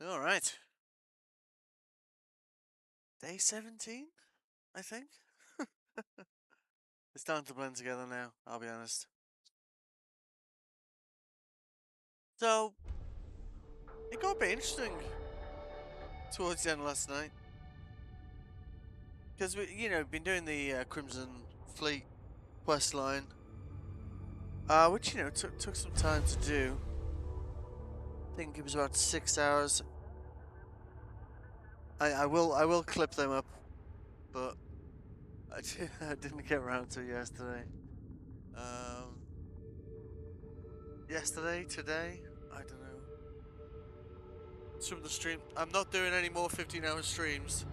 All right. Day 17, I think. It's starting to blend together now, I'll be honest. So, it got a bit interesting towards the end of last night. Because been doing the Crimson Fleet quest line. Which, took some time to do. I think it was about 6 hours. I will clip them up, but I didn't get around to it yesterday. Um, Yesterday, today, I don't know. Some of the stream, I'm not doing any more 15-hour streams.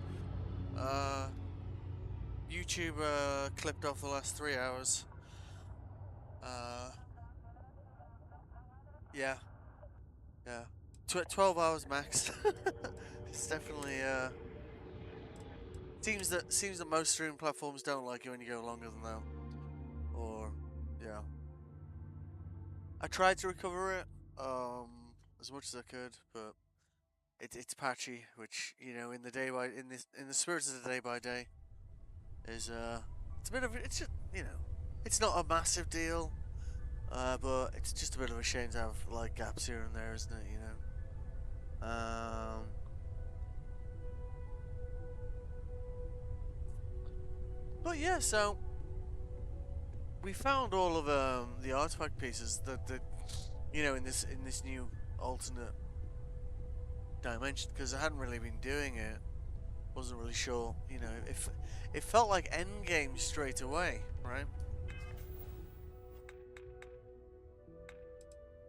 Uh, YouTube clipped off the last 3 hours. Uh, yeah, yeah, 12 hours max. It's definitely seems that most streaming platforms don't like you when you go longer than that. Or yeah, I tried to recover it as much as I could, but it's patchy, which in the spirit of the day by day is it's a bit of it's just it's not a massive deal, but it's just a bit of a shame to have like gaps here and there, isn't it? But yeah, so we found all of the artifact pieces that in this new alternate dimension, because I hadn't really been doing it. Wasn't really sure, if it felt like endgame straight away, right?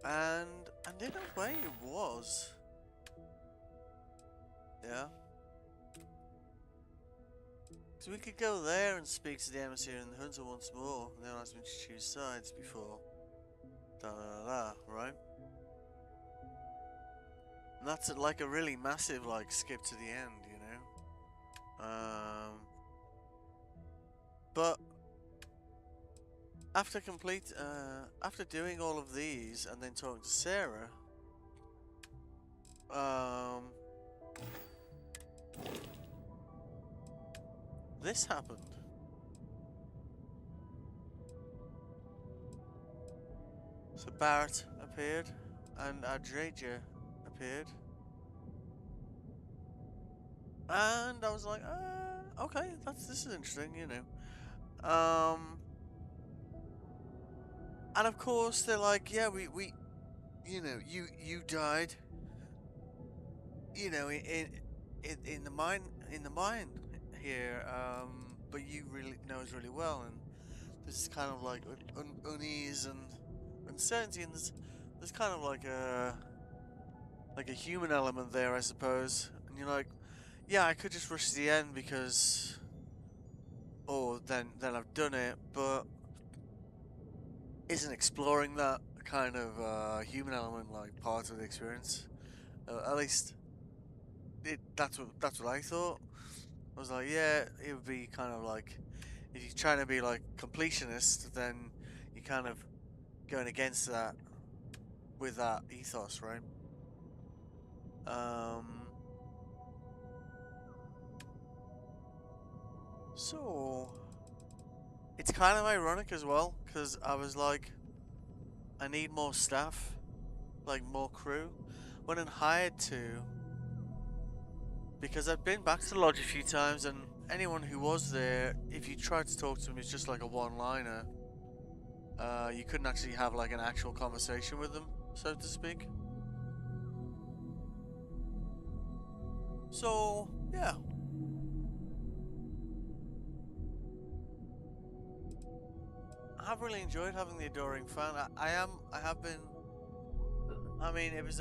And in a way it was. Yeah. So we could go there and speak to the emissary and the hunter once more, and they'll ask me to choose sides before da da da, right? And that's like a really massive like skip to the end. But after doing all of these and then talking to Sarah, this happened. So Barrett appeared, and Adreja appeared. And I was like, okay, this is interesting, And of course they're like, yeah, we you died, in the mine here, but you really knows really well, and there's kind of like unease and uncertainty, and there's kind of like a human element there, I suppose. And you're like, yeah, I could just rush to the end because, then I've done it, but isn't exploring that kind of human element like part of the experience? At least that's what I thought. I was like, yeah, it would be kind of like if you're trying to be like completionist, then you're kind of going against that with that ethos, right? Um, so it's kind of ironic as well, because I was like, I need more staff, like more crew. Went and hired two, because I've been back to the lodge a few times, and anyone who was there, if you tried to talk to them, it's just like a one-liner. You couldn't actually have like an actual conversation with them, so to speak. So yeah, I have really enjoyed having the adoring fan. I have been. I mean, it was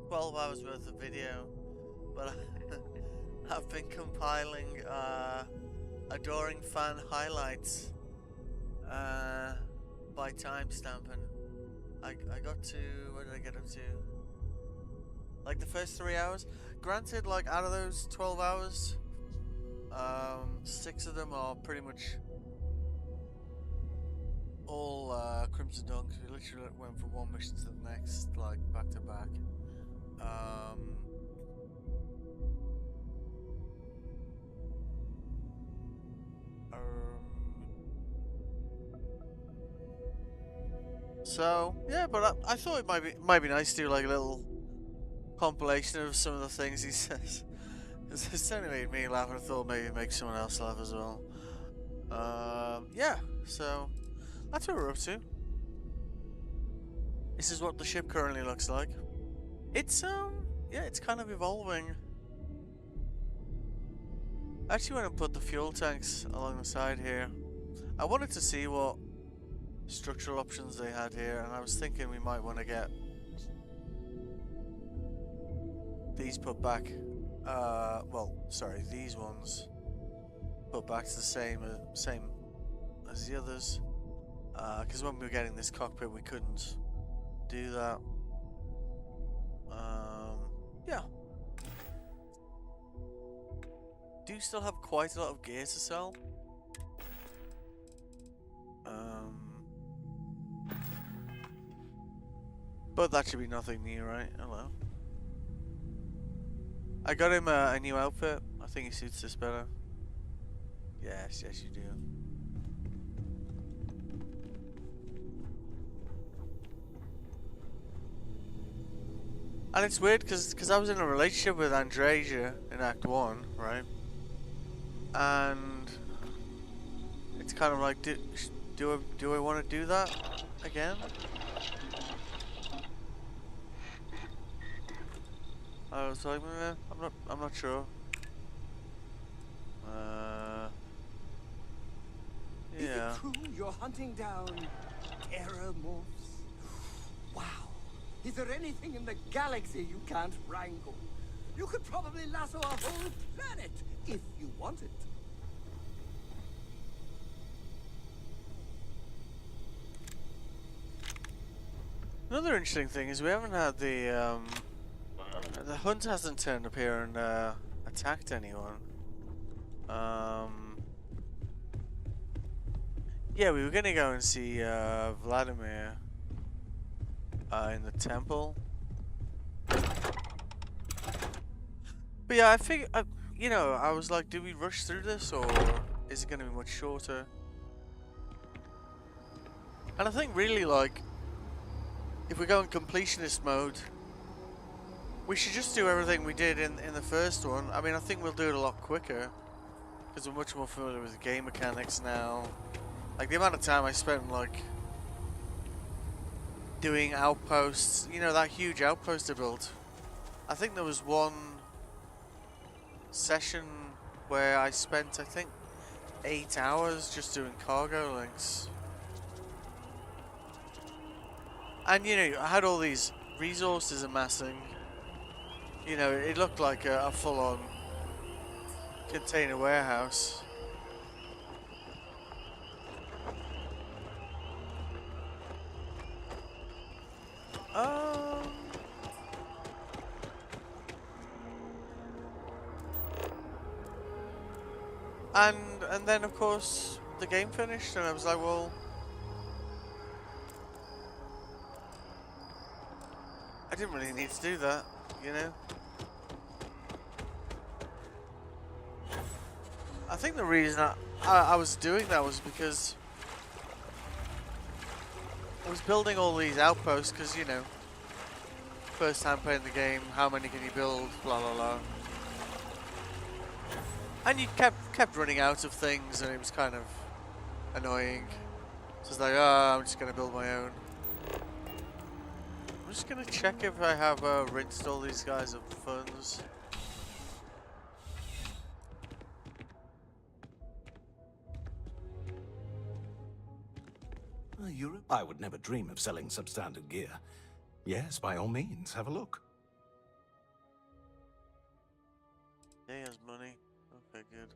12 hours worth of video, but I've been compiling adoring fan highlights by timestamp, and I got to, where did I get up to? Like the first 3 hours. Granted, like out of those 12 hours, 6 of them are pretty much all Crimson Dawn, because we literally went from one mission to the next, like back to back. Um, so yeah, but I thought it might be nice to do like a little compilation of some of the things he says. It's certainly made me laugh, and I thought maybe make someone else laugh as well. Yeah. So that's what we're up to. This is what the ship currently looks like. It's yeah, it's kind of evolving. I actually went and put the fuel tanks along the side here. I wanted to see what structural options they had here, and I was thinking we might want to get these put back. Well, sorry, these ones put back to the same as the others. Because when we were getting this cockpit, we couldn't do that. Yeah. Do still have quite a lot of gear to sell. But that should be nothing new, right? Hello. I got him a new outfit. I think he suits this better. Yes, yes, you do. And it's weird because I was in a relationship with Andreja in Act 1, right? And it's kind of like, do I want to do that again? I was like, I'm not sure. Yeah. Is it true you're hunting down terramorphs? Wow. Is there anything in the galaxy you can't wrangle? You could probably lasso a whole planet if you wanted. Another interesting thing is we haven't had the hunt hasn't turned up here and attacked anyone. Yeah, we were gonna go and see Vladimir in the temple. But yeah, I think you know, I was like, do we rush through this or is it gonna be much shorter? And I think really like, if we go in completionist mode, we should just do everything we did in the first one. I mean, I think we'll do it a lot quicker because we're much more familiar with the game mechanics now. Like the amount of time I spent like doing outposts, you know, that huge outpost I built. I think there was one session where I spent, I think, 8 hours just doing cargo links. And you know, I had all these resources amassing. You know, it looked like a full-on container warehouse. And then of course the game finished, and I was like, well, I didn't really need to do that, you know. I think the reason I was doing that was because I was building all these outposts because, you know, first time playing the game, how many can you build, blah blah blah. And you kept running out of things, and it was kind of annoying. So it's like, oh, I'm just gonna build my own. I'm just gonna check if I have rinsed all these guys of funds. I would never dream of selling substandard gear. Yes, by all means, have a look. Yeah, he has money. Okay, good.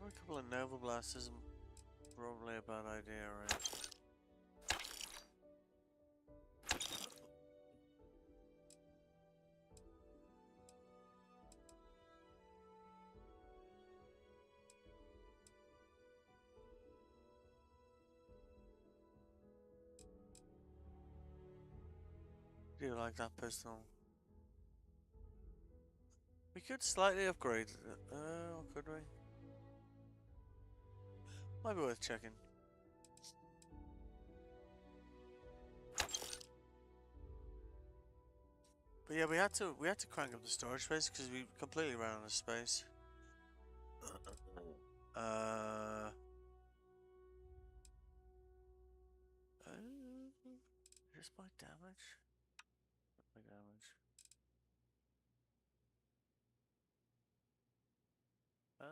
A couple of Nova Blasts isn't probably a bad idea, right? Do you like that pistol? We could slightly upgrade it. Could we? Might be worth checking. But yeah, we had to crank up the storage space because we completely ran out of space. Uh, just my damage. My damage. Uh,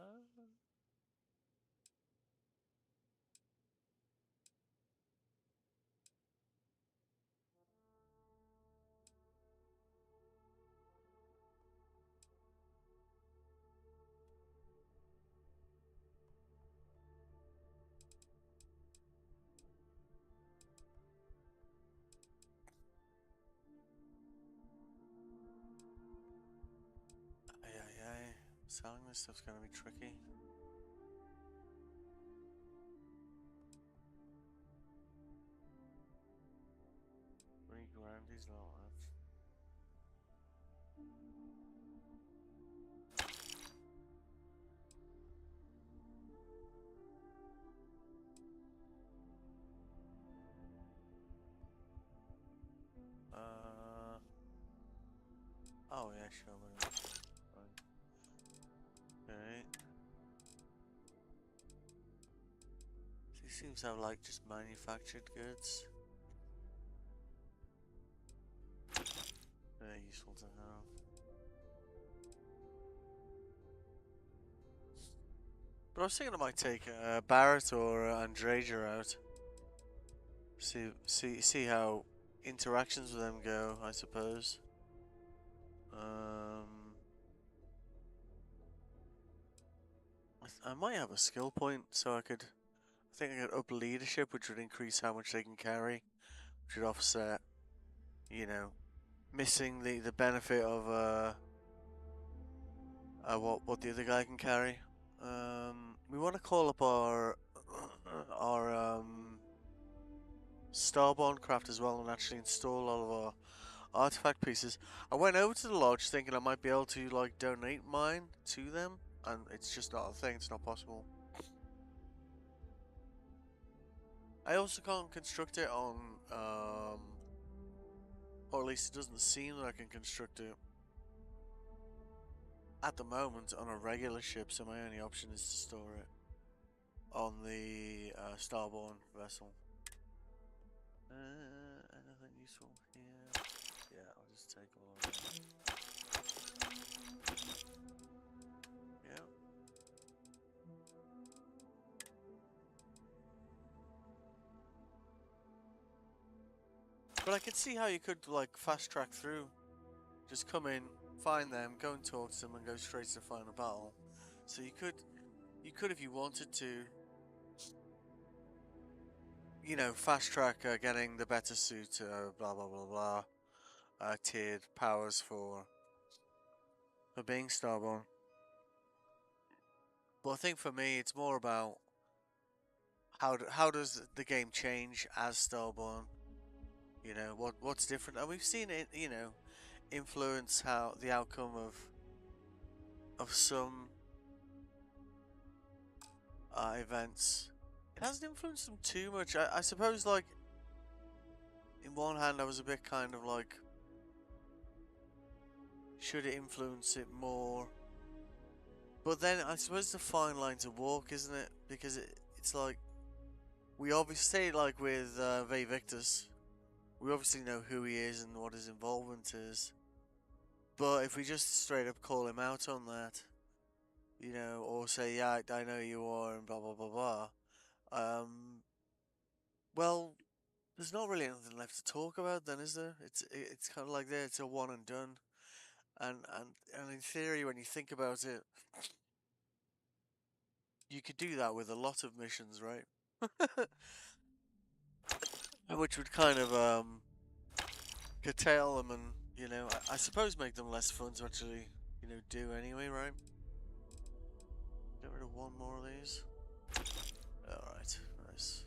Ay. Selling this stuff's gonna be tricky. Reground these little lads. Oh yeah, sure. Okay. He seems to have like just manufactured goods. Very useful to have. But I was thinking I might take Barrett or Andreja out. See how interactions with them go, I suppose. I might have a skill point, so I think I could up leadership, which would increase how much they can carry, which would offset, you know, missing the benefit of what the other guy can carry. We want to call up our starborn craft as well and actually install all of our artifact pieces. I went over to the lodge thinking I might be able to like donate mine to them, and it's just not a thing. It's not possible. I also can't construct it on, or at least it doesn't seem that I can construct it at the moment on a regular ship. So my only option is to store it on the starborn vessel. Anything useful here? Yeah, I'll just take all of them. Yeah. But I could see how you could like fast track through. Just come in, find them, go and talk to them, and go straight to the final battle. So you could if you wanted to, you know, fast track getting the better suit, blah blah blah blah, tiered powers for being Starborn. But I think for me, it's more about how does the game change as Starborn. You know what's different, and we've seen it. You know, influence how the outcome of some events. It hasn't influenced them too much. I suppose, like, in one hand, I was a bit kind of like, should it influence it more? But then I suppose the fine line to walk, isn't it? Because it's like, we obviously, like with Ve Victus, we obviously know who he is and what his involvement is. But if we just straight up call him out on that, you know, or say, yeah, I know you are, and blah blah blah blah, well, there's not really anything left to talk about then, is there? It's kind of like there, it's a one and done. And in theory, when you think about it, you could do that with a lot of missions, right? Which would kind of curtail them and, you know, I suppose make them less fun to actually, you know, do anyway, right? Get rid of one more of these. Alright, nice.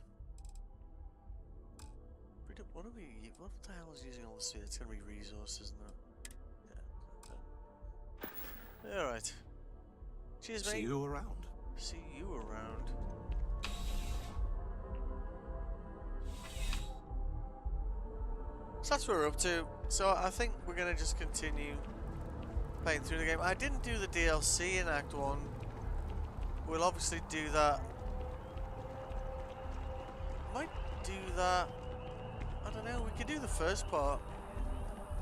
What the hell is using all this here? It's gonna be resources, isn't it? Yeah. Alright. Cheers, mate. See you around. See you around. So that's what we're up to. So I think we're gonna just continue playing through the game. I didn't do the DLC in Act 1. We'll obviously do that. Might do that. I don't know, we could do the first part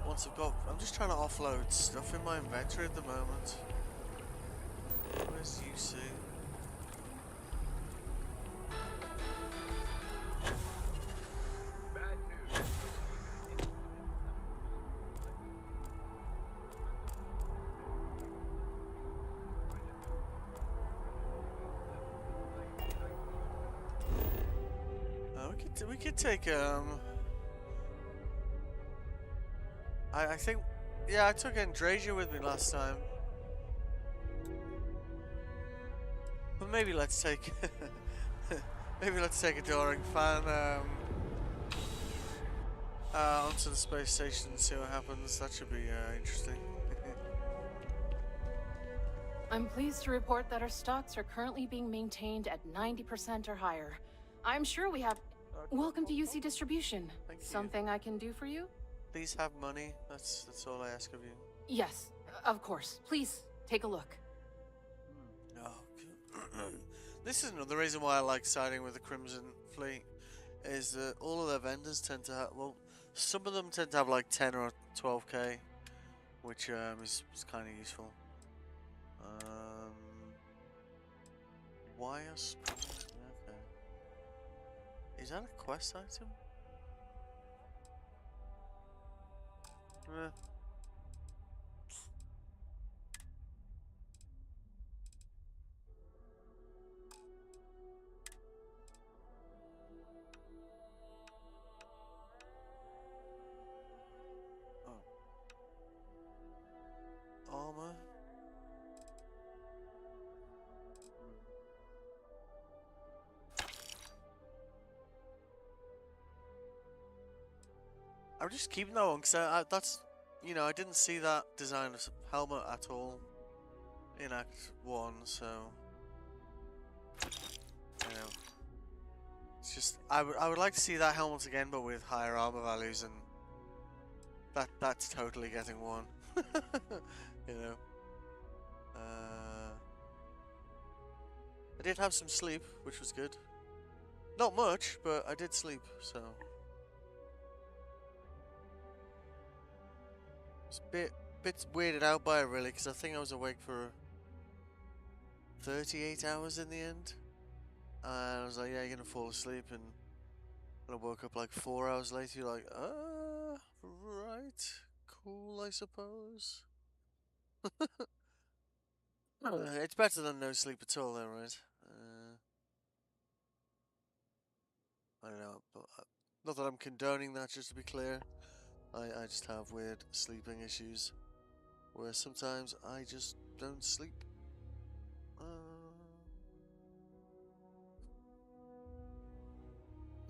once I'm just trying to offload stuff in my inventory at the moment. Where's UC? Bad news. We could take I think, yeah, I took Andrasia with me last time. But maybe let's take maybe let's take a Adoring Fan onto the space station and see what happens. That should be interesting. I'm pleased to report that our stocks are currently being maintained at 90% or higher. I'm sure we have... Welcome to UC Distribution. Thank you. Something I can do for you? Please have money. That's all I ask of you. Yes, of course. Please, take a look. Oh, this is another reason why I like siding with the Crimson Fleet, is that all of their vendors tend to have, well, some of them tend to have like 10 or 12k, which is kind of useful. Wire spoons? Okay. Is that a quest item? Armor. I'm just keeping that one because that's, you know, I didn't see that design of helmet at all in Act 1, so, you know, it's just, I would like to see that helmet again, but with higher armor values, and that's totally getting one, you know. I did have some sleep, which was good. Not much, but I did sleep, so. It's a bit weirded out by it, really, because I think I was awake for 38 hours in the end. And I was like, yeah, you're gonna fall asleep, and I woke up like 4 hours later. You're like, right, cool, I suppose. It's better than no sleep at all, though, right? I don't know, but not that I'm condoning that, just to be clear. I just have weird sleeping issues, where sometimes I just don't sleep.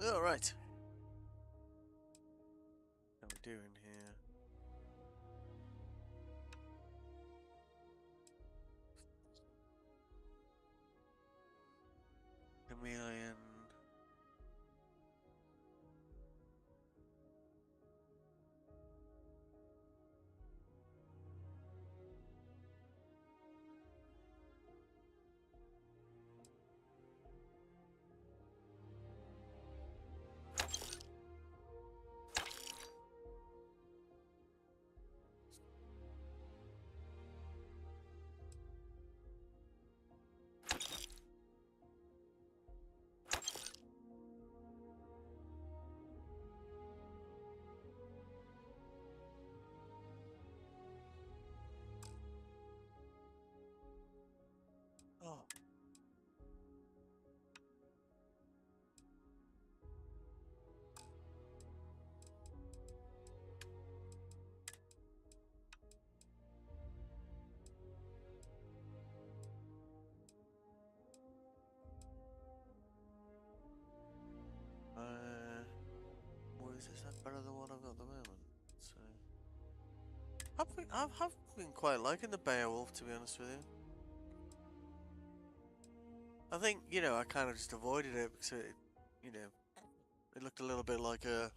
Alright. How we doing here? Chameleon. Is that better than what I've got at the moment? So, I've been quite liking the Beowulf, to be honest with you. I think, you know, I kind of just avoided it because it, you know, it looked a little bit like a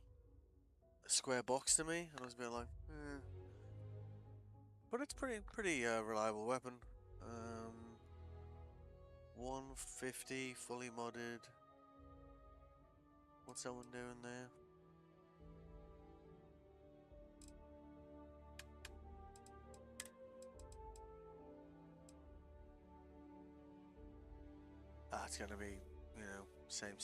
square box to me, and I was a bit like, eh. But it's pretty reliable weapon. 150 fully modded. What's that one doing there? Ah, it's gonna be, you know, same.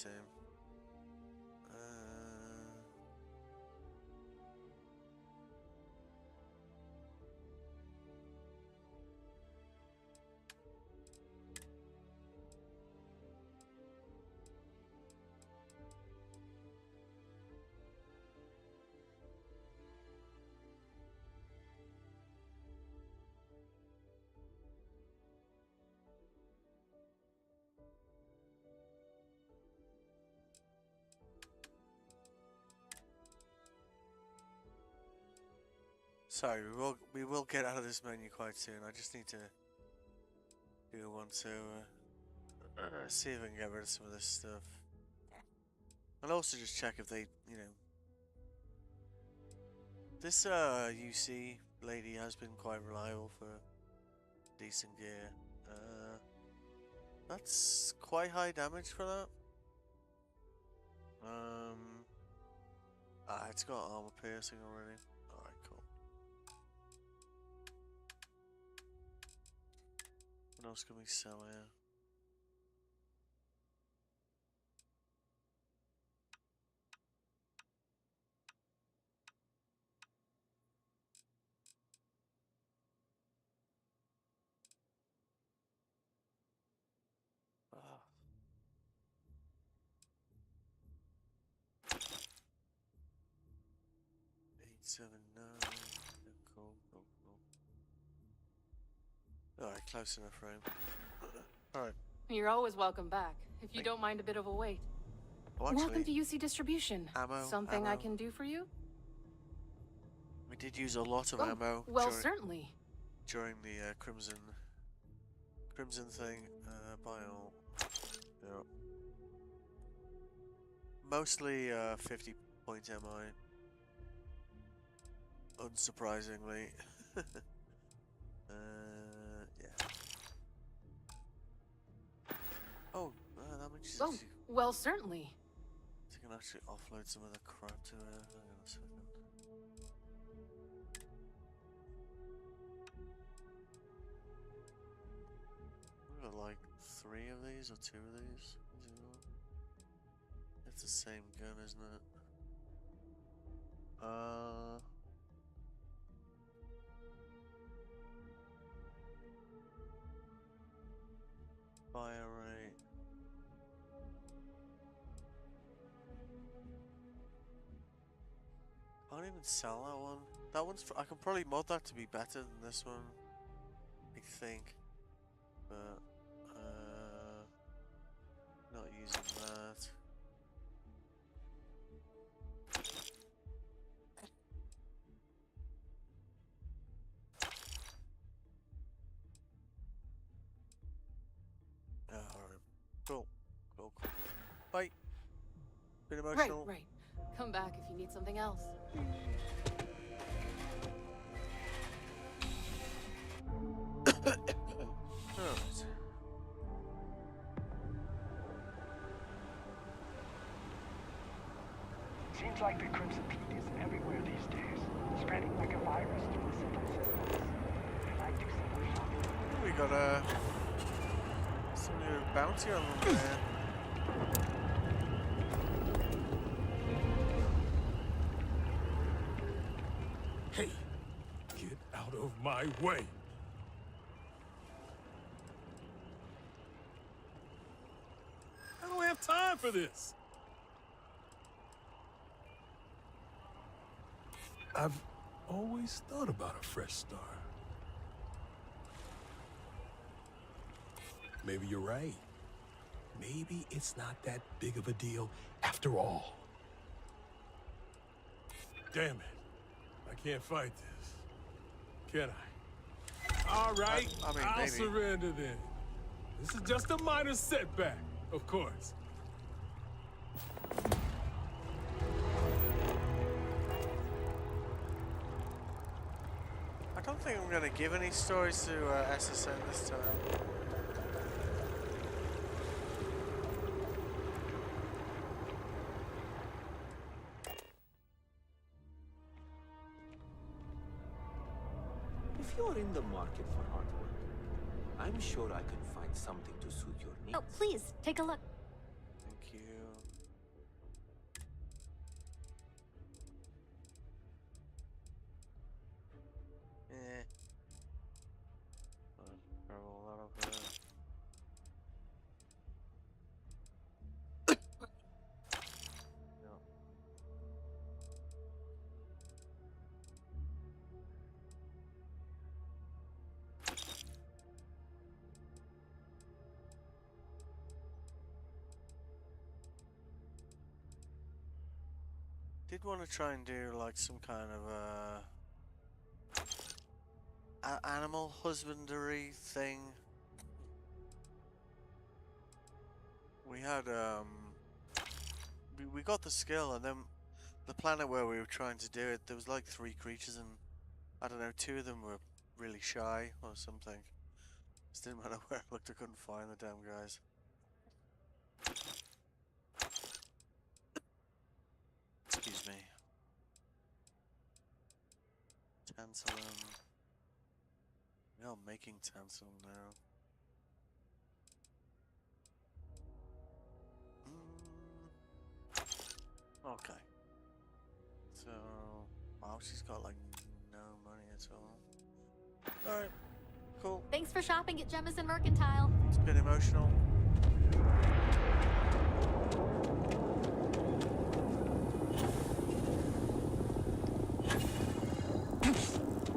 Sorry, we will get out of this menu quite soon. I just need to do one to see if I can get rid of some of this stuff. And also just check if they, you know... This UC lady has been quite reliable for decent gear. That's quite high damage for that. It's got armor piercing already. Alright, cool. What else can we sell here? Ah. 879. Cool. Alright, close enough frame. Alright. You're always welcome back, if you don't mind a bit of a wait. Well, actually, Welcome to UC Distribution. Something I can do for you? We did use a lot of ammo. Well, certainly. During the Crimson thing. Buy all. Yeah. Mostly 50-point MI. Unsurprisingly. Yeah. Oh, that much is actually... well, certainly. So I can actually offload some of the crap to her. Hang on a second. We've got like 3 of these or 2 of these. It's the same gun, isn't it? Fire rate. Can't even sell that one. That one's I can probably mod that to be better than this one, I think. But not using that. Alright. Cool. Bye. Been emotional. Right. Come back if you need something else. Alright. Seems like the Crimson Fleet is everywhere these days, spreading like a virus through the central systems. If I do some shopping. We got some new bounty on them there. Hey, get out of my way! I don't have time for this! I've always thought about a fresh start. Maybe you're right. Maybe it's not that big of a deal after all. Damn it. I can't fight this. Can I? All right, I mean, I'll maybe. surrender then. This is just a minor setback, of course. I don't think I'm gonna give any stories to SSN this time. If you're in the market for artwork, I'm sure I can find something to suit your needs. Oh, please, take a look. Thank you. Eh. Throw a lot of it. No. Did want to try and do like some kind of animal husbandry thing. We had we got the skill, and then the planet where we were trying to do it, there was like 3 creatures, and I don't know, 2 of them were really shy or something. It didn't matter where I looked, I couldn't find the damn guys. Excuse me. Tantalum. We are making tantalum now. Okay. So, wow, she's got like no money at all. Alright, cool. Thanks for shopping at Jemison Mercantile. It's a bit emotional.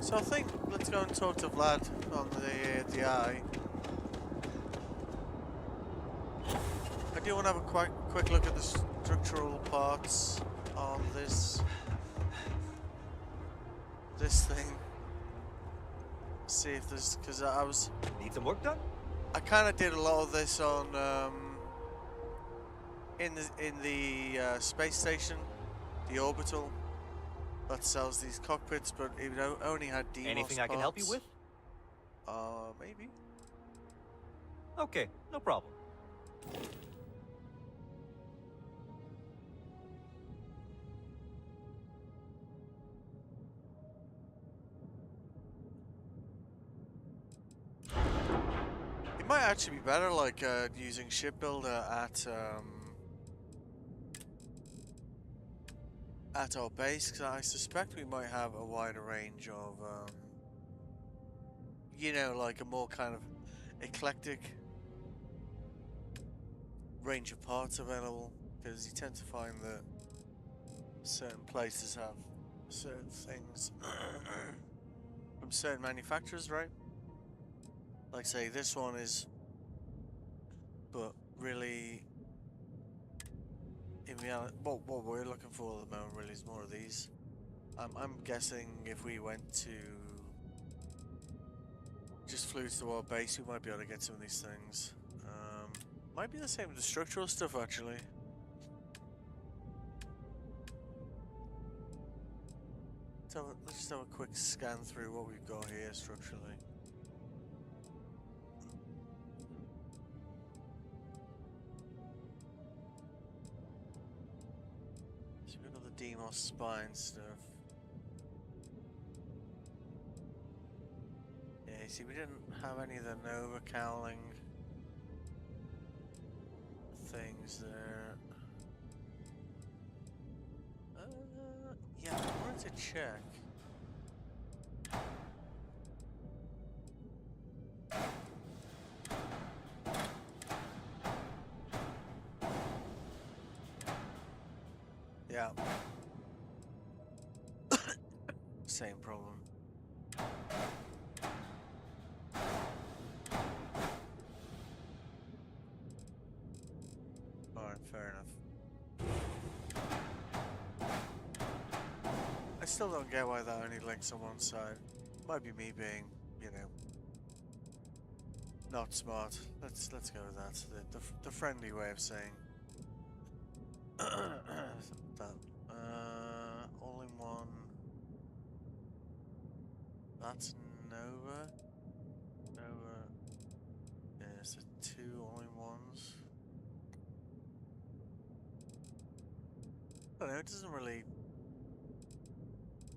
So I think let's go and talk to Vlad on the eye. I do want to have a quick look at the structural parts on this thing. See if there's, because Need some work done? I kind of did a lot of this on in the space station, the orbital that sells these cockpits, but it only had DMOS Anything I can help you with? Maybe. Okay, no problem. It might actually be better, like using shipbuilder at our base, because I suspect we might have a wider range of, you know, like a more kind of eclectic range of parts available, because you tend to find that certain places have certain things from certain manufacturers, right? Like say this one is, but really in reality, what we're looking for at the moment really is more of these. I'm guessing if we went to, just flew to our base, we might be able to get some of these things. Might be the same with the structural stuff actually. Let's just have a quick scan through what we've got here structurally. So we've got all the DMOS spine stuff. Yeah, you see, we didn't have any of the Nova cowling things there. Yeah, I wanted to check. Yeah. Same problem. Alright, fair enough. I still don't get why that only links on one side. Might be me being, you know, not smart. Let's go with that. The friendly way of saying that. All in one. That's Nova. Nova. Yeah, so 2 all in ones. I don't know. It doesn't really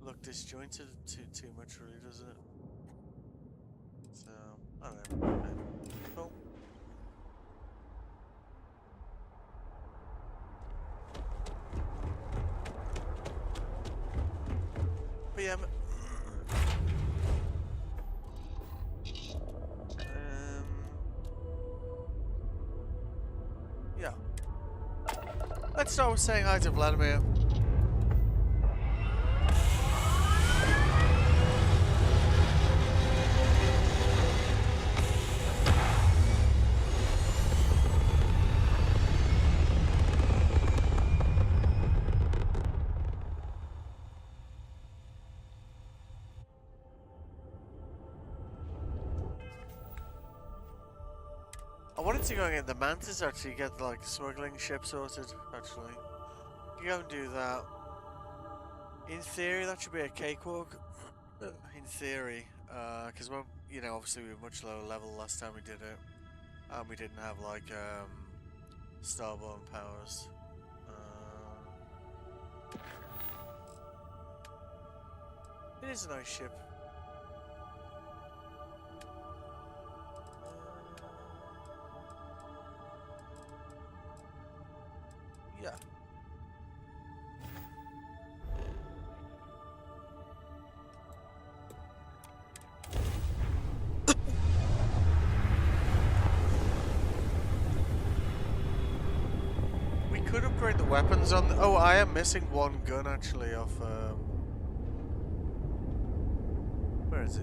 look disjointed too much, really, does it? So I don't know. Okay. Cool. But yeah, yeah. Let's start with saying hi to Vladimir. I wanted to go and get the Mantis, actually, get like the smuggling ship sorted, actually. You go and do that. In theory, that should be a cakewalk. In theory, because we're, you know, obviously we were much lower level last time we did it. And we didn't have like, starborn powers. It is a nice ship. Yeah. We could upgrade the weapons on the... Oh, I am missing one gun actually off... Where is he?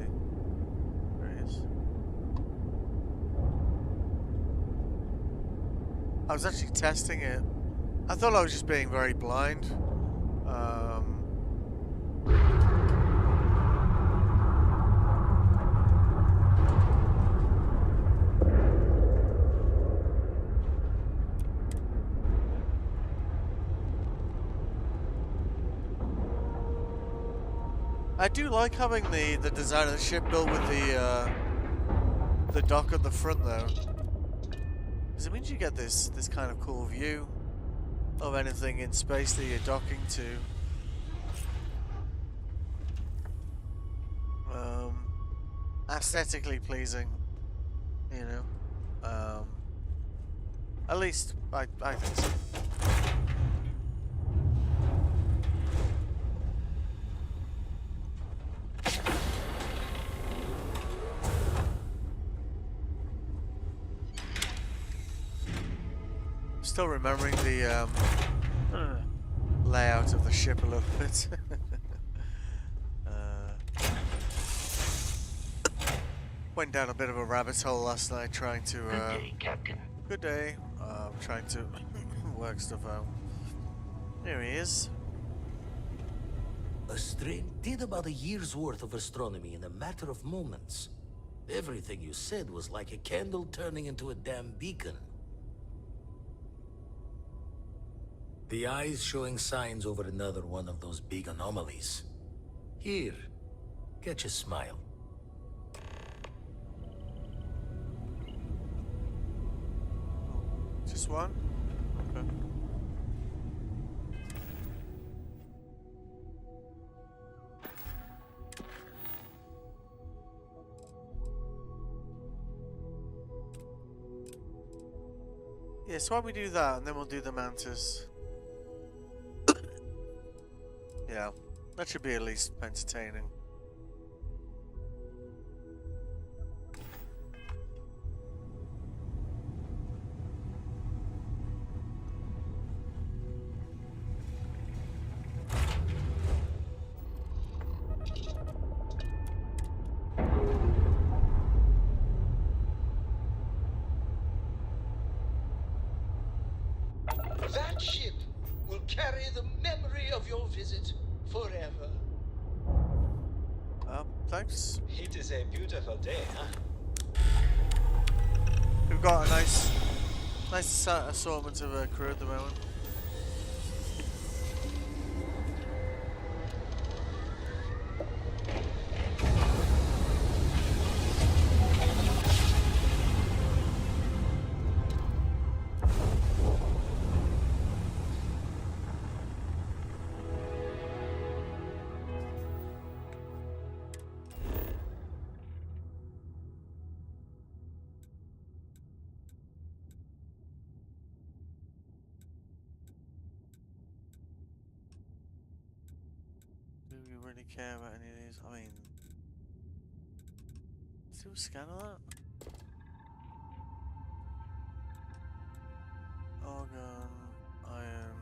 There he is. I was actually testing it. I thought I was just being very blind. I do like having the design of the ship built with the dock at the front though. Because it means you get this kind of cool view of anything in space that you're docking to. Aesthetically pleasing, you know. At least I think so. Still remembering the layout of the ship a little bit. Went down a bit of a rabbit hole last night trying to Good day, Captain. Good day. Trying to work stuff out. Here he is. A strain did about a year's worth of astronomy in a matter of moments. Everything you said was like a candle turning into a damn beacon. The eye's showing signs over another one of those big anomalies. Here, catch a smile. Just one? Okay. Yeah, so why don't we do that and then we'll do the Mantis. Yeah, that should be at least entertaining. That ship will carry the memory of your visit forever. Thanks. It is a beautiful day, huh? We've got a nice assortment of crew at the moment. Do we really care about any of these? I mean, let's do a scan of that. Argon, iron,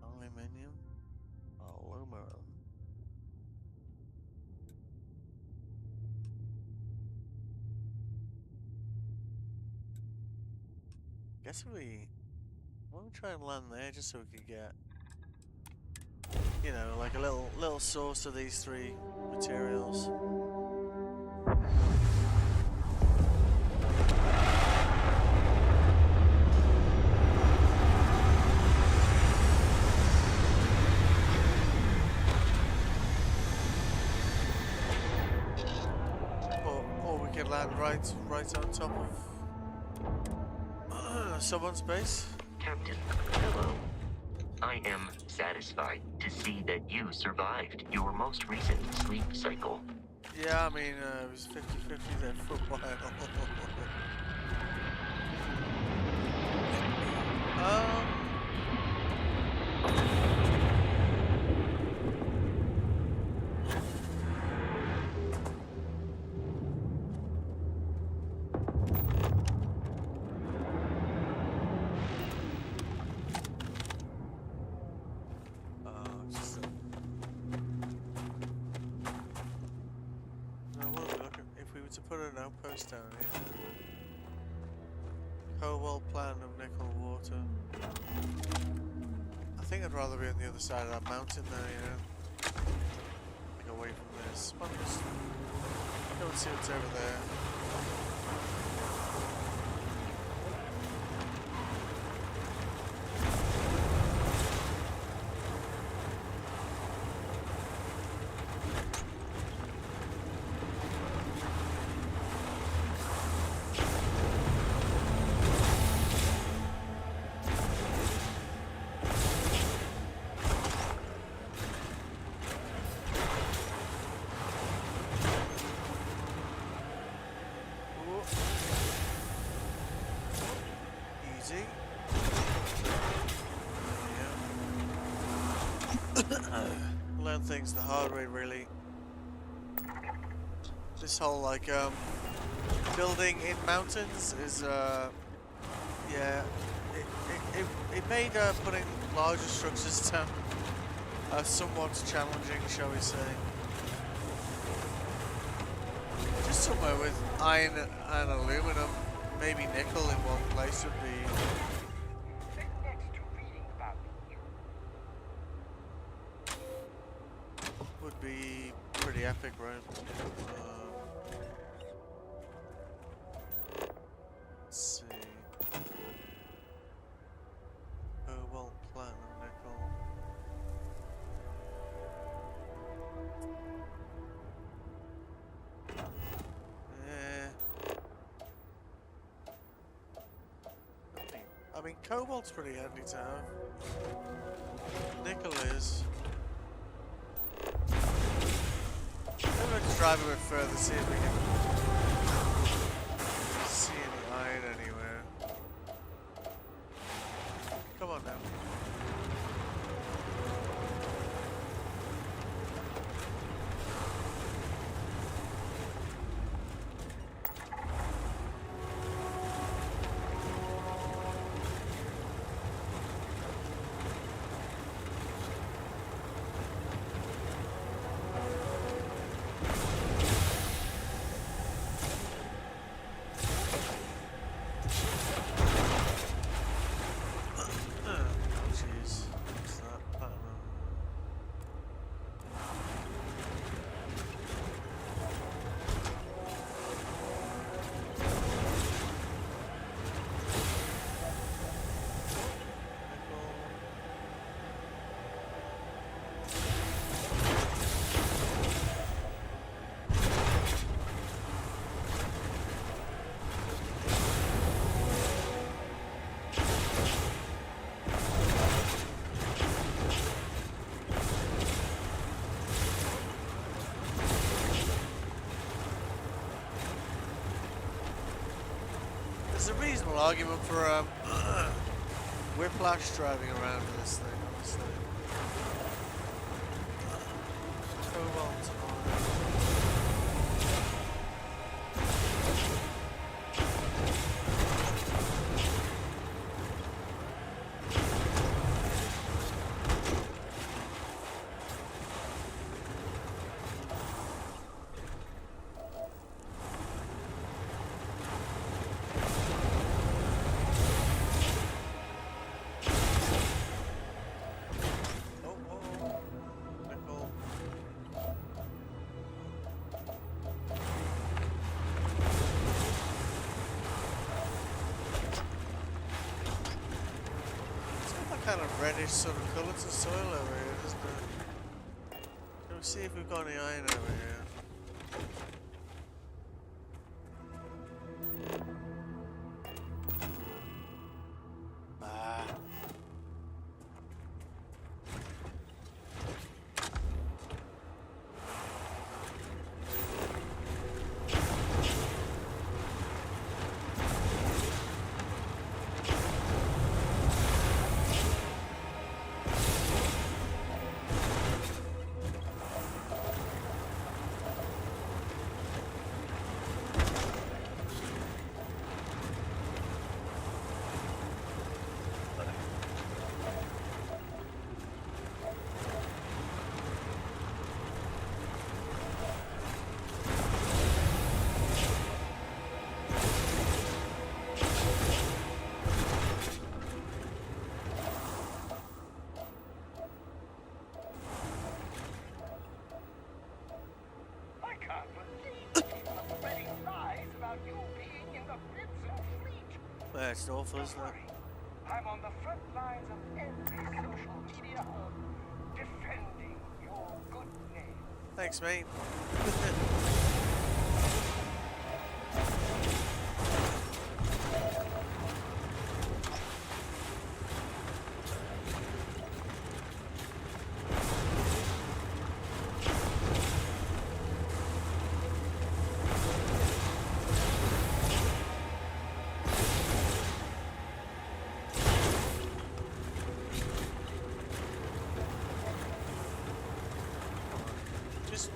aluminium, aluminum. Guess we why don't we try and land there just so we could get, you know, like a little source of these three materials. Or we could land right on top of someone's base. Captain, hello. I am satisfied to see that you survived your most recent sleep cycle. Yeah, I mean, it was 50-50 there for a while. Just, now what are we looking? If we were to put an outpost down here, cobalt plant of nickel water. I think I'd rather be on the other side of that mountain there, you know. Like away from this. Why don't we just go and see what's over there. Learn things the hard way, really. This whole like building in mountains is yeah, it made putting larger structures down somewhat challenging, shall we say. Just somewhere with iron and aluminum, maybe nickel in one place would be. Would be pretty epic, right? Let's see. Cobalt, platinum, nickel. I mean, cobalt's pretty handy to have. Nickel is. Maybe we can drive a bit further, see if we can see any iron anywhere. Come on now. There's a reasonable argument for Whiplash driving around in this thing, honestly. Cobalt kind of reddish sort of colour to soil over here, doesn't it? Can we see if we've got any iron over here? Ah. I can't believe people are spreading lies about you being in the Crimson Fleet. That's awful, isn't Don't it? worry. I'm on the front lines of every social media hub, defending your good name. Thanks, mate.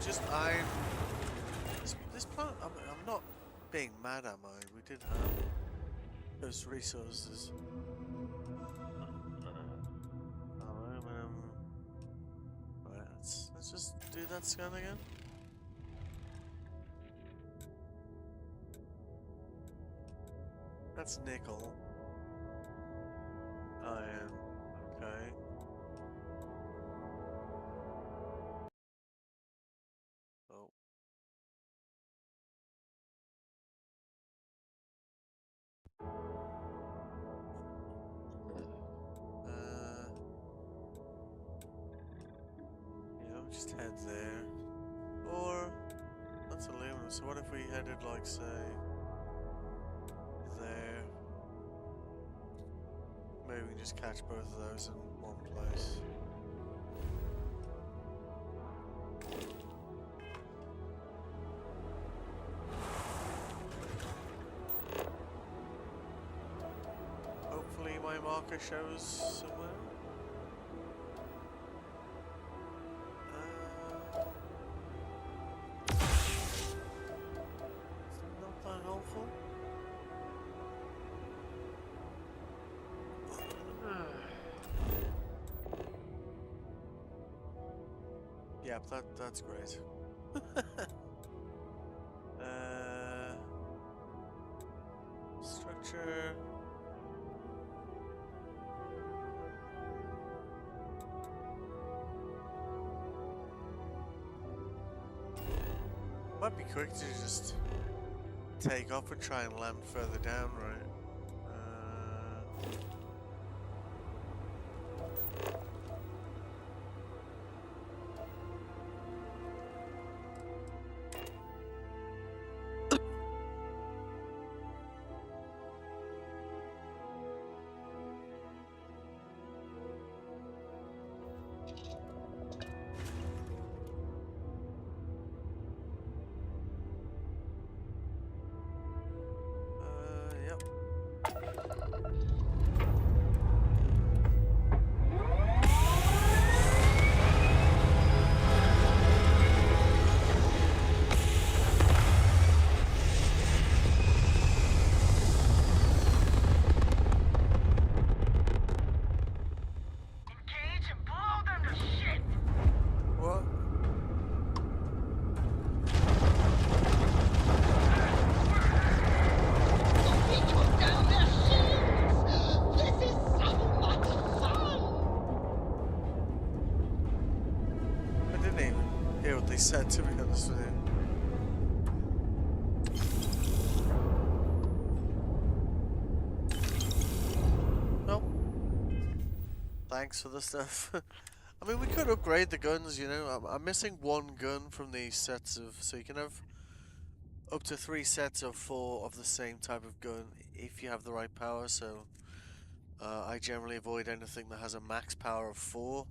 Just iron. This plant, I'm not being mad, am I? We did have those resources. Aluminum. Right, let's just do that scan again. That's nickel. Iron. Okay. Oh. Yeah, we'll just head there. Or that's aluminum. So what if we headed like say there? Maybe we can just catch both of those in one place. Hopefully my marker shows somewhere. Not that helpful. Yep, that's great. Structure. Might be quick to just take off and try and land further down, right? Yep. set, to be honest with you. Nope. Thanks for the stuff. I mean, we could upgrade the guns, you know. I'm missing one gun from these sets of... So you can have up to 3 sets of 4 of the same type of gun if you have the right power, so... I generally avoid anything that has a max power of 4,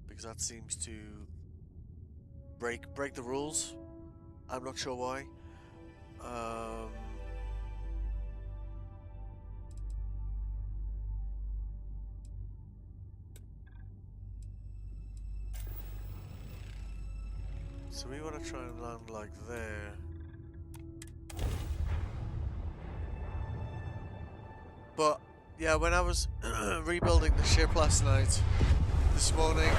because that seems to break the rules. I'm not sure why. So we want to try and land like there. But yeah, when I was rebuilding the ship last night, this morning,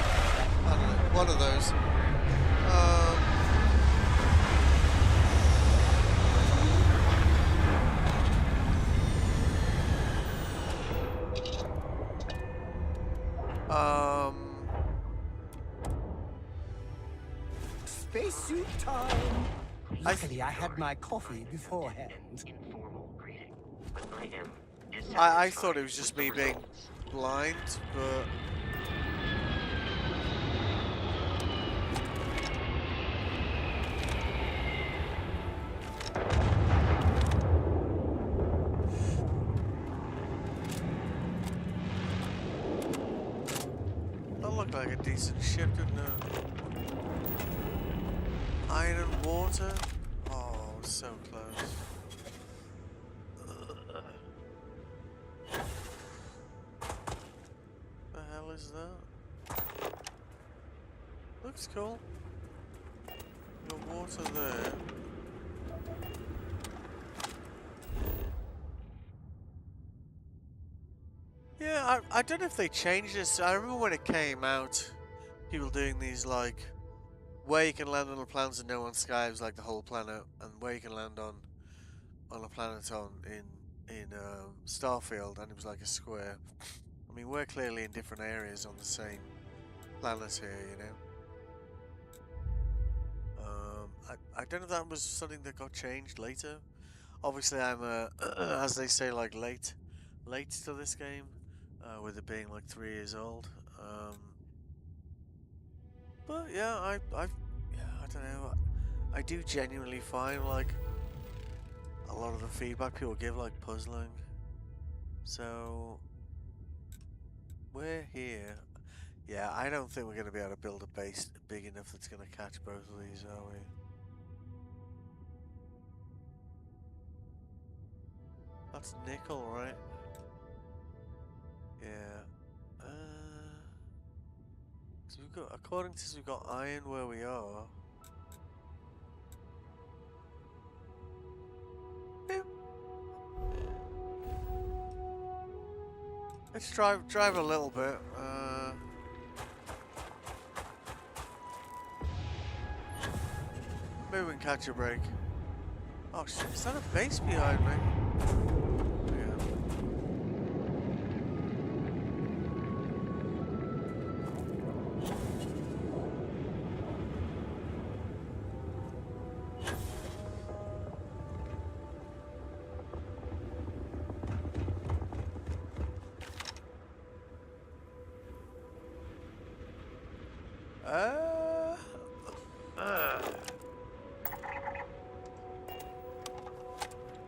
I don't know, one of those. Spacesuit time! Luckily, I had my coffee beforehand. Informal greeting, but I am I thought dissatisfied it was just with me the being results. blind, but that looked like a decent ship, didn't it? Iron and water? Oh, so close. The hell is that? Looks cool. Got water there. Yeah, I don't know if they changed this. I remember when it came out, people doing these like where you can land on a planet and no one skies like the whole planet, and where you can land on a planet in Starfield, and it was like a square. I mean, we're clearly in different areas on the same planet here, you know. I don't know if that was something that got changed later. Obviously, I'm as they say, like late to this game, with it being like 3 years old. But yeah, I don't know. I do genuinely find like a lot of the feedback people give like puzzling. So we're here. Yeah, I don't think we're going to be able to build a base big enough that's going to catch both of these, are we? That's nickel, right? Yeah. So we've got, according to this, we've got iron where we are. Yeah. Let's drive a little bit. Maybe we can catch a break. Oh shit, is that a base behind me? Yeah.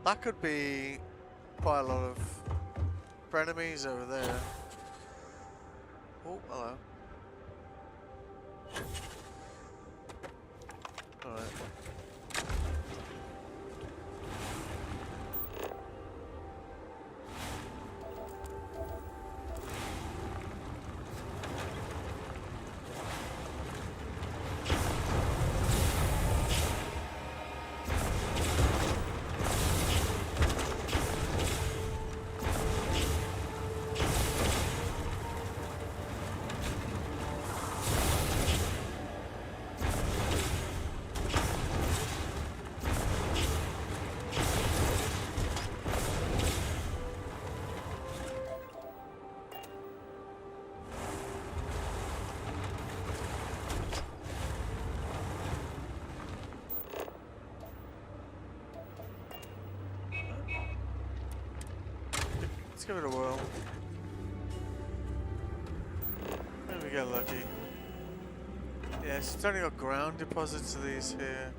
That could be quite a lot of frenemies over there. Oh, hello. Alright. give it a whirl. Maybe we get lucky. Yes, it's only got ground deposits of these here.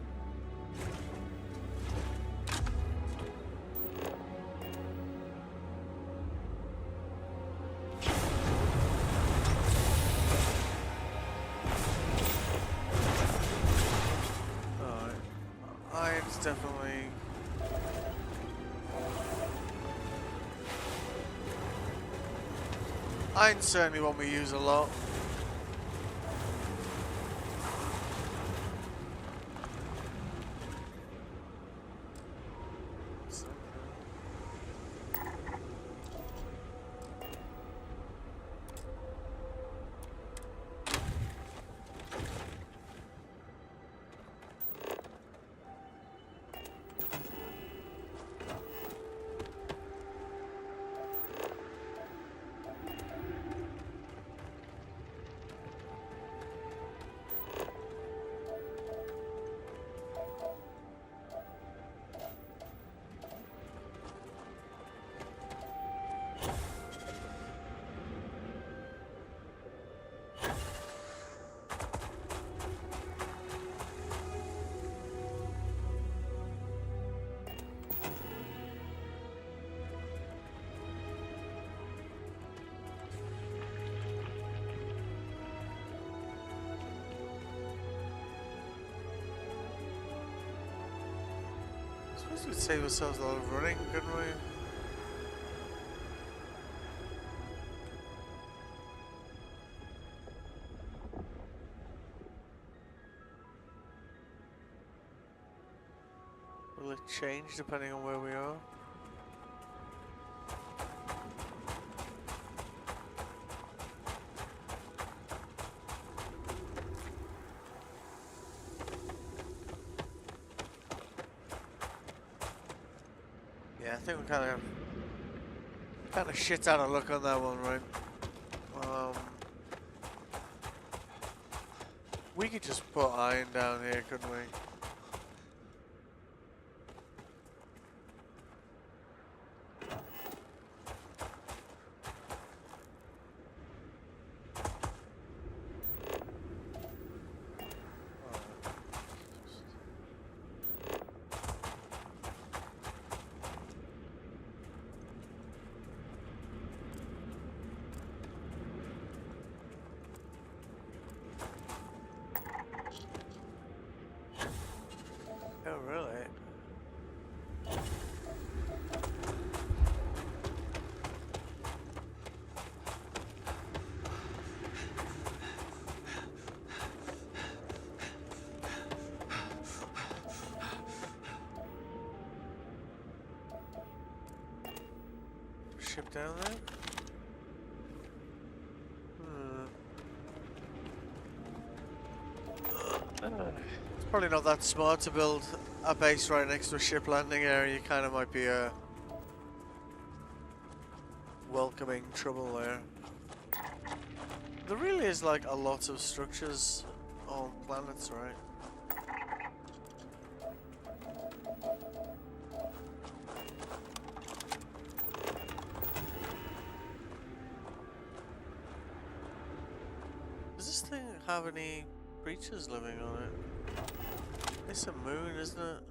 Iron's definitely... Iron's certainly one we use a lot. I suppose we'd save ourselves a lot of running, couldn't we? Will it change depending on where we are? Yeah, I think we kind of shit out of luck on that one, right? We could just put iron down here, couldn't we? Oh, really? Ship down there? It's probably not that smart to build a base right next to a ship landing area. You kind of might be welcoming trouble there. There really is like a lot of structures on planets, right? Does this thing have any creatures living on it? It's a moon, isn't it?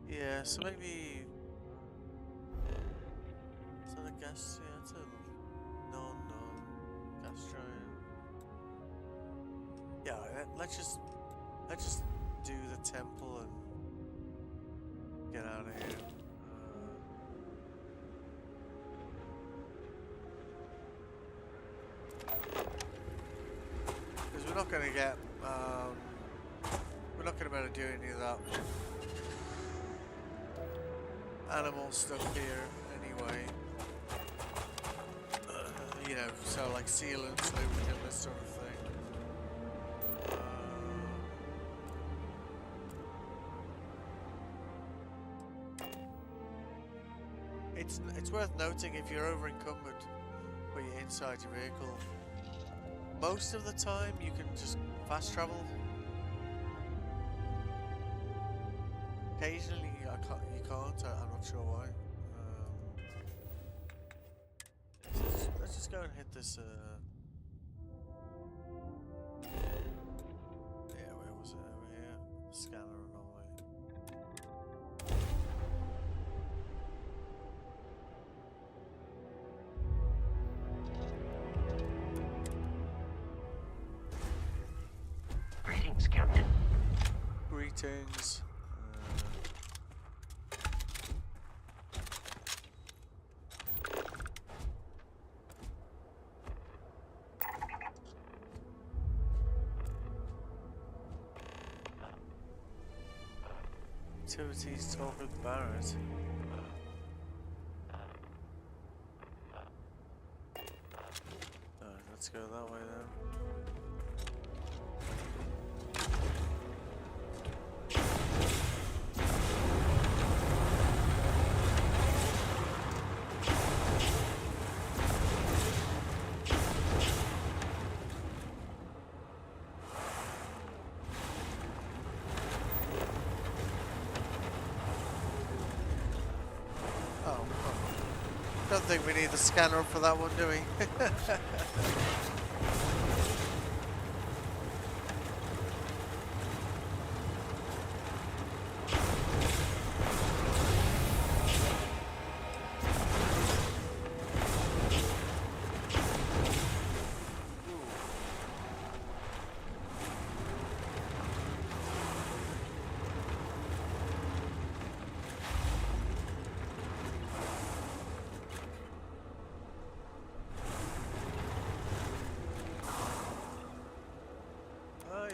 Yeah, so maybe... Is that a gas? Yeah, it's a non-gas giant. Yeah, let's just do the temple and get out of here. Because we're not going to get, we're not going to be able to do any of that animal stuff here anyway. You know, so like sealants, lubricant, this sort of thing. It's worth noting if you're over encumbered when you're inside your vehicle, most of the time you can just fast travel occasionally you can't. I'm not sure why. Let's just go and hit this. Yeah, where was it? Over here. Scanner anomaly. Greetings, Captain. Greetings. Activities talk with Barrett. Let's go that way then. Don't think we need the scanner for that one, do we?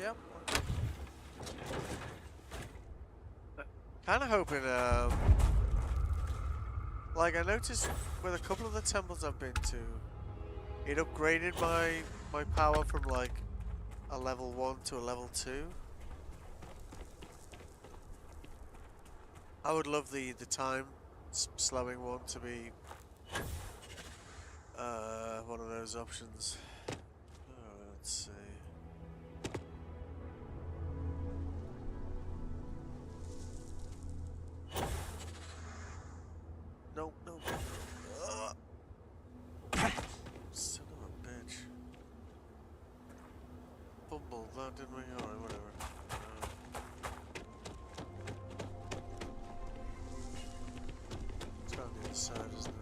Yep. Kind of hoping, like I noticed with a couple of the temples I've been to, it upgraded my power from like a level 1 to a level 2. I would love the time slowing one to be one of those options. Let's see. Nope, nope. Son of a bitch. Fumbled that, didn't we? Alright, whatever. It's on the other side, isn't it?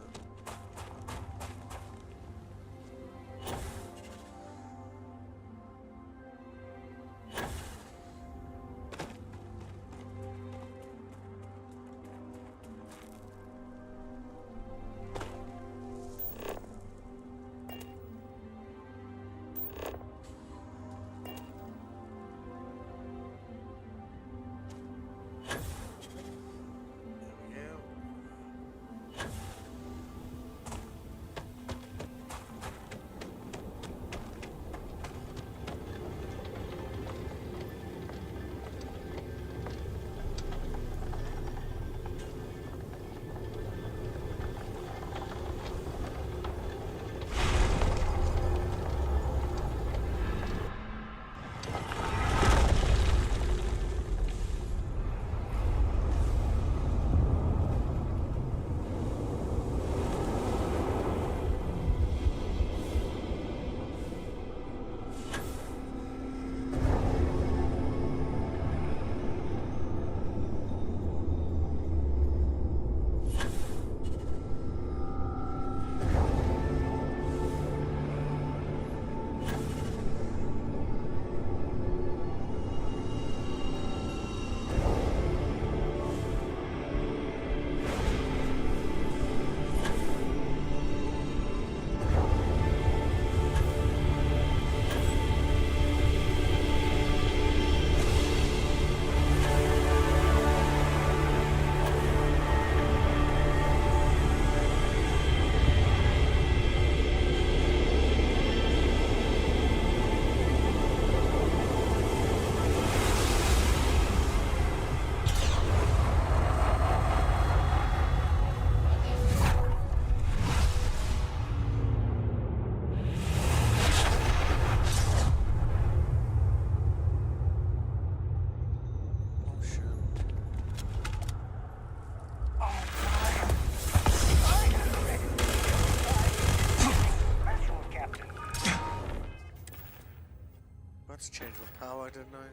had to change my power, didn't I?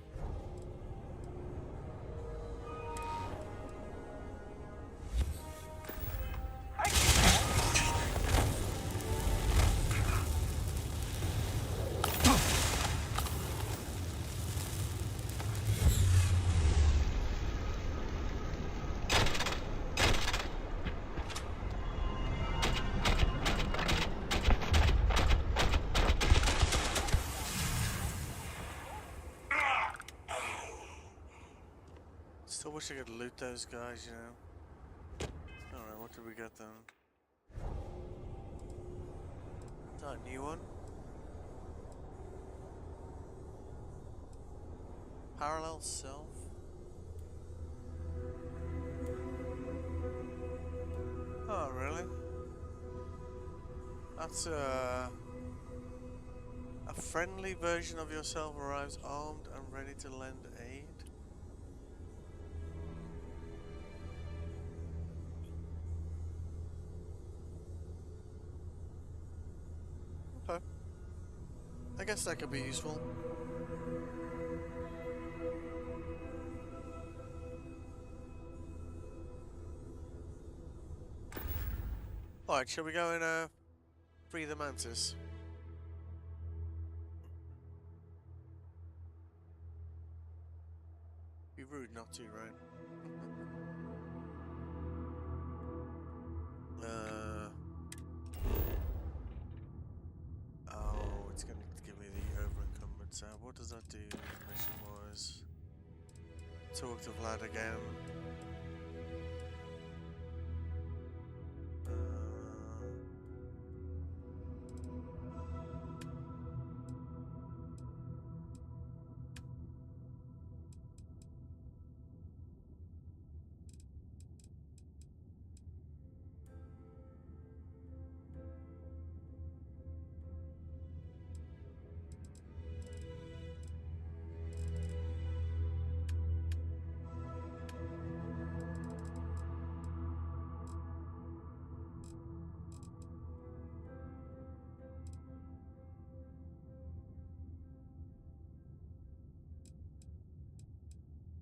Still wish I could loot those guys, you know. Alright, what did we get then? Is that a new one? Parallel self? Oh, really? That's a friendly version of yourself arrives armed and ready to lend aid. Okay. I guess that could be useful. Alright, shall we go and free the mantis? Be rude not to, right? Oh, it's gonna give me the over-encumbered sound. What does that do mission-wise? Talk to Vlad again.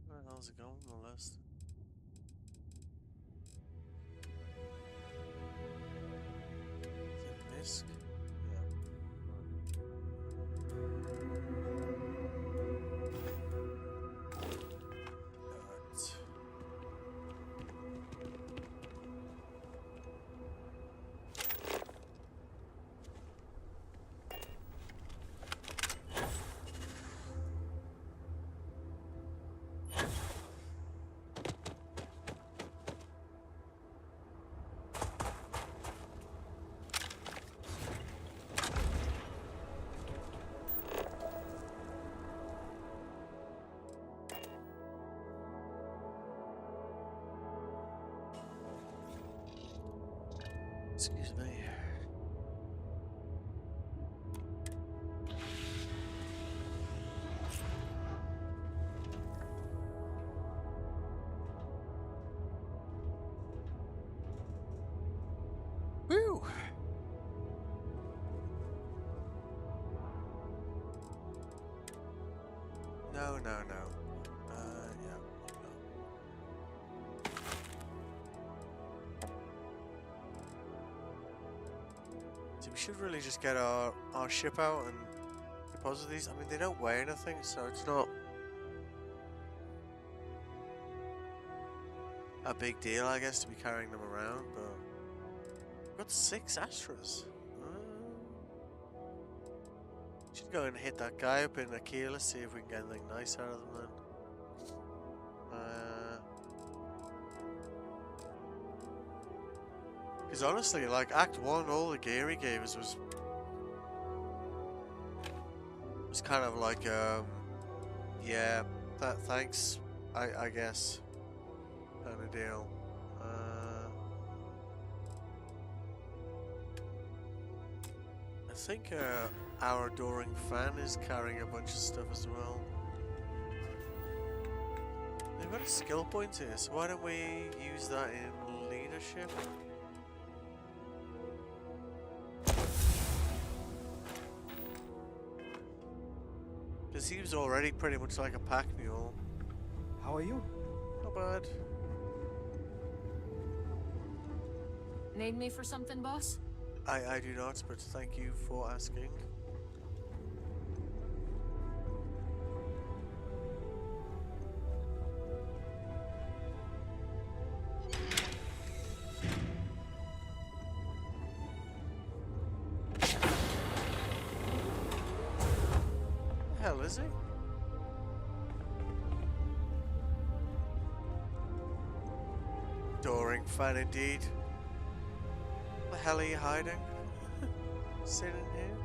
Where the hell's it going on the list? Is it Misk? Alright. Excuse me. Woo! No, no, no. Yeah. So we should really just get our ship out and deposit these. I mean, they don't weigh anything, so it's not a big deal, I guess, to be carrying them around, but we've got 6 Astras. Should go and hit that guy up in Aquila, see if we can get anything nice out of them then. Because honestly, like, Act 1, all the gear he gave us was kind of like, yeah, thanks, I guess, kind of deal. I think our adoring fan is carrying a bunch of stuff as well. They've got a skill point here, so why don't we use that in leadership? Because he was already pretty much like a pack mule. How are you? Not bad. Need me for something, boss? I do not, but thank you for asking. The hell is he? Adoring fan indeed. The hell are you hiding? Sitting here?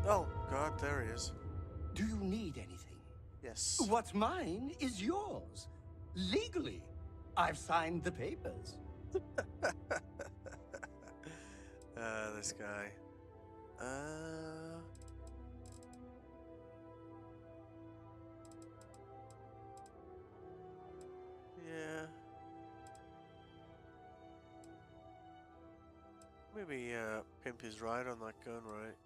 Oh god, there he is. Do you need anything? Yes. What's mine is yours. Legally. I've signed the papers. This guy. Yeah. Maybe, pimp is right on that gun, right?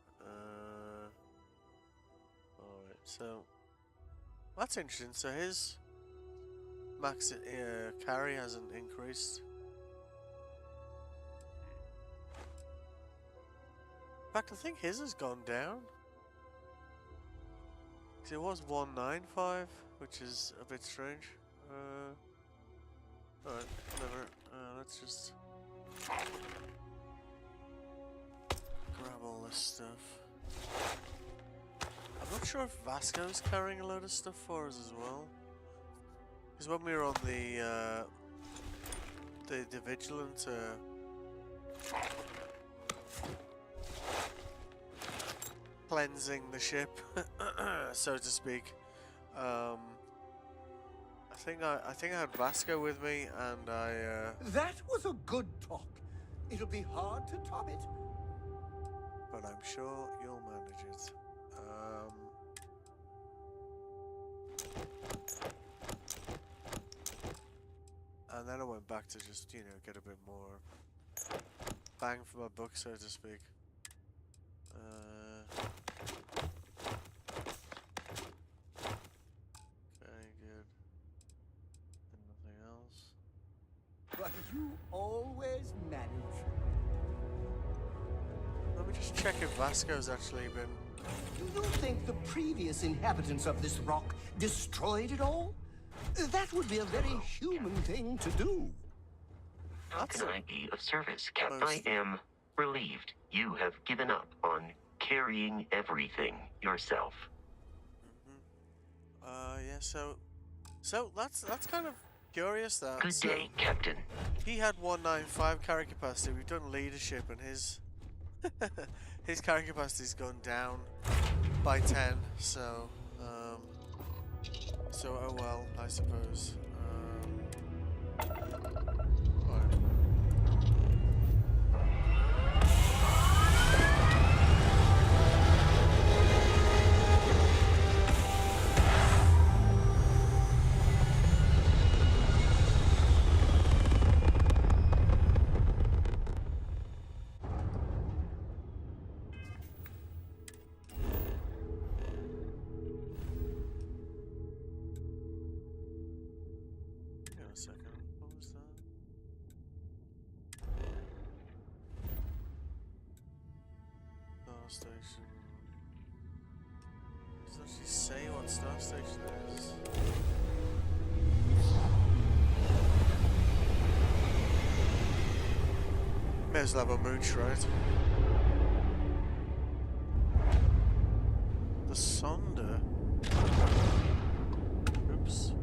Alright, so... That's interesting, so his... max carry hasn't increased. In fact, I think his has gone down. Because it was 195, which is a bit strange. Alright, whatever. Let's just grab all this stuff. I'm not sure if Vasco's carrying a load of stuff for us as well. Because when we were on the Vigilant, cleansing the ship, so to speak. I think I had Vasco with me, and That was a good talk. It'll be hard to top it. but I'm sure you'll manage it. And then I went back to just, you know, get a bit more bang for my buck, so to speak. Okay, good. And nothing else. But you always manage. Let me just check if Vasco's actually been... Do you think the previous inhabitants of this rock destroyed it all? That would be a very human thing to do. How can I be of service, Captain? I am relieved you have given up on carrying everything yourself. Yeah, so that's kind of curious that. Good day, Captain. He had 195 carry capacity. We've done leadership, and his his carry capacity's gone down by 10. So oh well, I suppose. Alright. Hang on a second. What was that? Star station. Does it actually say what star station it is? May as well have a mooch, right? The Sonder. Oops.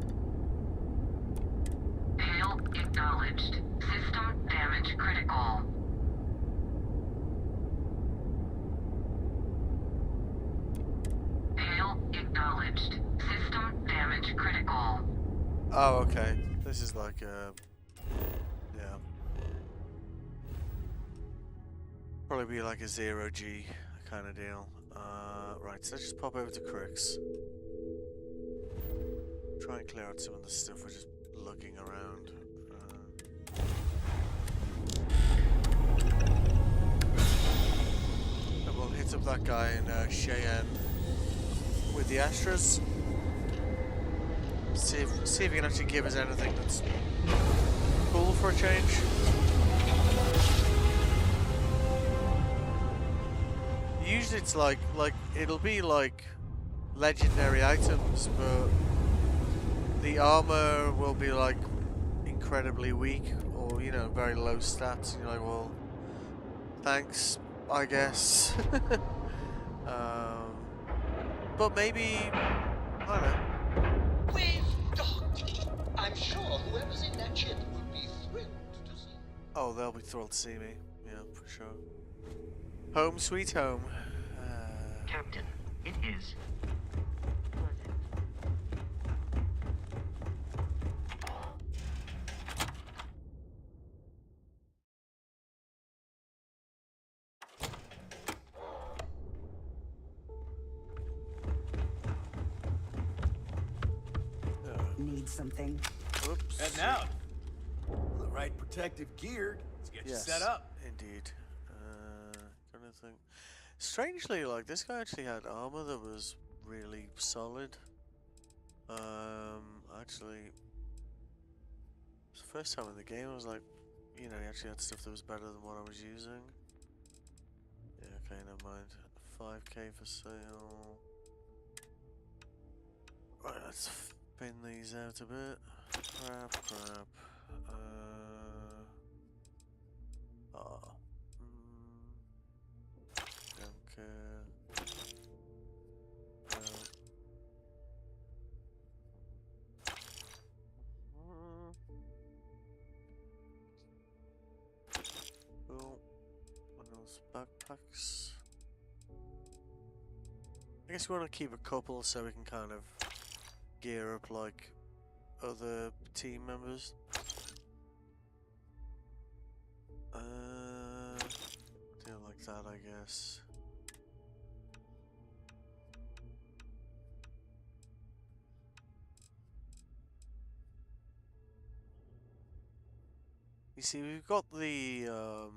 Hail acknowledged. System damage critical. Hail acknowledged. System damage critical. Oh, okay. This is like a... yeah. Probably be like a 0G kind of deal. Right, so let's just pop over to Crix. Try and clear out some of the stuff we're just looking around. that guy in Cheyenne with the Astras. See if he can actually give us anything that's cool for a change. Usually it's like it'll be like legendary items, but the armor will be like incredibly weak or, you know, very low stats. And you're like, well, thanks, I guess. But maybe, I don't know. We've docked. I'm sure whoever's in that ship will be thrilled to see. Oh, they'll be thrilled to see me. Yeah, for sure. Home sweet home. Captain, it is. Need something? Oops. Heading out. The right protective gear. Let's get you set up. Indeed. Kind of thing. Strangely, like, this guy actually had armor that was really solid. Actually, it's the first time in the game I was like, you know, he actually had stuff that was better than what I was using. Yeah, okay, never mind. 5k for sale. Right, let's spin these out a bit. Crap. Don't care. Cool. One of those backpacks. I guess we want to keep a couple so we can kind of gear up like other team members. Deal like that, I guess. You see, we've got the you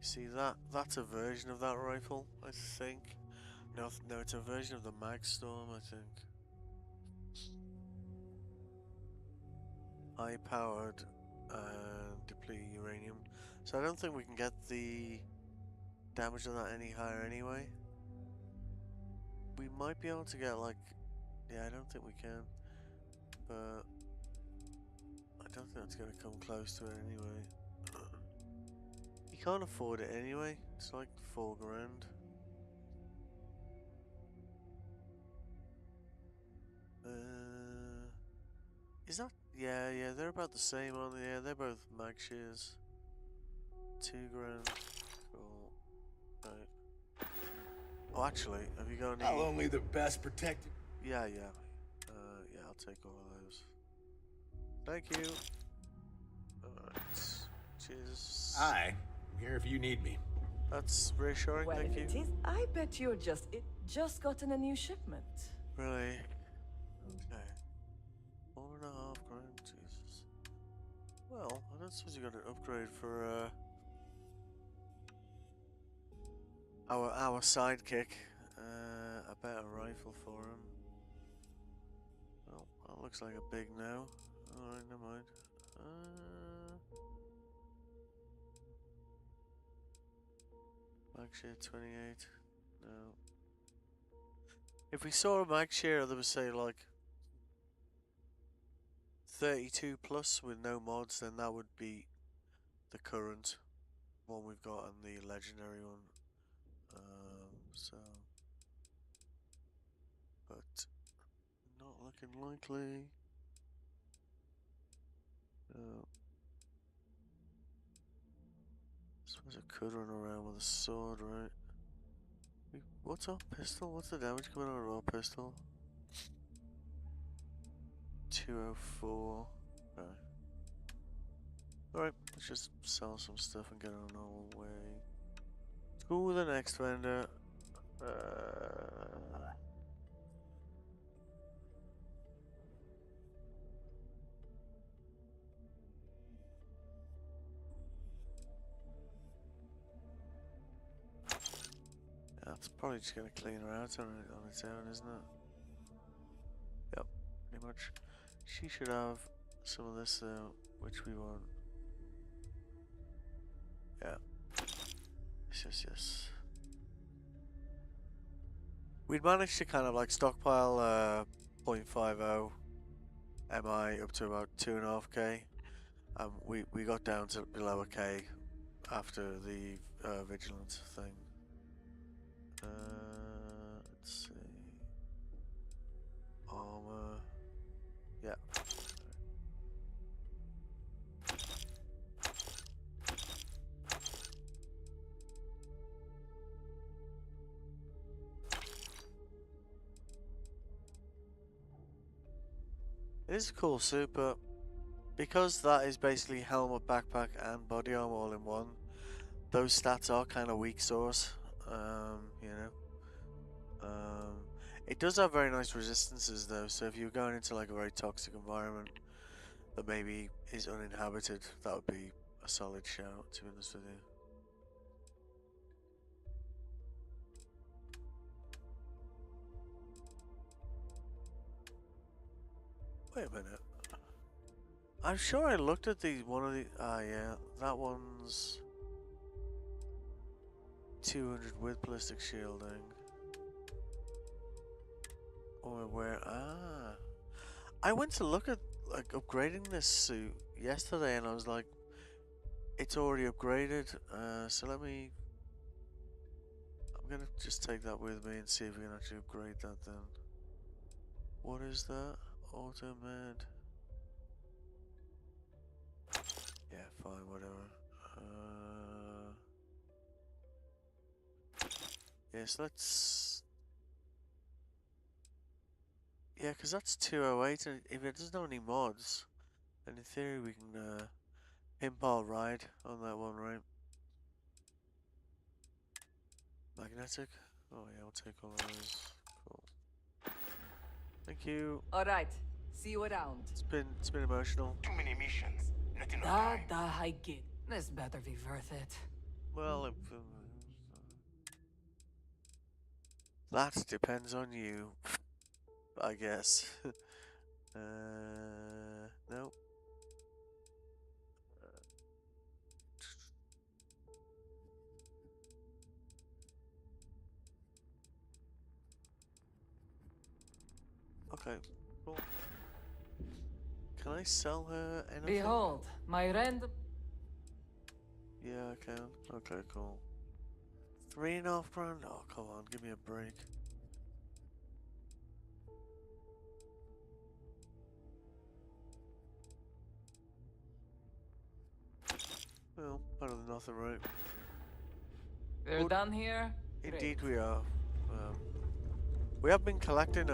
see that's a version of that rifle, I think. No, it's a version of the Magstorm, I think. High powered and deplete uranium. So I don't think we can get the damage on that any higher anyway. We might be able to get like, yeah, I don't think we can, but I don't think that's gonna come close to it anyway. You can't afford it anyway. It's like $4 grand. Is that? Yeah, they're about the same on the. Yeah, they're both mag shears. $2 grand. Cool. Right. Oh, actually, have you got any? Not only the best protected. Yeah. Yeah, I'll take all of those. Thank you. Alright. Cheers. I'm here if you need me. That's reassuring, Well, thank if you. it is, I bet you're just gotten a new shipment. Really? Okay. $4.5 grand, Jesus. Well, I don't suppose you got an upgrade for our sidekick. A better rifle for him. Well, that looks like a big no. Alright, never mind. Mag share 28. No. If we saw a mag share that was say like 32 plus with no mods, then that would be the current one we've got and the legendary one. But not looking likely. Suppose I could run around with a sword, right? What's our pistol? What's the damage coming out of our pistol? 204. Okay. Alright, let's just sell some stuff and get on our way. To the next vendor. It's probably just gonna clean her out on its own, isn't it? Yep, pretty much. She should have some of this though, which we want. Yeah. Yes. We'd managed to kind of like stockpile 0.50 MI up to about 2.5k. We got down to below a K after the vigilance thing. Let's see. Armor. Yeah. It is a cool suit, but because that is basically helmet, backpack, and body armor all in one, those stats are kind of weak sauce. You know. It does have very nice resistances though, so if you're going into like a very toxic environment that maybe is uninhabited, that would be a solid shout, to be honest with you. Wait a minute. I'm sure I looked at one of the, yeah, that one's 200 with ballistic shielding. Or where, I went to look at, like, upgrading this suit yesterday and I was like, it's already upgraded, so I'm gonna just take that with me and see if we can actually upgrade that then. What is that? Auto med. Yeah, fine, whatever. Yes, let's... Yeah, because that's 208, and if it doesn't have any mods, then in theory we can pinball ride on that one, right? Magnetic? Oh yeah, we'll take all of those. Cool. Thank you. Alright, see you around. It's been emotional. Too many missions. Not enough time. I get. This better be worth it. Well, that depends on you, I guess. Nope. Okay, cool. Can I sell her anything? Behold, my random. Yeah, I can. Okay, cool. 3.5 grand? Oh, come on, give me a break. Well, better than nothing, right? We're done here? Indeed we are. We have been collecting,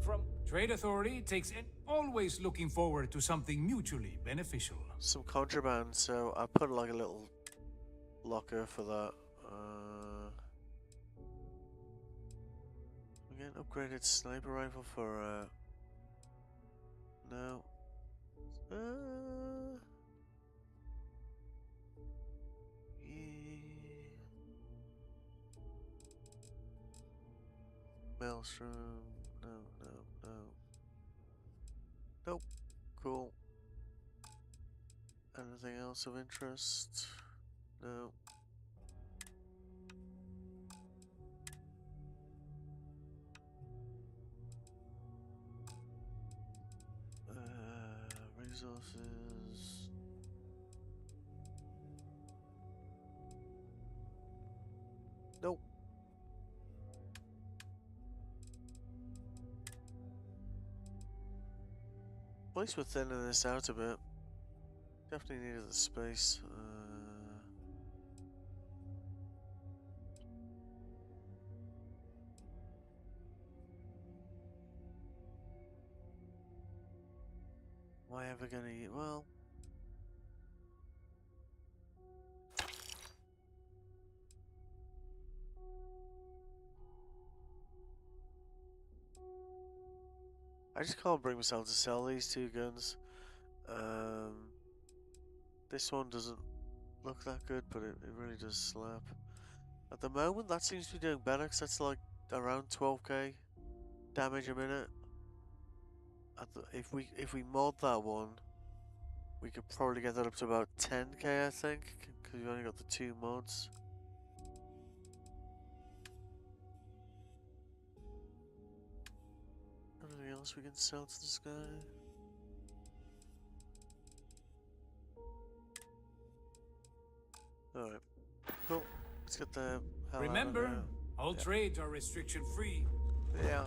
From Trade Authority takes in always looking forward to something mutually beneficial. some contraband, so I put like a little locker for that. We get an upgraded sniper rifle for, no. Yeah. Maelstrom, no. Nope. Cool. Anything else of interest? No. Resources. Nope. At least we're thinning this out a bit. Definitely needed the space. Am I ever gonna eat? Well. I just can't bring myself to sell these two guns. This one doesn't look that good, but it really does slap. At the moment, that seems to be doing better, because that's like around 12k damage a minute. If we mod that one, we could probably get that up to about 10k, I think, because we've only got the 2 mods. Anything else we can sell to this guy? Alright, cool. Let's get the hell Remember, out of here. all trades are restriction free. Yeah.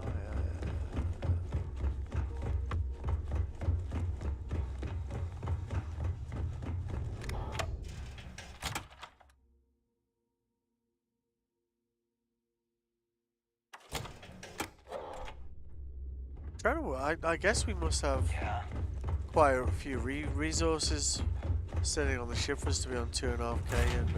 I guess we must have quite a few resources sitting on the ship for us to be on 2.5k and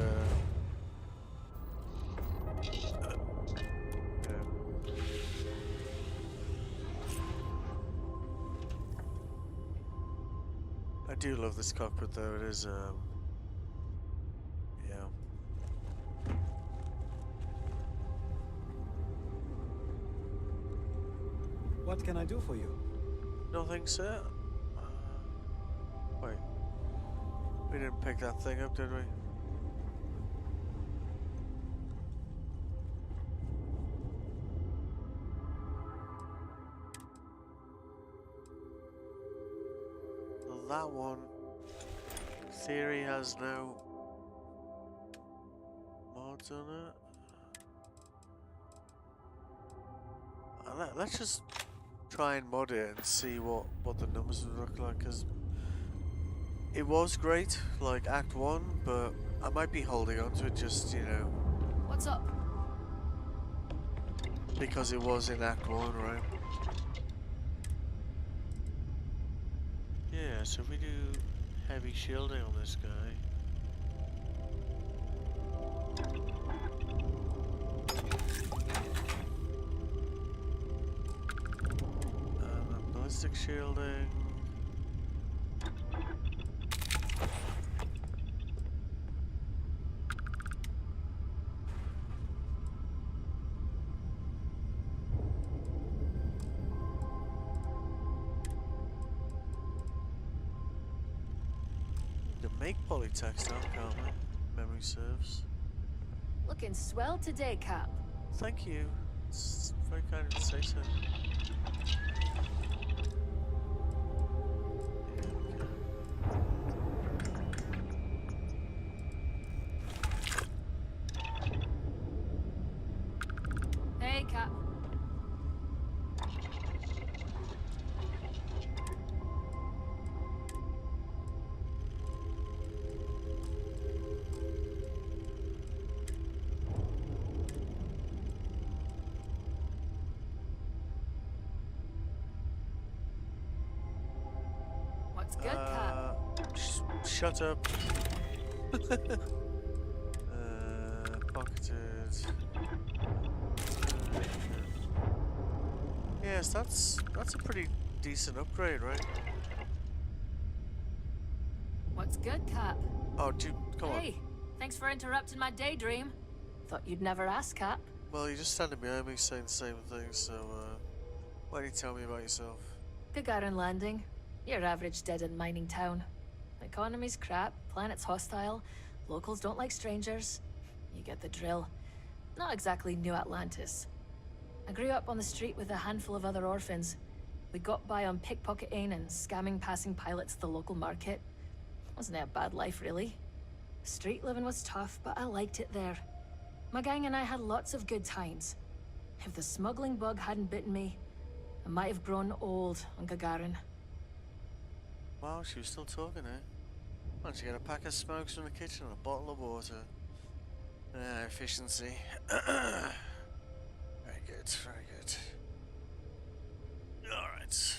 I do love this cockpit though. It is yeah. What can I do for you? Nothing, sir. Wait. We didn't pick that thing up, did we? Well, that one, in theory, has no mods on it. Let's just try and mod it and see what the numbers would look like, because it was great, like Act 1, but I might be holding on to it just, you know... What's up? Because it was in Act 1, right? Yeah, so we do heavy shielding on this guy. Ballistic shielding. To make polytextile, can't we? Memory serves. Looking swell today, Cap. Thank you. It's very kind of you to say so. Hey, Cap. What's good, Cap? Shut up. Pocketed. Yes, that's a pretty decent upgrade, right? What's good, Cap? Oh, dude, come on. Hey, thanks for interrupting my daydream. Thought you'd never ask, Cap. Well, you're just standing behind me saying the same thing, so why don't you tell me about yourself? Gagarin Landing. Your average dead-end mining town. Economy's crap, planet's hostile, locals don't like strangers. You get the drill. Not exactly New Atlantis. I grew up on the street with a handful of other orphans. We got by on pickpocketing and scamming passing pilots at the local market. Wasn't it a bad life, really? Street living was tough, but I liked it there. My gang and I had lots of good times. If the smuggling bug hadn't bitten me, I might have grown old on Gagarin. Wow, she was still talking, eh? Why don't you get a pack of smokes from the kitchen and a bottle of water? Efficiency. Very good, very good. Alright.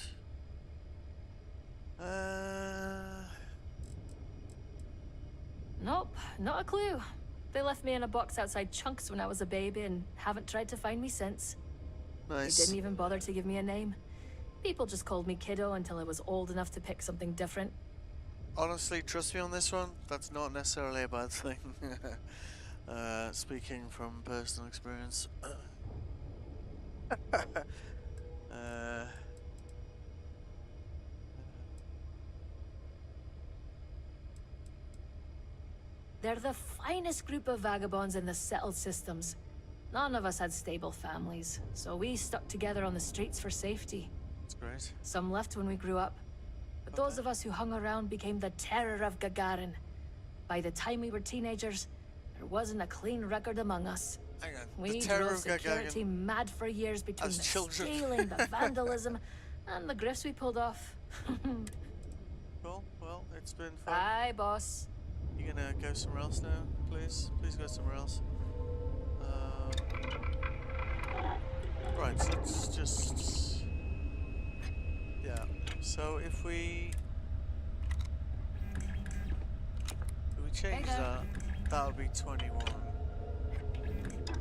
Nope, not a clue. They left me in a box outside Chunks when I was a baby and haven't tried to find me since. Nice. They didn't even bother to give me a name. People just called me Kiddo until I was old enough to pick something different. honestly, trust me on this one. That's not necessarily a bad thing. Speaking from personal experience. They're the finest group of vagabonds in the settled systems. None of us had stable families, so we stuck together on the streets for safety. That's great. Some left when we grew up, but those of us who hung around became the terror of Gagarin. By the time we were teenagers, there wasn't a clean record among us. Hang on. We the terror drove of security Gagarin mad for years between as the children. stealing, the vandalism, and the grifts we pulled off. Cool. Well, it's been fun. Bye, boss. You gonna go somewhere else now, please? Please go somewhere else. Right, so let's just... Yeah, so if we change that, that would be 21.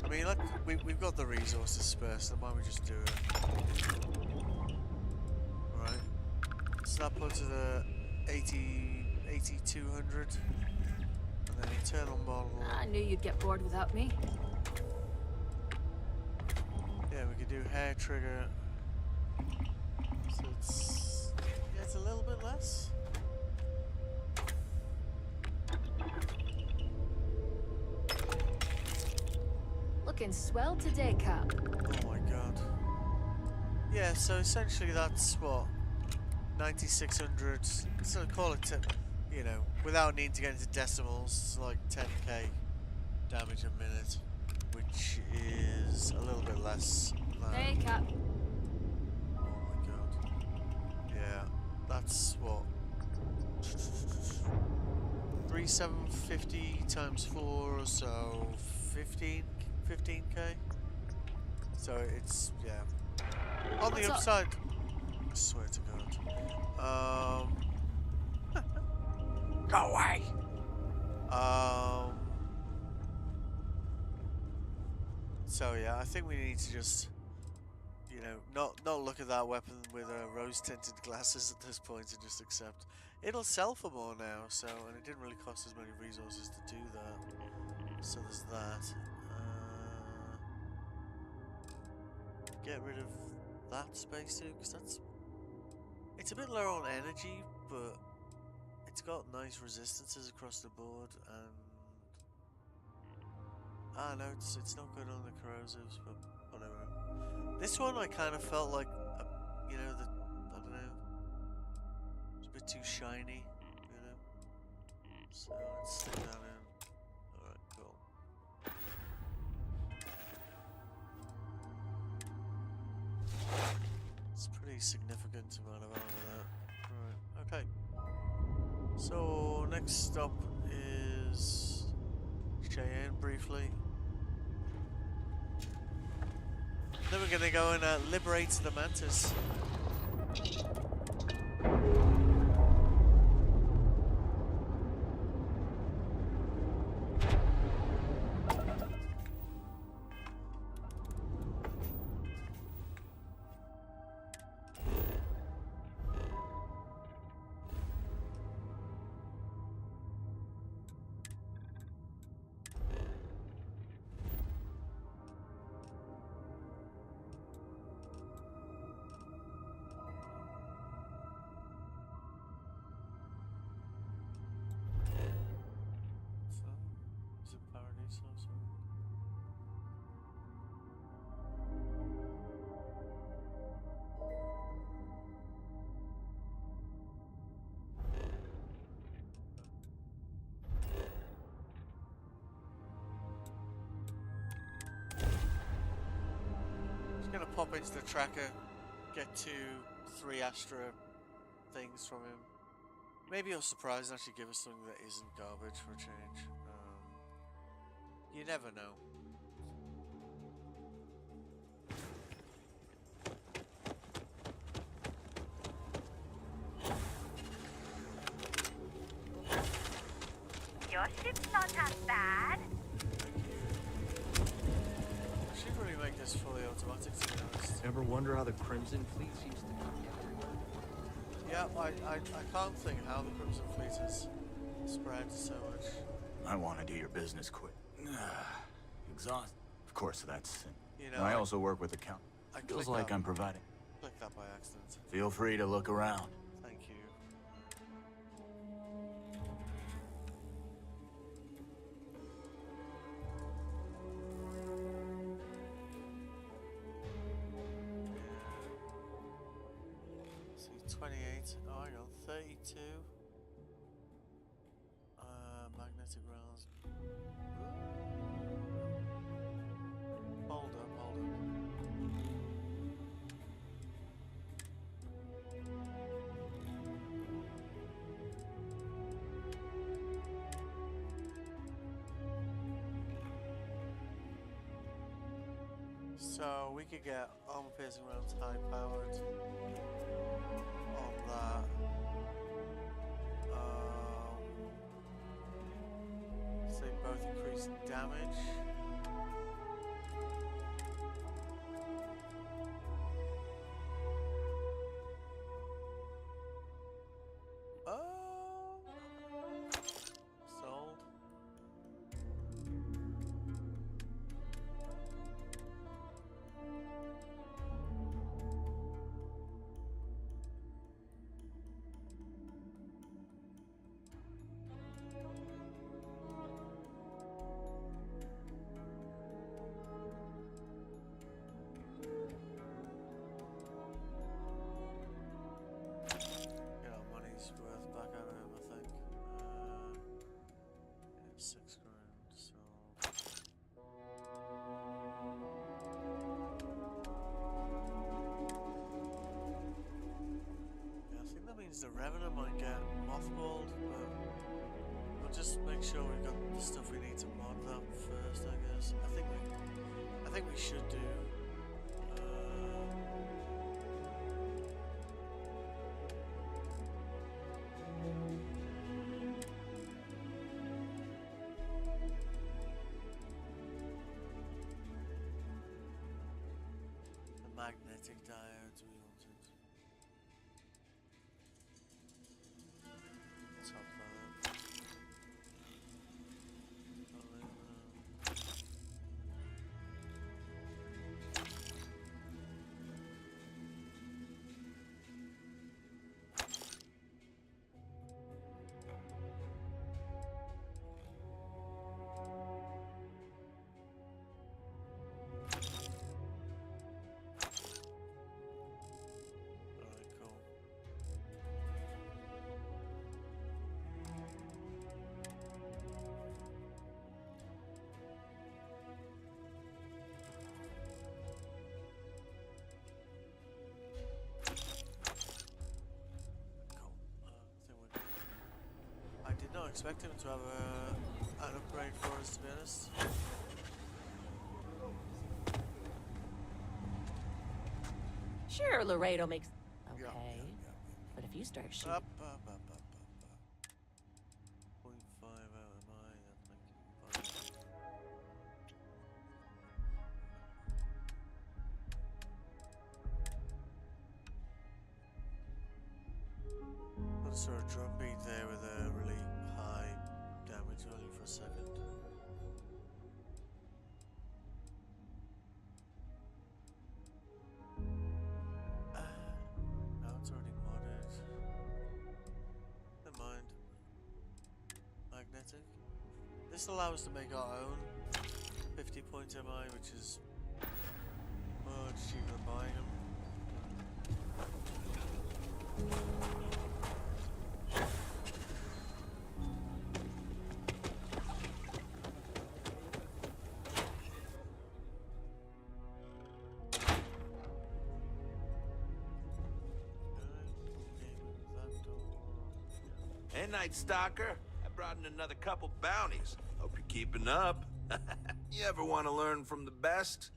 I mean, like, we've got the resources spare, so why don't we just do it? Right, so that puts it at 8200. And then eternal model. I knew you'd get bored without me. Yeah, we could do hair trigger. So it's... yeah, it's a little bit less. Looking swell today, Cap. Oh my god. Yeah, so essentially that's what? 9600. So call it, you know, without needing to get into decimals, it's like 10k damage a minute, which is a little bit less than... Hey, Cap. Oh my god. Yeah, that's what? 3750 times 4, so 15k. So it's, yeah. On the upside, I swear to God. Go away. So yeah, I think we need to just, you know, not look at that weapon with rose-tinted glasses at this point and just accept. It'll sell for more now, so, and it didn't really cost as many resources to do that. So there's that. Get rid of that spacesuit, because that's... it's a bit low on energy, but it's got nice resistances across the board, and... no, it's not good on the corrosives, but whatever. This one I kind of felt like, you know, I don't know, it's a bit too shiny, you know? So let's stick that in. Alright, cool. It's a pretty significant amount of armor there. Alright, okay. So, next stop is Cheyenne briefly. Then we're gonna go and liberate the mantis. Gonna pop into the tracker, get 2-3 Astra things from him. Maybe he'll surprise and actually give us something that isn't garbage for a change. You never know. Your ship's not half bad. I should really make this fully automatic, to be honest. Ever wonder how the Crimson Fleet seems to come? Yeah, I can't think how the Crimson Fleet has spread so much. I want to do your business quick. Exhaust. Of course, that's... You know, I also work with account. Feels like I'm providing. Click that by accident. Feel free to look around. Thank you. See, 28. Oh, hang on, 32. Magnetic rounds. Hold up, hold up. So we could get armor piercing rounds high powered on that. So they both increase damage. Sold. Get our money's worth back out of him, I think. Yeah, 6 grand, so. Yeah, I think that means the Revenant might get mothballed, but we'll just make sure we've got the stuff we need to mod that first, I guess. I think we should do. The magnetic diodes we wanted. Top that. Alright, cool. I did not expect him to have an upgrade for us, to be honest. Sure, Laredo makes... Okay. But if you start shooting... Up. 0.5 out of mine, I think. I saw a drum beat there with a really high damage value for a second. Now it's already modded. Never mind. Magnetic. This allows us to make our own 50-point MI, which is much cheaper than buying them. Hey, Night Stalker. I brought in another couple bounties. Hope you're keeping up. You ever want to learn from the best?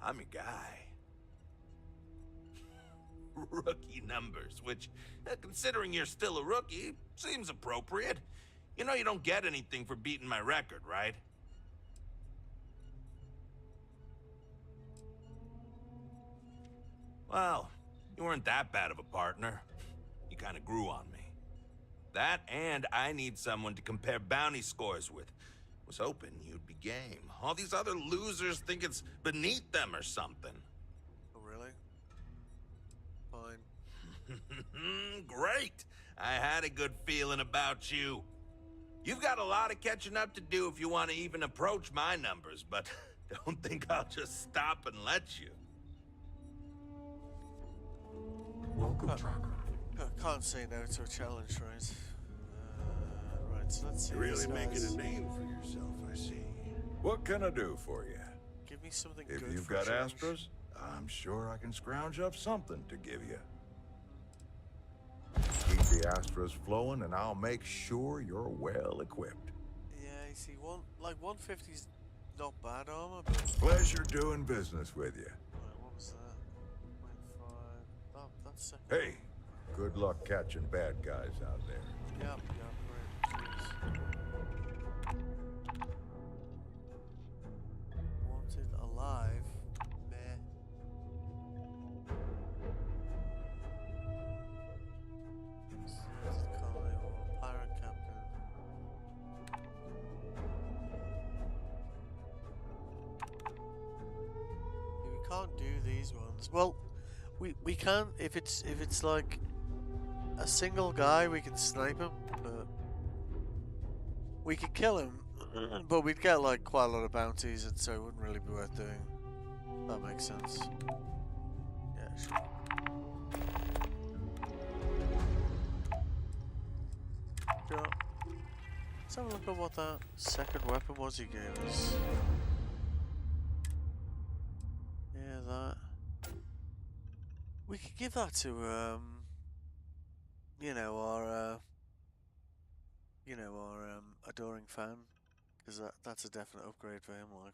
I'm your guy. Rookie numbers, which, considering you're still a rookie, seems appropriate. You know you don't get anything for beating my record, right? Well, you weren't that bad of a partner. You kind of grew on me. That, and I need someone to compare bounty scores with. Was hoping you'd be game. All these other losers think it's beneath them or something. Oh, really? Fine. Great! I had a good feeling about you. You've got a lot of catching up to do if you want to even approach my numbers, but don't think I'll just stop and let you. Welcome, Tracker. Can't say no to a challenge, right? Right, so let's see. You're really these making guys. a name for yourself, I see. What can I do for you? Give me something If good you've for a got challenge. Astras, I'm sure I can scrounge up something to give you. Keep the Astras flowing, and I'll make sure you're well equipped. Yeah, you see, 150's not bad armor, but... Pleasure doing business with you. Right, what was that? 0.5... that's... Hey, good luck catching bad guys out there. Yep, great. Cheers. Wanted alive. Meh. Deserted colony or pirate captain. Yeah, we can't do these ones. Well, we can if it's like a single guy, we can snipe him, but we could kill him, but we'd get like quite a lot of bounties, and so it wouldn't really be worth doing. That makes sense. Yeah, sure. Sure. Let's have a look at what that second weapon was he gave us. Yeah, that. We could give that to you know, our adoring fan, because that's a definite upgrade for him, like.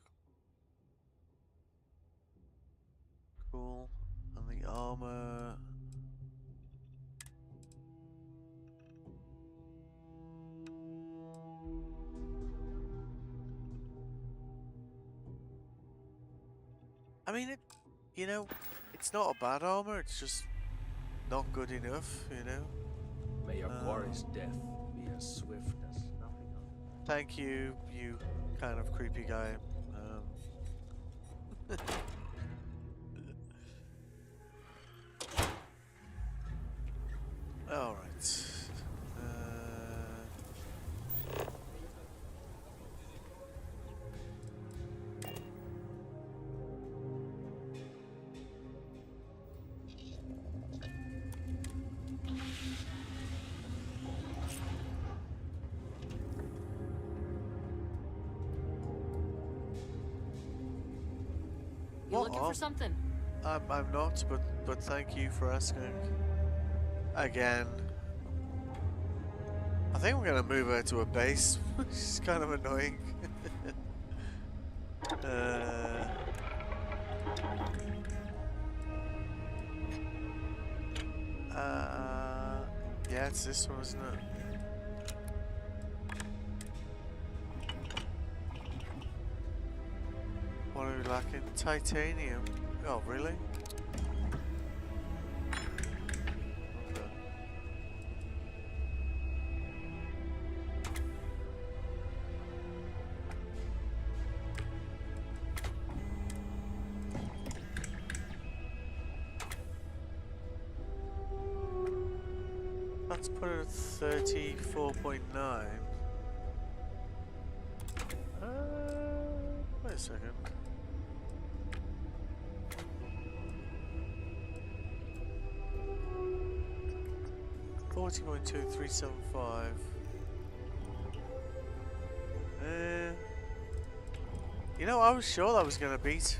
Cool. And the armor. I mean, it's not a bad armor, it's just not good enough, you know? May your quarry's death be as swift as nothing else. Thank you, you kind of creepy guy. Alright. You looking for something? I'm not, but thank you for asking. Again. I think we're gonna move her to a base, which is kind of annoying. Yeah, it's this one, isn't it? What are we lacking? Titanium. Oh, really? Okay. Let's put it at 34.9. Wait a second. $40.2375. You know, I was sure that was gonna beat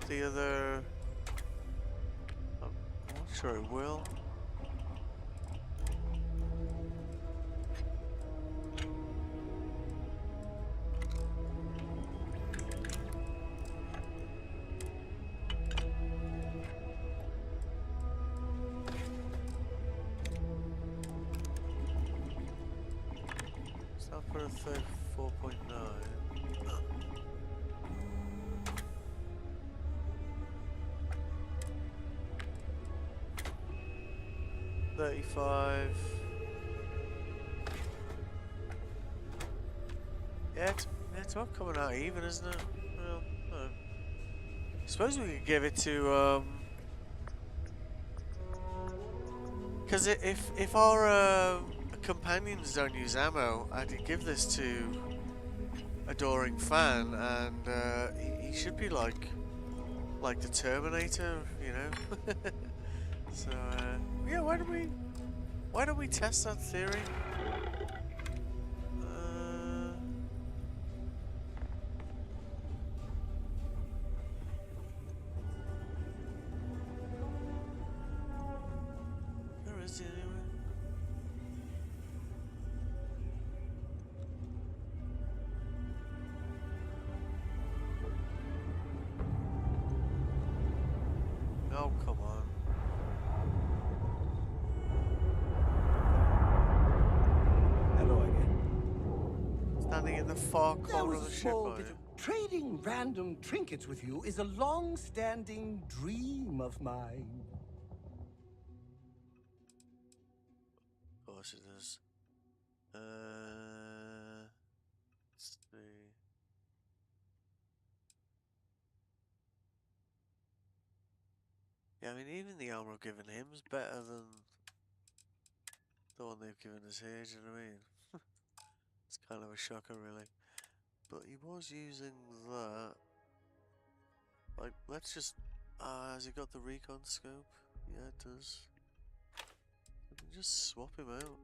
the other. I'm not sure it will. So I'll put a 34.9. 35. Yeah, it's not coming out even, isn't it? Well, I suppose we could give it to because if our companions don't use ammo, I could give this to Adoring Fan, and he should be like the Terminator, you know. So yeah, why don't we test that theory? Where is he anyway? Oh, come on. Hello again. Standing in the far corner of the ship, are you? Trading random trinkets with you is a long-standing dream of mine. Of course it is. Let's see. Yeah, I mean, even the armor given him is better than the one they've given us here, do you know what I mean? It's kind of a shocker, really. But he was using that. Like, let's just... has he got the recon scope? Yeah, it does. We can just swap him out.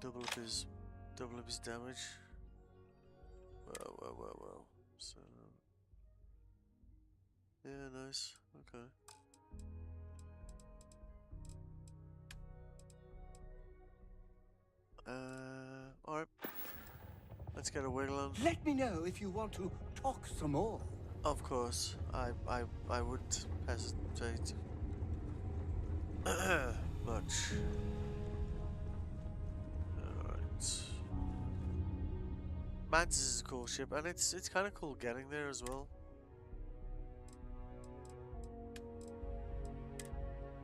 Double up his damage. Well. So... yeah, nice. Okay. Alright. Let's get a wiggle on. Let me know if you want to talk some more. Of course. I wouldn't hesitate much. Alright. Mantis is a cool ship, and it's kind of cool getting there as well.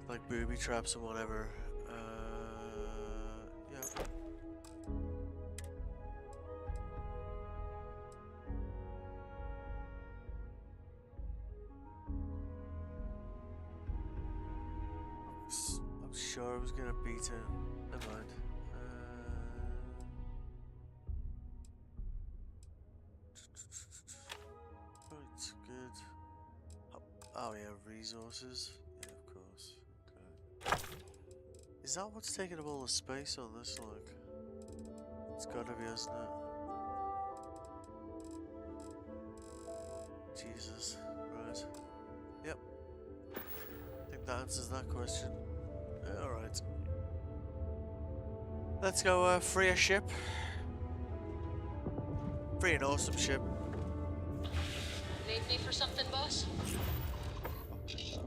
Like booby traps and whatever. Yeah. I'm sure I was gonna beat it. Never mind. Right, good. Oh yeah, resources. Yeah, of course. Okay. Is that what's taking up all the space on this? Like, it's gotta be, hasn't it? Jesus. Right. Yep. I think that answers that question. Alright. Let's go free a ship. Free an awesome ship. Need me for something, boss? She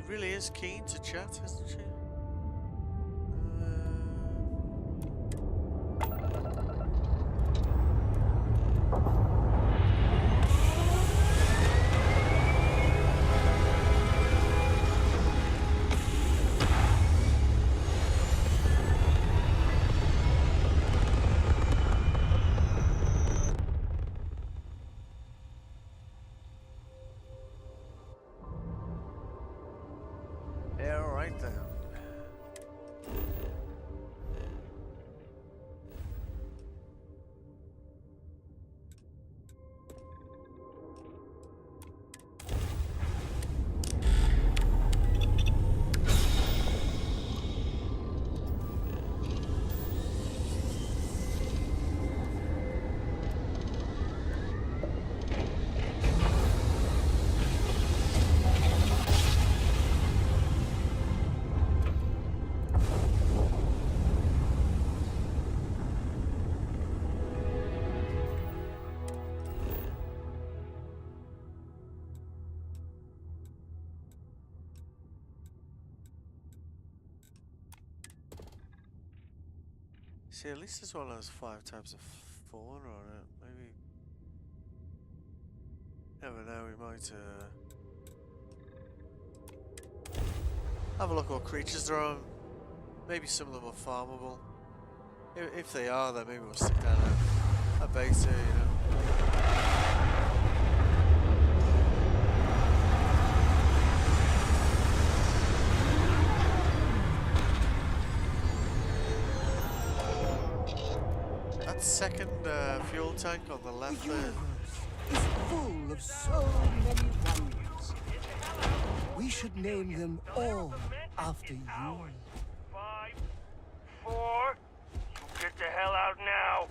really is keen to chat, isn't she? Yeah, alright then. See, at least this one has 5 types of fauna on it. Maybe. Never know, we might Have a look what creatures there are. Maybe some of them are farmable. If they are, then maybe we'll stick down a base here, you know. That second fuel tank on the left The there. universe is full of so many wonders. We should name them all after you. 5, 4. You get the hell out now.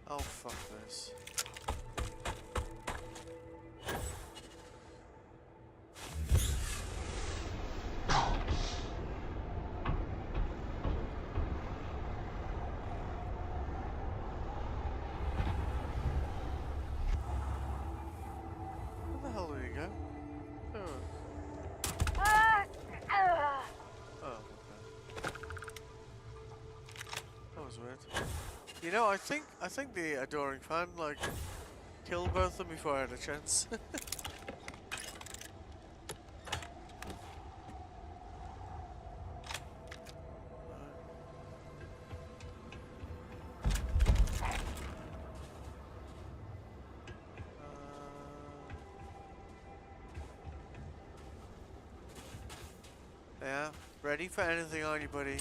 Oh, fuck this. Where the hell did he go? Oh, okay. That was weird. You know, I think the adoring fan like killed both of them before I had a chance. Yeah, ready for anything, aren't you, buddy?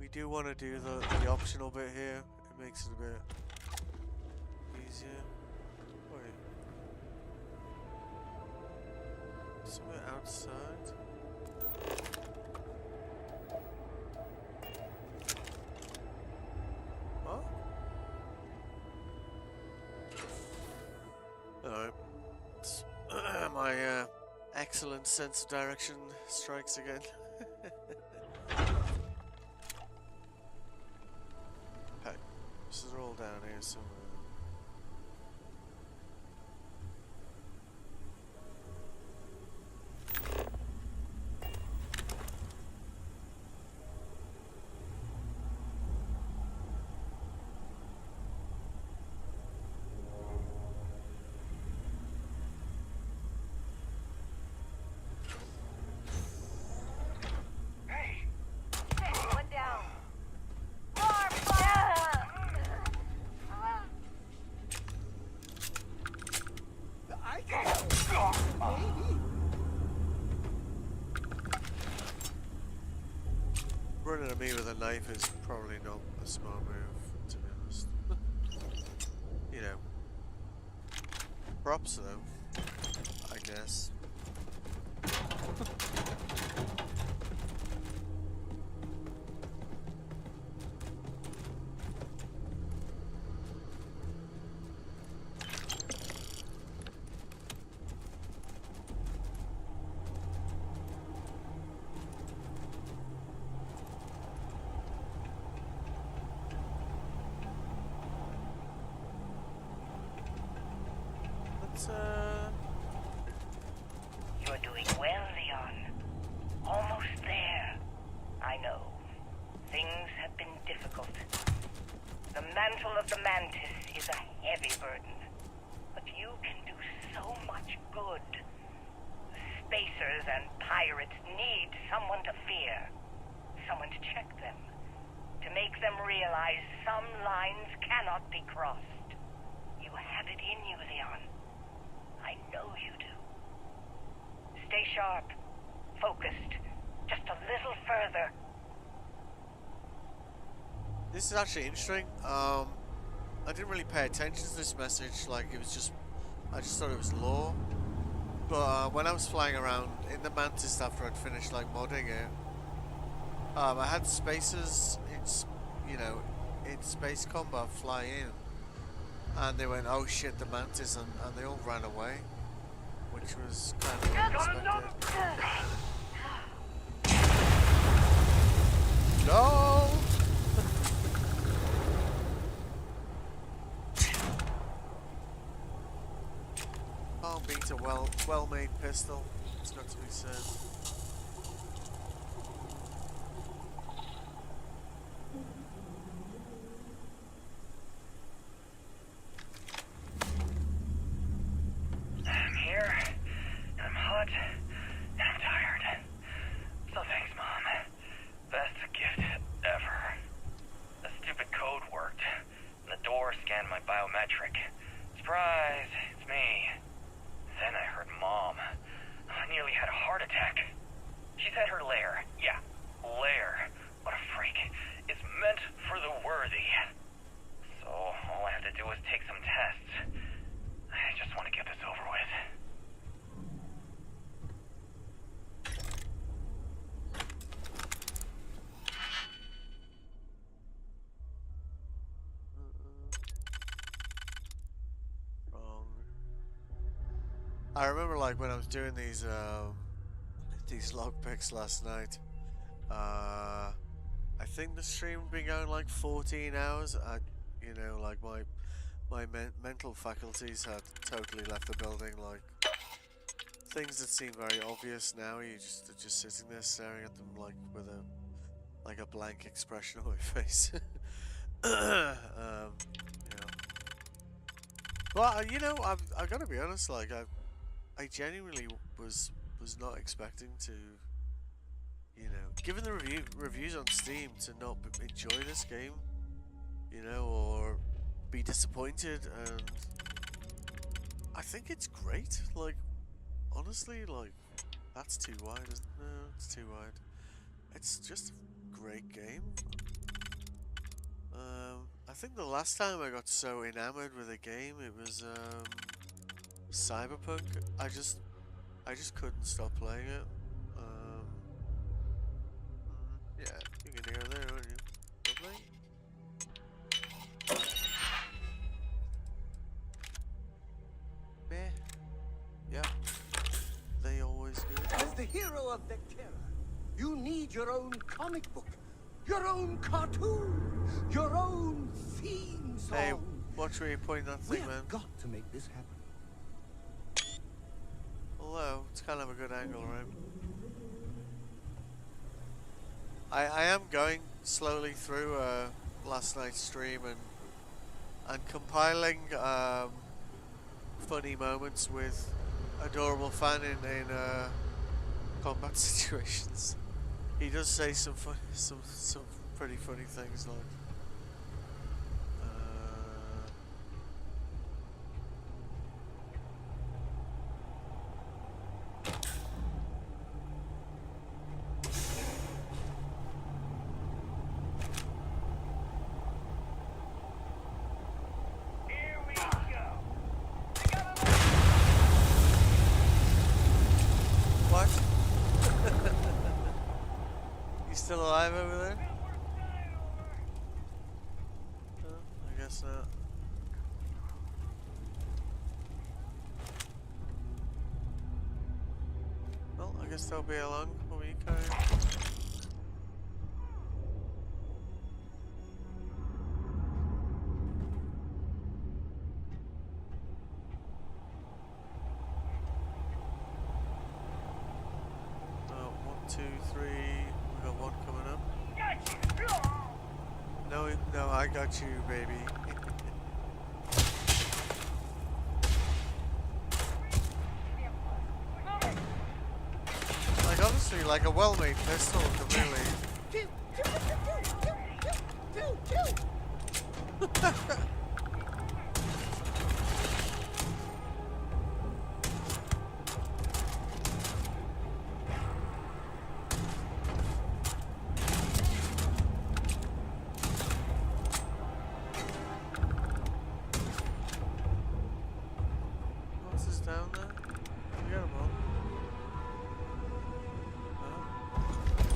We do want to do the optional bit here. It makes it a bit easier. Somewhere outside. What? Alright. My excellent sense of direction strikes again. Okay. This is all down here somewhere. One down. I can. Maybe. Running at me with a knife is probably not a smart move, to be honest. You know. Props though, I guess. You're doing well, Leon. Almost there. I know. Things have been difficult. The mantle of the Mantis is a heavy burden. But you can do so much good. Spacers and pirates need someone to fear. Someone to check them. To make them realize some lines cannot be crossed. You have it in you, Leon. I know you do. Stay sharp, focused, just a little further. This is actually interesting. I didn't really pay attention to this message, like it was just, I just thought it was lore. But when I was flying around in the Mantis after I'd finished like modding it, I had spacers in, in space combat fly in, and they went, "Oh shit, the Mantis," and they all ran away, which was kind of unexpected. No! Can't beat a well-made pistol. It's got to be said. I'm here, and I'm hot, and I'm tired. So thanks, Mom. Best gift ever. The stupid code worked, and the door scanned my biometric. Surprise, it's me. Then I heard Mom. I nearly had a heart attack. She's at her lair. Yeah, lair. What a freak. It's meant for the worthy. So all I have to do is take some tests. I just want to get this over with. I remember like when I was doing these lockpicks last night. I think the stream had been going like 14 hours. Like my mental faculties had totally left the building. Like things that seem very obvious now, you are just sitting there staring at them like with a blank expression on my face. But I've got to be honest. Like I genuinely was not expecting to, given the reviews on Steam, to not enjoy this game, or be disappointed, and I think it's great. Like, honestly, like, that's too wide, isn't it? No, it's too wide. It's just a great game. I think the last time I got so enamored with a game, it was Cyberpunk. I I just couldn't stop playing it. Yeah, you can hear there, aren't you? Lovely. Meh. Yeah. They always do. As the hero of Vectera, you need your own comic book, your own cartoon, your own theme song. Hey, watch where you point that thing, man. We've got to make this happen. Although, it's kind of a good angle, right? I am going slowly through last night's stream and compiling funny moments with adorable fan in combat situations. He does say some pretty funny things like. Still alive over there? I guess not. Well, I guess they'll be along for me, carry on. No, I got you, baby. Like, honestly, like a well-made pistol could really...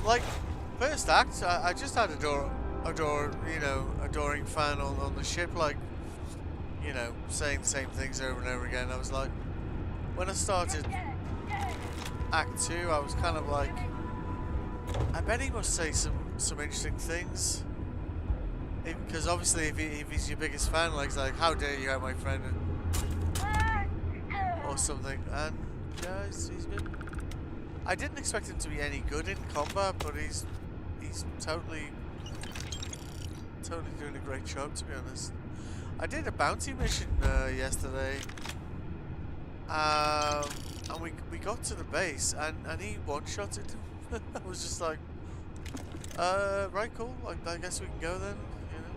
Like, first act, I just had adoring fan on the ship, like, you know, saying the same things over and over again. I was like, when I started Act 2, I was kind of like, I bet he must say some interesting things. Because obviously, if he's your biggest fan, like, he's like, how dare you have my friend, or something. And yeah, he's been. I didn't expect him to be any good in combat, but he's totally doing a great job, to be honest. I did a bounty mission yesterday, and we got to the base, and he one-shotted. I was just like, right, cool. Like, I guess we can go then. You know.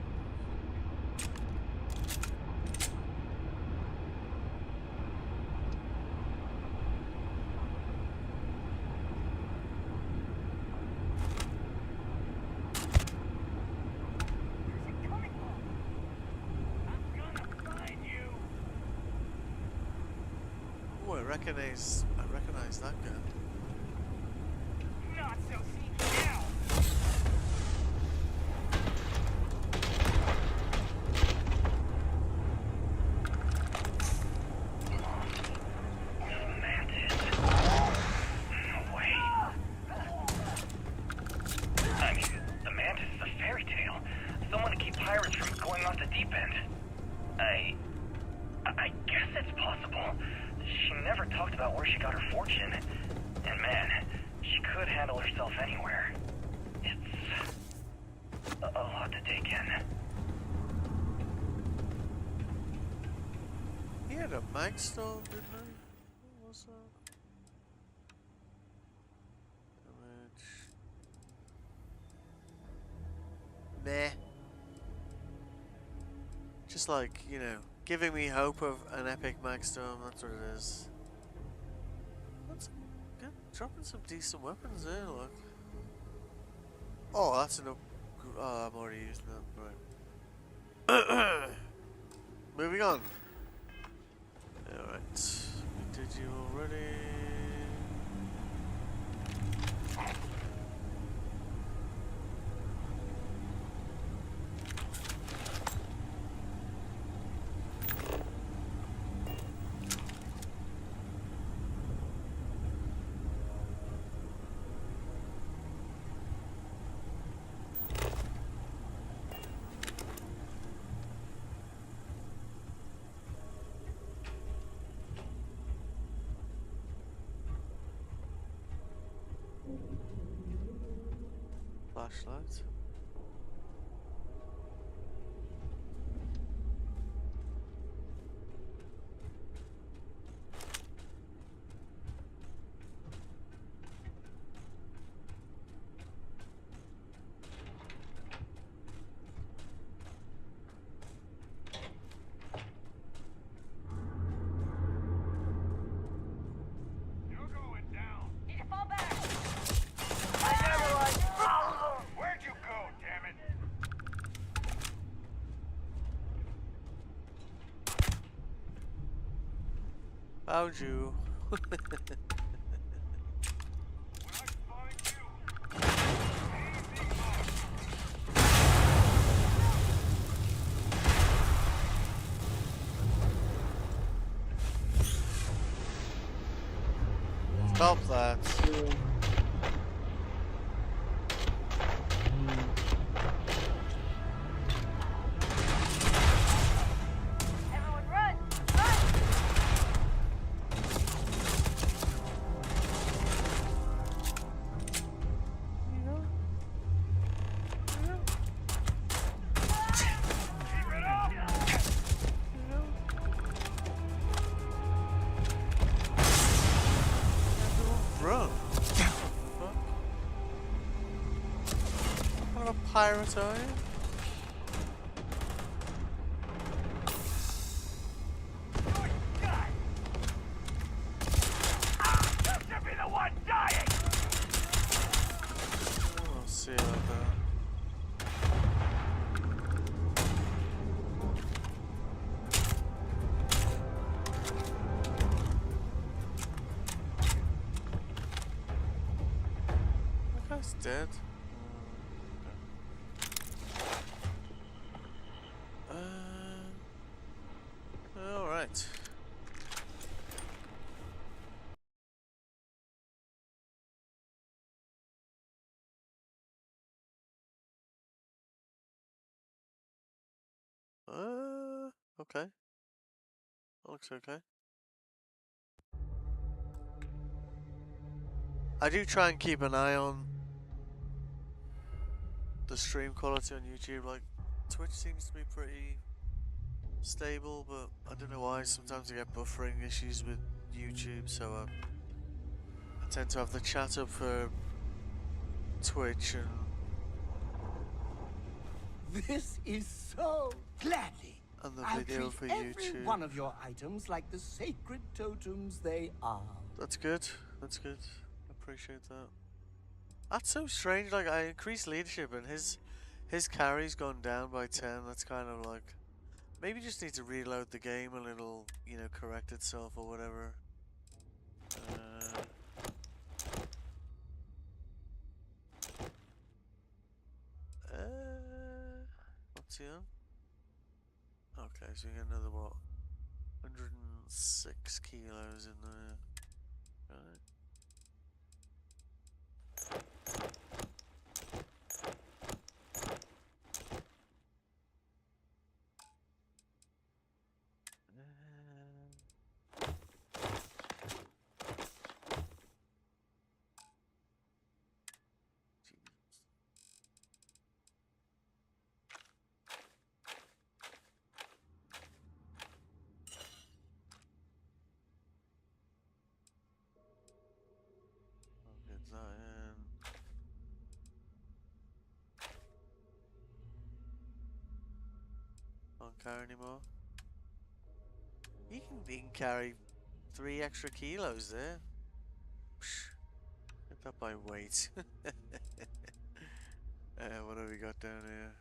I recognize that gun. Not so sneaky now. I mean, the Mantis is a fairy tale. Someone to keep pirates from going off the deep end. I guess it's possible. She never talked about where she got her fortune. And man, she could handle herself anywhere. It's a lot to take in. He had a mag stone, didn't he? What was that? Damage. Meh. Just like, you know, giving me hope of an epic mag stone, that's what it is. That's good. Dropping some decent weapons there, look. Oh, that's enough. Oh, I'm already using that. Right. Moving on. Alright. We did you already. flashlight. Where'd you go, damn it? Found you. Stop that. Everyone run! Run! Run. What kind of a pirate are you? You should be the one dying! Oh, see you later. That guy's dead. All right. Okay. Looks okay. I do try and keep an eye on the stream quality on YouTube. Like, Twitch seems to be pretty stable, but I don't know why. Sometimes I get buffering issues with YouTube, so I tend to have the chat up for Twitch and... This is so gladly. And the I'll video treat for every YouTube. one of your items like the sacred totems they are. That's good. That's good. Appreciate that. That's so strange. Like, I increased leadership and his carry's gone down by 10. That's kind of like, maybe just need to reload the game and it'll, you know, correct itself or whatever. What's he on? Okay, so we get another what? 106 kilos in there. Right. I'll get that in. Can't carry anymore. He can carry 3 extra kilos there. Psh, get that by weight. What have we got down here?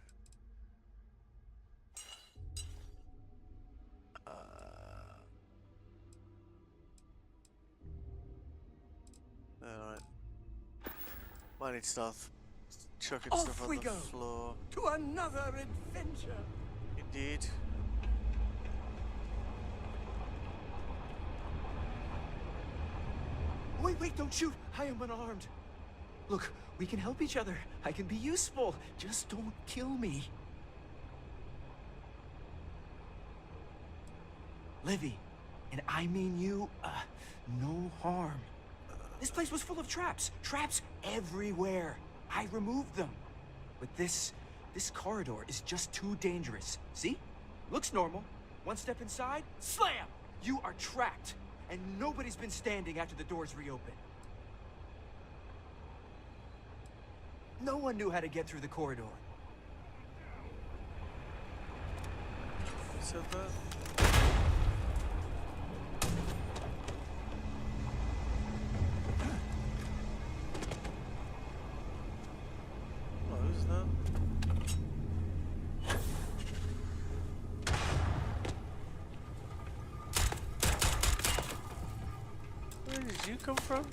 Alright. Might need to start chucking Off stuff on we the go floor. to another adventure. Indeed. Wait, don't shoot! I am unarmed. Look, we can help each other. I can be useful. Just don't kill me. Livy, and I mean you, no harm. This place was full of traps. Traps everywhere. I removed them. But this corridor is just too dangerous. See? Looks normal. One step inside, slam! You are trapped, and nobody's been standing after the doors reopen. No one knew how to get through the corridor. Said that? Oh, who's that? Where did you come from?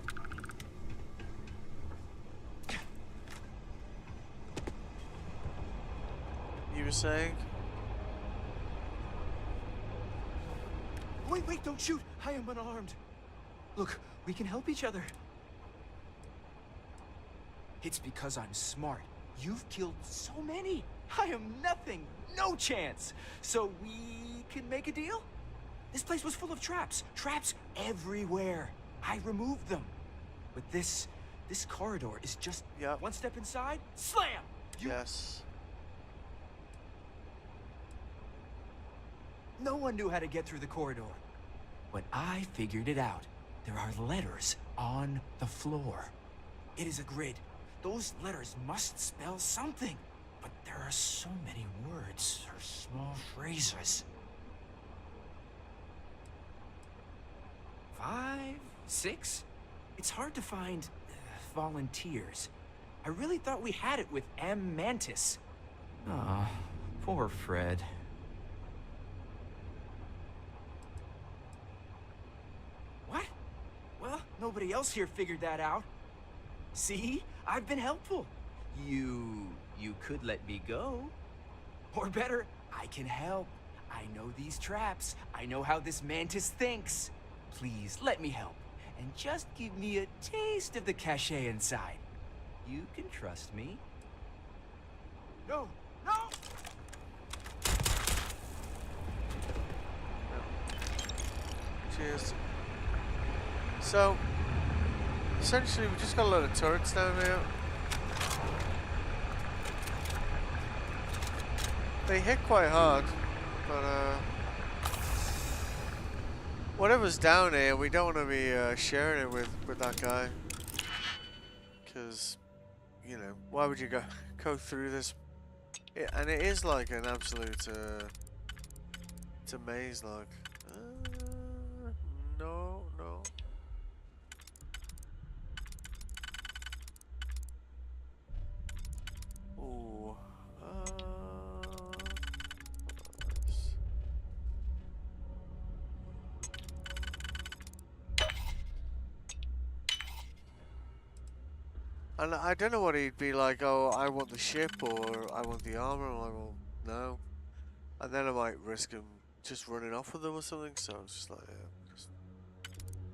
You were saying? Wait, don't shoot! I am unarmed. Look, we can help each other. It's because I'm smart. You've killed so many. I am nothing. No chance. So we can make a deal? This place was full of traps. Traps everywhere. I removed them. But this corridor is just one step inside, slam! Yes. No one knew how to get through the corridor. But I figured it out. There are letters on the floor. It is a grid. Those letters must spell something. But there are so many words or small phrases. 5, 6? It's hard to find volunteers. I really thought we had it with M. Mantis. Aw, poor Fred. What? Well, nobody else here figured that out. See? I've been helpful. You could let me go. Or better, I can help. I know these traps. I know how this Mantis thinks. Please, let me help. And just give me a taste of the cachet inside. You can trust me. No! No! Cheers. So, essentially, we just got a load of turrets down here. They hit quite hard, but whatever's down here, we don't want to be sharing it with that guy. Because, you know, why would you go through this? And it is like an absolute, it's a maze, like. No. Ooh. And I don't know what he'd be like, oh, I want the ship, or I want the armor, or I want, no. And then I might risk him just running off with them or something, so it's just like, yeah, just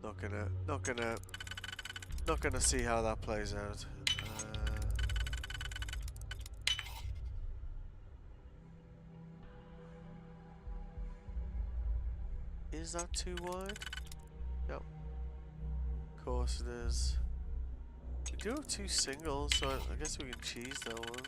not gonna see how that plays out. Is that too wide? Yep. Of course it is. We do have 2 singles, so I guess we can cheese that one.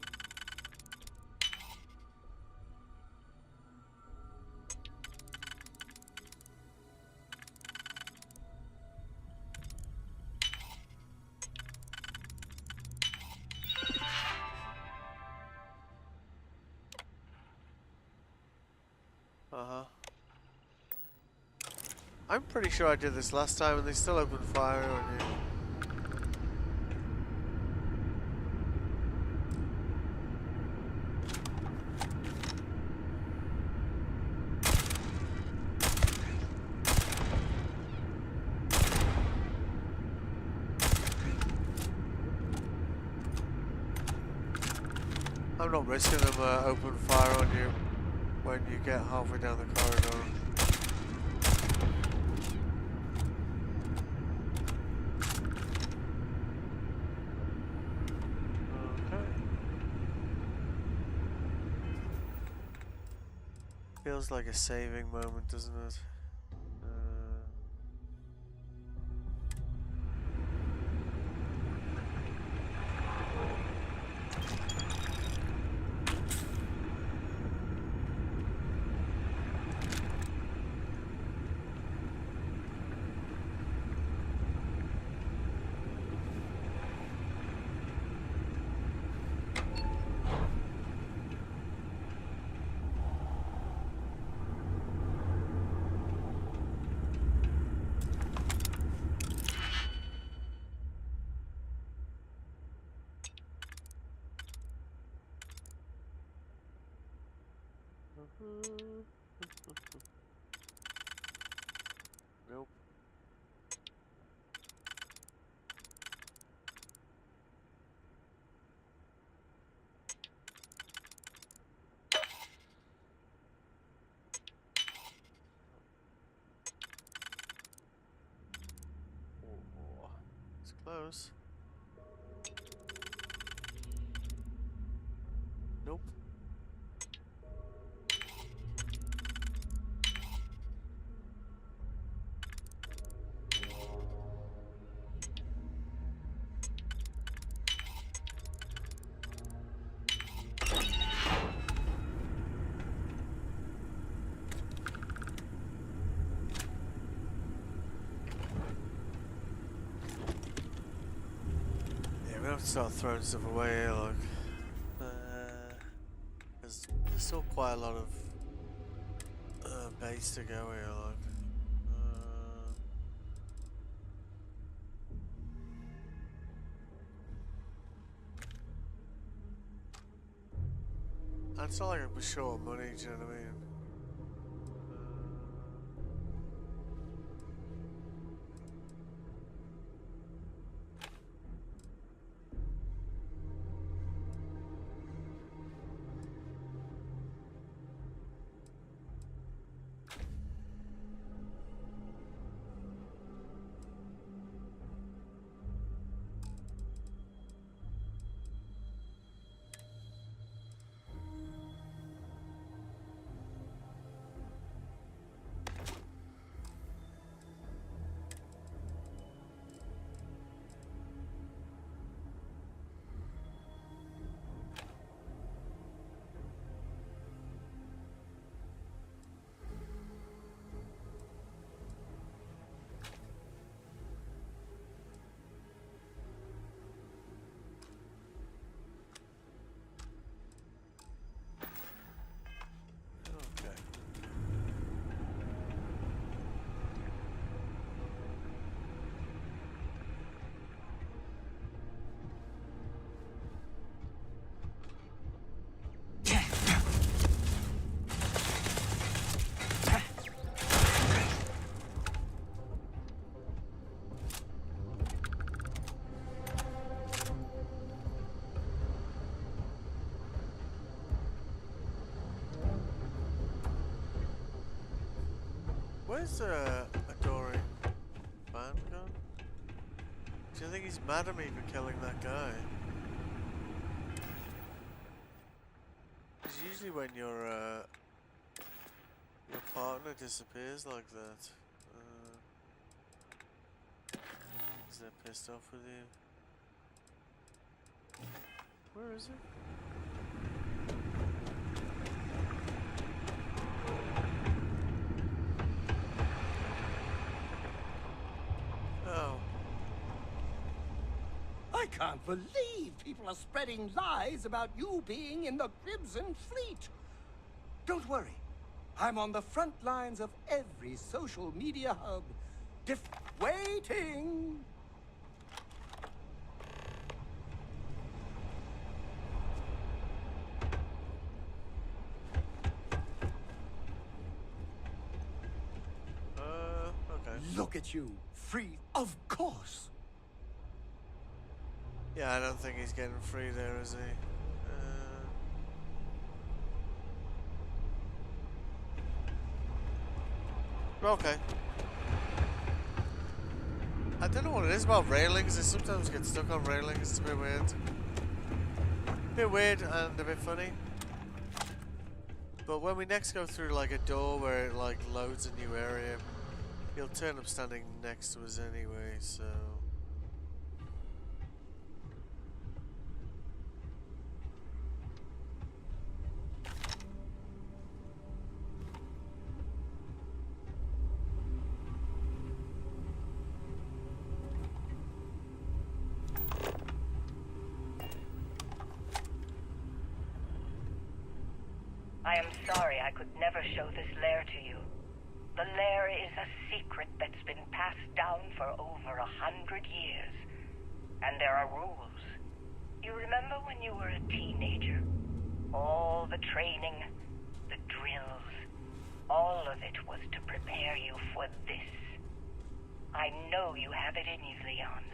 I'm pretty sure I did this last time and they still opened fire on you. I'm not risking them open fire on you when you get halfway down the corridor. Feels like a saving moment, doesn't it? Nope. Oh, it's close. Nope. Yeah, we have to start throwing stuff away here, look. There's still quite a lot of base to go here, look. It's not like we're short of money, do you know what I mean? Where's Adoring Fan gone? Do you think he's mad at me for killing that guy? Because usually when your partner disappears like that, is they pissed off with you? Where is it? Oh. I can't believe people are spreading lies about you being in the Crimson Fleet. Don't worry. I'm on the front lines of every social media hub. Waiting! Okay. Look at you. Free, of course. Yeah, I don't think he's getting free there, is he? Okay. I don't know what it is about railings. I sometimes get stuck on railings. It's a bit weird. A bit weird and a bit funny. But when we next go through like a door where it like loads a new area, he'll turn up standing next to us anyway, so... I am sorry I could never show this lair to you. The lair is a secret that's been passed down for over 100 years. And there are rules. You remember when you were a teenager? All the training, the drills. All of it was to prepare you for this. I know you have it in you, Leon.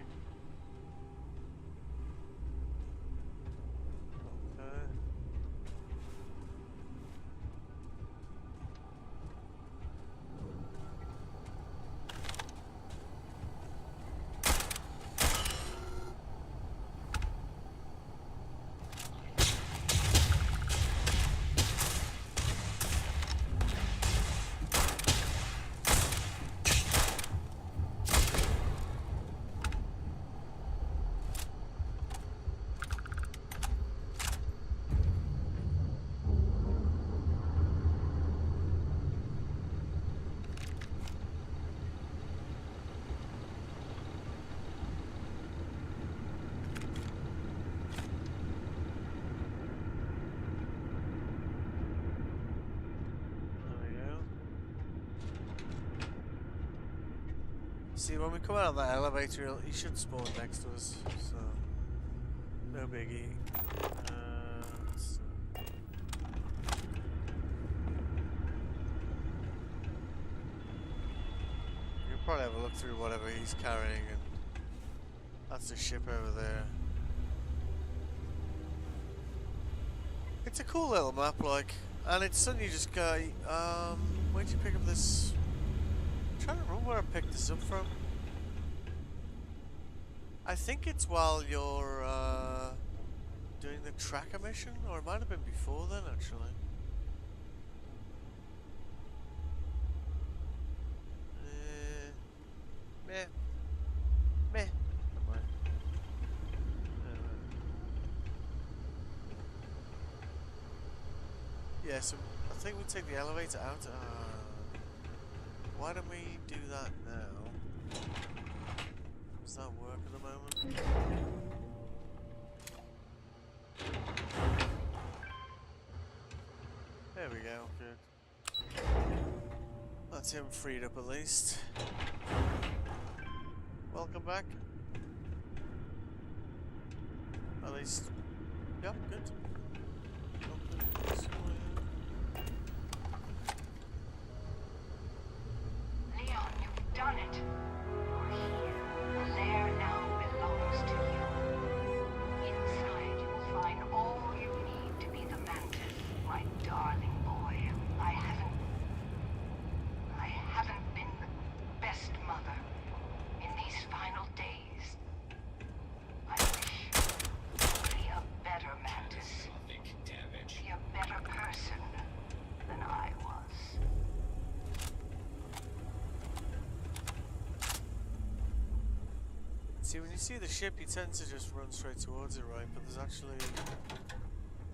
See, when we come out of that elevator, he should spawn next to us, so no biggie. You'll probably have a look through whatever he's carrying, and that's the ship over there. It's a cool little map, like, and it's something you just go, where'd you pick up this? I'm trying to remember where I picked this up from. I think it's while you're doing the tracker mission, or it might have been before then, actually. Meh. Meh. Yeah, so I think we take the elevator out. Why don't we do that now? Does that work at the moment? There we go, good. That's him freed up at least. Welcome back. At least, yep, good. Leon, you've done it. You're here. The lair now belongs to you. Inside, you will find all you need to be the Mantis, my darling boy. I haven't been the best mother in these final days. I wish you'd be a better Mantis. Be a better person than I was. See, when you see the ship, you tend to just run straight towards it, right? But there's actually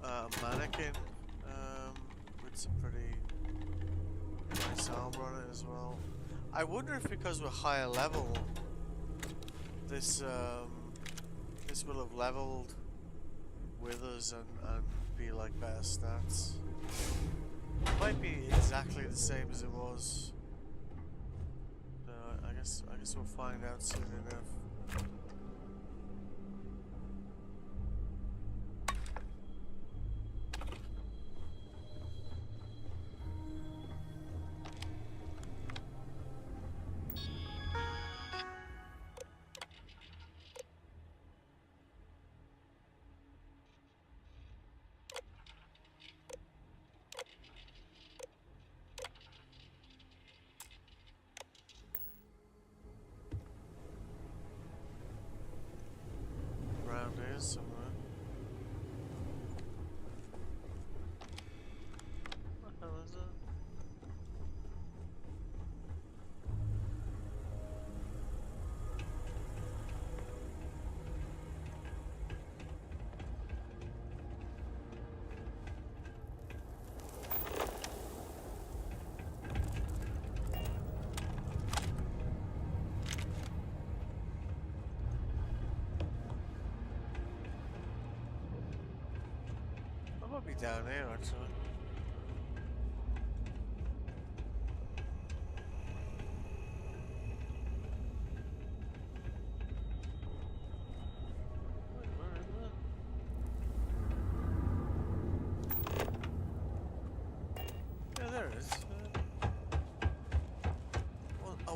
a mannequin with some pretty nice armor on it as well. I wonder if because we're higher level, this this will have leveled with us and be like better stats. It might be exactly the same as it was. I guess we'll find out soon enough. Around here somewhere. What the hell is that? I might be down here actually. Where is it?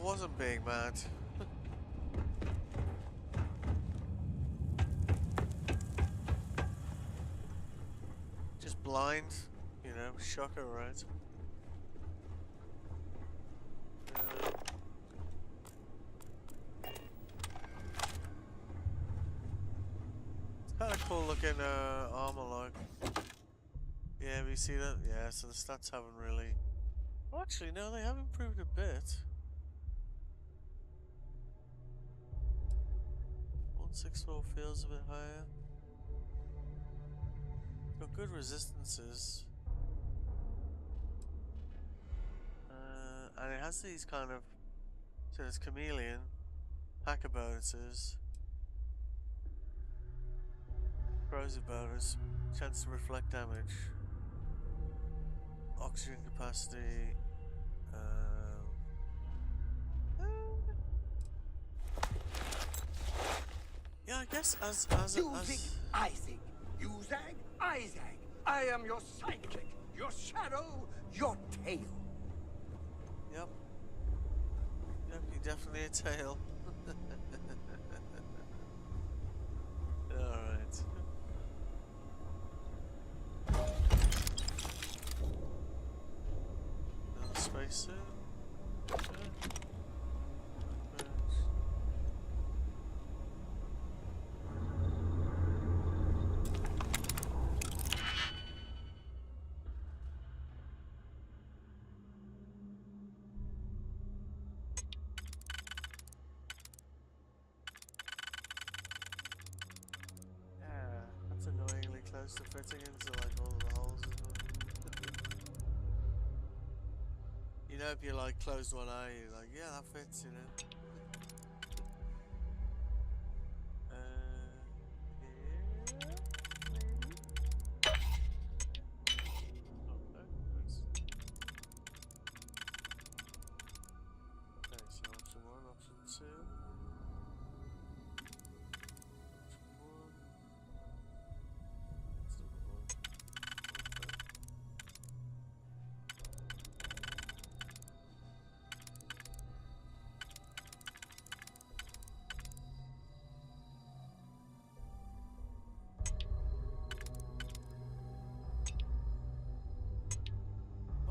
wasn't being mad. Just blind, you know, shocker, right? Kind of cool looking armor, like. Yeah, we see that. Yeah, so the stats haven't really. Oh, actually, no, they have improved a bit. 164 feels a bit higher. Got good resistances. And it has these kind of. So it's chameleon, hacker bonuses, corrosive bonus, chance to reflect damage, oxygen capacity. Yeah, I guess You zig, I zig. You zag, I zag. I am your sidekick, your shadow, your tail. Yep. Yep, you're definitely a tail. Alright. Another spacesuit. Okay. That's annoyingly close to fitting into like all of the holes, isn't it? You know, if you like closed one eye, you're like, yeah, that fits, you know. Okay, so option 1, option 2.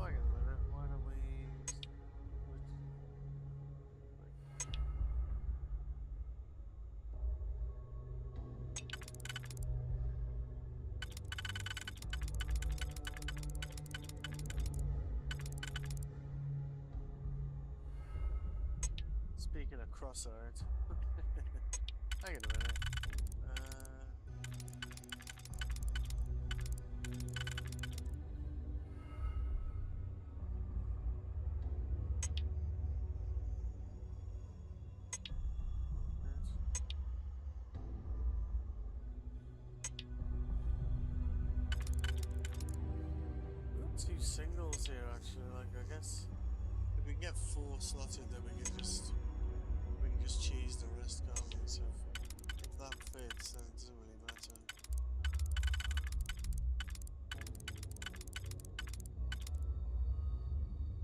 Wait a minute, why don't we... Speaking of cross-eyed... Hang on a minute. Two singles here actually, like I guess if we can get 4 slotted then we can just cheese the rest, can't we? So if that fits then it doesn't really matter.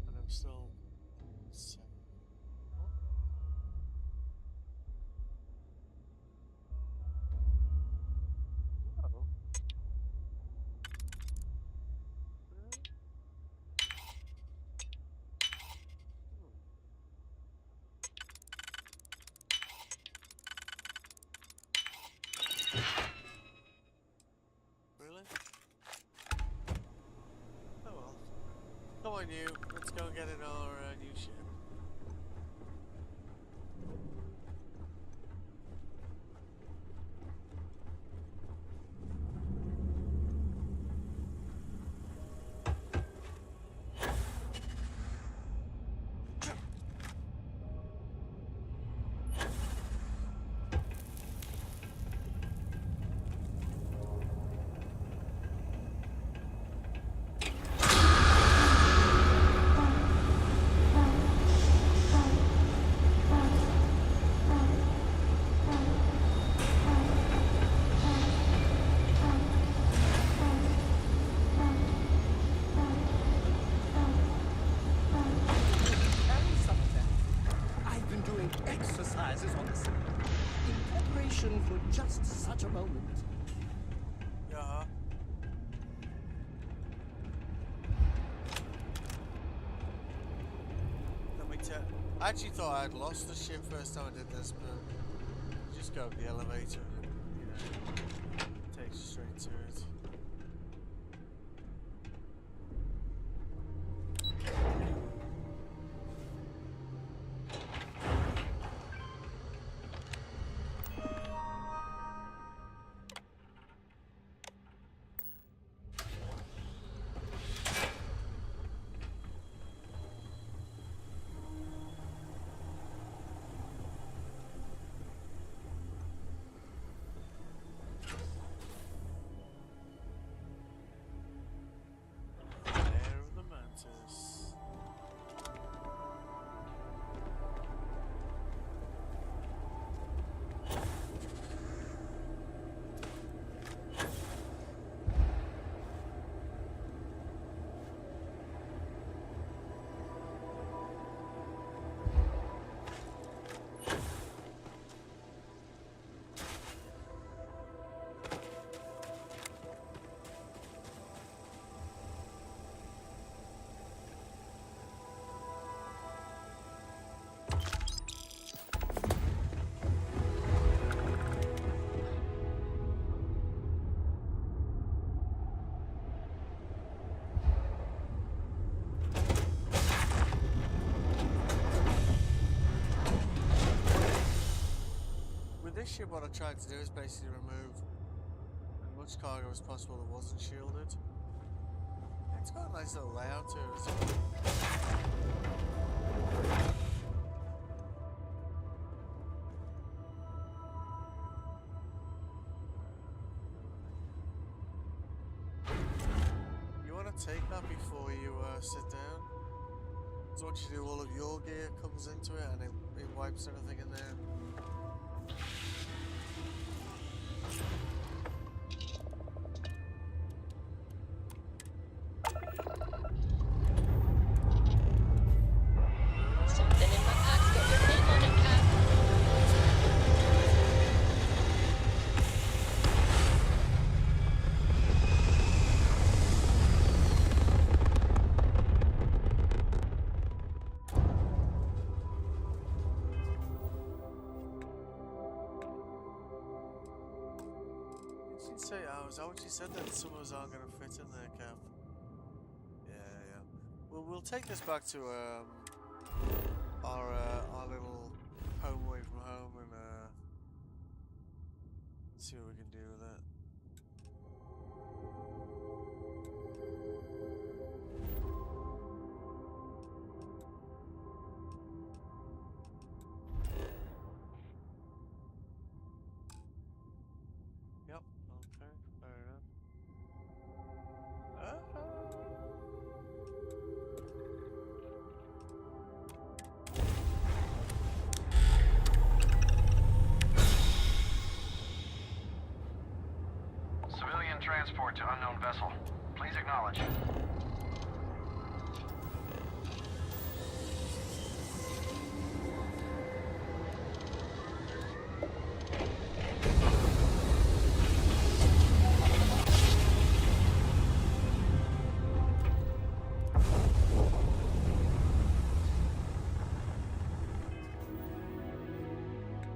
And I'm still 7. What? Oh. Really? Oh well. Come on you, let's go get in our new ship. preparation for just such a moment. Yeah. Let me tell. I actually thought I had lost the ship first time I did this, but you just go up the elevator and you know, it takes you straight to it. This ship, what I tried to do is basically remove as much cargo as possible that wasn't shielded. It's got a nice little layout to it as well. You want to take that before you sit down. So once you do, all of your gear comes into it and it wipes everything in there. Something in my pack's got your name on it, Cap. Did she say, oh, is that what she said, that some of us aren't going to fit in there, Cap? Yeah. Well, we'll take this back to our little home away from home and see what we can do with it. Yep. Okay. Fair enough. Civilian transport to unknown vessel. Please acknowledge.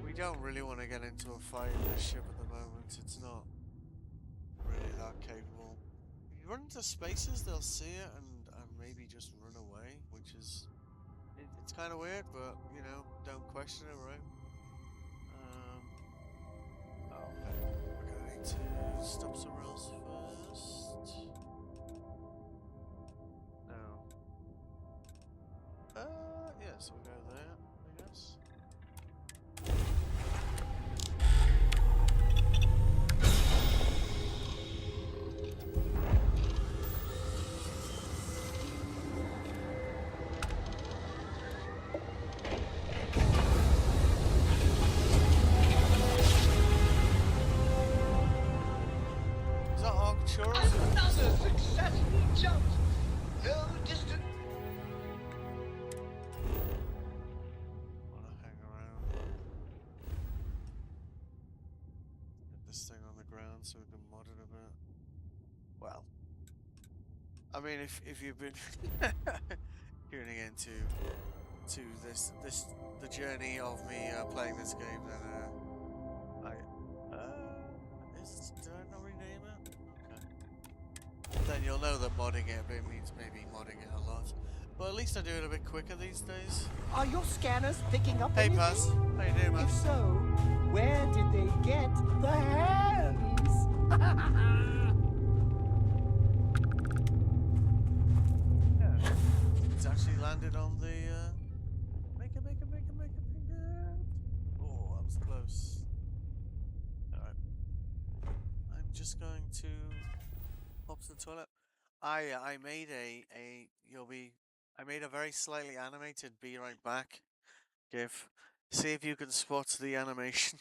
We don't really want to get into a fight in this ship at the moment. It's not really that capable. If you run into spaces, they'll see it and maybe just run away, which is it's kind of weird, but you know, don't question it, right? Okay, we're gonna need to stop somewhere else first. No. Yeah, so we'll go there, I guess. Is that Arcturus? Another successful jump. No distant. Wanna hang around. around so we can mod it a bit. Well, I mean, if you've been tuning into the journey of me playing this game, then did I not rename it? Okay. Then you'll know that modding it a bit means maybe modding it a lot. But at least I do it a bit quicker these days. Are your scanners picking up Hey, anything? Paz. How you doing, man? If so, where did they get the hands? Yeah. It's actually landed on the make it. Oh, that was close. Alright. I'm just going to pop to the toilet. I made I made a very slightly animated "Be Right Back" gif. See if you can spot the animation.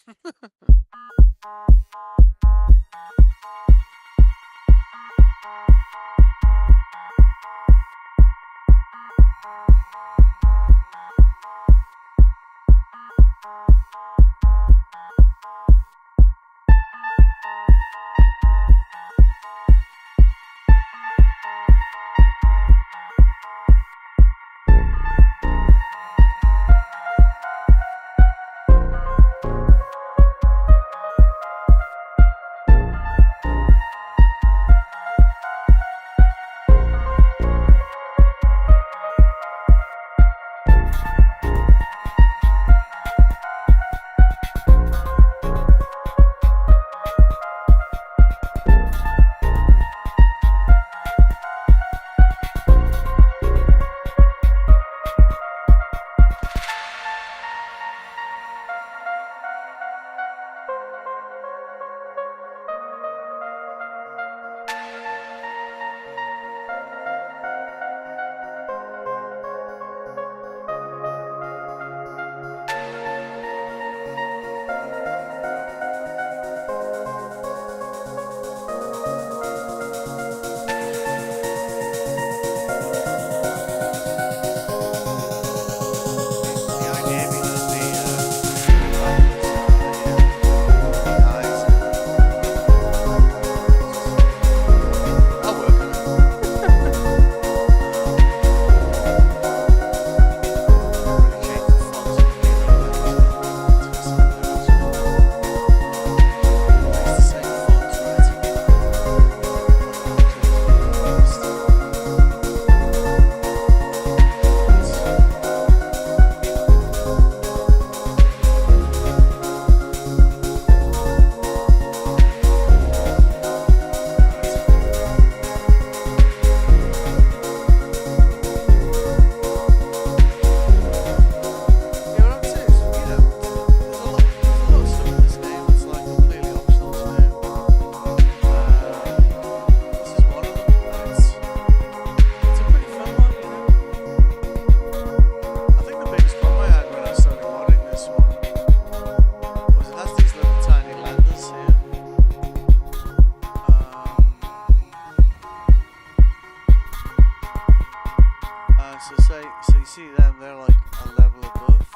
So you see them, they're like a level above.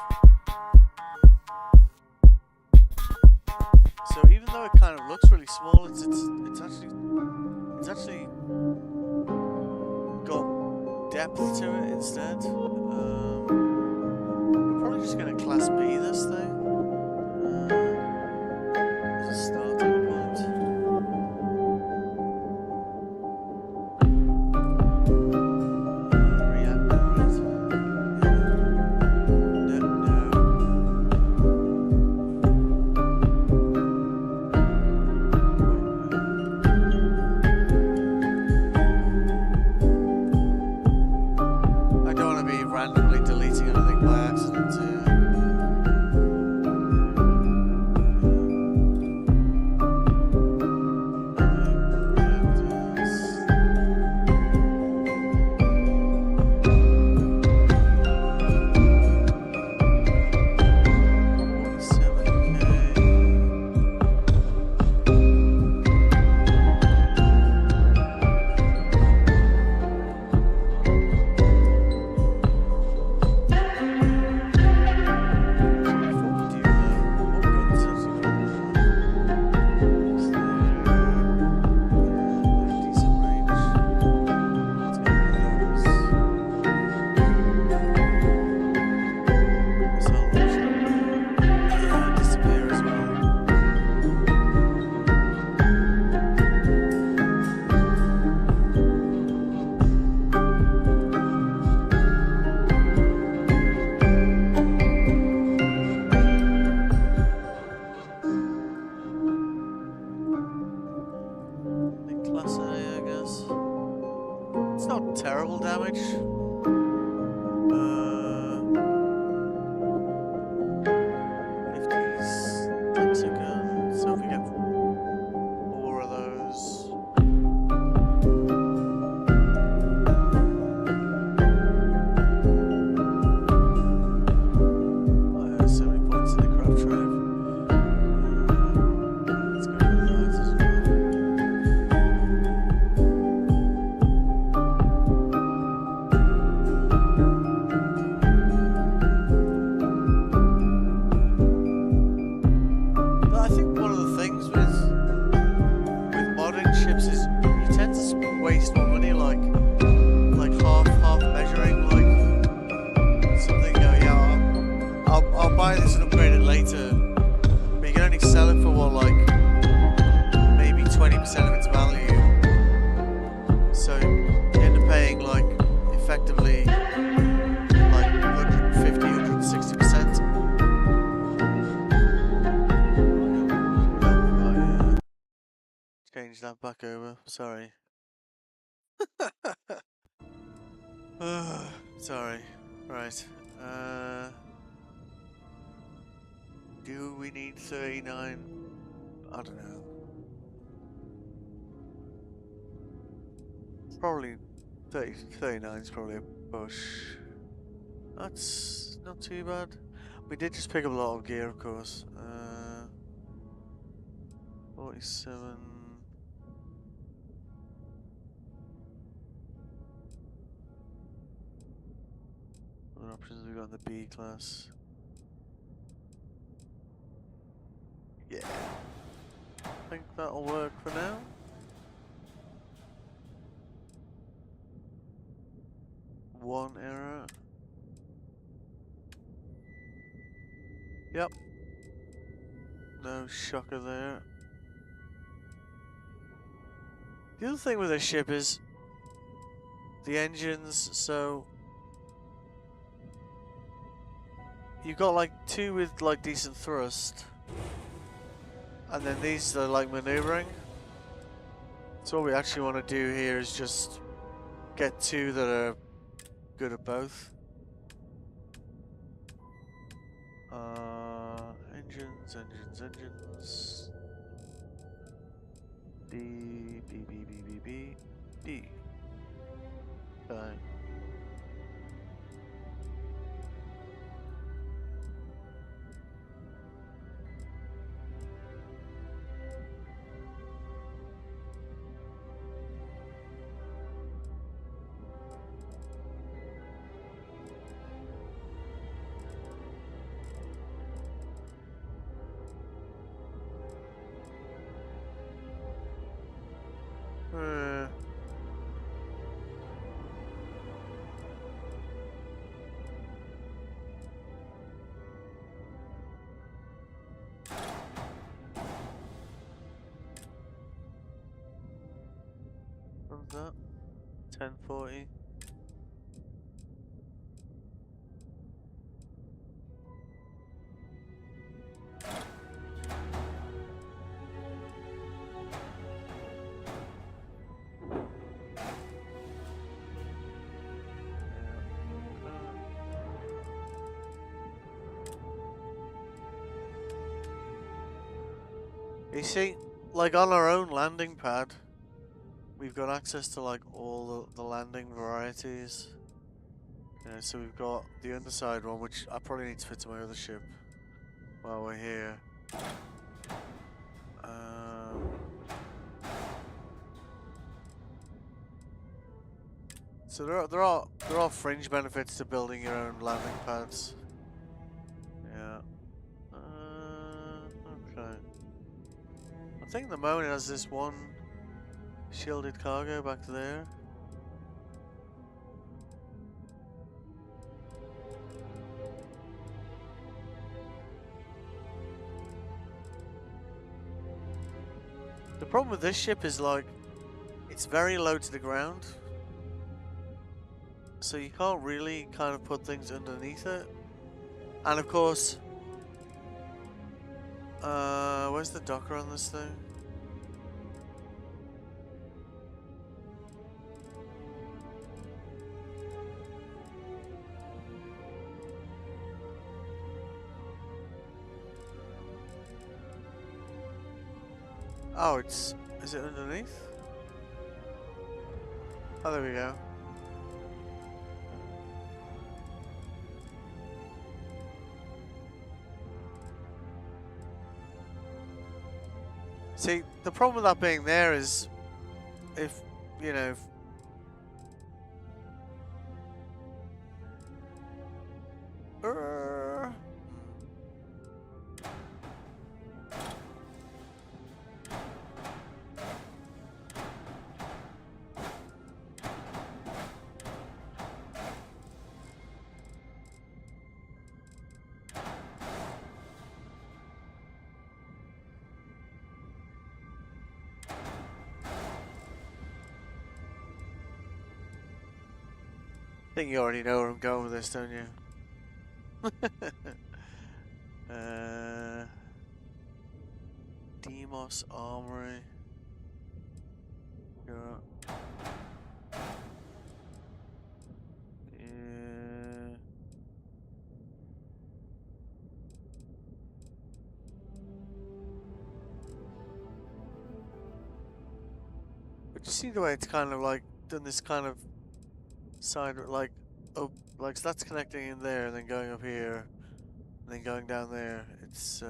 So even though it kind of looks really small, it's actually got depth to it instead. We're probably just gonna class B this thing. As a starting point. I don't want to be randomly deleting anything by accident. barrel damage. 50s, 10 seconds. So if we get 4 of those. I have so many points in the craft tribe. Let's go with that as well. But I think one of the things with modding ships is you tend to waste more money, like half measuring, like something. Yeah, I'll buy this and upgrade it later, but you can only sell it for what, like maybe 20% of its value. So you end up paying like effectively like 150, 160%. Change that back over. Sorry. Sorry. Right. Do we need 39? I don't know. Probably 39 is probably a push. That's not too bad. We did just pick up a lot of gear, of course. 47. What options have we got in the B class? Yeah. I think that'll work for now. One error. Yep. No shocker there. The other thing with this ship is the engines, so you've got like 2 with like decent thrust, and then these are like maneuvering. So what we actually want to do here is just get 2 that are good at both. Engines. B. Okay. What's that? 1040. You see, like on our own landing pad, we've got access to like all the landing varieties. You know, so we've got the underside one, which I probably need to fit to my other ship while we're here. So there are fringe benefits to building your own landing pads. Yeah. Okay. I think the moment has this one shielded cargo back there. The problem with this ship is like it's very low to the ground, so you can't really kind of put things underneath it. And of course, where's the docker on this thing? Oh, it's... Is it underneath? Oh, there we go. See, the problem with that being there is if, you know, I think you already know where I'm going with this, don't you? Demos Armory. Yeah. But you see the way it's kind of like done this kind of side, like, oh, like so that's connecting in there and then going up here and then going down there. It's,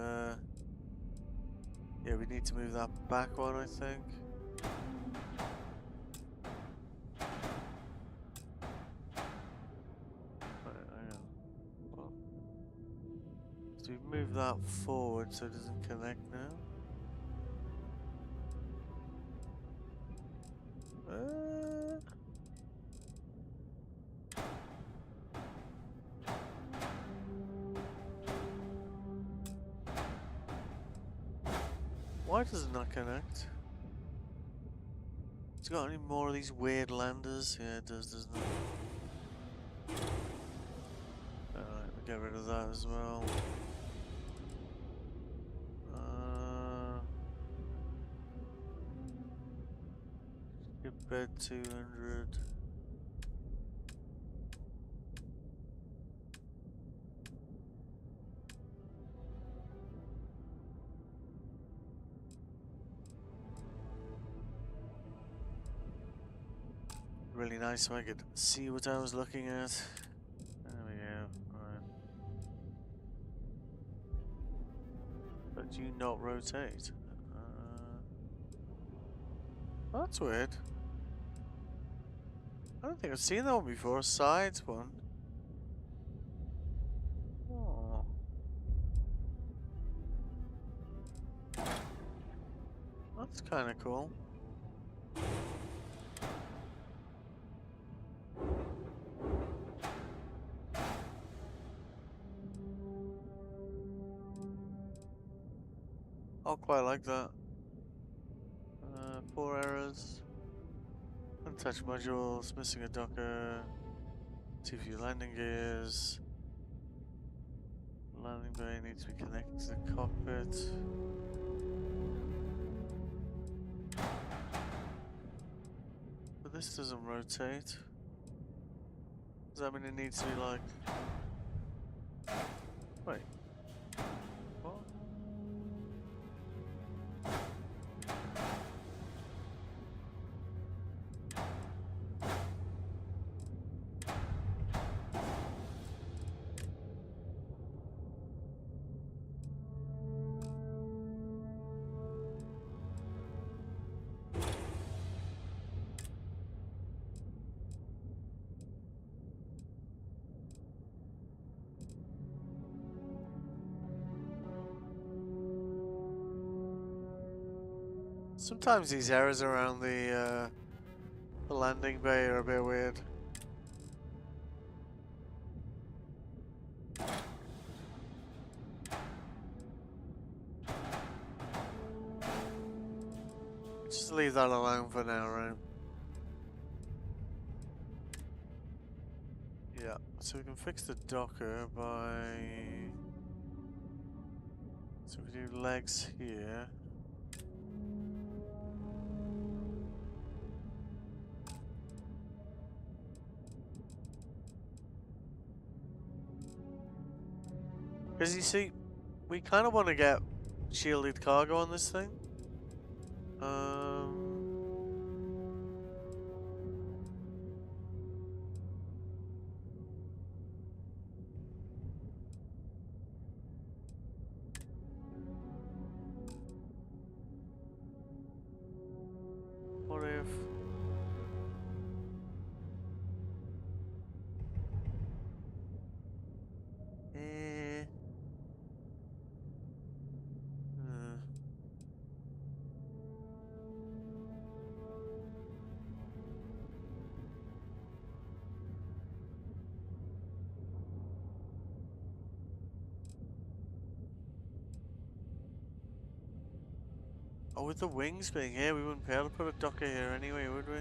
yeah, we need to move that back one, I think. So we move that forward so it doesn't connect now. Why does it not connect? It's got any more of these weird landers? Yeah, it does, doesn't it? Alright, we'll get rid of that as well. Skip bed 200. Really nice so I could see what I was looking at. There we go. Alright. But do not rotate. That's weird. I don't think I've seen that one before. A sides one. Oh. That's kind of cool. I quite like that. 4 errors. Untouched modules, missing a docker. Too few landing gears. Landing bay needs to be connected to the cockpit. But this doesn't rotate. Does that mean it needs to be like... Wait. What? Sometimes these errors around the landing bay are a bit weird. Just leave that alone for now, right? Yeah, so we can fix the docker by... So we do legs here. Because you see, we kind of want to get shielded cargo on this thing. Um. What if? Eh. Oh, with the wings being here, we wouldn't be able to put a docker here anyway, would we?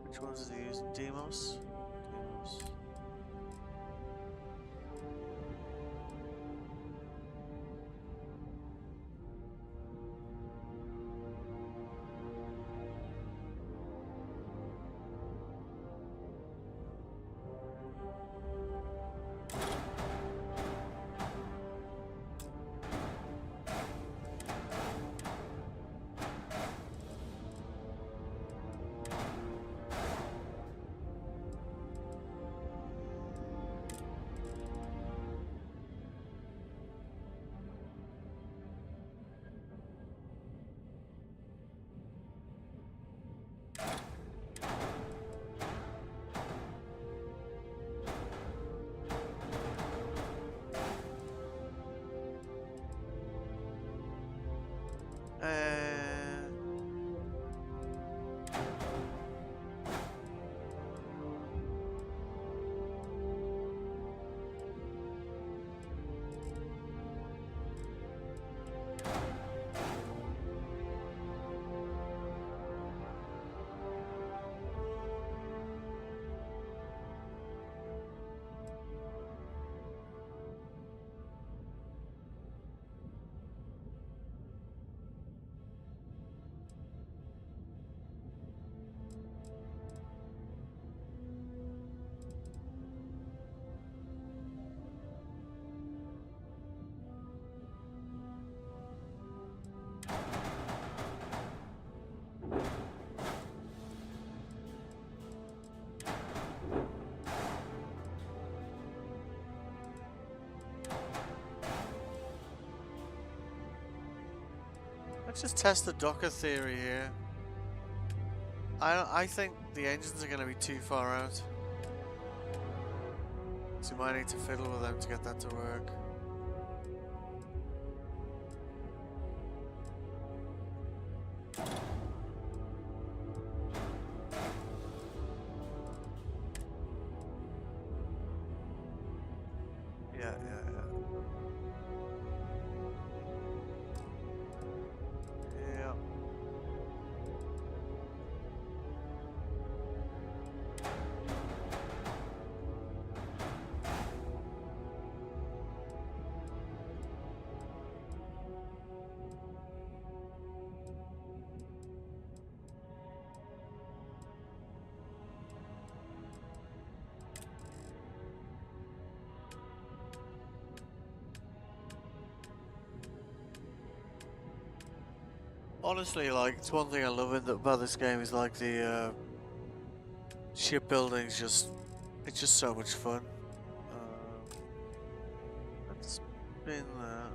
Which ones is he using? Demos? Demos. Let's just test the docker theory here. I think the engines are going to be too far out. So you might need to fiddle with them to get that to work. Yeah. Yeah. Honestly, like, it's one thing I love about this game is like the shipbuilding's it's just so much fun. Let's spin that.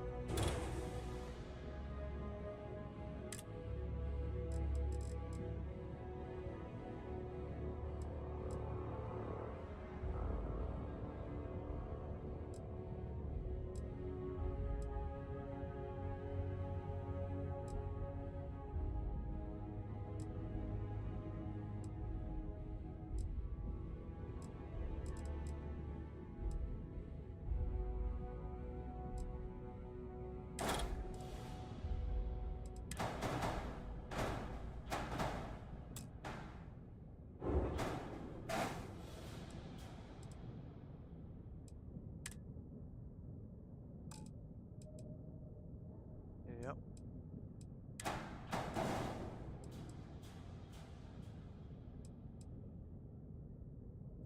Yep.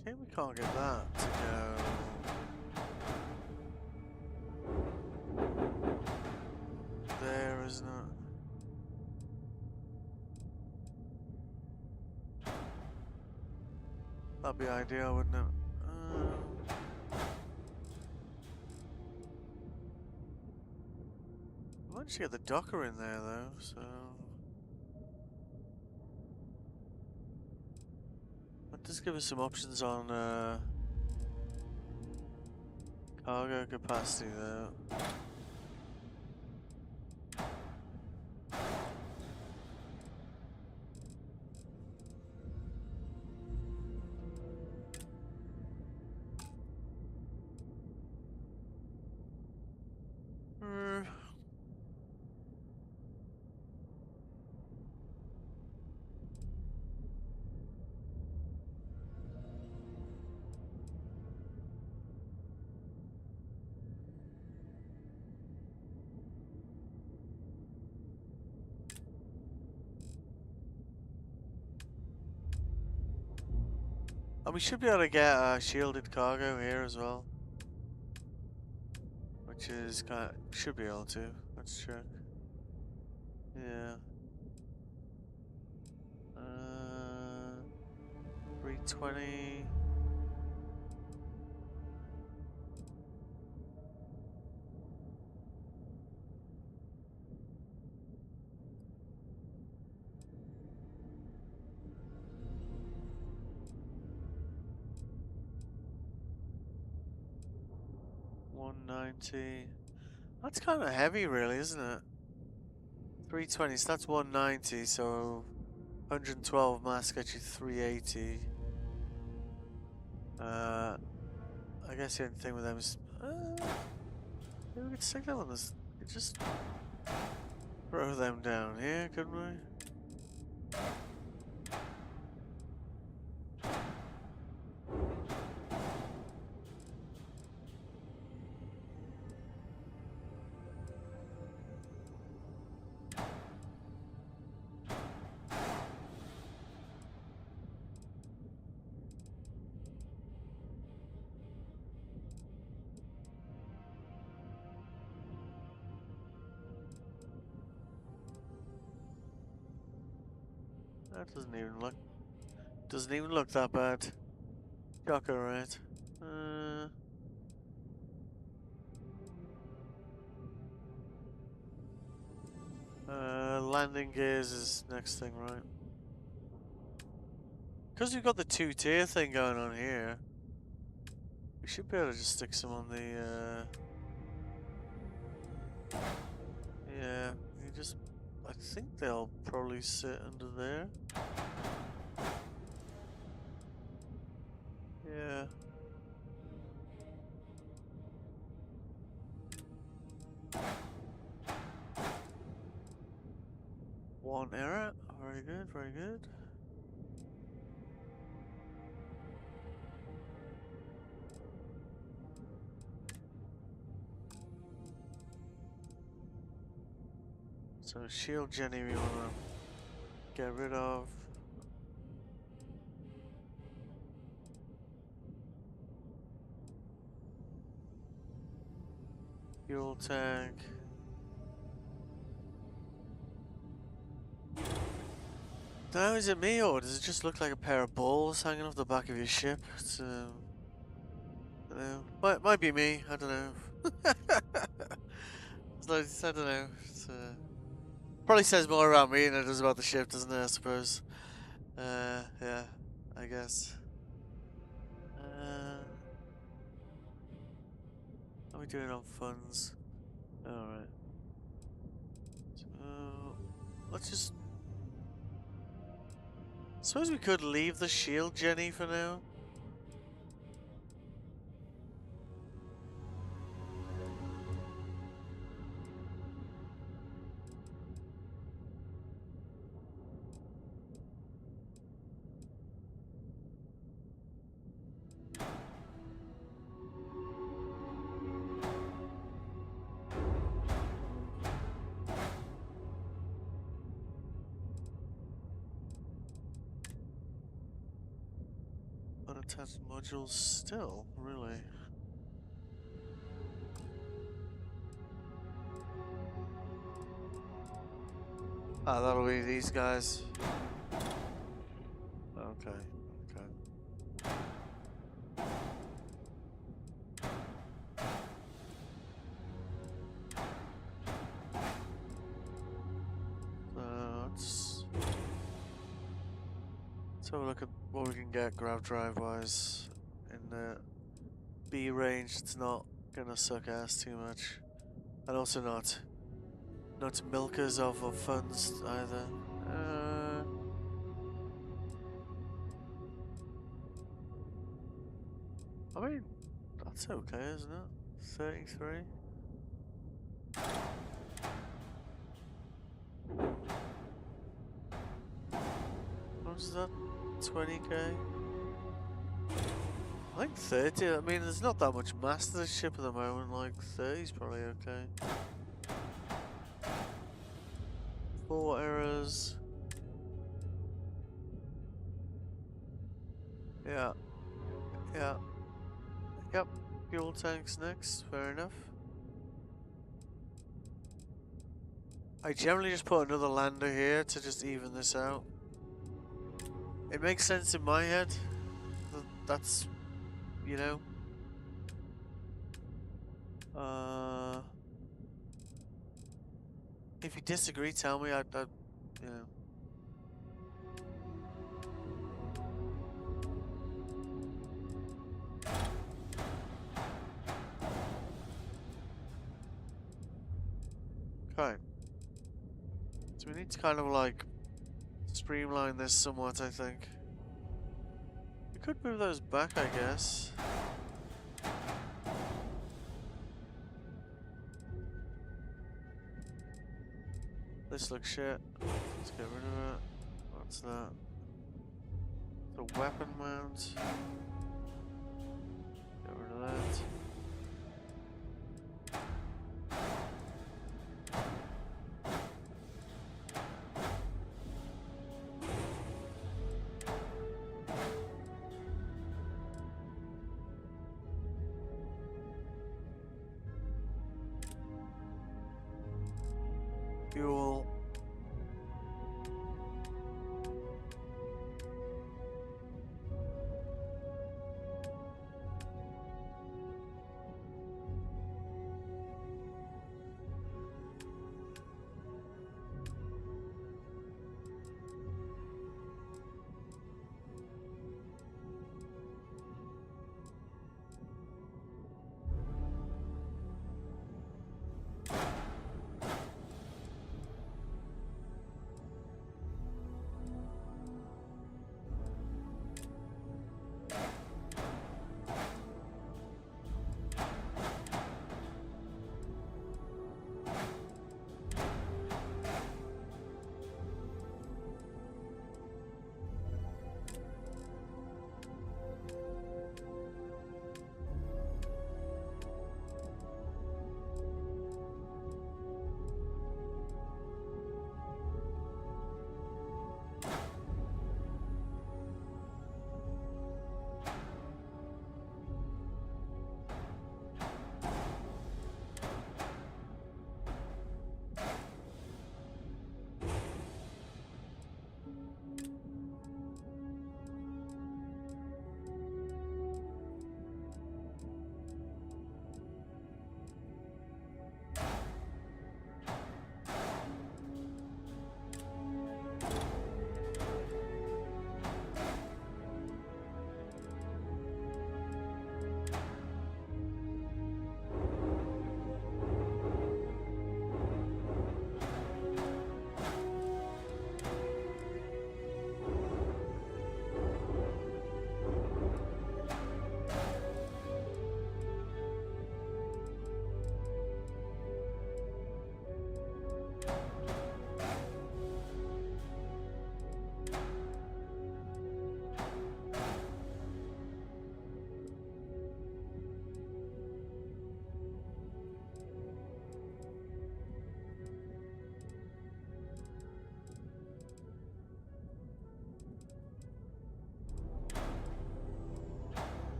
Okay, we can't get that to go. There, isn't it? That'd be ideal, wouldn't it? I managed to get the docker in there though, so that does give us some options on cargo capacity though. And we should be able to get shielded cargo here as well. Which is kind of, should be able to. Let's check. Yeah. 320. $190. That's kind of heavy, really, isn't it? 320, so that's 190, so 112 mass gets you 380. I guess the only thing with them is, maybe we could stick them on this. We could just throw them down here, couldn't we? That doesn't even look that bad. Shocker, right? Landing gears is next thing, right? Because we've got the 2-tier thing going on here, we should be able to just stick some on the, yeah, you just, I think they'll probably sit under there. Yeah. One error. Very good, very good. So shield Jenny we wanna get rid of. Fuel tank. Now is it me or does it just look like a pair of balls hanging off the back of your ship? It's I don't know. Might be me. I don't know. It's like, I don't know. It's, probably says more about me than it does about the ship, doesn't it? I suppose. Yeah. I guess. How are we doing on funds? Alright. So, let's just... Suppose we could leave the shield Jenny for now. attached modules still, really. Ah, that'll be these guys. Okay, okay. Let's have a look at what we can get grav drive wise in the B range. It's not gonna suck ass too much, and also not milkers of funds either. I mean, that's okay, isn't it? 33. What was that? 20k? I think 30. I mean, there's not that much mass to this ship at the moment. Like 30 is probably okay. 4 errors. Yeah. Yeah. Yep. Fuel tanks next. Fair enough. I generally just put another lander here to just even this out. It makes sense in my head. That's, you know. If you disagree, tell me. I you know. Okay. So we need to kind of like streamline this somewhat, I think. We could move those back, I guess. This looks shit. Let's get rid of it. What's that? The weapon mount. Get rid of that. Fuel.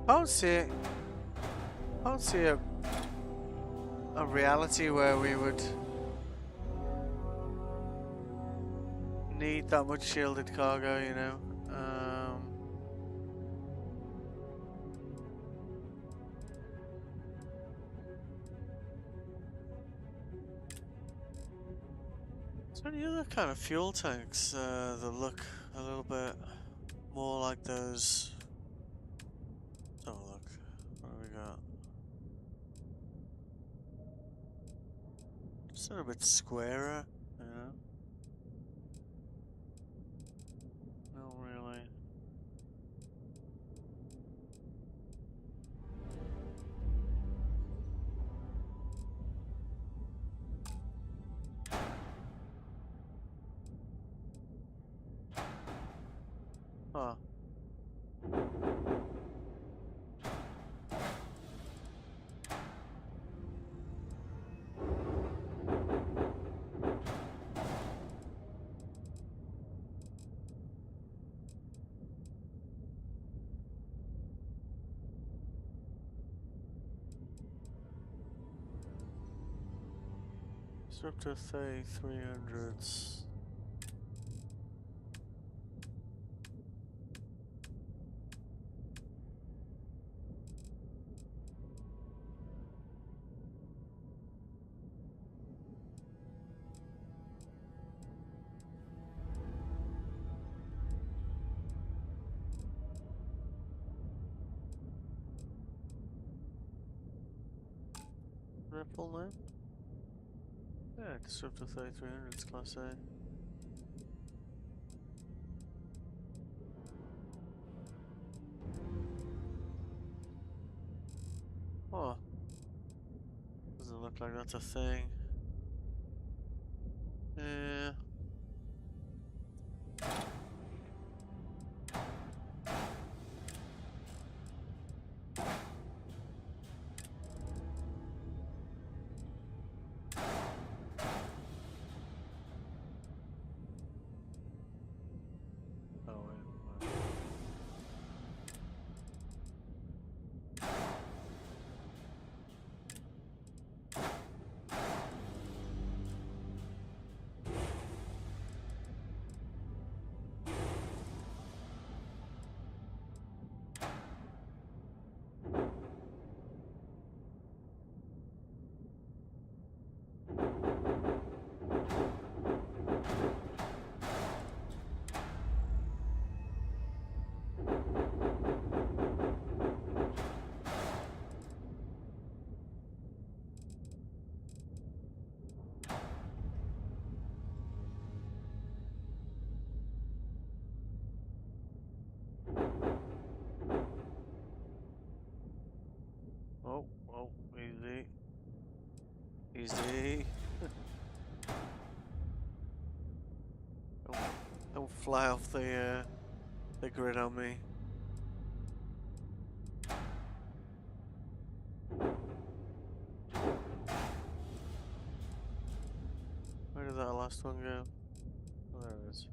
I don't see it. I don't see a reality where we would need that much shielded cargo, you know. Is there any other kind of fuel tanks that look a little bit more like those? Let's have a look. What do we got? Just a little bit squarer, you know. Not really. Huh. Disruptor 3300s. Is that full name? Yeah, Disruptor 3300s Class A. Oh, doesn't look like that's a thing. Yeah. Oh, wait. Oh, oh, easy. Easy. don't, don't fly off the grid on me. Where did that last one go? Oh, there it is.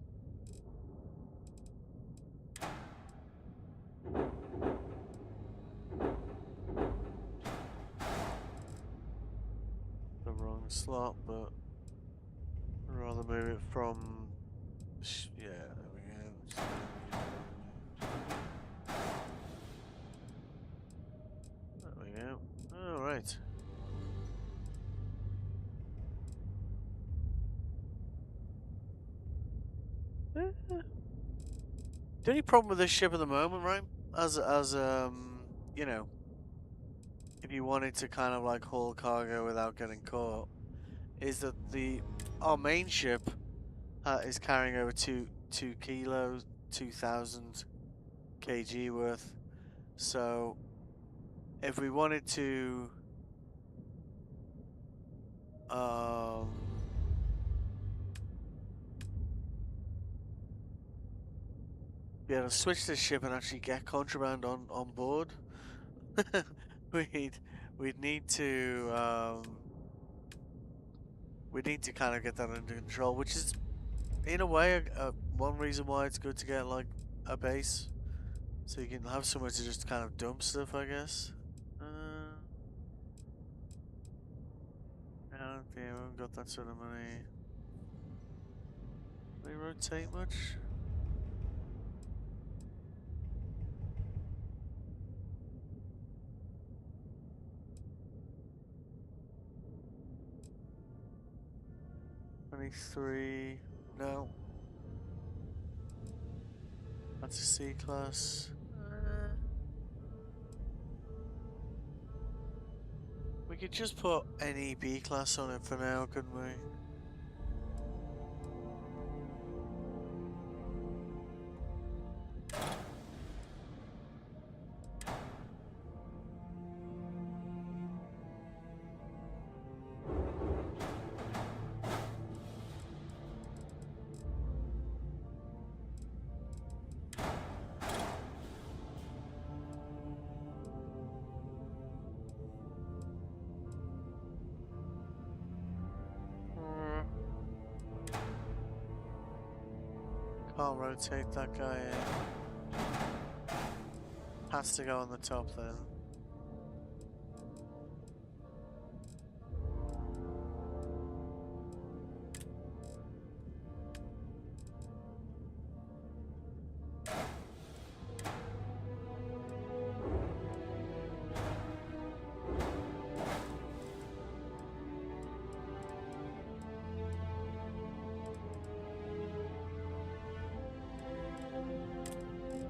The wrong slot, but I'd rather move it from. Yeah, there we go. There we go. Alright. The only problem with this ship at the moment, right? As you know, if you wanted to kind of like haul cargo without getting caught, is that our main ship is carrying over 2 kilos, 2,000 kg worth. So if we wanted to be able to switch this ship and actually get contraband on board, we'd need to kind of get that under control, which is in a way one reason why it's good to get like a base, So you can have somewhere to just kind of dump stuff, I guess. I don't think I haven't got that sort of money. Do they rotate much? $23. No. That's a C class. We could just put any B class on it for now, couldn't we? Can't rotate that guy in. Has to go on the top then.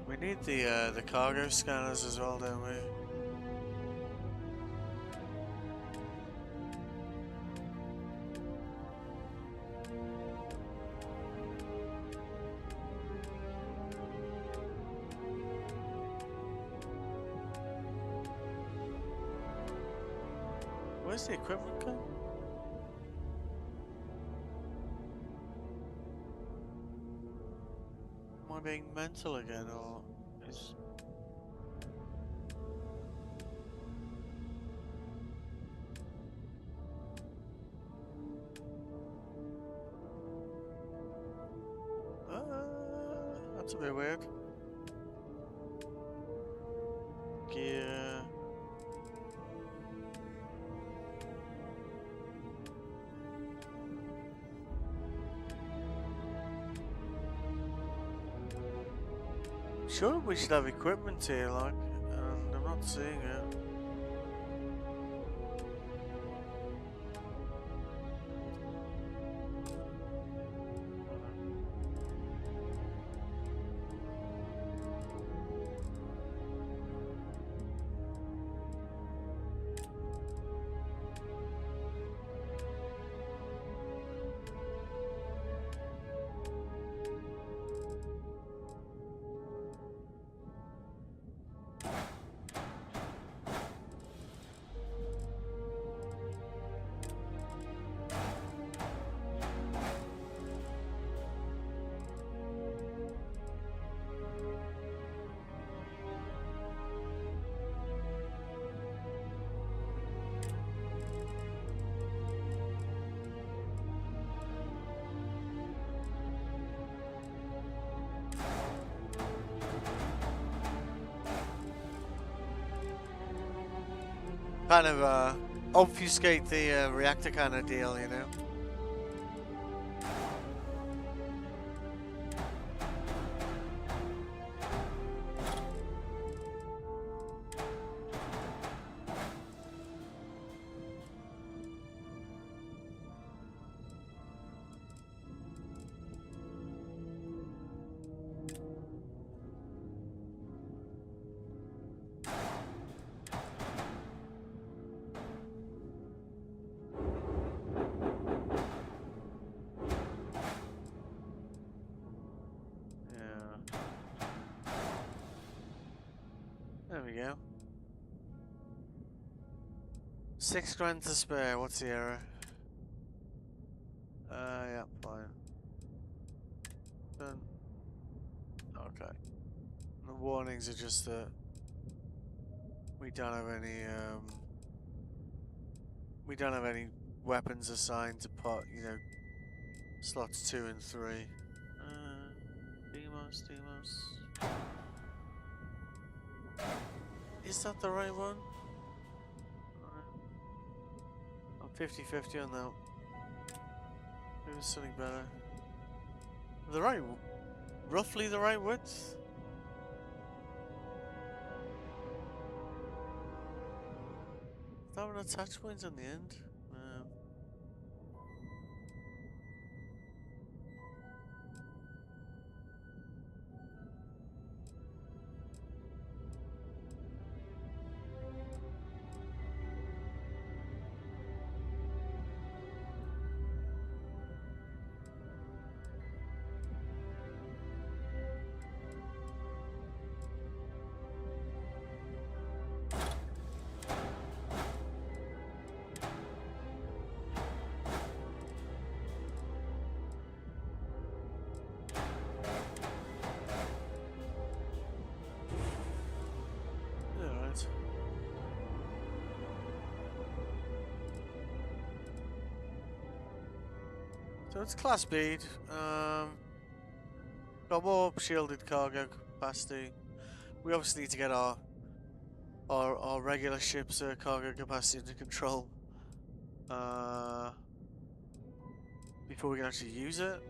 We need the cargo scanners as well, don't we? Where's the equipment gone? Am I being mental again, or is... That's a bit weird. Gear... Sure, we should have equipment here, like, and I'm not seeing it. Kind of obfuscate the reactor kind of deal, you know? There we go. $6 to spare. What's the error? Yeah, fine. Done. Okay. The warnings are just that we don't have any weapons assigned to put, you know, slots 2 and 3. Demos. Is that the right one? I'm 50-50 on that. Maybe there's something better. The right, roughly the right width. Is that an attach point on the end? No. Alright. So it's class speed. Got more shielded cargo capacity. We obviously need to get our regular ship's cargo capacity under control before we can actually use it.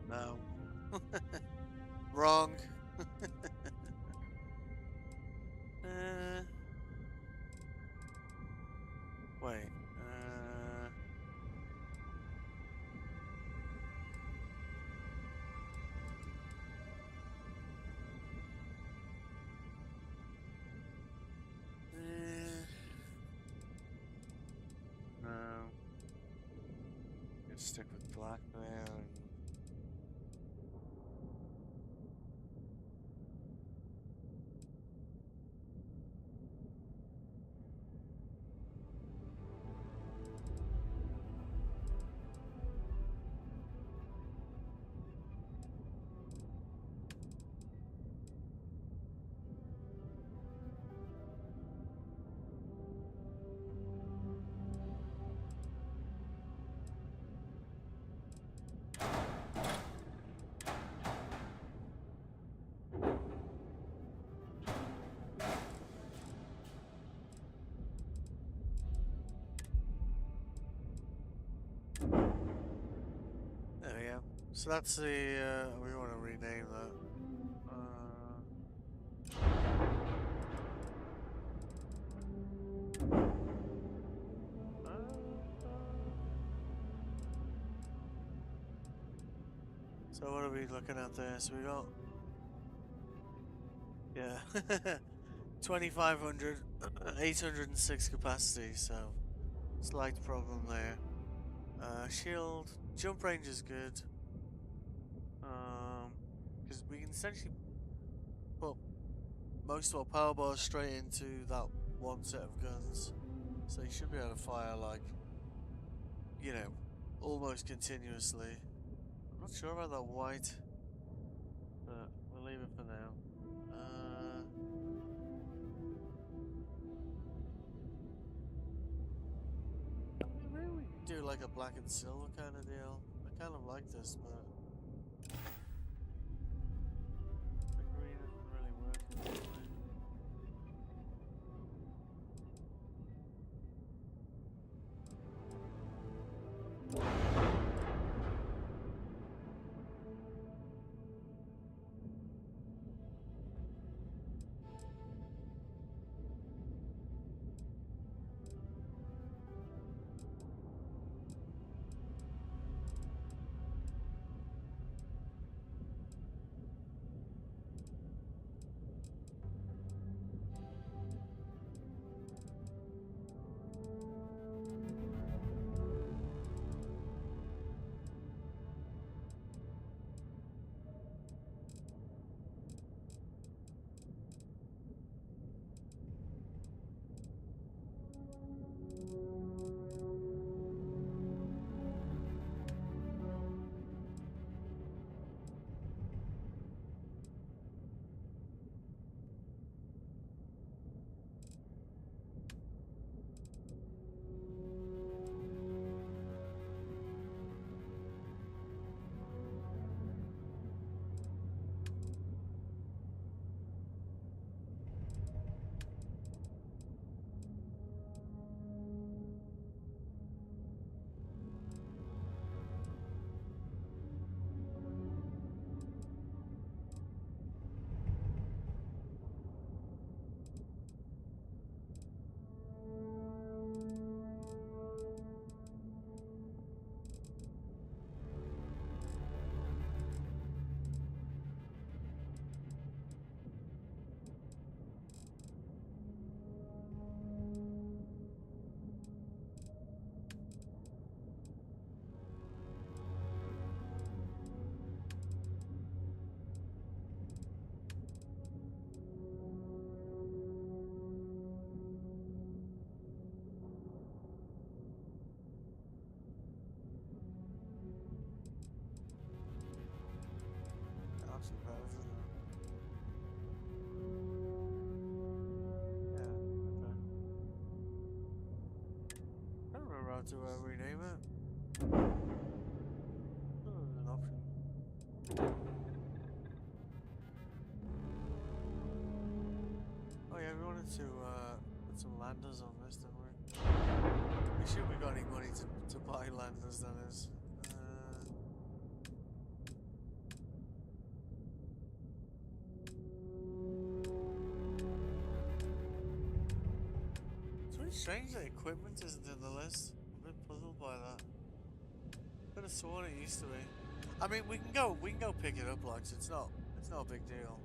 No. Wrong. Wait. No. Let's stick with black there. There we go. So that's the, we want to rename that. So what are we looking at there? So we got, yeah, 2,500, 806 capacity, so slight problem there. Shield, jump range is good. Because we can essentially put most of our power bars straight into that one set of guns. So you should be able to fire, like, you know, almost continuously. I'm not sure about that white, but we'll leave it for now. Maybe we can do like a black and silver kind of deal. I kind of like this, but the green isn't really working for me. I don't remember how to rename it. Oh, there's an option. Oh yeah, we wanted to put some landers on this, didn't we? We should we got any money to buy landers, that is. It's really strange that equipment isn't in the list. I'm a bit puzzled by that. Could have sworn it used to be. I mean, we can go pick it up, like, so it's not a big deal.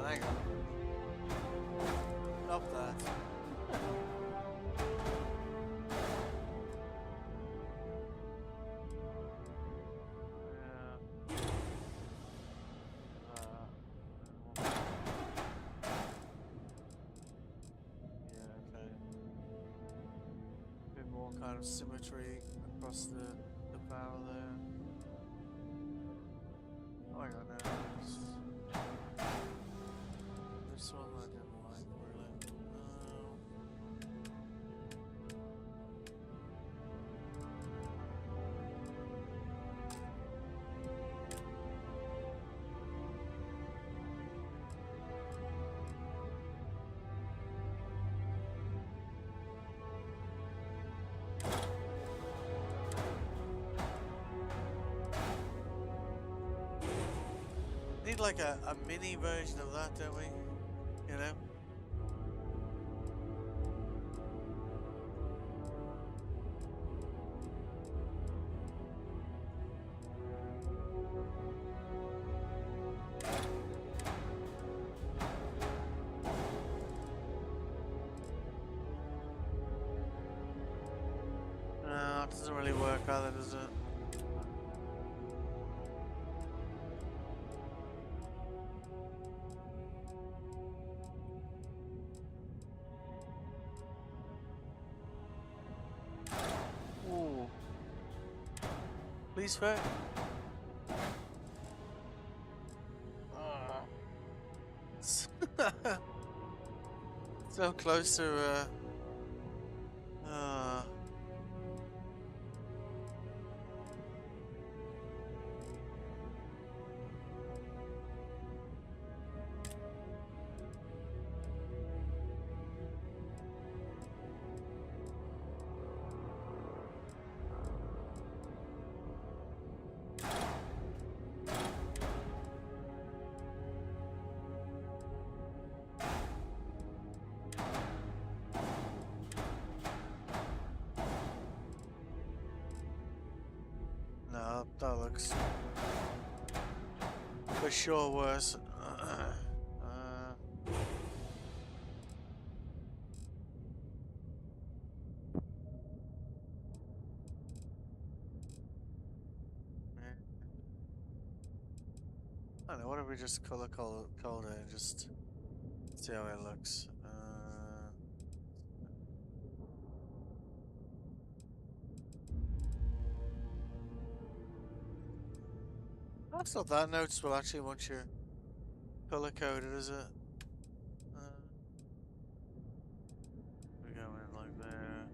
hang on. Stop that. Bit more kind of symmetry across the bow there. Oh, hang on now. This one I didn't like really. Need like a mini version of that, don't we? You know? No, it doesn't really work either, does it? Ooh. Please fair. So close to no, that looks for sure worse. I don't know, what if we just color code it and just see how it looks? That's not that noticeable actually once you're color coded, is it? We go in like there.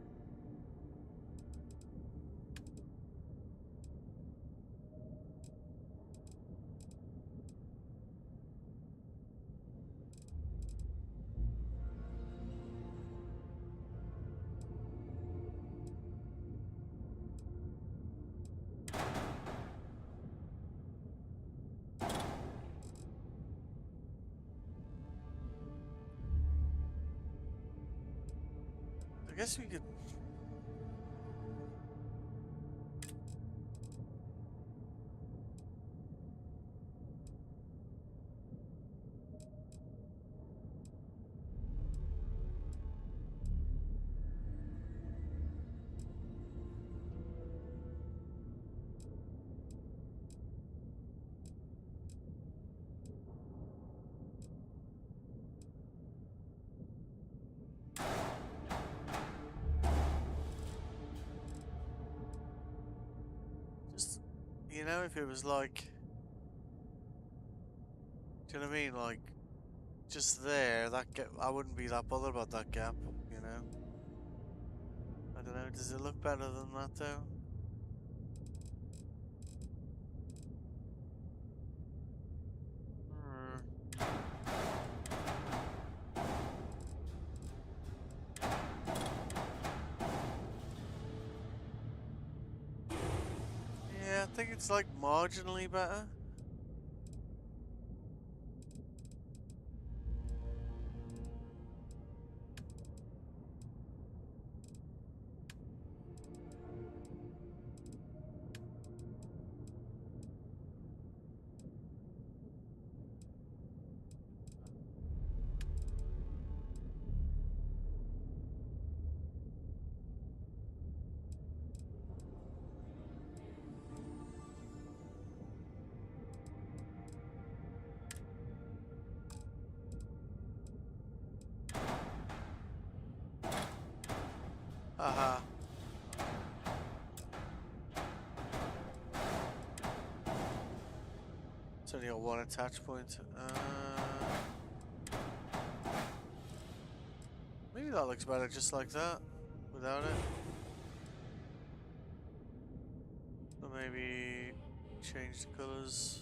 I guess we could. Just, you know, if it was like, do you know what I mean? Like, just there, that gap, I wouldn't be that bothered about that gap, you know? I don't know, does it look better than that though? Yeah, I think it's like marginally better. Aha. It's only got one attach point. Maybe that looks better just like that, without it. Or maybe change the colors.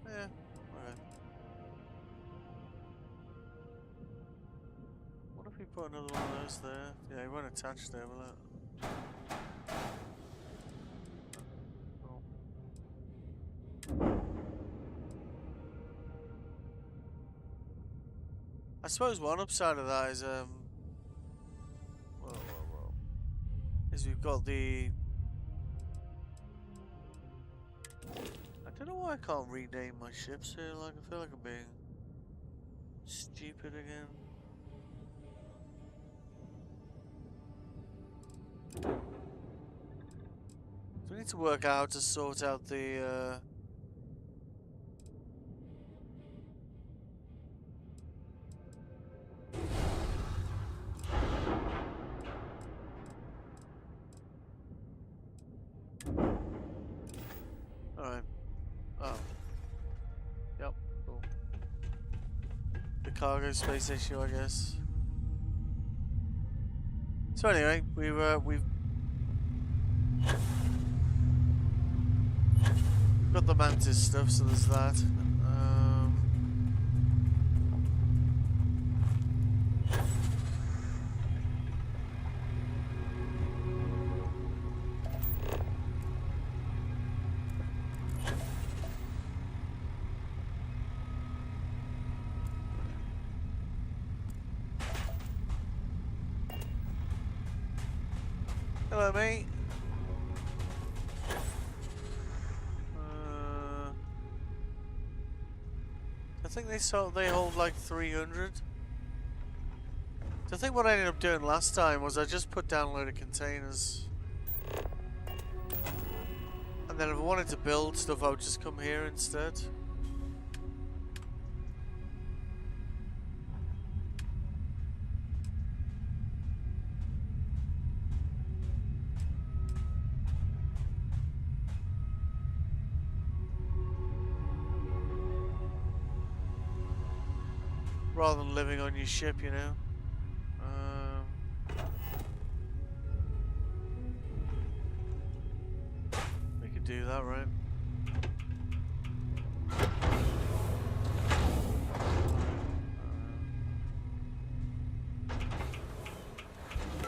Yeah, okay. What if we put another one of those there? Yeah, he won't attach there, will it? I suppose one upside of that is is we've got the. I don't know why I can't rename my ships here. Like I feel like I'm being stupid again. So we need to work out how to sort out the. Alright. Oh. Yep, cool. The cargo space issue, I guess. So anyway, we've got the mantis stuff, so there's that. Hello, mate. I think they hold like 300. So I think what I ended up doing last time was I just put down a load of containers. And then if I wanted to build stuff, I would just come here instead. Rather than living on your ship, you know. We could do that, right?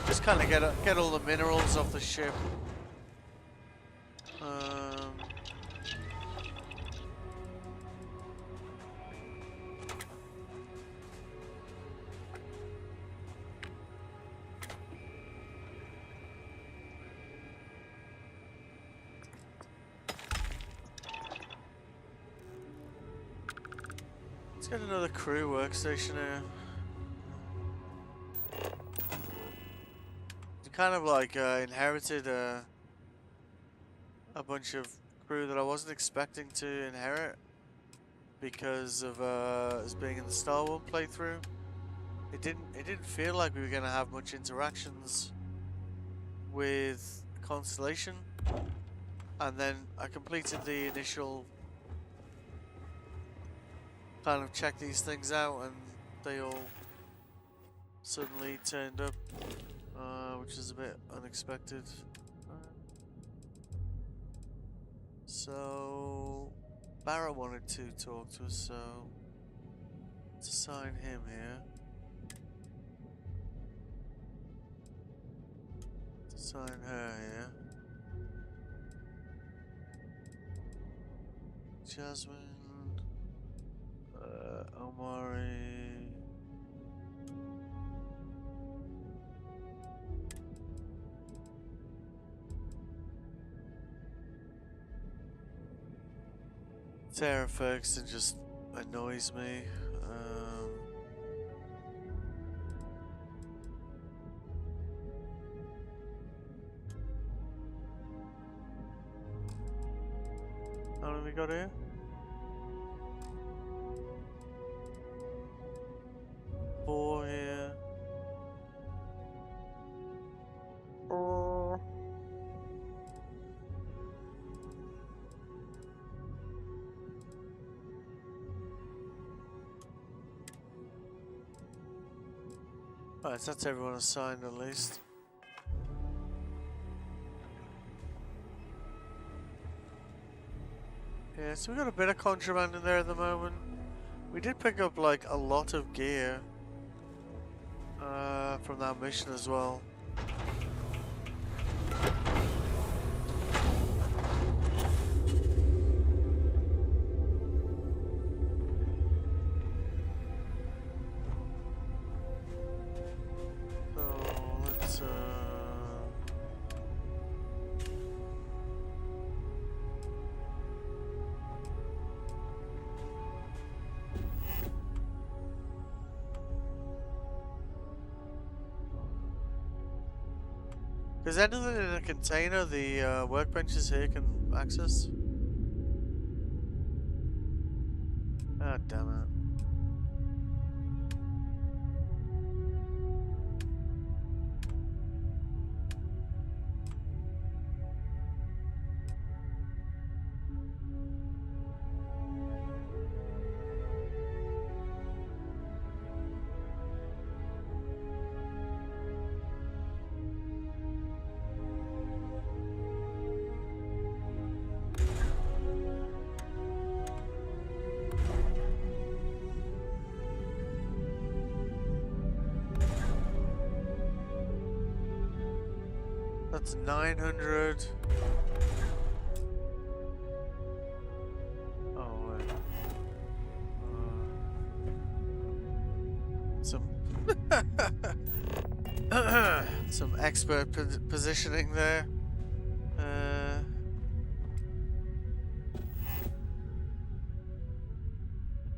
Just kind of get all the minerals off the ship. Let's get another crew workstation here. We kind of like inherited a bunch of crew that I wasn't expecting to inherit because of us being in the Starfield playthrough. It didn't feel like we were gonna have much interactions with Constellation, and then I completed the initial kind of check these things out, and they all suddenly turned up, which is a bit unexpected. So Barrett wanted to talk to us, so let's assign him here. Let's assign her here. Jasmine, Omari. Sarah Ferguson just annoys me. How many we got here? Four here. Four. Right, so that's everyone assigned at least. Yeah, so we got a bit of contraband in there at the moment. We did pick up like a lot of gear from that mission as well. So let's Is anything in a container the workbenches here can access? Ah, damn it. That's 900. Oh, wait. Some expert positioning there.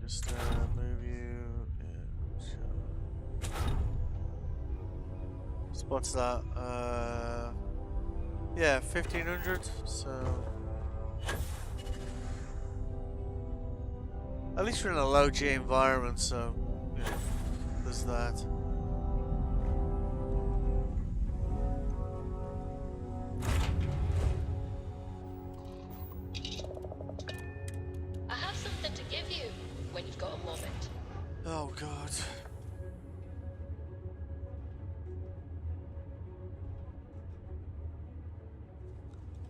Just move you. Yeah, sure. What's that? Yeah, 1500. So at least we're in a low G environment, so yeah, there's that. I have something to give you when you've got a moment. Oh god.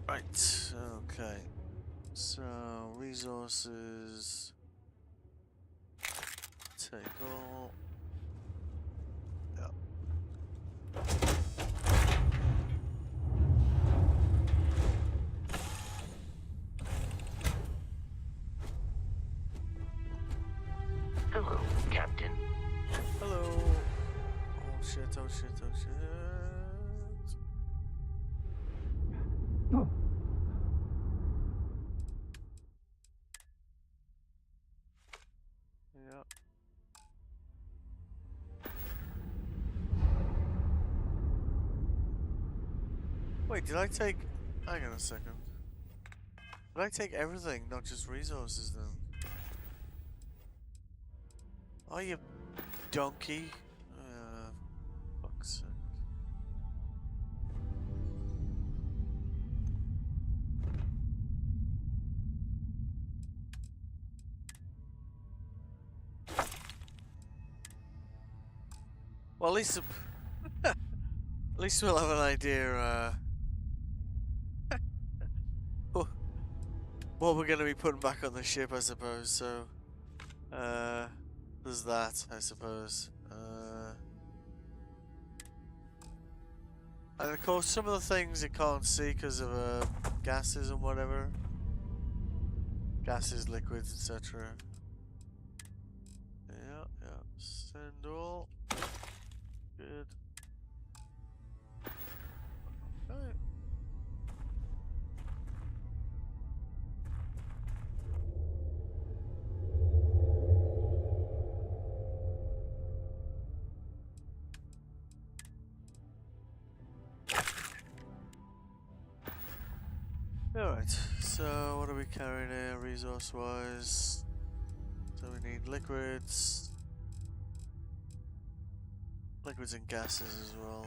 Right, okay. So, resources. Take all. Yep. Hello, Captain. Hello. Oh shit, oh shit, oh shit. Yep. Wait, did I take... Hang on a second. Did I take everything, not just resources then? Oh, you donkey. Fuck's sake. Well, at least... at least we'll have an idea, what we're going to be putting back on the ship, I suppose, so... there's that, I suppose. And of course, some of the things you can't see because of gases and whatever. Gases, liquids, etc. Yeah, yeah. Send all. Good. Okay. Alright. Alright, so what are we carrying here resource-wise? So we need liquids. Liquids and gases as well.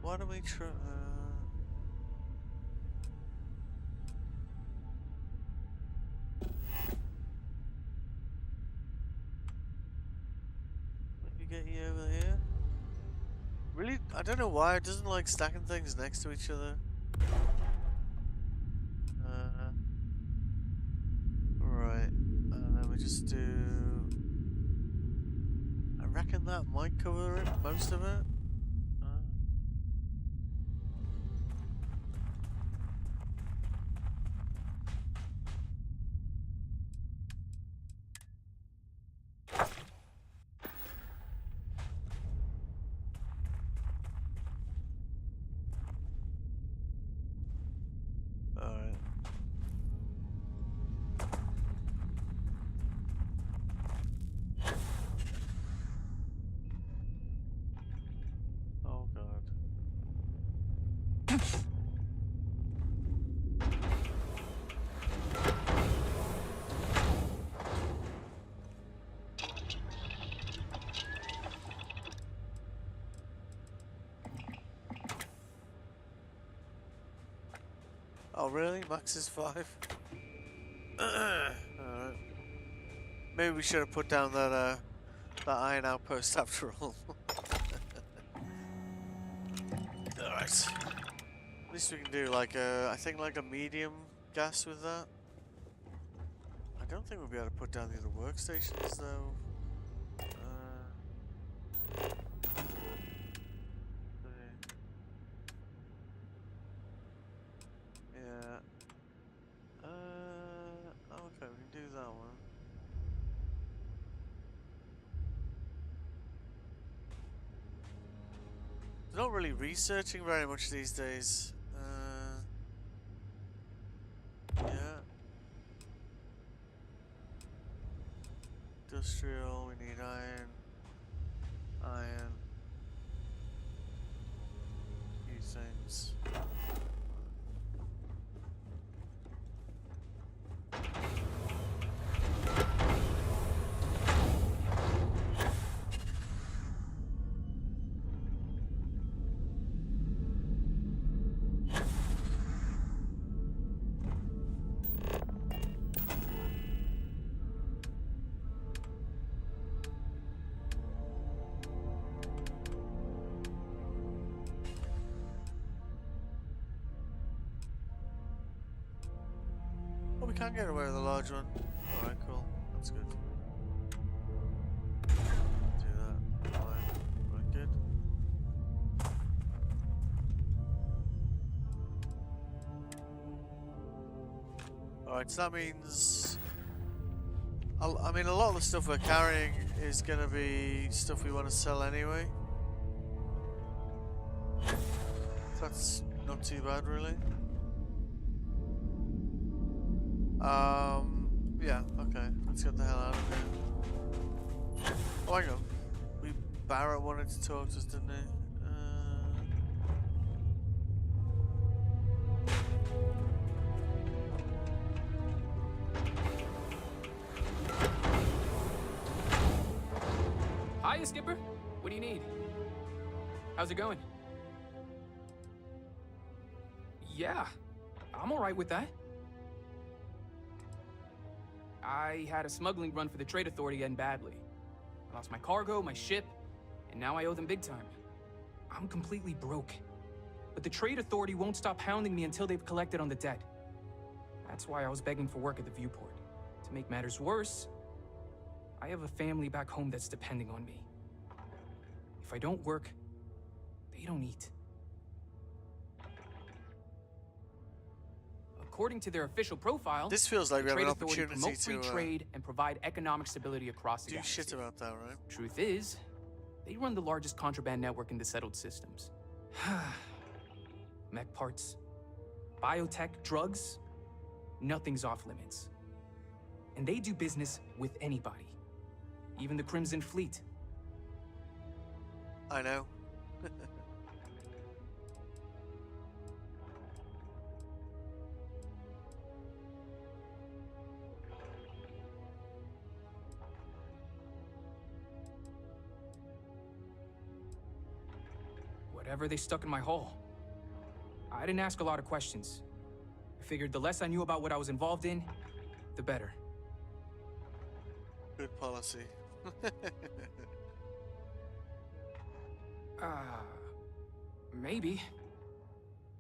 Why don't we try? Let me get you over here. Really, I don't know why it doesn't like stacking things next to each other. Right, and then we just do. I reckon that might cover it, most of it. Alright. Oh god. Oh really? Max is 5? Alright. Maybe we should have put down that iron outpost after all. Alright. At least we can do like I think like a medium gas with that. I don't think we'll be able to put down the other workstations though. Yeah. Okay, we can do that one. They're not really researching very much these days. Yeah. Industrial, we need iron. Iron. Few things. Oh, we can get away with a large one. Alright, cool. That's good. Do that. Fine. Right, good. Alright, so that means... I mean, a lot of the stuff we're carrying is going to be stuff we want to sell anyway. So that's not too bad, really. Yeah, okay. Let's get the hell out of here. Oh, hang on. Barrett wanted to talk to us, didn't he? Hiya, Skipper. What do you need? How's it going? Yeah, I'm all right with that. I had a smuggling run for the Trade Authority end badly. I lost my cargo, my ship, and now I owe them big time. I'm completely broke. But the Trade Authority won't stop hounding me until they've collected on the debt. That's why I was begging for work at the viewport. To make matters worse, I have a family back home that's depending on me. If I don't work, they don't eat. According to their official profile, this feels like we have an opportunity to promote free trade and provide economic stability across the galaxy. Do shit about that, right? Truth is, they run the largest contraband network in the settled systems. Mech parts, biotech, drugs, nothing's off limits. And they do business with anybody, even the Crimson Fleet. I know. Whatever they stuck in my hull. I didn't ask a lot of questions. I figured the less I knew about what I was involved in, the better. Good policy. Maybe.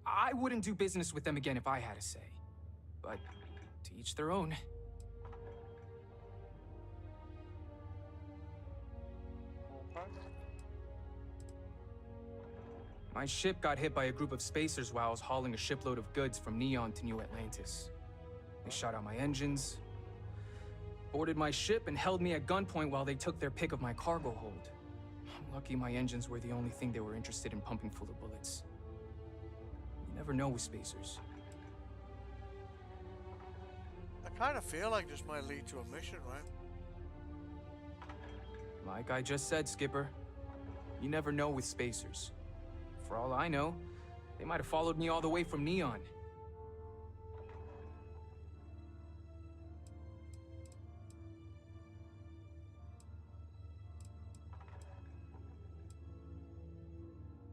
I wouldn't do business with them again if I had a say. But to each their own. My ship got hit by a group of spacers while I was hauling a shipload of goods from Neon to New Atlantis. They shot out my engines, boarded my ship, and held me at gunpoint while they took their pick of my cargo hold. I'm lucky my engines were the only thing they were interested in pumping full of bullets. You never know with spacers. I kind of feel like this might lead to a mission, right? Like I just said, Skipper, you never know with spacers. For all I know, they might have followed me all the way from Neon.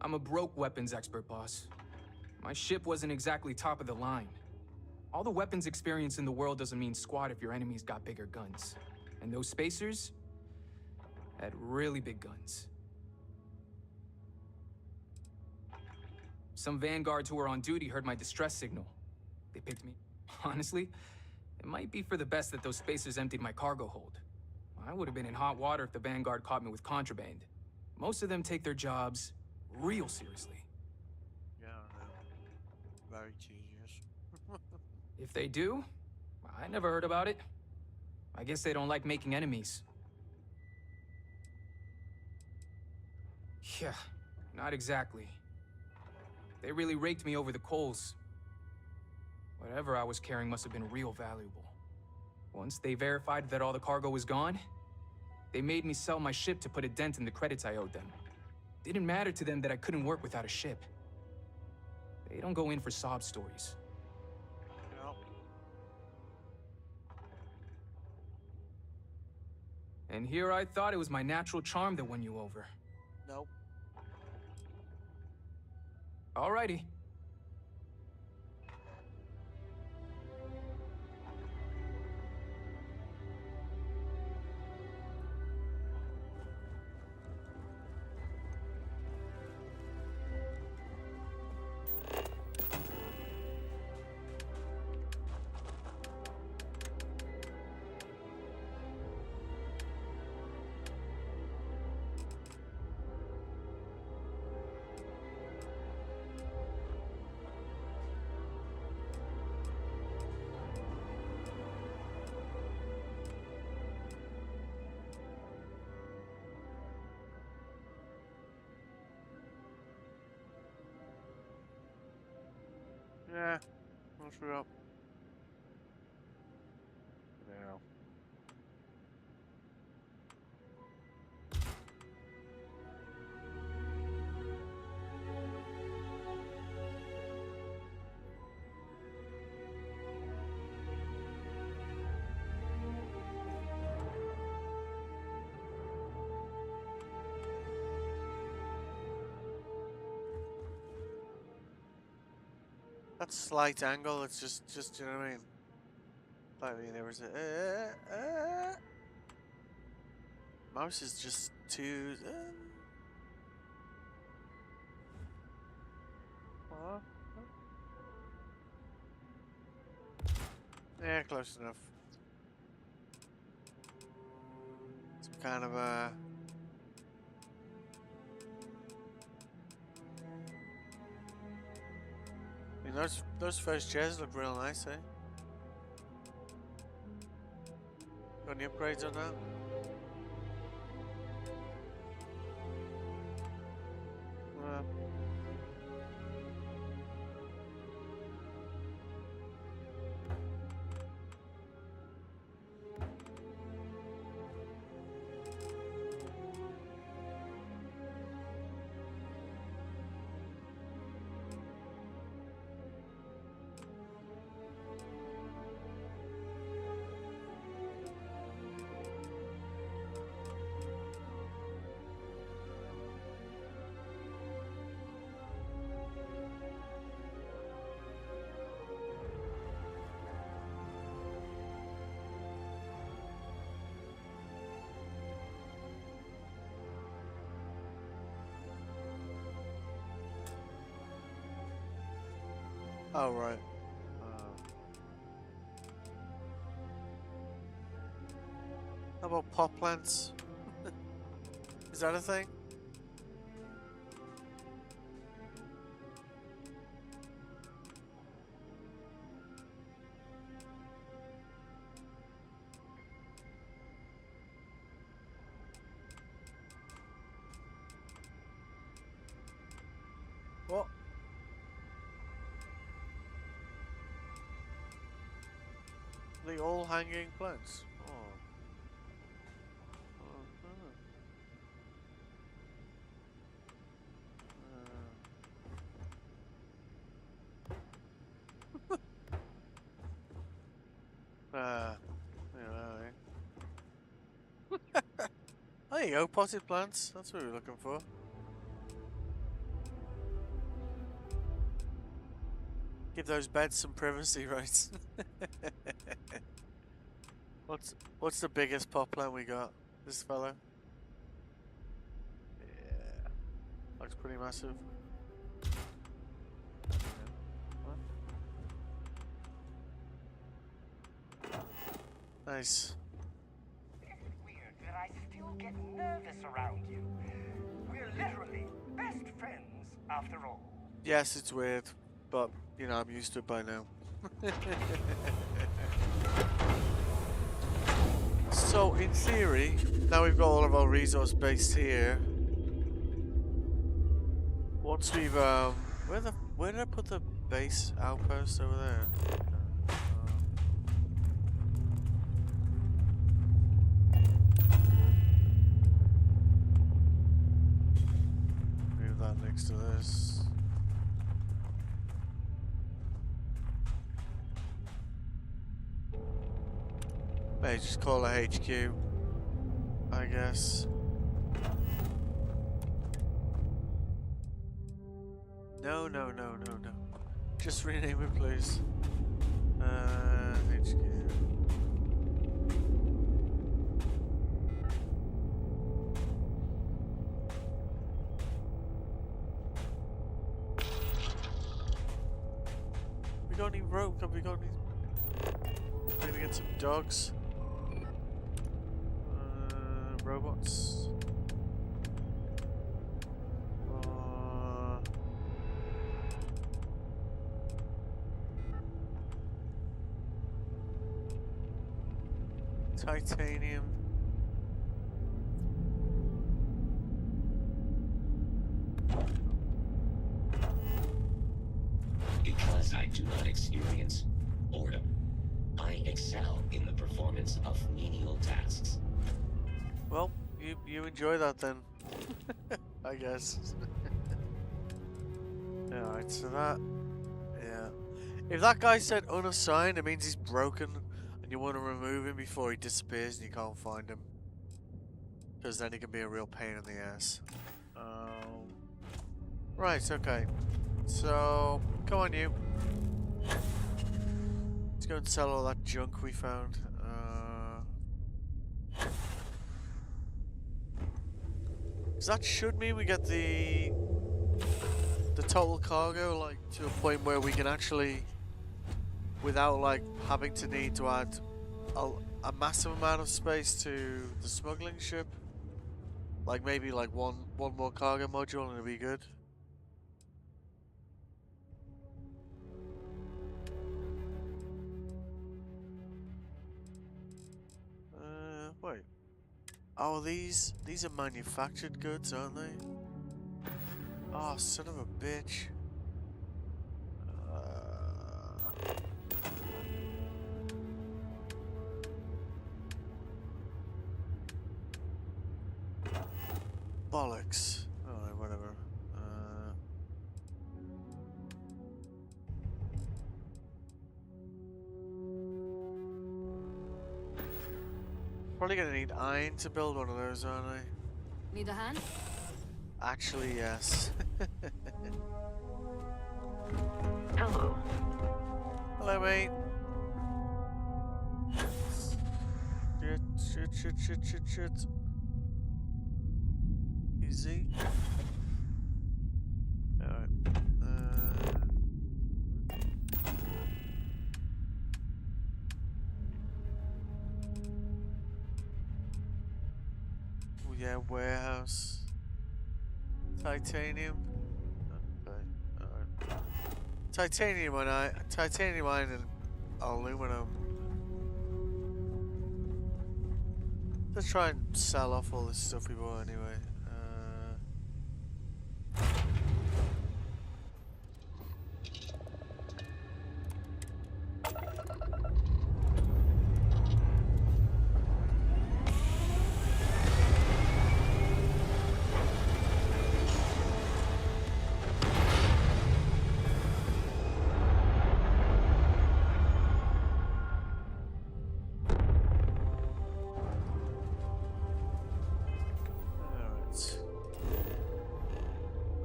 I'm a broke weapons expert, boss. My ship wasn't exactly top of the line. All the weapons experience in the world doesn't mean squat if your enemies got bigger guns. And those spacers had really big guns. Some vanguards who were on duty heard my distress signal. They picked me. Honestly, it might be for the best that those spacers emptied my cargo hold. I would have been in hot water if the vanguard caught me with contraband. Most of them take their jobs real seriously. Yeah, I know. Very tedious. If they do, I never heard about it. I guess they don't like making enemies. Yeah, not exactly. They really raked me over the coals. Whatever I was carrying must have been real valuable. Once they verified that all the cargo was gone, they made me sell my ship to put a dent in the credits I owed them. Didn't matter to them that I couldn't work without a ship. They don't go in for sob stories. No. And here I thought it was my natural charm that won you over. Nope. Alrighty. Yeah, I'll screw up. Yeah. That slight angle, it's just you know what I mean? I mean, there was a mouse is just too. Yeah, close enough. Some kind of a. I mean, those first chairs look real nice, eh? Got any upgrades on that? Oh, right. How about pot plants? Is that a thing? What? The all hanging plants. Oh. Ah, there you go, potted plants. That's what we were looking for. Give those beds some privacy rights. What's the biggest pot plant we got? This fellow? Yeah. Looks pretty massive. Nice. It's weird that I still get nervous around you. We're literally best friends, after all. Yes, it's weird, but you know, I'm used to it by now. So, in theory, now we've got all of our resource base here. Once we've where did I put the base outpost over there? Move that next to this. Maybe just call it HQ, I guess. No. Just rename it, please. HQ. We got any rope? Have we got any? Maybe get some dogs. Robots. Titanium. Because I do not experience boredom, I excel in the performance of menial tasks. Well, you enjoy that then, I guess. Alright, so that, yeah. If that guy said unassigned, it means he's broken, and you want to remove him before he disappears and you can't find him. Because then he can be a real pain in the ass. Right, okay. So, come on you. Let's go and sell all that junk we found. That should mean we get the total cargo like to a point where we can actually, without like having to need to add a massive amount of space to the smuggling ship, like maybe like one more cargo module and it'll be good. Wait. Oh, these are manufactured goods, aren't they? Oh, son of a bitch. Bollocks. Alright, whatever. Probably gonna need iron to build one of those, aren't I? Need a hand? Actually, yes. Hello. Hello, mate. Shit. Easy. Alright. yeah, warehouse. Titanium. Okay, alright. Titanium iron and aluminum. Let's try and sell off all this stuff we bought anyway.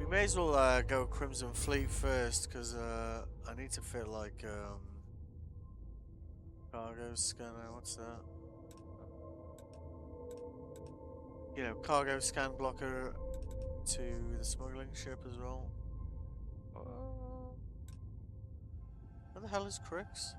May as well go Crimson Fleet first, because I need to fit like cargo scanner. What's that? You know, cargo scan blocker to the smuggling ship as well. Where the hell is Crix?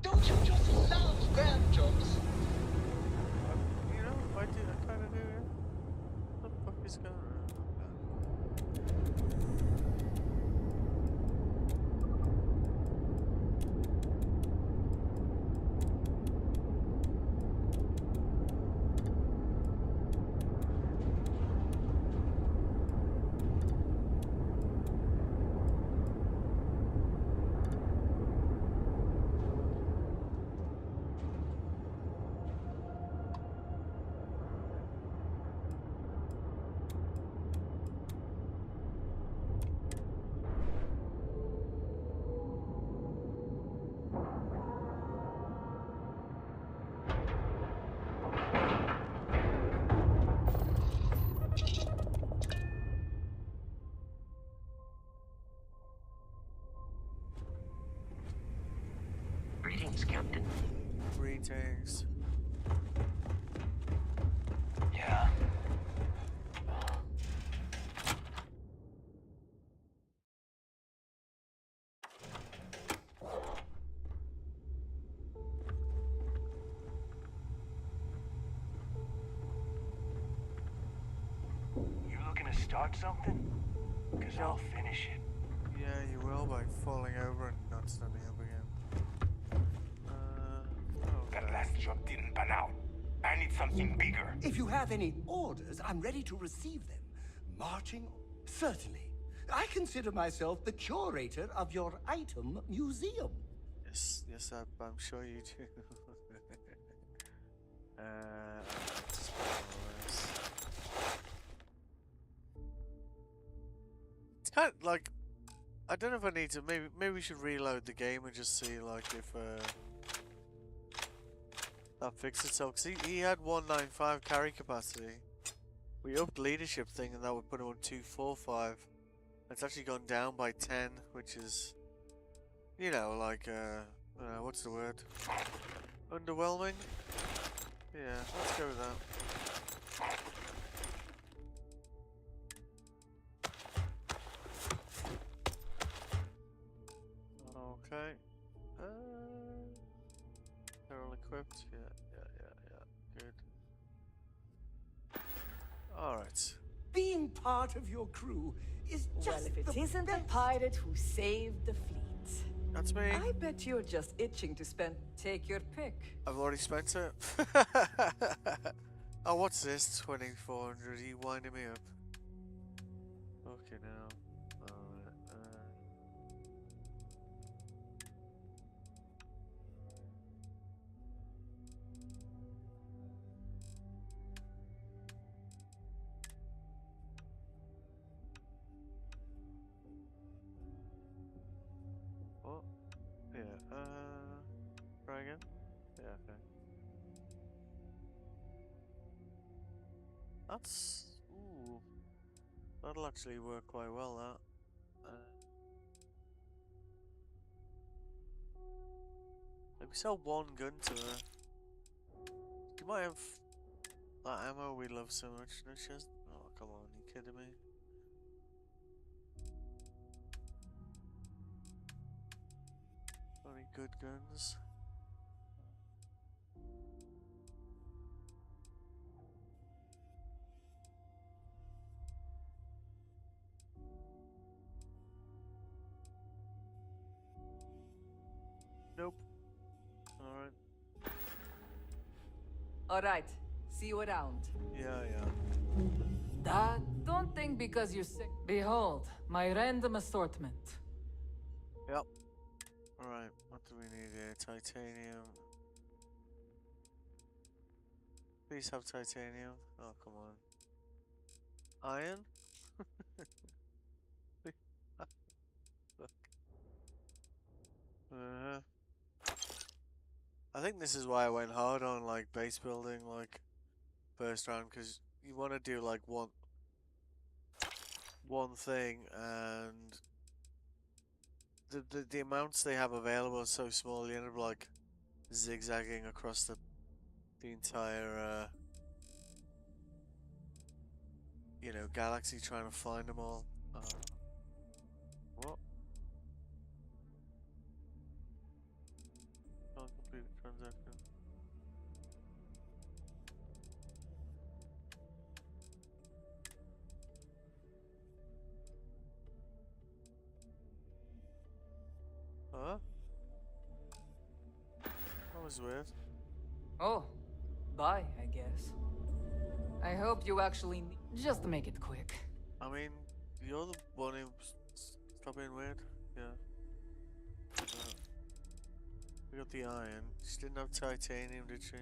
Don't you just love grand jobs? You know, I kind of do. Yeah. What the fuck is going on? Greetings, Captain. Greetings. Yeah. You looking to start something? Because I'll finish it. Yeah, you will by falling over and not standing up again. That last job didn't pan out. I need something bigger. If you have any orders, I'm ready to receive them. Marching? Certainly. I consider myself the curator of your item museum. Yes, I'm sure you do. It's kind of like, I don't know if I need to. Maybe we should reload the game and just see like if that fixed itself. Cause he had 195 carry capacity. We upped leadership thing and that would put him on 245. It's actually gone down by 10, which is, you know, like what's the word? Underwhelming. Yeah, let's go with that. Okay. They're all equipped. Yeah. Good. Alright. Being part of your crew is just well, if it isn't the pirate who saved the fleet. That's me. I bet you're just itching to spend. Take your pick. I've already spent it. Oh, what's this? 2400. You winding me up. Okay, now. What? Yeah, try again? Yeah, okay. That's... Ooh. That'll actually work quite well, that. Like, we sell one gun to her. You might have that ammo we love so much. No, she has. Oh, come on, are you kidding me? Any good guns? Nope. Alright. Alright, see you around. Yeah. Don't think because you're sick. Behold, my random assortment. Yep. Alright, what do we need here? Titanium. Please have titanium. Oh, come on. Iron? uh, I think this is why I went hard on like base building like first round, because you want to do like one thing, and the amounts they have available are so small. You end up like zigzagging across the entire you know, galaxy trying to find them all. What? Can't complete the transaction. Huh? That was weird. Oh, bye, I guess. I hope you actually just make it quick. I mean, you're the one who stop being weird. Yeah. We got the iron. She didn't have titanium, did she?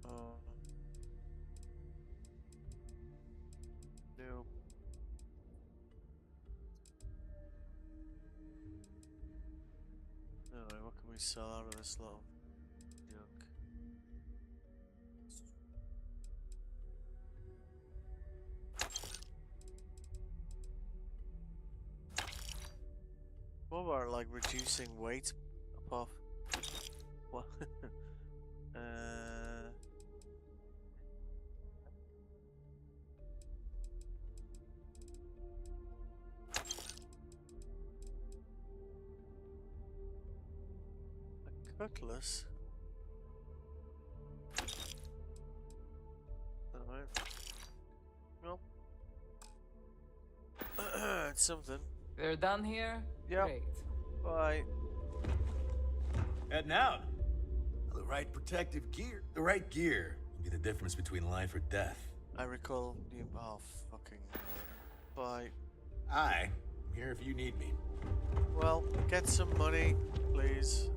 Oh. Nope. Alright, what can we sell out of this little junk? What about like reducing weight? Puff. What? A cutlass? Alright. Nope. It's something. We're done here? Yep. Great. Bye. Heading out. The right protective gear. The right gear will be the difference between life or death. I recall you. Oh, fucking. Bye. I'm here if you need me. Well, get some money, please.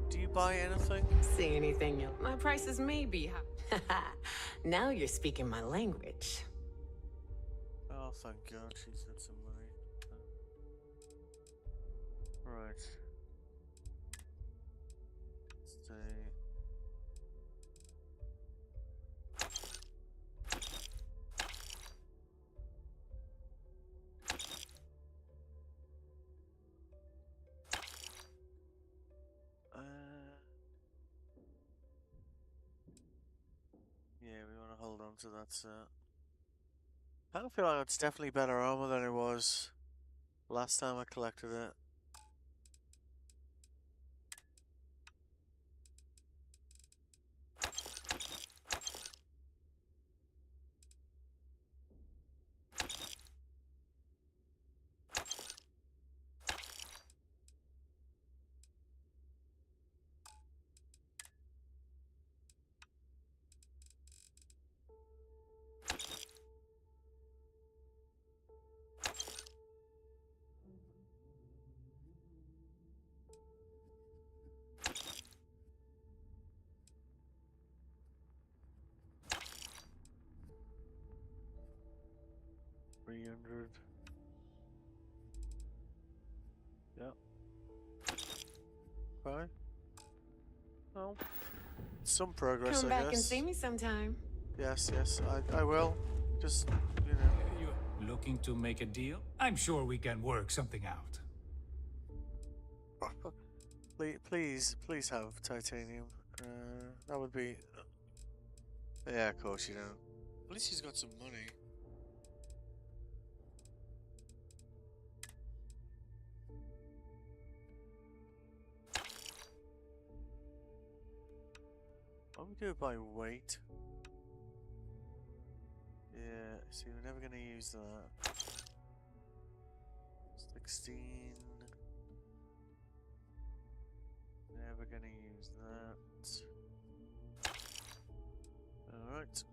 Do you buy anything? See anything? My prices may be high. Now you're speaking my language. Oh, thank God she said some money. Right. Stay. Yeah, we want to hold on to that set. I don't feel like it's definitely better armor than it was last time I collected it. $300. Yep. Okay. Well, some progress, Come I back guess. and see me sometime. Yes, I will. Just, you know. You looking to make a deal? I'm sure we can work something out. Please have titanium. That would be. Yeah, of course you don't. At least he's got some money. Why don't we do it by weight? Yeah, see, we're never gonna use that. 16. Never gonna use that. Alright.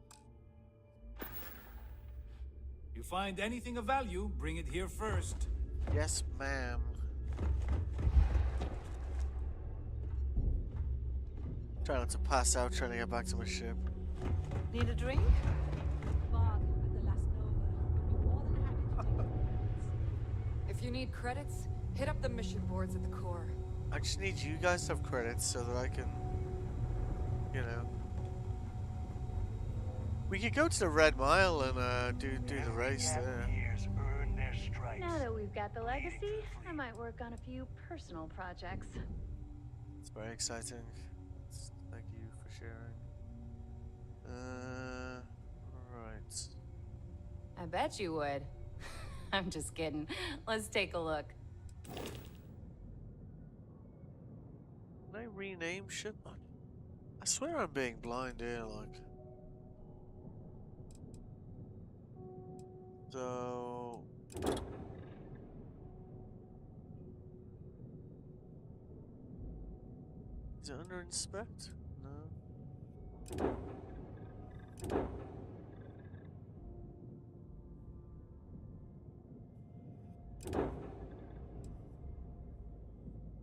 You find anything of value, bring it here first. Yes, ma'am. Try not to pass out trying to get back to my ship. Need a drink? If you need credits, hit up the mission boards at the core. I just need you guys to have credits so that I can, you know. We could go to the Red Mile and do the race there. Now that we've got the legacy, I might work on a few personal projects. It's very exciting. Thank you for sharing. Right. I bet you would. I'm just kidding. Let's take a look. Can I rename shit? I swear I'm being blind here, like. So. Is it under inspect? No.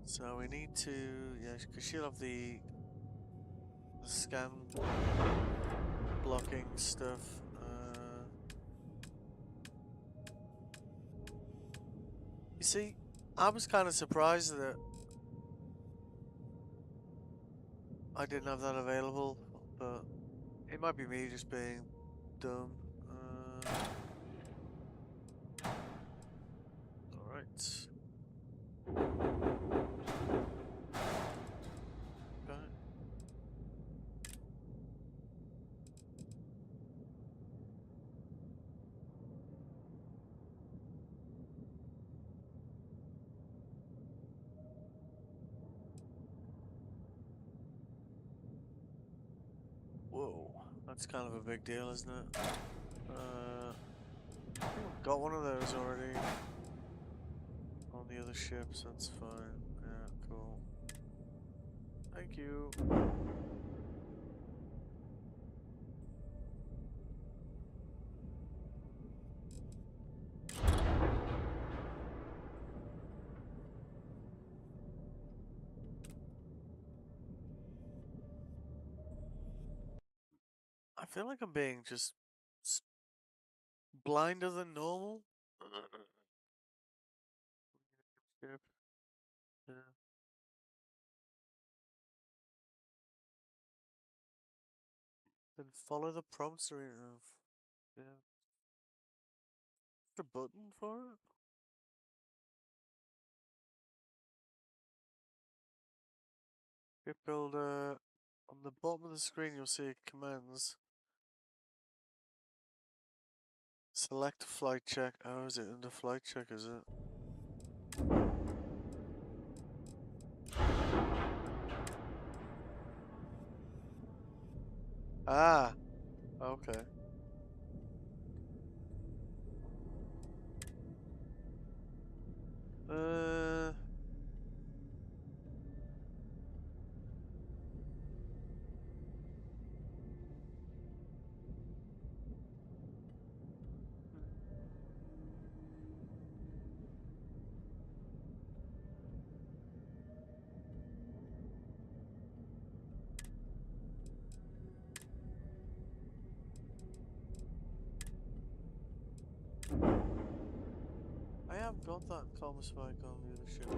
So we need to, yeah, because she'll have the scan blocking stuff. You see, I was kind of surprised that I didn't have that available, but it might be me just being dumb. Alright. Whoa, that's kind of a big deal, isn't it? I think I've got one of those already on the other ships, that's fine. Yeah, cool. Thank you. I feel like I'm being just blinder than normal. Yeah. Then follow the prompts or yeah. The button for it? Ship builder. On the bottom of the screen you'll see commands. Select flight check. Oh, is it under flight check, is it? Ah, okay. I have got that comma spike on the other ship.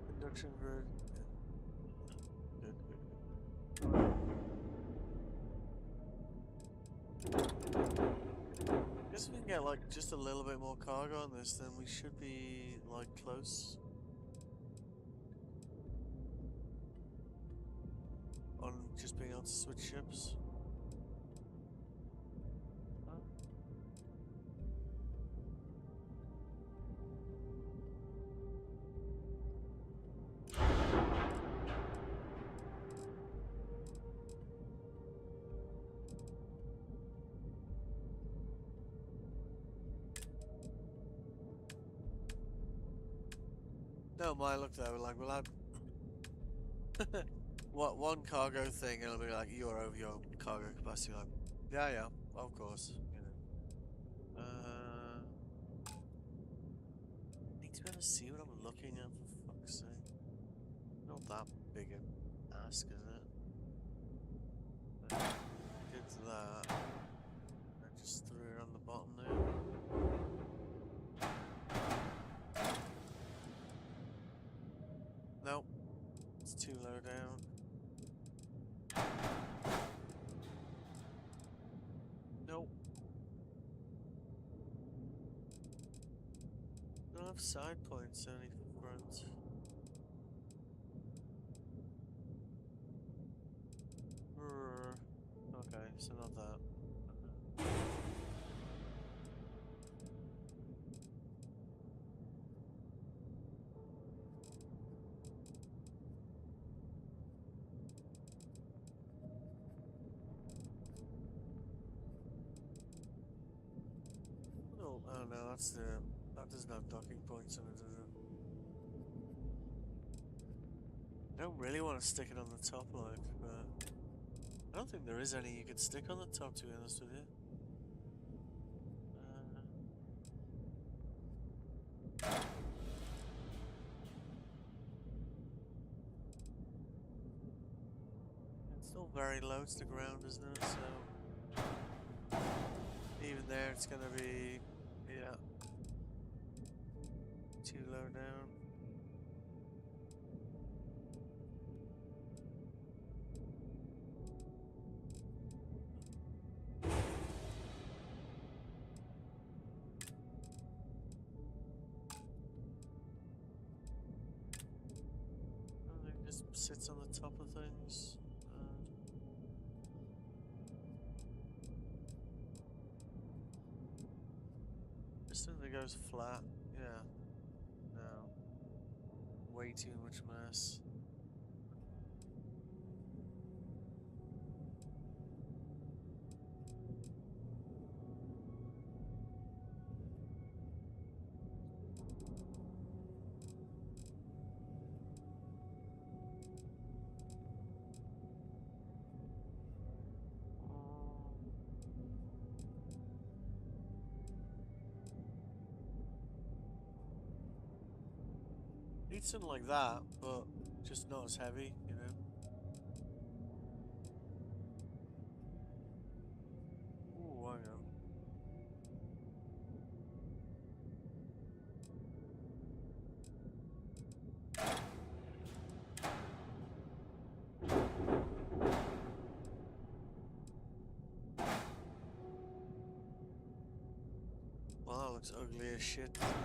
Induction grid. guess if we can get like just a little bit more cargo on this, then we should be like close on just being able to switch ships. No, my look though, like we'll have what one cargo thing, it'll be like you are over your cargo capacity. Like, yeah, of course, you know. Need to be able to see what I'm looking at for fuck's sake. Not that big an ask, is it? Did that. I just threw it on the bottom there. Nope. It's too low down. Nope. Don't have side points, only front. Okay, so not that. Oh no, that's that doesn't have docking points on it, does it? I don't really want to stick it on the top, like, but I don't think there is any you could stick on the top, to be honest with you. It's still very low to the ground, isn't it? So even there, it's gonna be, yeah, too low down. Just sits on the top of things. Just as it goes flat, yeah. No. Way too much mass. Need something like that, but just not as heavy, you know? Ooh, hang on. Well, that looks ugly as shit, doesn't it?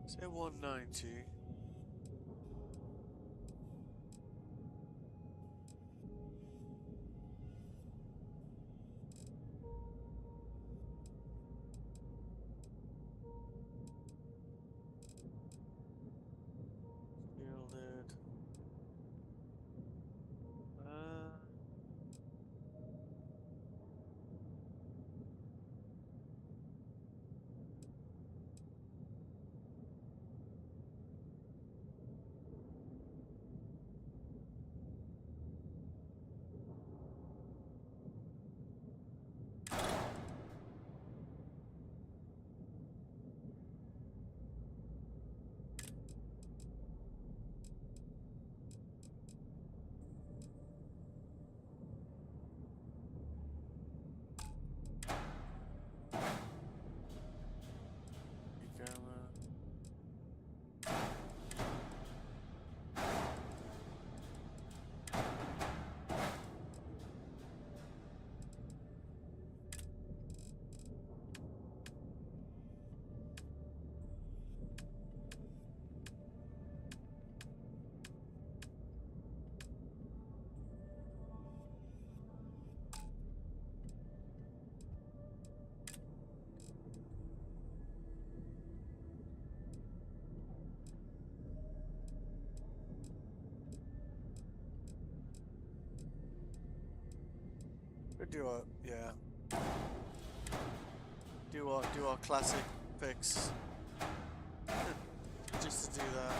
Say 190. Shielded. do our do our classic picks. Just to do that.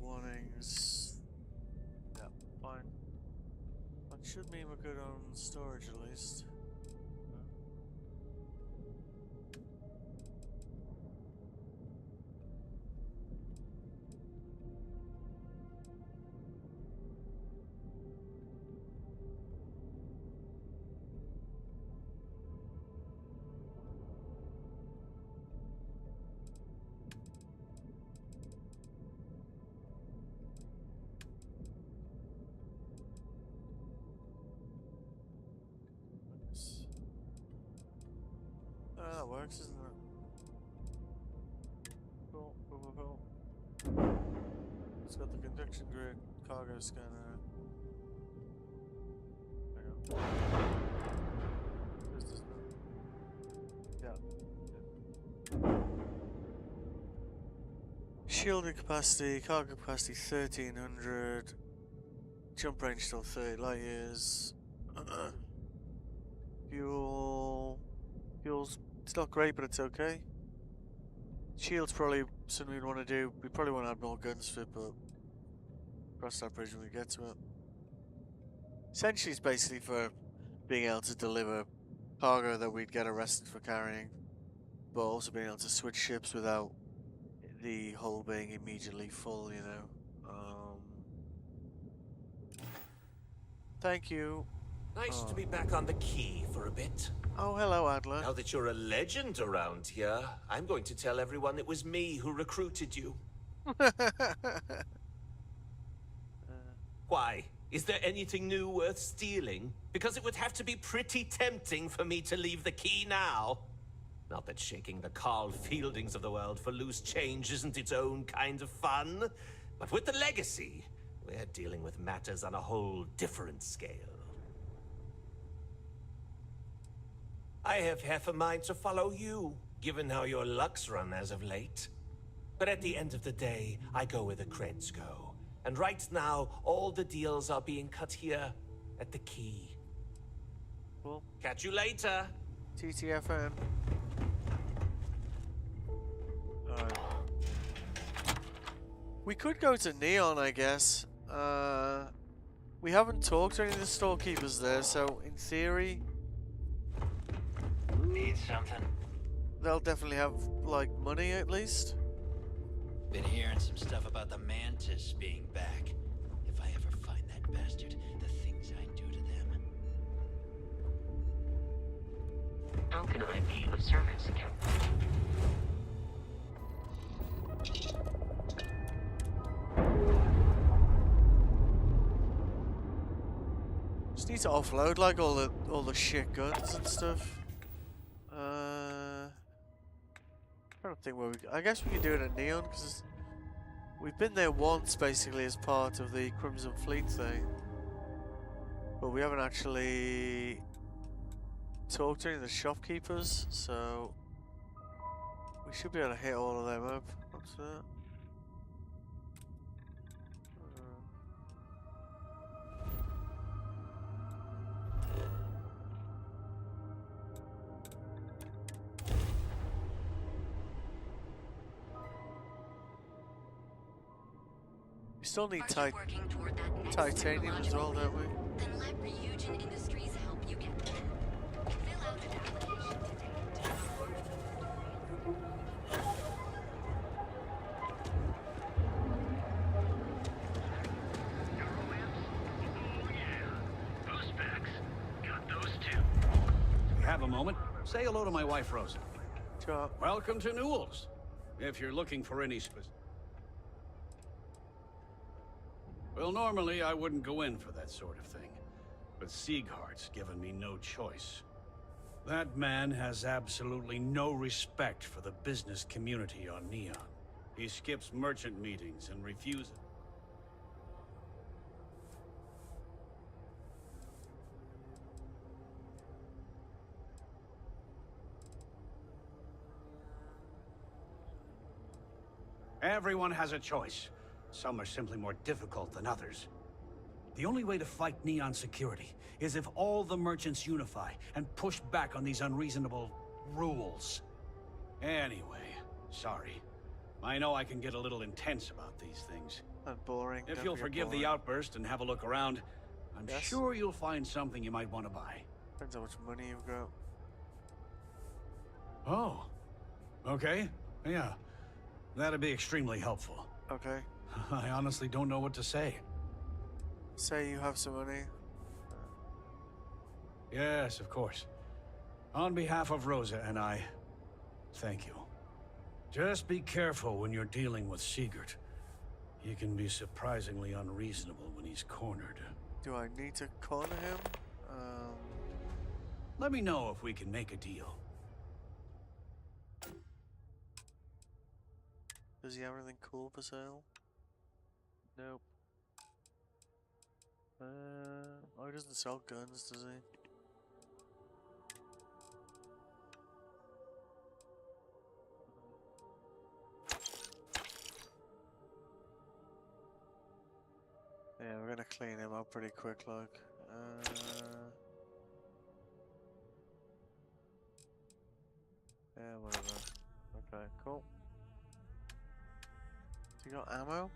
Warnings. Yeah, fine. That should mean we're good on storage at least. That works, isn't it? Cool. It's got the conduction grid cargo scanner. Hang on. This doesn't. Yeah. Shielding capacity, cargo capacity 1300. Jump range still 30 light years. Fuel's it's not great, but it's okay. Shield's probably something we'd want to do. We probably want to add more guns to it, but cross that bridge when we get to it. Essentially, it's basically for being able to deliver cargo that we'd get arrested for carrying, but also being able to switch ships without the hull being immediately full, you know. Thank you. Nice to be back on the quay for a bit. Oh, hello, Adler. Now that you're a legend around here, I'm going to tell everyone it was me who recruited you. Why? Is there anything new worth stealing? Because it would have to be pretty tempting for me to leave the quay now. Not that shaking the Carl Fieldings of the world for loose change isn't its own kind of fun. But with the legacy, we're dealing with matters on a whole different scale. I have half a mind to follow you, given how your luck's run as of late. But at the end of the day, I go where the creds go. And right now, all the deals are being cut here at the quay. Cool. Catch you later. TTFN. We could go to Neon, I guess. We haven't talked to any of the storekeepers there, so in theory... Need something? They'll definitely have, like, money at least. Been hearing some stuff about the Mantis being back. If I ever find that bastard, the things I do to them. How can I be of service, Captain? Just need to offload, like, all the shit guns and stuff. I don't think where we... I guess we could do it at Neon, because we've been there once, basically, as part of the Crimson Fleet thing. But we haven't actually talked to any of the shopkeepers, so... we should be able to hit all of them up. What's that? We still need titanium as well, don't we? Then let Ryujin Industries help you get there. Fill out an application today. Boost packs. Got those too. You have a moment? Say hello to my wife, Rosa. Sure. Welcome to Newell's. If you're looking for any Well, normally I wouldn't go in for that sort of thing. But Sieghart's given me no choice. That man has absolutely no respect for the business community on Neon. He skips merchant meetings and refuses. Everyone has a choice. Some are simply more difficult than others. The only way to fight Neon security is if all the merchants unify and push back on these unreasonable rules. Anyway, sorry. I know I can get a little intense about these things. Not boring. If Don't you'll be forgive boring. the outburst and have a look around, I'm Yes? sure you'll find something you might want to buy. Depends how much money you've got. Oh. Okay. Yeah. That'd be extremely helpful. Okay. I honestly don't know what to say. Say you have some money. Yes, of course. On behalf of Rosa and I, thank you. Just be careful when you're dealing with Sigurd. He can be surprisingly unreasonable when he's cornered. Do I need to corner him? Let me know if we can make a deal. Does he have anything cool for sale? Nope. Oh, he doesn't sell guns, does he? Yeah, we're gonna clean him up pretty quick, like. Yeah, whatever. Okay, cool. You got ammo?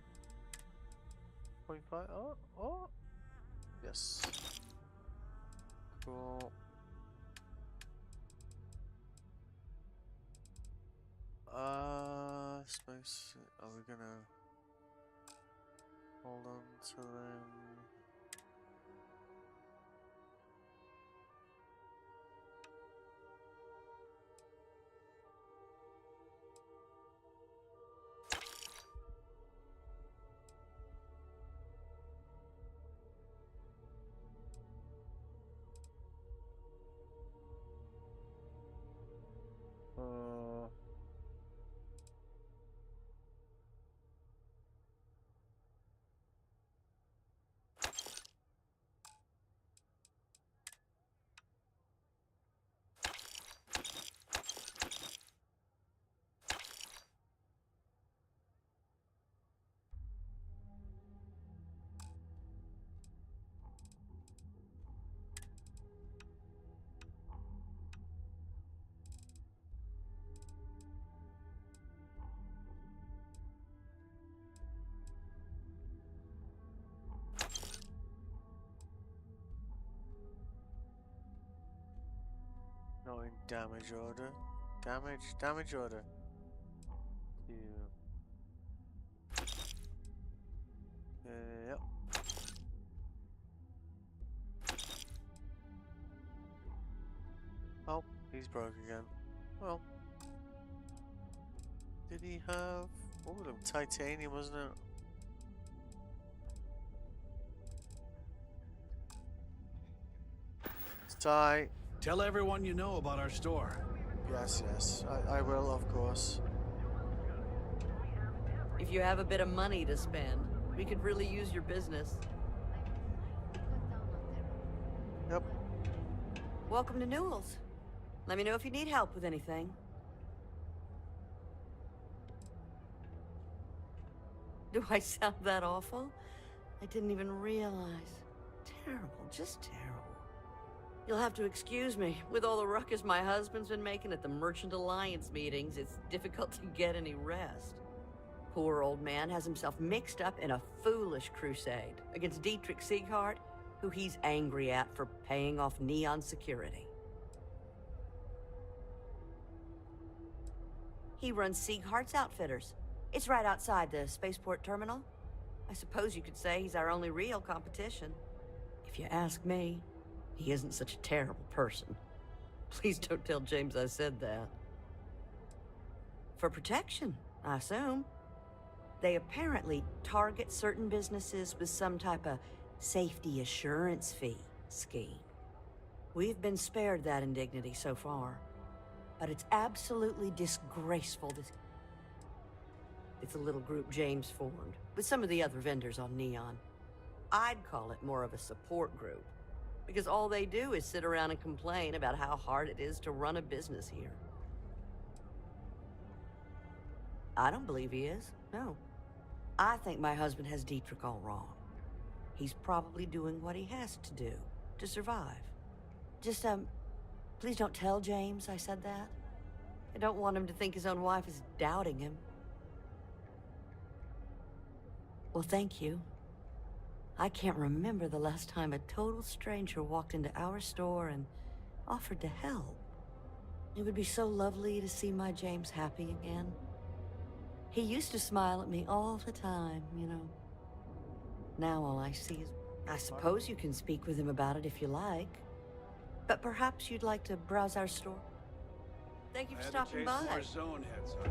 0.5? Oh! Yes. Cool. Space. Are we gonna hold on to them? Not in damage order. Damage order. Yep. Oh, he's broke again. Well. Did he have... Oh, titanium, wasn't it? Ty. Tell everyone you know about our store. Yes, yes. I will, of course. If you have a bit of money to spend, we could really use your business. Yep. Welcome to Newell's. Let me know if you need help with anything. Do I sound that awful? I didn't even realize. Terrible, just terrible. You'll have to excuse me. With all the ruckus my husband's been making at the Merchant Alliance meetings, it's difficult to get any rest. Poor old man has himself mixed up in a foolish crusade against Dietrich Sieghart, who he's angry at for paying off Neon security. He runs Sieghart's Outfitters. It's right outside the spaceport terminal. I suppose you could say he's our only real competition. If you ask me, he isn't such a terrible person. Please don't tell James I said that. For protection, I assume. They apparently target certain businesses with some type of safety assurance fee scheme. We've been spared that indignity so far, but it's absolutely disgraceful. It's a little group James formed with some of the other vendors on Neon. I'd call it more of a support group, because all they do is sit around and complain about how hard it is to run a business here. I don't believe he is, no. I think my husband has Dietrich all wrong. He's probably doing what he has to do to survive. Just, please don't tell James I said that. I don't want him to think his own wife is doubting him. Well, thank you. I can't remember the last time a total stranger walked into our store and offered to help. It would be so lovely to see my James happy again. He used to smile at me all the time, you know. Now all I see is... I suppose you can speak with him about it if you like. But perhaps you'd like to browse our store? Thank you for stopping by. More zone heads on.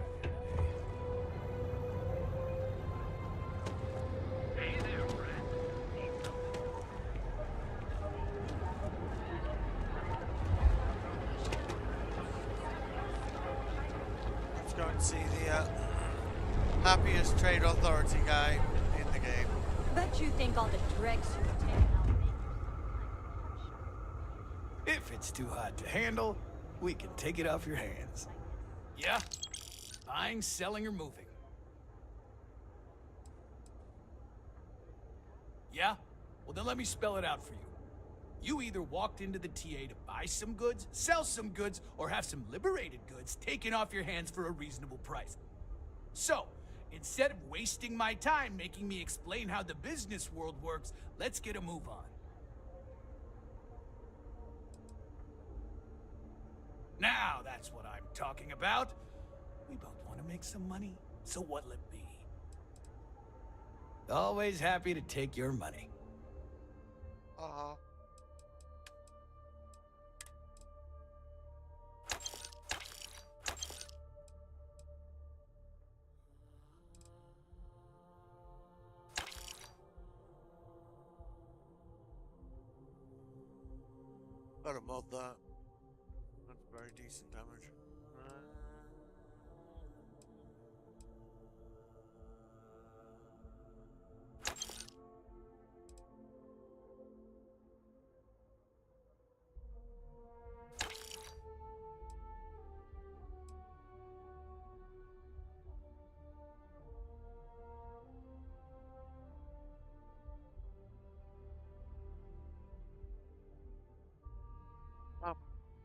Hey there, friend. Let's go and see the happiest trade authority guy in the game. Bet you think all the dregs you've taken out make If it's too hot to handle, we can take it off your hands. Yeah? Buying, selling, or moving? Yeah? Well, then let me spell it out for you. You either walked into the TA to buy some goods, sell some goods, or have some liberated goods taken off your hands for a reasonable price. So, instead of wasting my time making me explain how the business world works, let's get a move on. Now that's what I'm talking about. We both want to make some money, so what'll it be? Always happy to take your money. Uh-huh. Gotta mod that. That's very decent damage.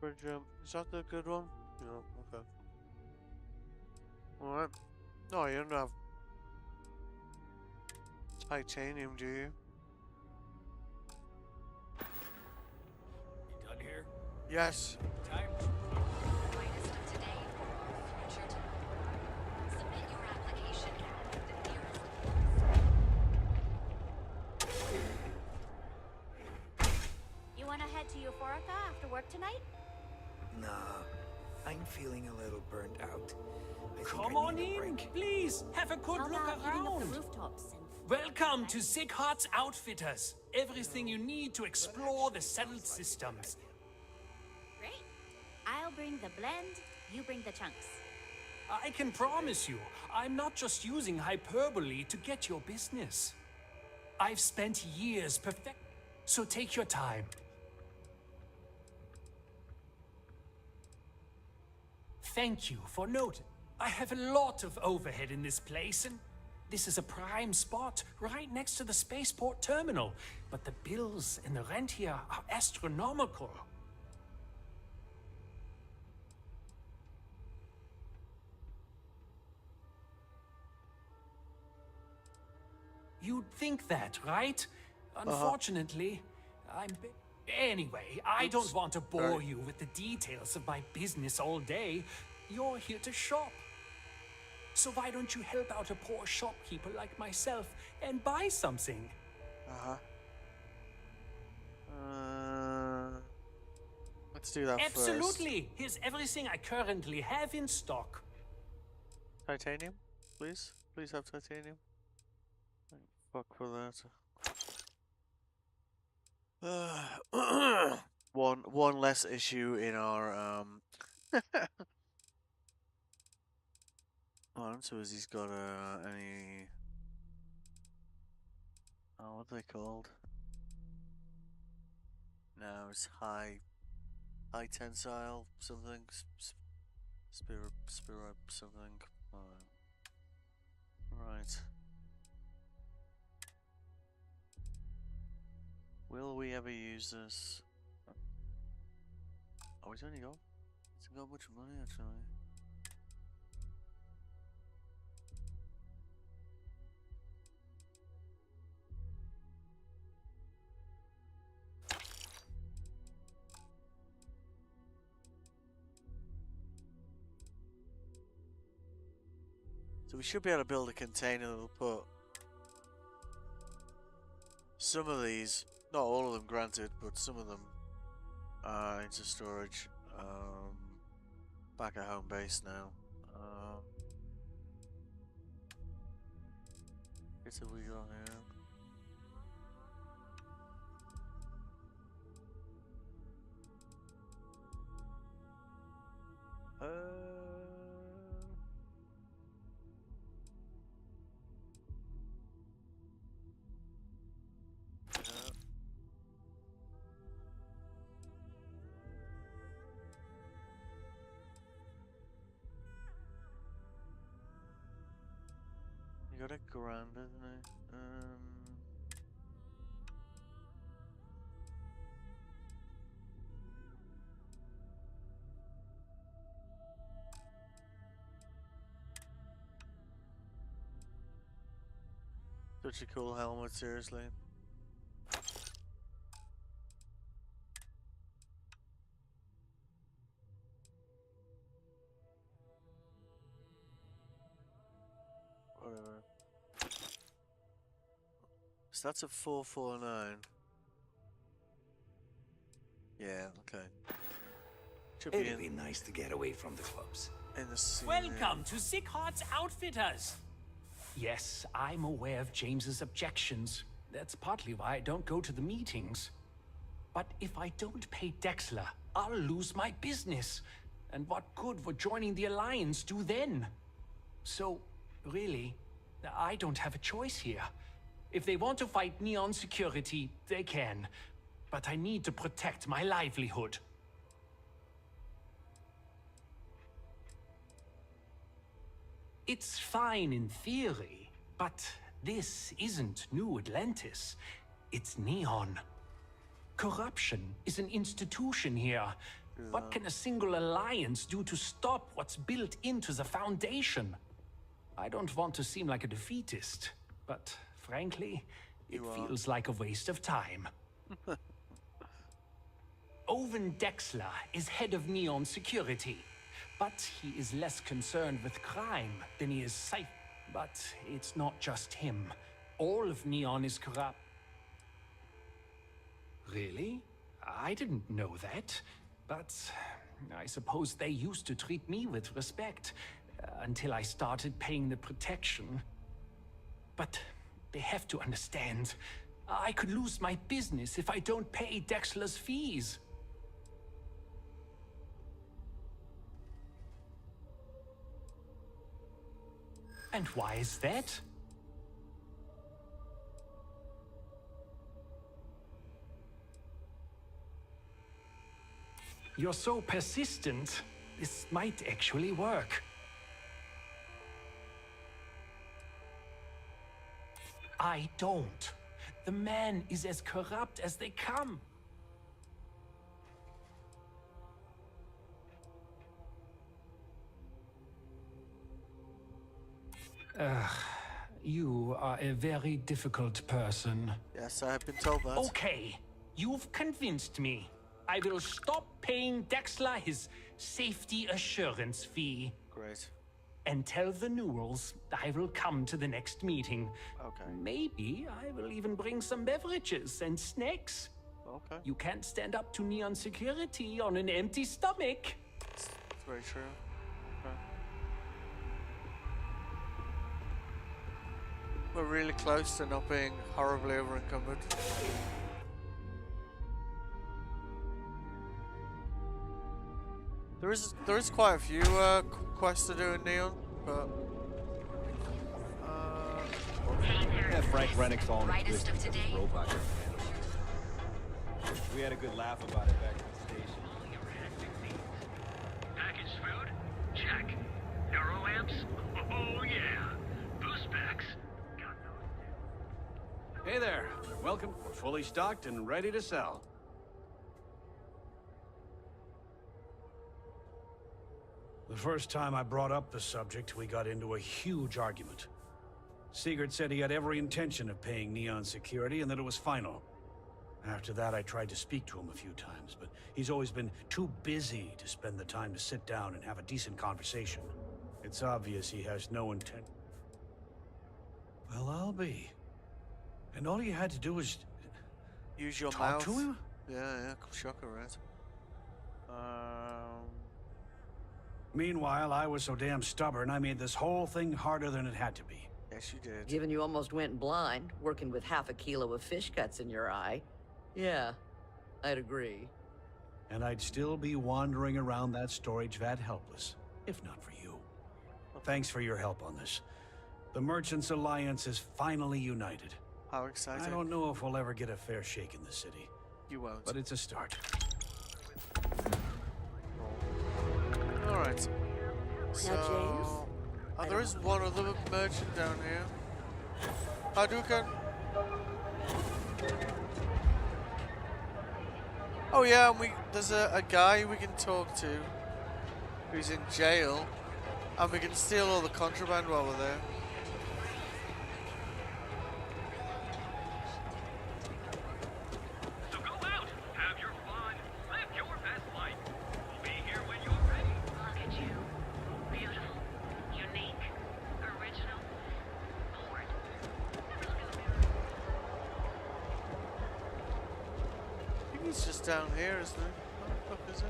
Bridge jump. Is that the good one? Yeah, okay. Alright. No, you don't have titanium, do you? You done here? Yes. Time. You wanna head to Euphorica after work tonight? Nah, I'm feeling a little burnt out. Come on in, please. Have a good look around. Welcome to Sighart's Outfitters. Everything you need to explore the settled systems. Great. I'll bring the blend, you bring the chunks. I can promise you, I'm not just using hyperbole to get your business. I've spent years perfect, so take your time. Thank you for noting. I have a lot of overhead in this place, and this is a prime spot right next to the spaceport terminal. But the bills and the rent here are astronomical. You'd think that, right? Unfortunately, Anyway, I don't want to bore you with the details of my business all day. You're here to shop. So why don't you help out a poor shopkeeper like myself and buy something? Let's do that Absolutely. first. Here's everything I currently have in stock. Titanium, please. Please have titanium. Fuck for that. One less issue in our so has he's got any what are they called? No, it's high tensile something, spirit something. Right. Will we ever use this? Oh, he's only got much money actually. So we should be able to build a container that'll put some of these, not all of them granted, but some of them into storage. Back at home base now. What have we got here? You got a grand, isn't it? Such a cool helmet, seriously. Whatever. So that's a 449. Yeah, okay. Should It'd be nice to get away from the clubs. In the scene. Welcome to Sickhart's Outfitters. Yes, I'm aware of James's objections. That's partly why I don't go to the meetings. But if I don't pay Dexler, I'll lose my business. And what good would joining the Alliance do then? So, really, I don't have a choice here. If they want to fight Neon Security, they can. But I need to protect my livelihood. It's fine in theory, but this isn't New Atlantis. It's Neon. Corruption is an institution here. What can a single alliance do to stop what's built into the Foundation? I don't want to seem like a defeatist, but frankly, it feels like a waste of time. Owen Dexler is head of Neon Security. But he is less concerned with crime than he is safe. But it's not just him. All of Neon is corrupt. Really? I didn't know that. But I suppose they used to treat me with respect until I started paying the protection. But they have to understand. I could lose my business if I don't pay Dexler's fees. And why is that? You're so persistent. This might actually work. I don't. The man is as corrupt as they come. You are a very difficult person. Yes, I have been told that. Okay, you've convinced me. I will stop paying Dexler his safety assurance fee. Great. And tell the Newells I will come to the next meeting. Okay. Maybe I will even bring some beverages and snacks. Okay. You can't stand up to Neon Security on an empty stomach. That's very true. Okay. We're really close to not being horribly over-encumbered. There is quite a few quests to do in Neon, but yeah, Frank Rennick's all in the Brightest of today. robot. We had a good laugh about it back at the station. Packaged food? Check. Neuroamps? Oh yeah. Boost pack? Hey there. Welcome. We're fully stocked and ready to sell. The first time I brought up the subject, we got into a huge argument. Sigurd said he had every intention of paying Neon security and that it was final. After that, I tried to speak to him a few times, but he's always been too busy to spend the time to sit down and have a decent conversation. It's obvious he has no intent. Well, I'll be. And all you had to do was... Use your talk mouth. to him? Yeah, shocker, right? Meanwhile, I was so damn stubborn, I made this whole thing harder than it had to be. Yes, you did. Given you almost went blind, working with half a kilo of fish guts in your eye. Yeah, I'd agree. And I'd still be wandering around that storage vat helpless, if not for you. Thanks for your help on this. The Merchants Alliance is finally united. How exciting. I don't know if we'll ever get a fair shake in the city. You won't. But it's a start. Alright. So... Oh, there is one other merchant down here. Hadouken! Oh yeah, and there's a guy we can talk to who's in jail, and we can steal all the contraband while we're there. So go out, have your fun, live your best life. We'll be here when you're ready. Look at you. Beautiful, unique, original, bored. I think he's just down here, isn't he? What the fuck is it?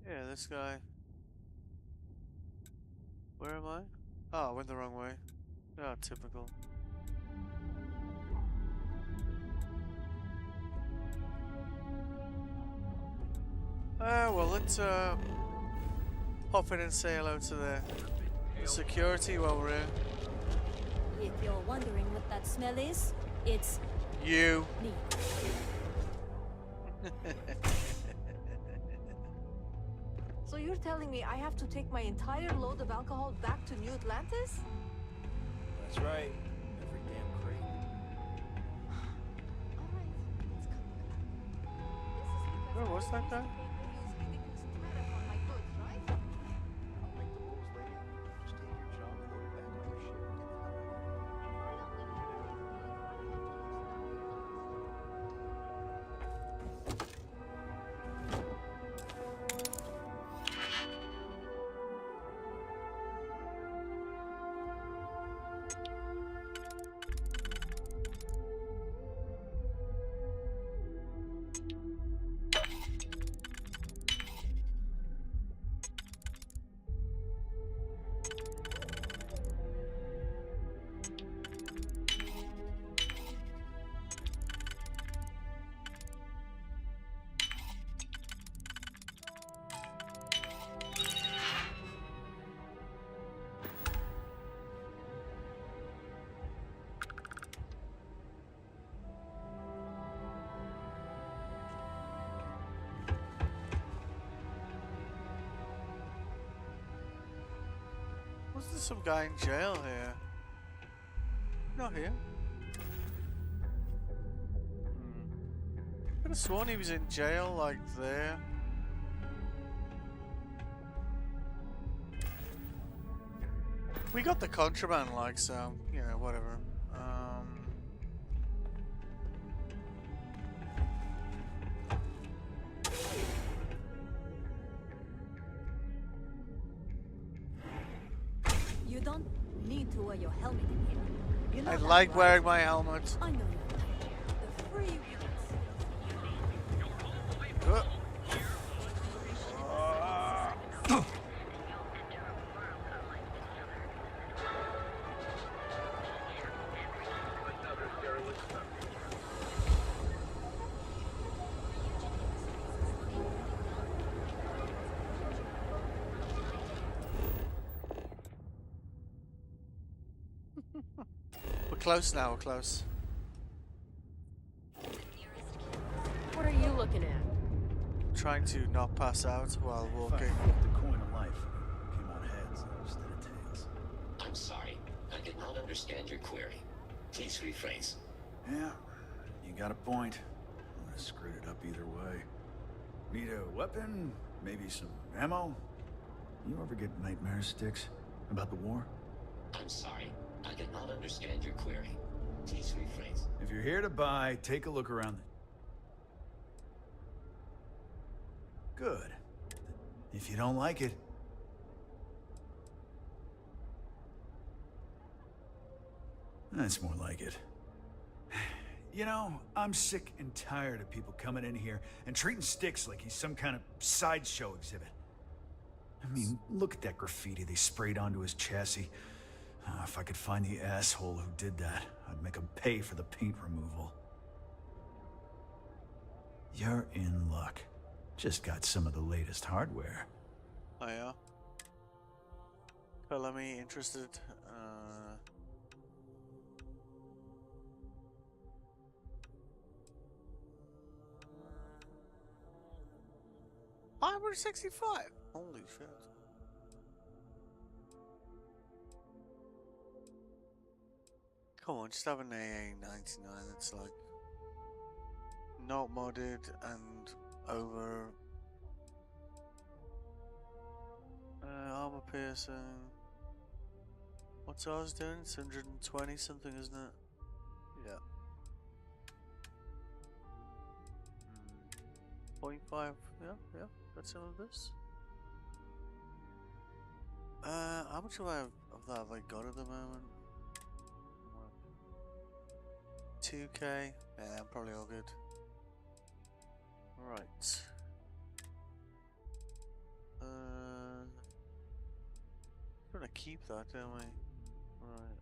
Yeah, this guy. Where am I? Oh, I went the wrong way. Oh, typical. Well, let's hop in and say hello to the security while we're here. If you're wondering what that smell is, it's you. me. So you're telling me I have to take my entire load of alcohol back to New Atlantis? That's right. Every damn crate. Where was that guy? Wasn't there some guy in jail here? Not here. I could have sworn he was in jail, like there. We got the contraband, like, so, you know, whatever. You don't need to wear your helmet in here. You know I that, like right? wearing my helmet. I know you. The free We're close now, we're close. What are you looking at? trying to not pass out while walking. The coin of life came out heads instead of tails. I'm sorry. I did not understand your query. Please rephrase. Yeah, you got a point. I would have screwed it up either way. Need a weapon? Maybe some ammo? You ever get nightmare sticks about the war? I'm sorry. I did not understand your query. Please rephrase. If you're here to buy, take a look around. Good. If you don't like it... That's more like it. You know, I'm sick and tired of people coming in here and treating Styx like he's some kind of sideshow exhibit. I mean, look at that graffiti they sprayed onto his chassis. If I could find the asshole who did that, I'd make him pay for the paint removal. You're in luck. Just got some of the latest hardware. Oh yeah? Color me interested. 565. Holy shit. Come on, just have an AA99 that's like not modded and over armor piercing. What's ours doing? It's 120 something, isn't it? Yeah. 0.5, yeah, got some of this. How much of that have I got at the moment? 2k? Yeah, I'm probably all good. Right. We're gonna keep that, don't we? Right.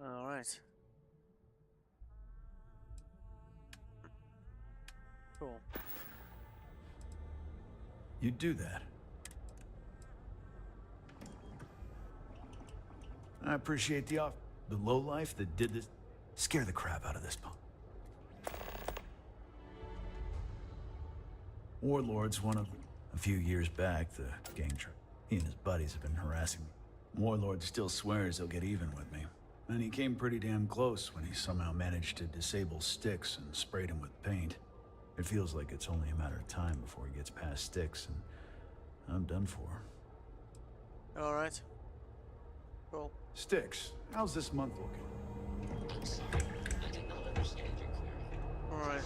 All right. Cool. You do that. I appreciate the offer. The lowlife that did this scare the crap out of this punk. Warlord's one of them. A few years back, the gang trip. He and his buddies have been harassing me. Warlord still swears he'll get even with me. And he came pretty damn close when he somehow managed to disable Styx and sprayed him with paint. It feels like it's only a matter of time before he gets past Styx, and I'm done for. Alright. Cool. Styx, how's this month looking? I'm sorry. I did not understand your query. Alright.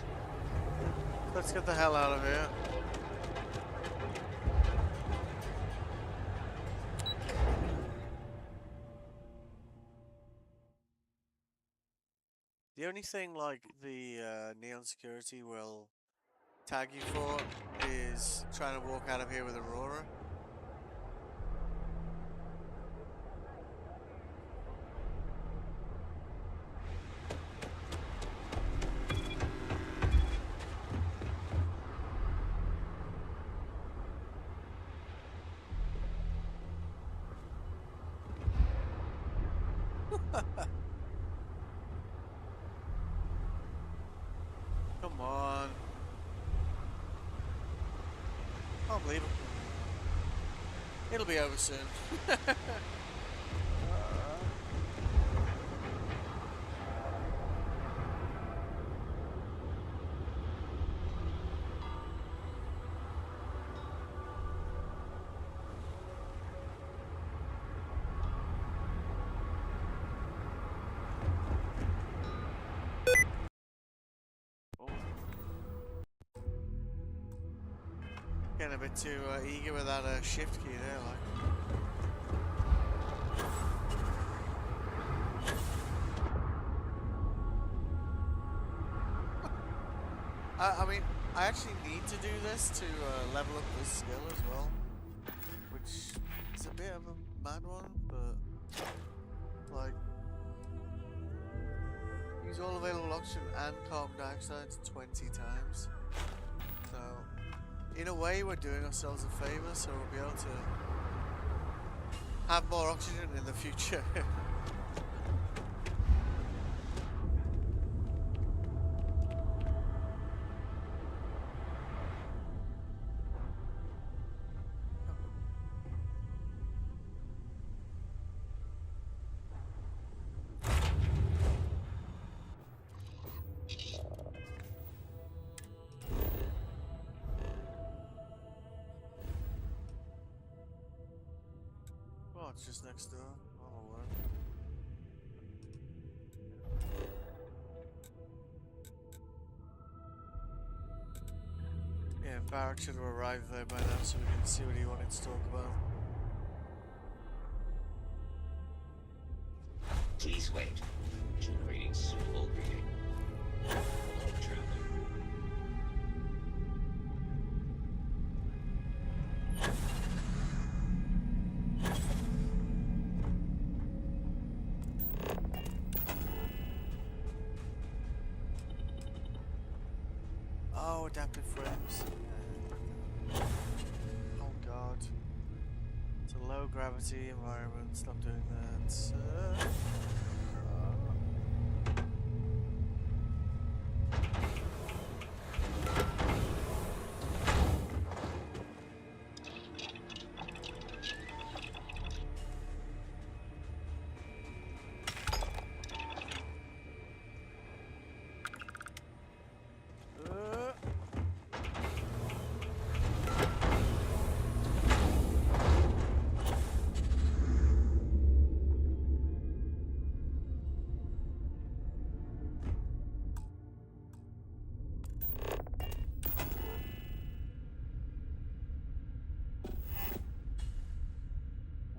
Let's get the hell out of here. The only thing like the Neon Security will tag you for is trying to walk out of here with Aurora. Come on. Can't believe it. It'll be over soon. Getting a bit too eager with that shift key there, like. I mean, I actually need to do this to level up this skill as well, which is a bit of a mad one, but like use all available oxygen and carbon dioxide 20 times. So in a way, we're doing ourselves a favor, so we'll be able to have more oxygen in the future. Oh, it's just next door. Oh, Lord. Yeah, Barrett should have arrived there by now so we can see what he wanted to talk about. Please wait. Generating suitable greeting. Hello, traveler. Oh, adaptive frames. Oh god. It's a low gravity environment. Stop doing that.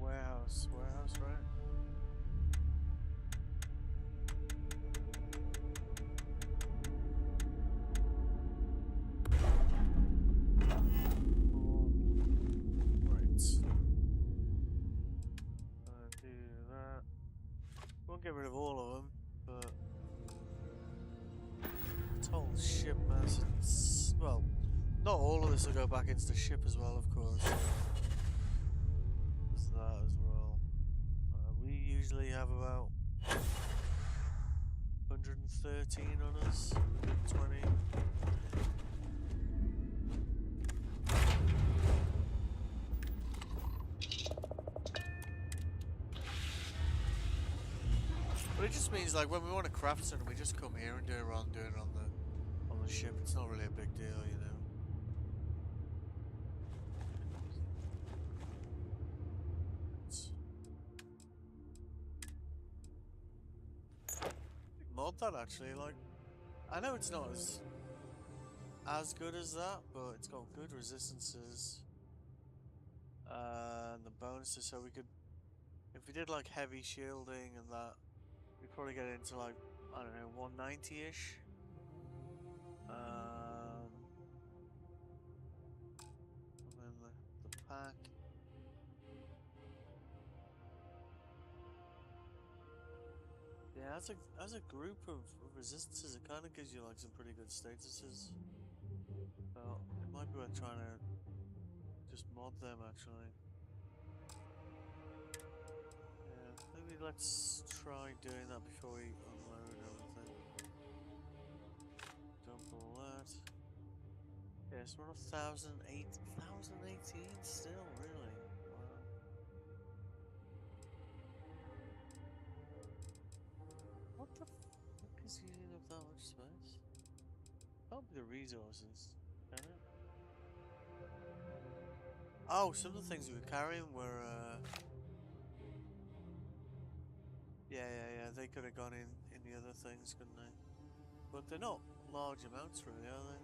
Warehouse, right? Do that. Won't get rid of all of them, but this whole ship mess. Well, not all of this will go back into the ship as well, of course. There's that as well. We usually have about 113 on us, 20. But it just means like when we want to craft something, we just come here and do it rather than doing it on the ship. It's not really a big deal, you know. Mod that actually, like I know it's not as good as that, but it's got good resistances and the bonuses, so we could, if we did like heavy shielding and that, we'd probably get into like, I don't know, 190-ish. And then the pack. Yeah, as a group of resistances, it kind of gives you like some pretty good statuses. So it might be worth trying to just mod them actually. Yeah, maybe let's try doing that before we unload everything. Dump all that. Yes, we're on 1,018 still, really. Wow. What the fuck is using up that much space? Can't be the resources, can it? Oh, some of the things we were carrying were, yeah, they could have gone in the other things, couldn't they? But they're not large amounts, really, are they?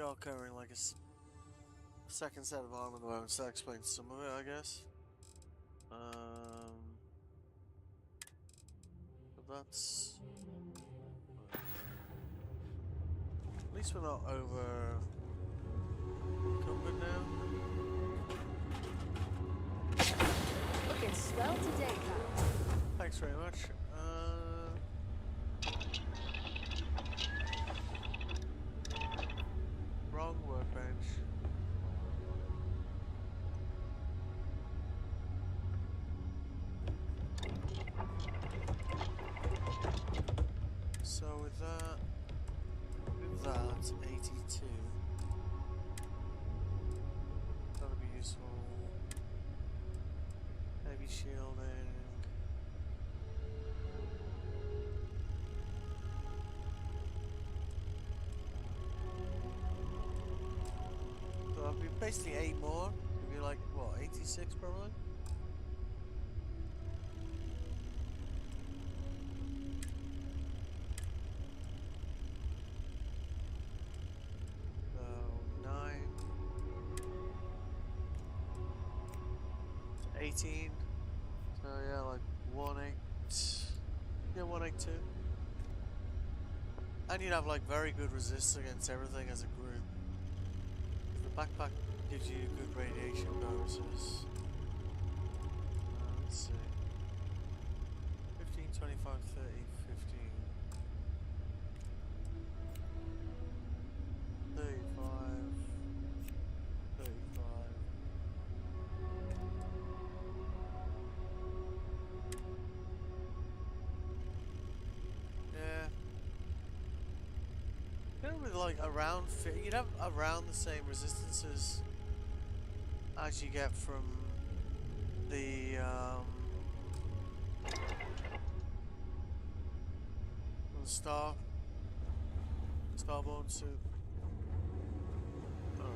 We are carrying like a second set of armor at the moment, so that explains some of it, I guess. But that's... At least we're not over encumbered now. Looking swell today, pal. Thanks very much. Wrong workbench. So with that, 82. That'll be useful. Heavy shielding. So that'll be basically 8 more. It'll be like, what, 86 probably? So 9. 18. So yeah, like 182. And you'd have like very good resist against everything as a group. The backpack gives you good radiation bonuses. Let's see. 15, 25, 30, 15. 35. 35. Yeah. With like around, you'd have around the same resistances as you get from the starborn suit. All right.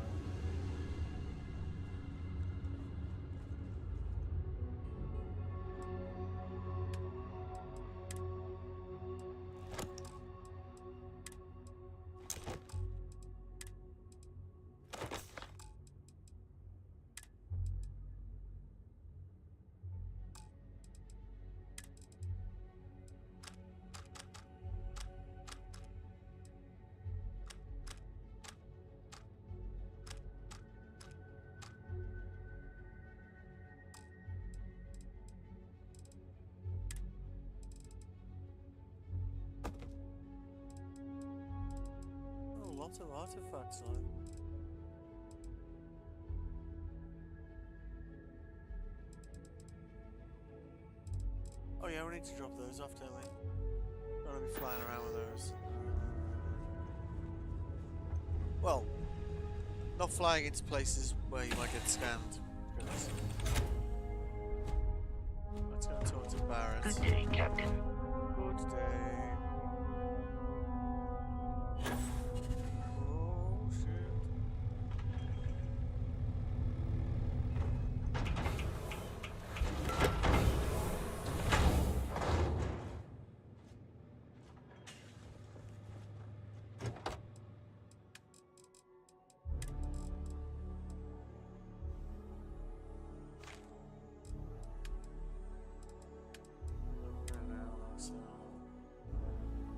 Lots of artifacts on it. Oh yeah, we need to drop those off, don't we? Don't want to be flying around with those. Well, not flying into places where you might get scanned. Let's go towards the barracks. Good day, Captain. Good day. Oh shit.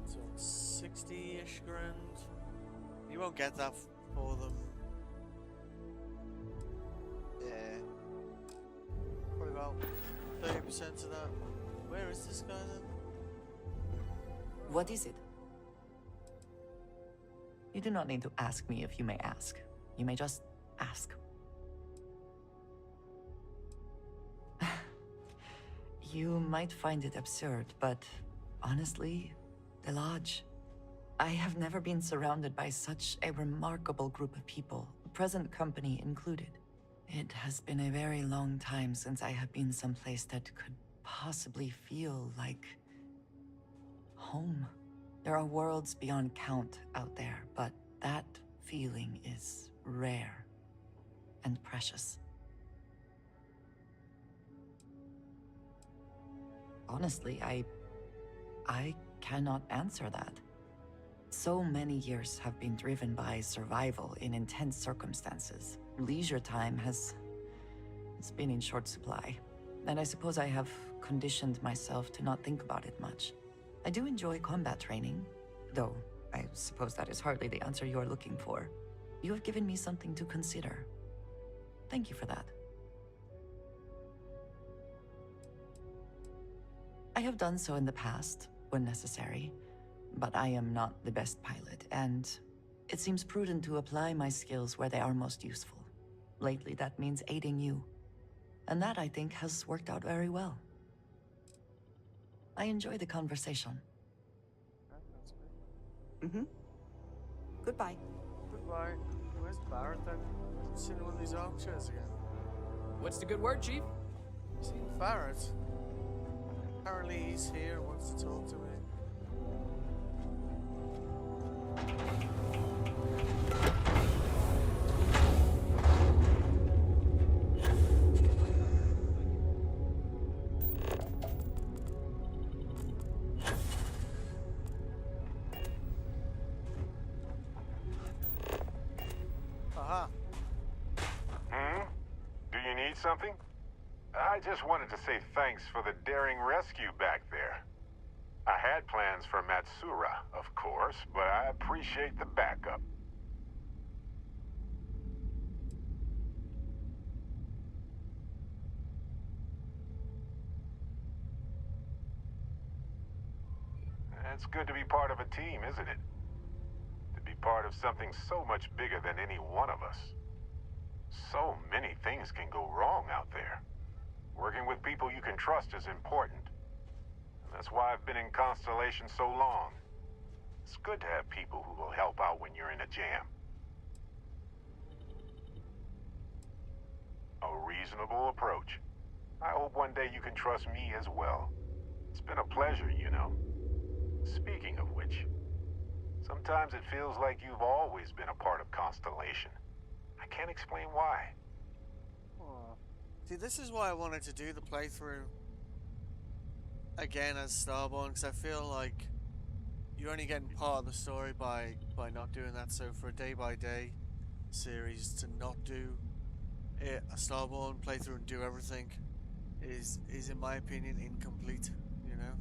So 60-ish grand. You won't get that for them. Yeah. Probably about 30% of that. Where is this guy then? What is it? You do not need to ask me if you may ask. You may just ask. You might find it absurd, but honestly, the Lodge. I have never been surrounded by such a remarkable group of people, present company included. It has been a very long time since I have been someplace that could possibly feel like home. There are worlds beyond count out there, but that feeling is rare and precious. Honestly, I cannot answer that. So many years have been driven by survival in intense circumstances. Leisure time has been in short supply. And I suppose I have conditioned myself to not think about it much. I do enjoy combat training, though I suppose that is hardly the answer you are looking for. You have given me something to consider. Thank you for that. I have done so in the past, when necessary, but I am not the best pilot, and it seems prudent to apply my skills where they are most useful. Lately, that means aiding you, and that, I think, has worked out very well. I enjoy the conversation. Mm-hmm. Goodbye. Goodbye. Where's Barrett then? I've seen one of these armchairs again. What's the good word, Chief? Seen Barrett. Apparently he's here and wants to talk to me. Aha. Do you need something? I just wanted to say thanks for the daring rescue back there. I had plans for Matsura, of course, but I appreciate the backup. It's good to be part of a team, isn't it? To be part of something so much bigger than any one of us. So many things can go wrong out there. Working with people you can trust is important. And that's why I've been in Constellation so long. It's good to have people who will help out when you're in a jam. A reasonable approach. I hope one day you can trust me as well. It's been a pleasure, you know. Speaking of which, sometimes it feels like you've always been a part of Constellation. I can't explain why. Oh. See, this is why I wanted to do the playthrough again as Starborn, because I feel like you're only getting part of the story by not doing that. So for a day-by-day series to not do it, a Starborn playthrough and do everything is in my opinion incomplete, you know?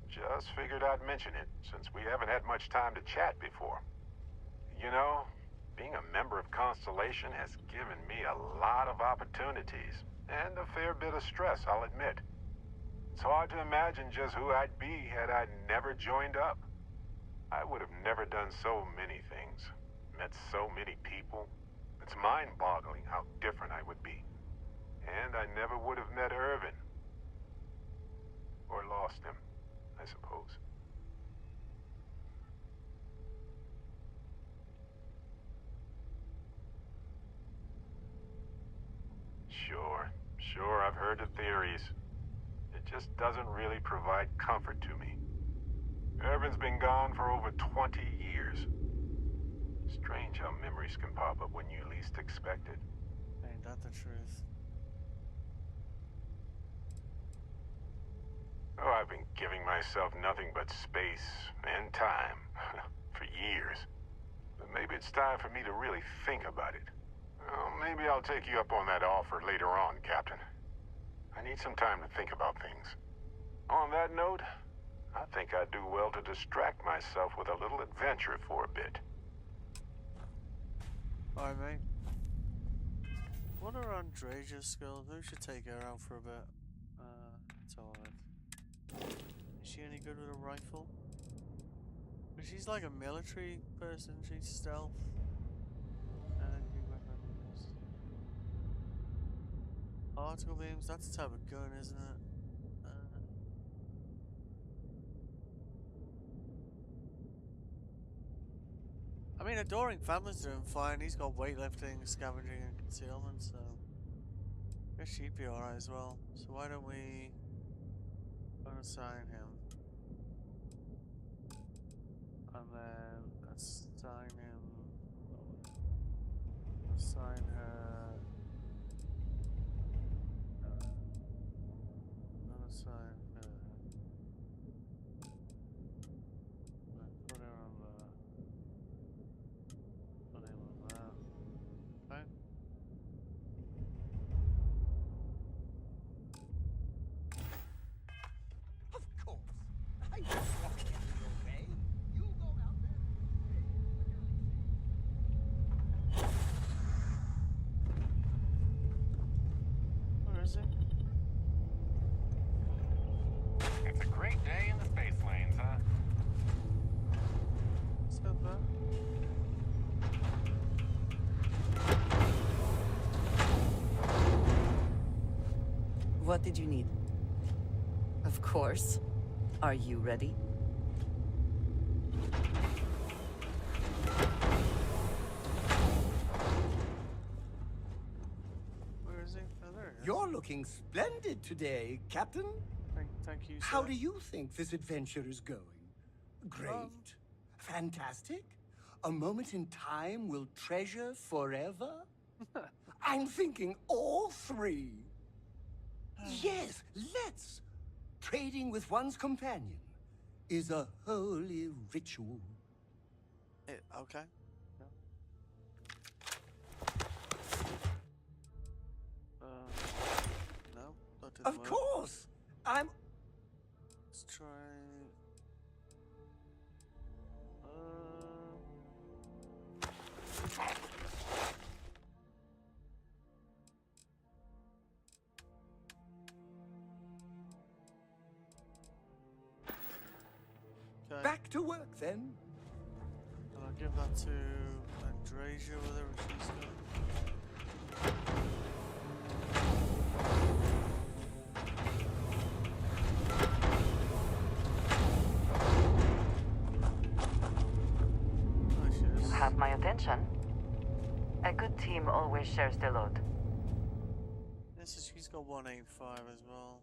Just figured I'd mention it, since we haven't had much time to chat before. You know, being a member of Constellation has given me a lot of opportunities, and a fair bit of stress, I'll admit. It's hard to imagine just who I'd be had I never joined up. I would have never done so many things, met so many people. It's mind-boggling how different I would be. And I never would have met Irvin. Or lost him, I suppose. Sure, I've heard the theories. It just doesn't really provide comfort to me. Irvin's been gone for over 20 years. Strange how memories can pop up when you least expect it. Ain't that the truth? Oh, I've been giving myself nothing but space and time for years. But maybe it's time for me to really think about it. Well, maybe I'll take you up on that offer later on, Captain. I need some time to think about things. On that note, I think I'd do well to distract myself with a little adventure for a bit. Alright, mate. What are Andreja's skills? Maybe we should take her out for a bit. That's alright. Is she any good with a rifle? But she's like a military person. She's stealth. Energy weapons. Particle beams. That's a type of gun, isn't it? I mean, Adoring Family's doing fine. He's got weightlifting, scavenging, and concealment, so I guess she'd be alright as well. So why don't we unassign him? And then assign him. Assign her. Unassign her. day in the space lanes, huh? What did you need? Of course. Are you ready? Where is he? Oh, there he is. You're looking splendid today, Captain. Thank you, sir. How do you think this adventure is going? Great? Fantastic? A moment in time we'll treasure forever? I'm thinking all three. Yes, let's. Trading with one's companion is a holy ritual. Okay. No, that didn't Of work. course! Let's try... Okay. Back to work, then. And I'll give that to Andrasia, whatever she's got. You have my attention. A good team always shares the load. She's got 185 as well.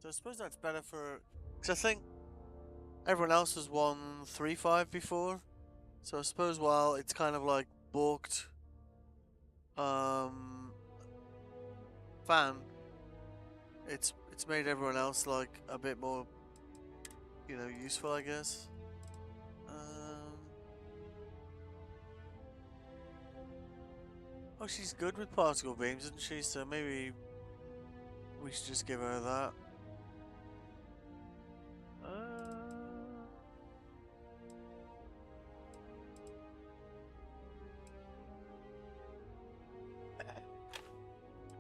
So I suppose that's better for... Because I think everyone else was 135 before. So I suppose while it's kind of like balked fan, it's made everyone else like a bit more, you know, useful, I guess. Oh, she's good with particle beams, isn't she? So maybe we should just give her that.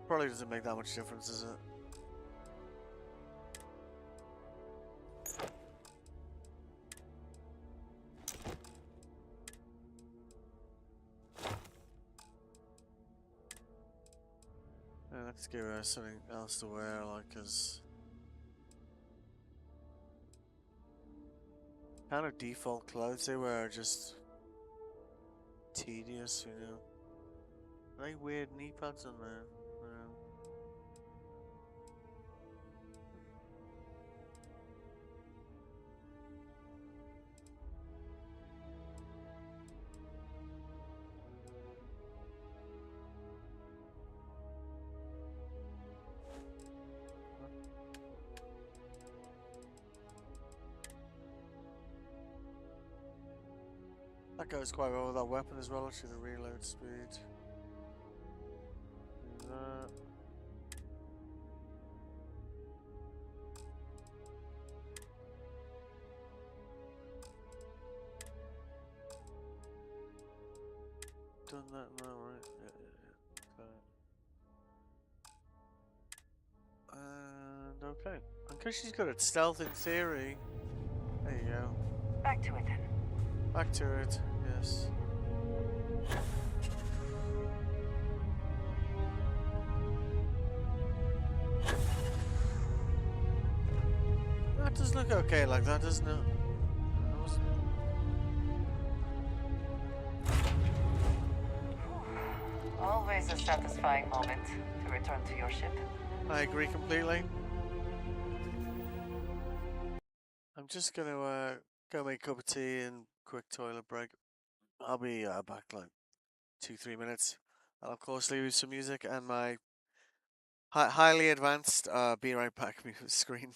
Probably doesn't make that much difference, does it? Let's give her something else to wear, like, as kind of default clothes they wear are just tedious, you know. Very weird knee pads on there. That goes quite well with that weapon as well, actually, the reload speed. Do that. Done that now, right? Yeah. Okay. And okay. And because she's good at stealth in theory. There you go. Back to it then. Back to it, yes. That does look okay like that, doesn't it? Always a satisfying moment to return to your ship. I agree completely. I'm just gonna go make a cup of tea and quick toilet break. I'll be back like 2-3 minutes. I'll of course leave you some music and my highly advanced be right back screen.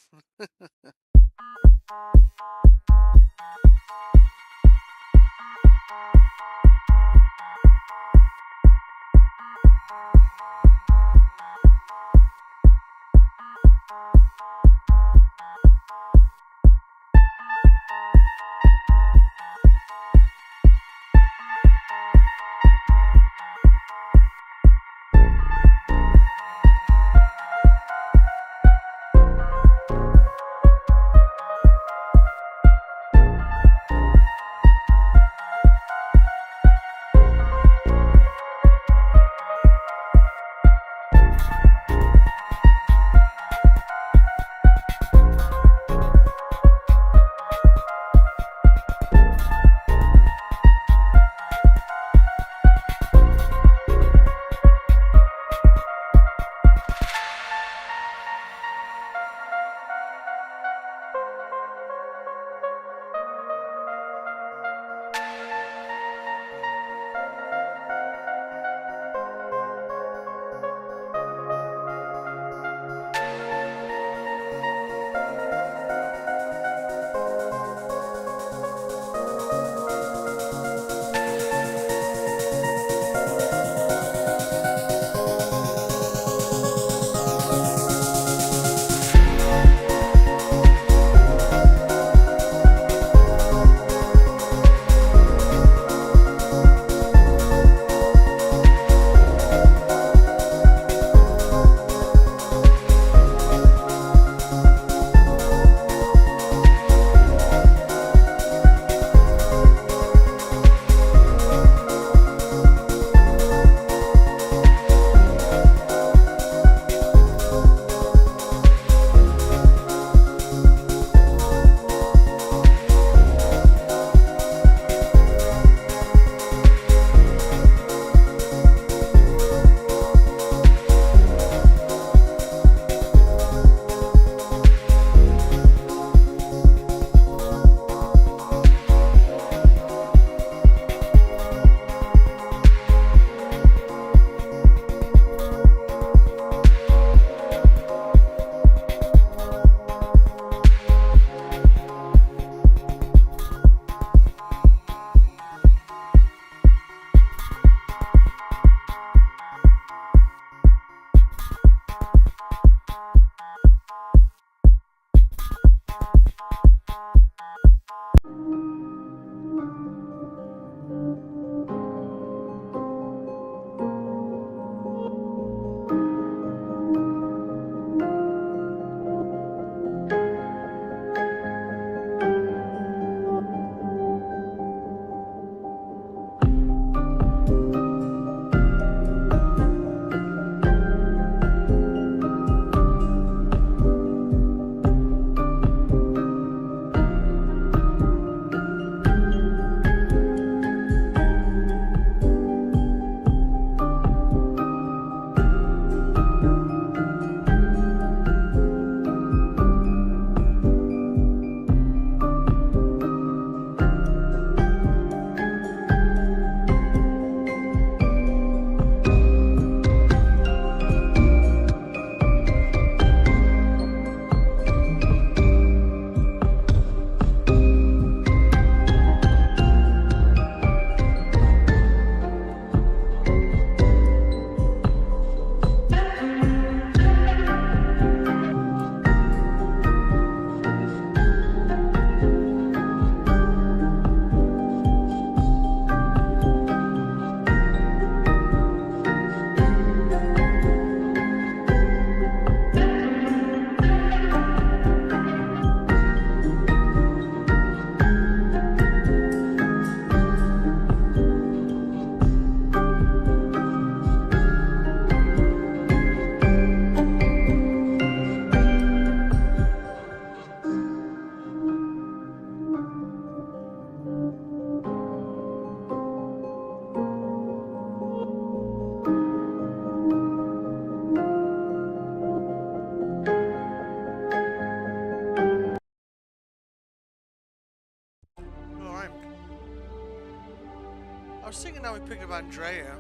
was thinking now we picked up Andrea.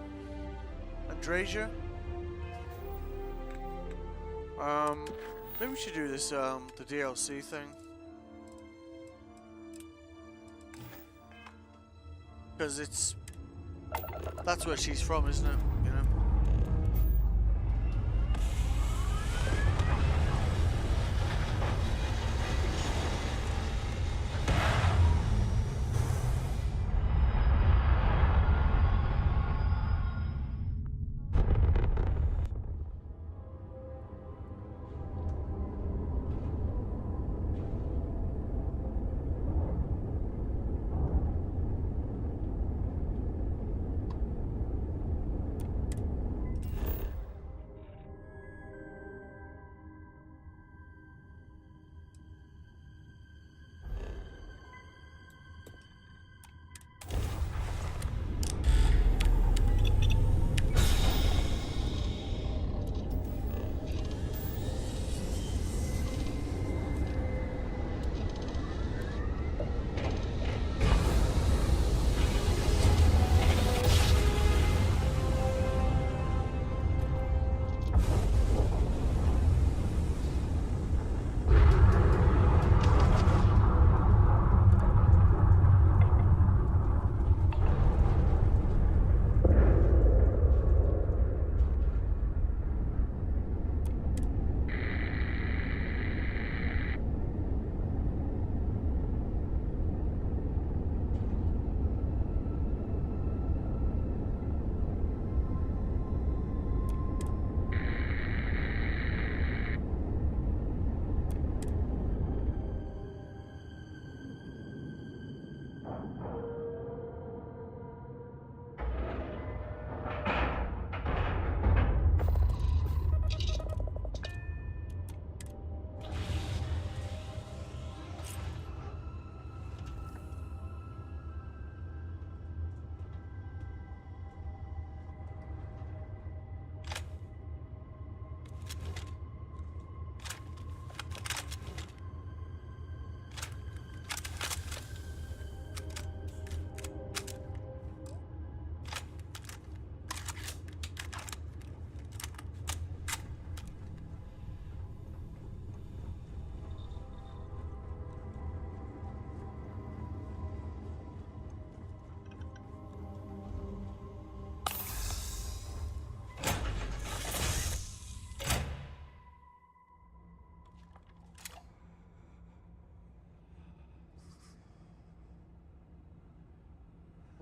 Andreja. Maybe we should do this, the DLC thing. Because that's where she's from, isn't it? You know?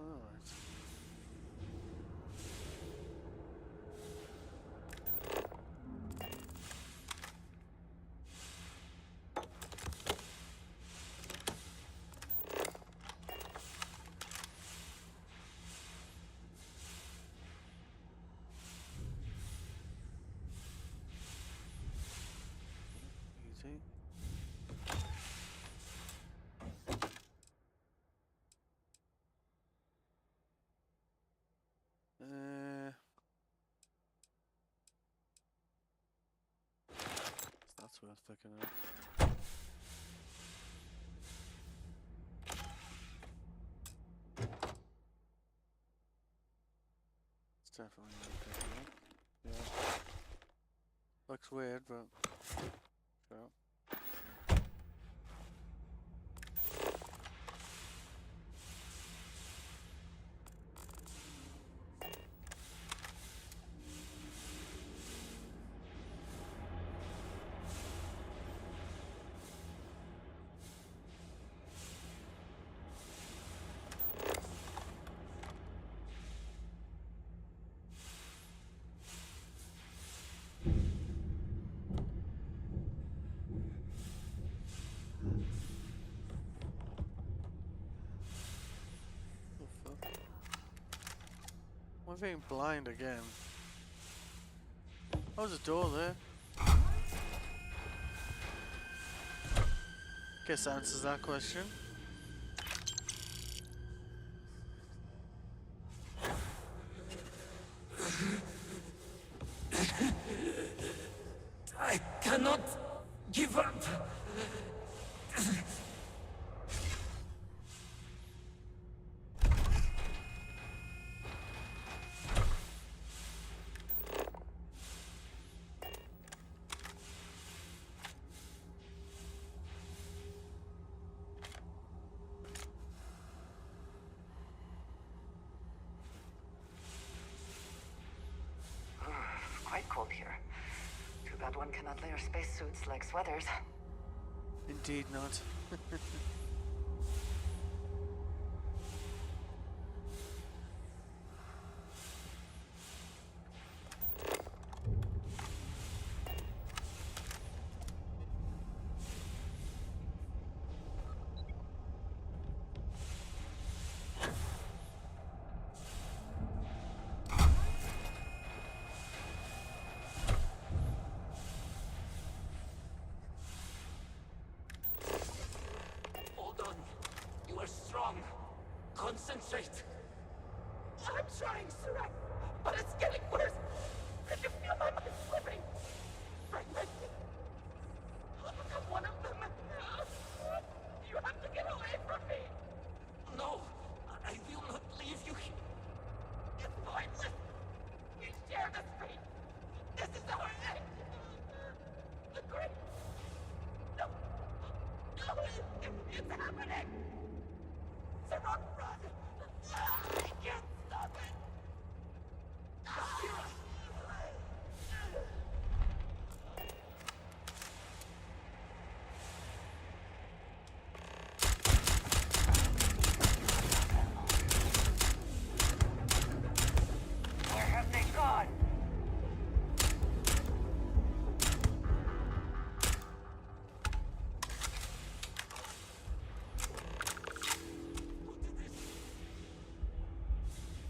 Alright. Easy. That's worth looking at. It's definitely worth picking up. Yeah. Looks weird, but sure. I'm being blind again. Oh, there's a door there. Guess that answers that question. I cannot give up. Everyone cannot wear spacesuits like sweaters. Indeed not. Hold on. You are strong. Concentrate. I'm trying, Surak, but it's getting worse. Can you feel my mind slipping? Fragmenting. I'm one of them. You have to get away from me. No, I will not leave you here. It's pointless. We share this fate. This is our end. The great. No. No, it's happening. Sarah, run. I can't stop it. Where have they gone?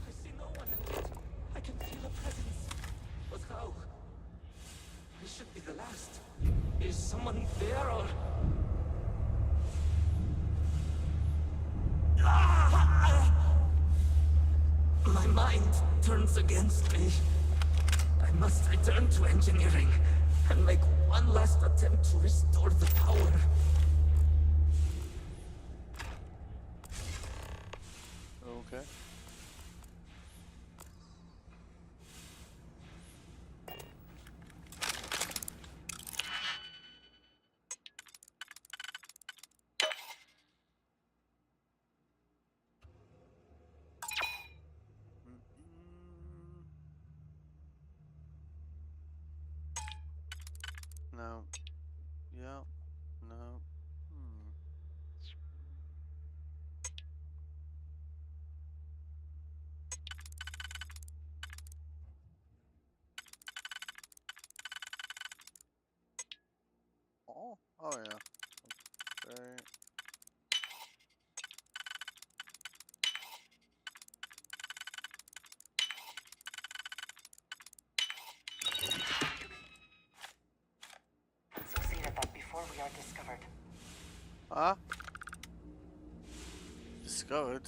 I see no one, and yet I can feel a presence. But how? I should be the last. Is someone there, or... My mind turns against me. I must return to engineering and make one last attempt to restore the power. Okay. No. Yeah. No. Oh yeah. Okay. Succeed at that before we are discovered. Ah? Discovered?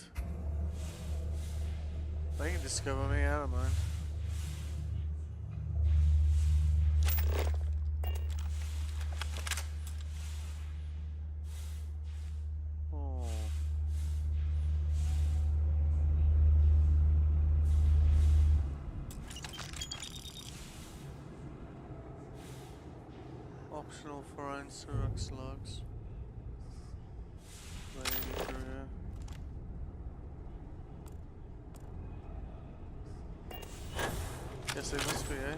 They can discover me, I don't mind. Oh. Optional foreign Surak slugs. Laying through here. Guess they must be, eh?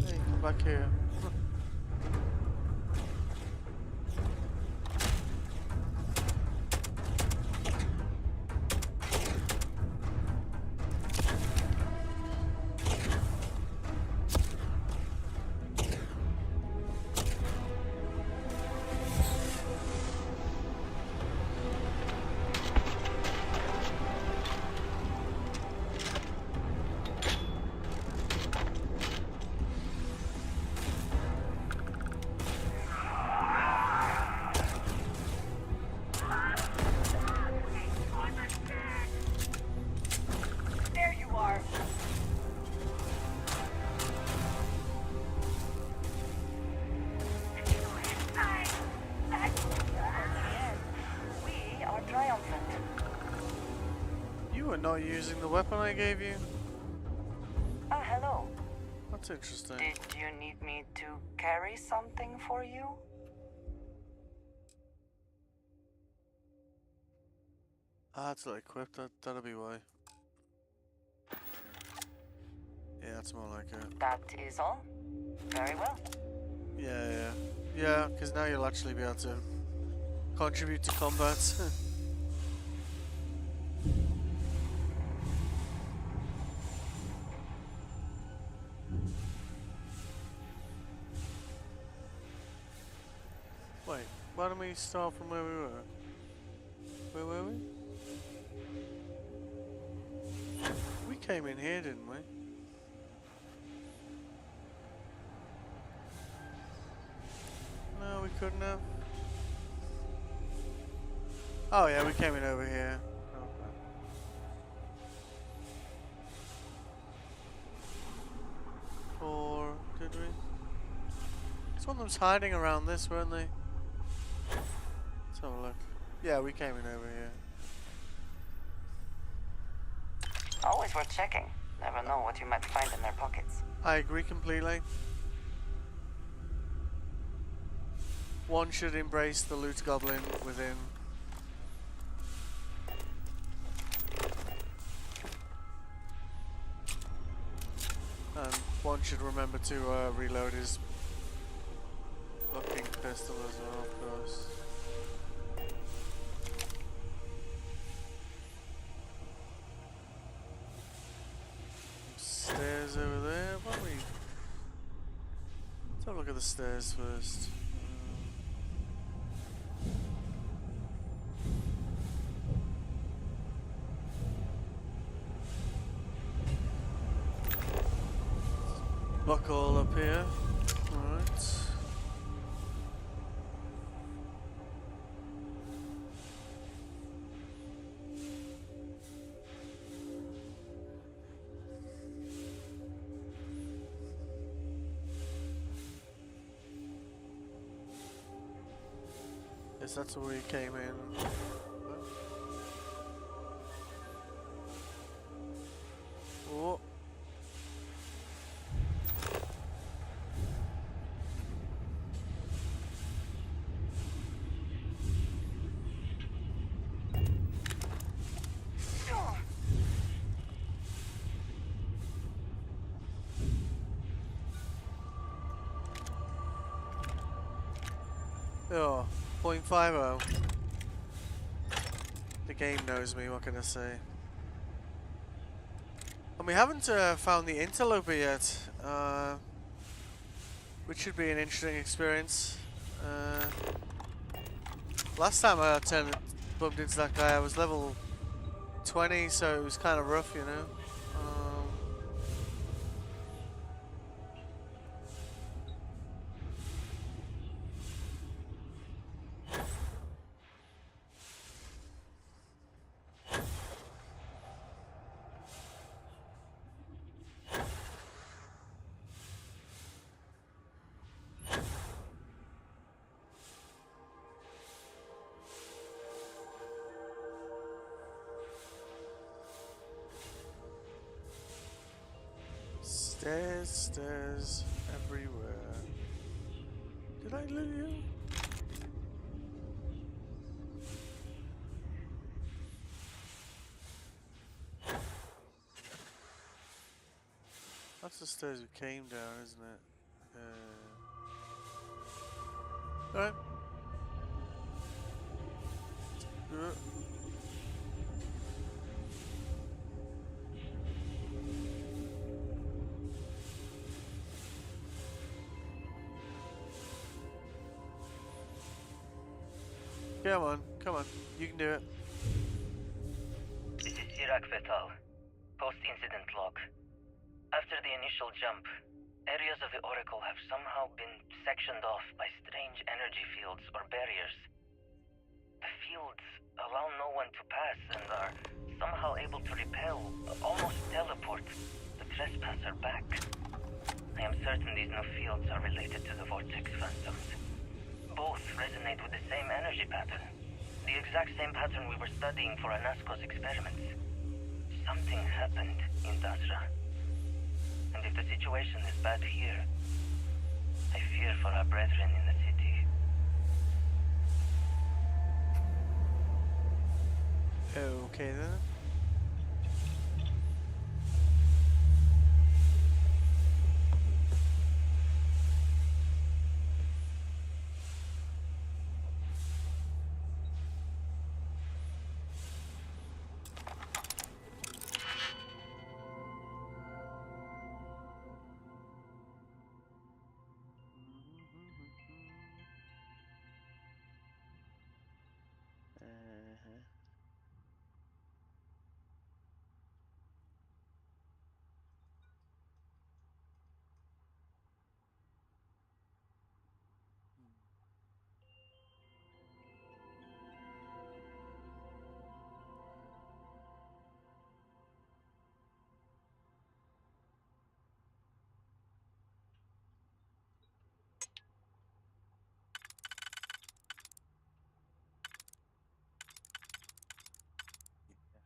Hey, come back here. not using the weapon I gave you? Oh, hello. That's interesting. Did you need me to carry something for you? Ah, it's not equipped. That'll be why. Yeah, that's more like it. That is all? Very well. Yeah. Yeah, because now you'll actually be able to contribute to combat. Wait, why don't we start from where we were? Where were we? We came in here, didn't we? No, we couldn't have. Oh yeah, we came in over here. Okay. Or did we? Some of them's hiding around this, weren't they? Let's have a look. Yeah, we came in over here. Always worth checking. Never know what you might find in their pockets. I agree completely. One should embrace the loot goblin within. And one should remember to reload his fucking pistol as well, of course. Stairs over there. Why don't we? Let's have a look at the stairs first. Buckle up here. Alright. Yes, that's where we came in. Oh. Oh, 0.50. The game knows me, what can I say? And we haven't found the interloper yet, which should be an interesting experience. Last time I bumped into that guy, I was level 20, so it was kind of rough, you know? Stairs everywhere. Did I loot you? That's the stairs we came down, isn't it? Alright. Come on, you can do it. This is Sirac Vital. Post-incident log. After the initial jump, areas of the Oracle have somehow been sectioned off by strange energy fields or barriers. The fields allow no one to pass and are somehow able to repel, almost teleport, the trespasser back. I am certain these new fields are related to the Vortex Phantoms. Both resonate with the same energy pattern. The exact same pattern we were studying for Anasco's experiments. something happened in Dasra. And if the situation is bad here, I fear for our brethren in the city. Okay then.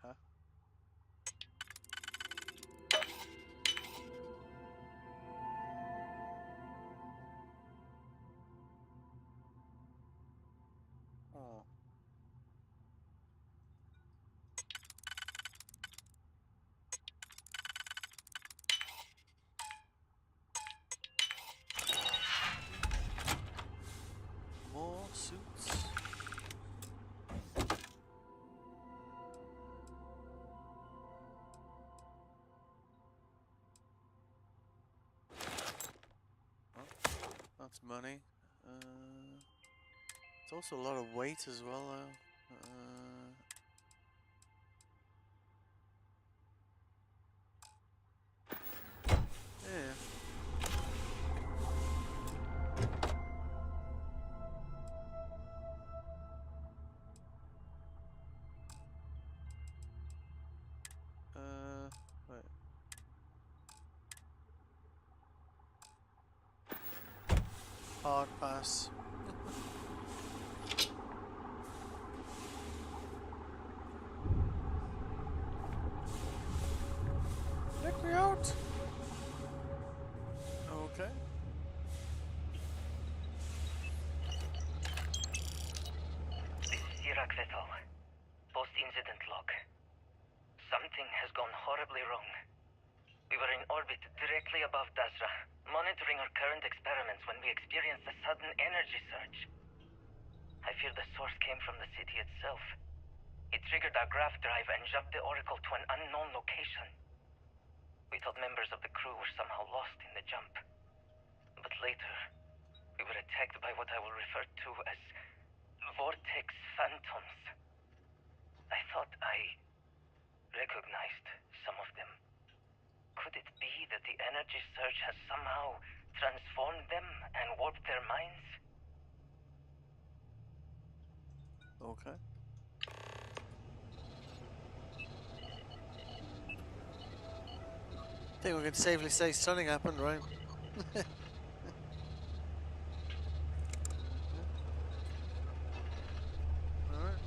Huh? Oh. More suits. That's money. It's also a lot of weight as well, though. Yeah. Wait. Hard pass. Let me out. Okay. This is Iraq Vettel. Post-incident log. Something has gone horribly wrong. We were in orbit directly above Dasra, monitoring our current experiments when we experienced a sudden energy surge. I fear the source came from the city itself. It triggered our graph drive and jumped the Oracle to an unknown location. We thought members of the crew were somehow lost in the jump. But later, we were attacked by what I will refer to as vortex phantoms. I thought I recognized some of them. Could it be that the energy surge has somehow transformed them and warped their minds? Okay. I think we can safely say something happened, right? Alright.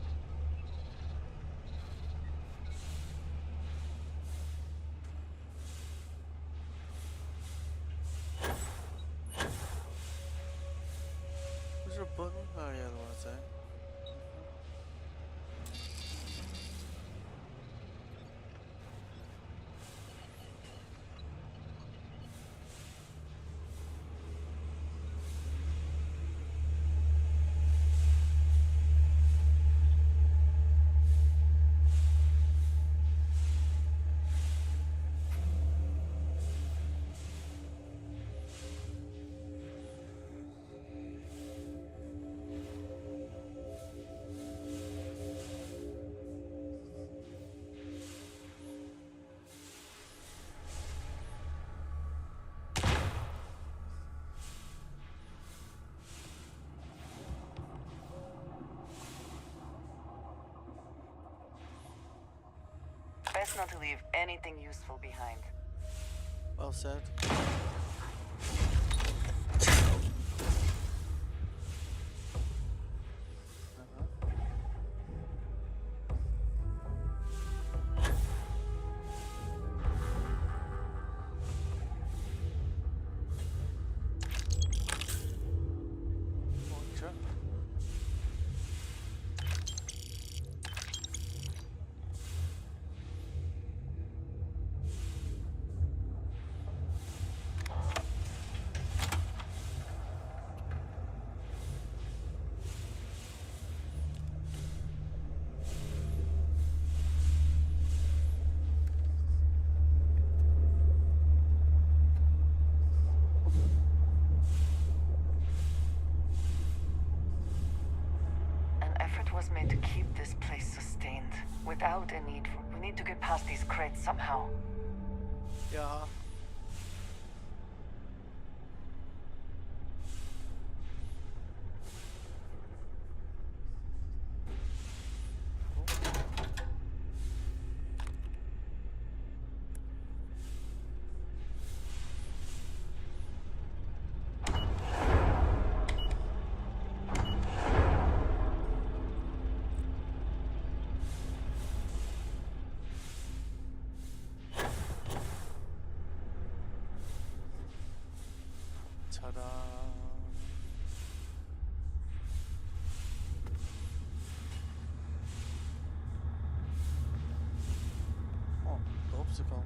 Was there a button? Oh yeah, the one that's there. Best not to leave anything useful behind. Well said. made to keep this place sustained, without a need for... We need to get past these crates somehow. Yeah. Ta-da! Oh, the obstacle.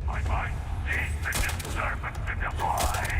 My mind sees the disturbance in the void.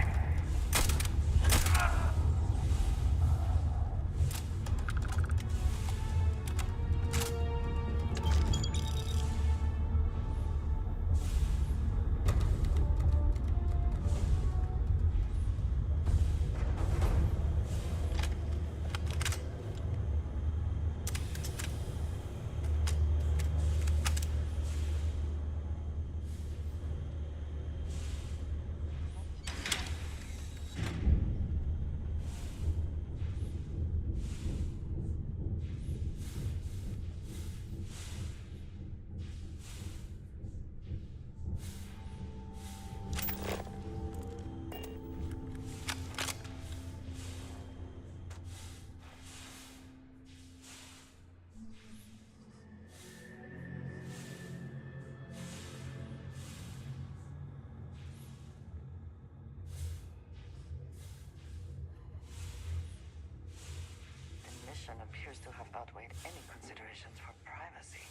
The mission appears to have outweighed any considerations for privacy.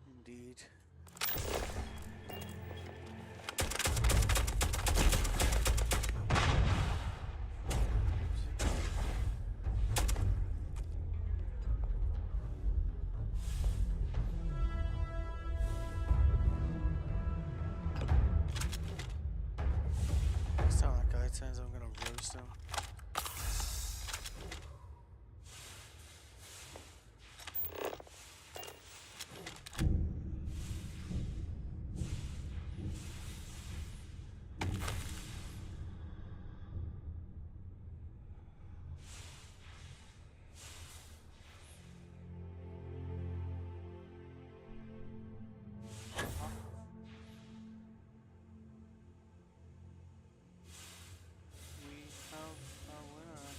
Indeed. Next time that guy turns, I'm gonna roast him. We have a winner.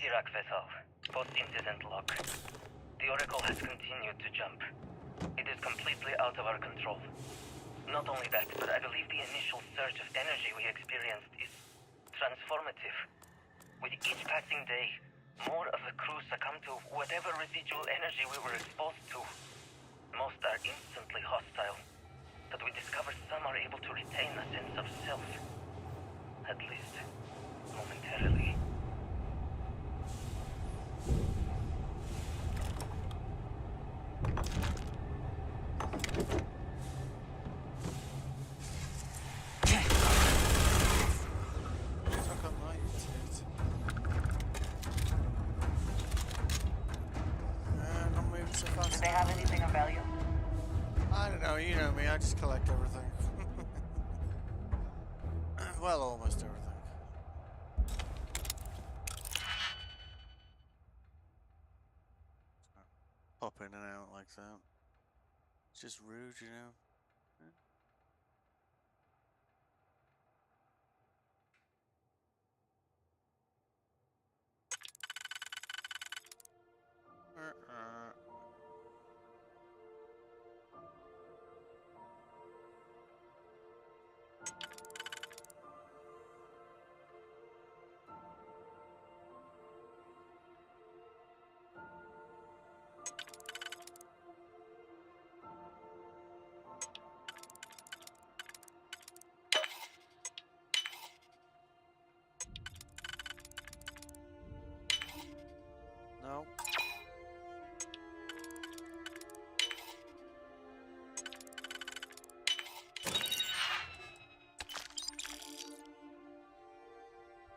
Iraq vessel. Post-incident log. The Oracle has continued to jump. It is completely out of our control. Not only that, but I believe the initial surge of energy we experienced is transformative. With each passing day, more of the crew succumb to whatever residual energy we were exposed to. Most are instantly hostile, but we discover some are able to retain a sense of self. At least, momentarily. Do they have anything of value? I don't know, you know me, I just collect everything. Well, almost everything. pop in and out like that. It's just rude, you know? No.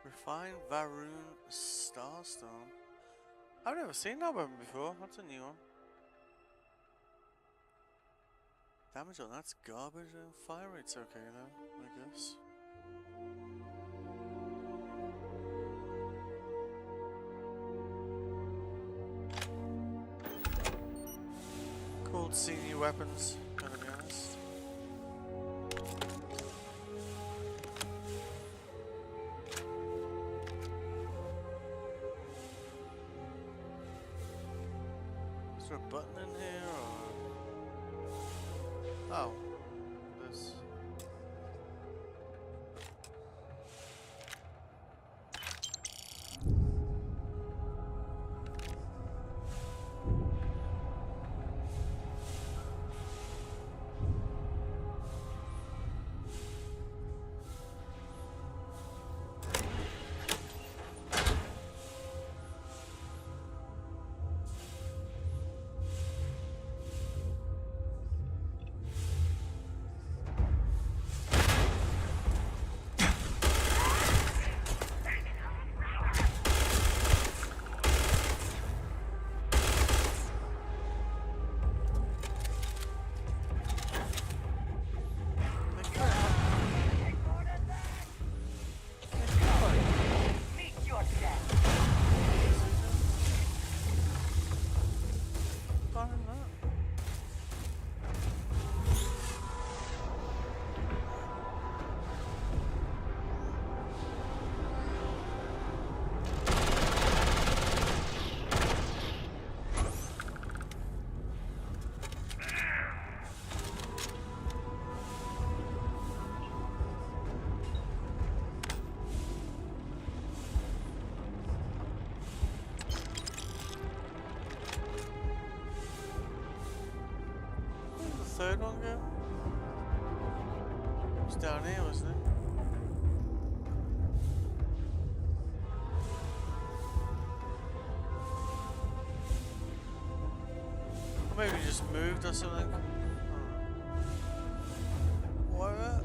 Refined Varun Starstone. I've never seen that weapon before. That's a new one. Damage on that's garbage. Fire rate's okay though, I guess. Cool to see new weapons, gotta be honest. Is there a button in here or... Oh. This. Third one go? It's down here, wasn't it? Or maybe just moved or something. What?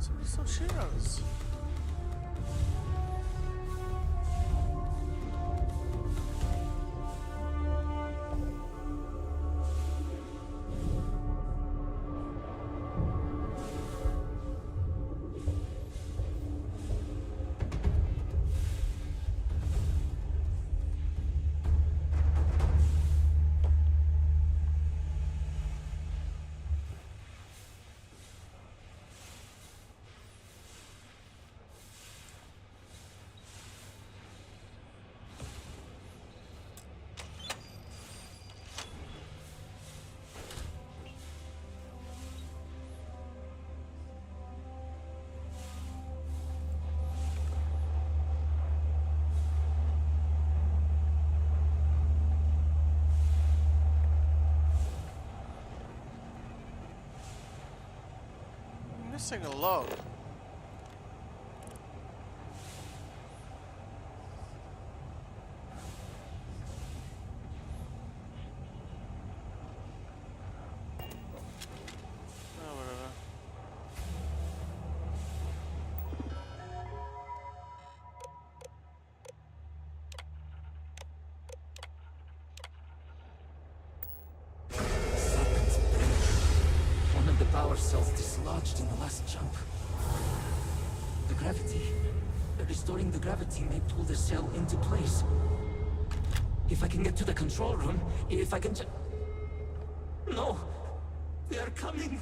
Somebody's still shooting at us. Missing a log. Oh, whatever. power cells dislodged in the last jump. The gravity. Restoring the gravity may pull the cell into place. If I can get to the control room, if I can just... No! They are coming!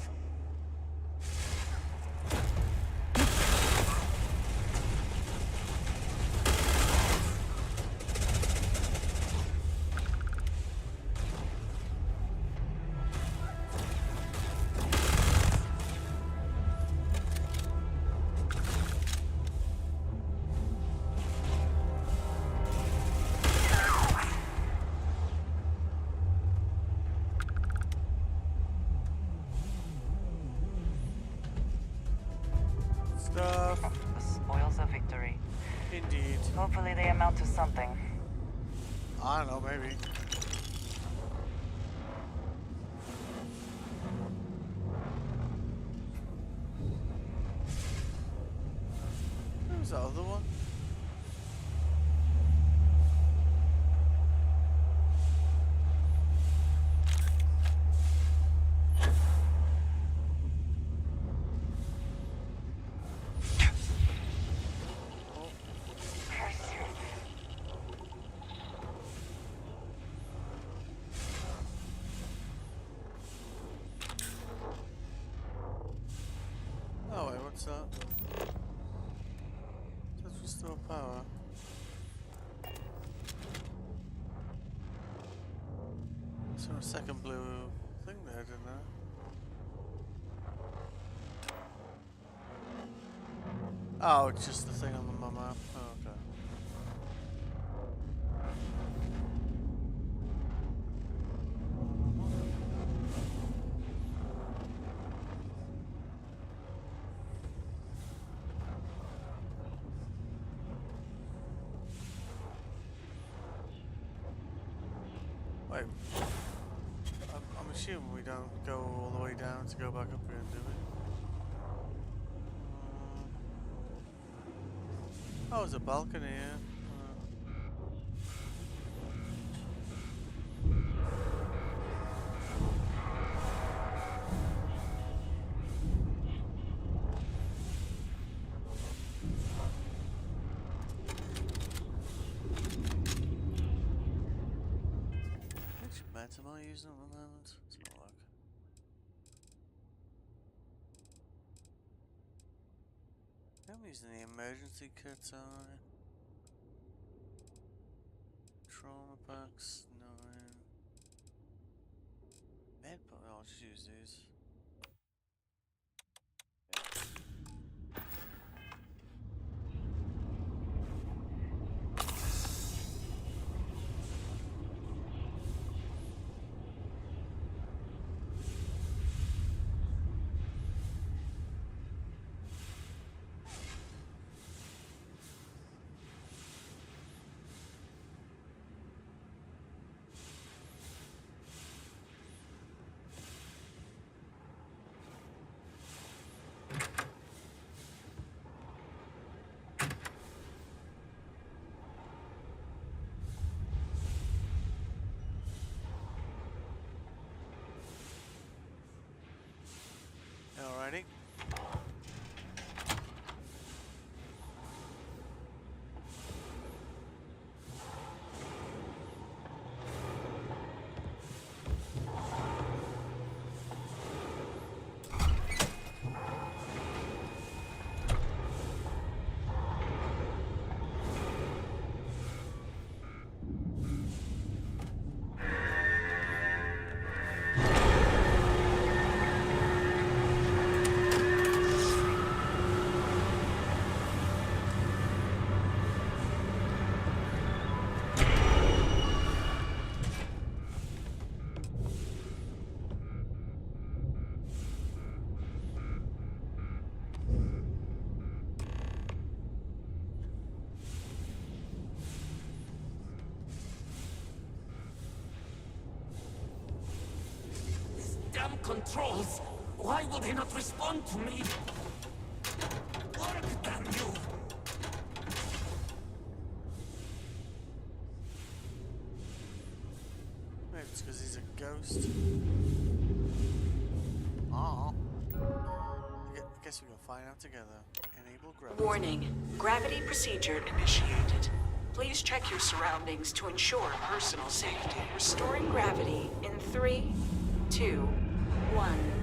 Stuff. The spoils of victory. Indeed. Hopefully they amount to something. I don't know, maybe. Who's the other one? Oh wait, what's that? Says restore power. So a second blue thing there, didn't there? Oh, it's just the thing on the map. Oh, okay. Wait, I'm assuming we don't go all the way down to go back up here, do we? Oh, there's a balcony here. Which meds am I using at the moment? Let's have a look. I'm using the emergency kits on it. Trauma packs, 9. Med, but I'll just use these. Alrighty. Damn controls! Why will they not respond to me? Work, damn you! Maybe it's because he's a ghost. Aww. together. Enable gravity. Warning. Gravity procedure initiated. Please check your surroundings to ensure personal safety. Restoring gravity in 3, 2, 1.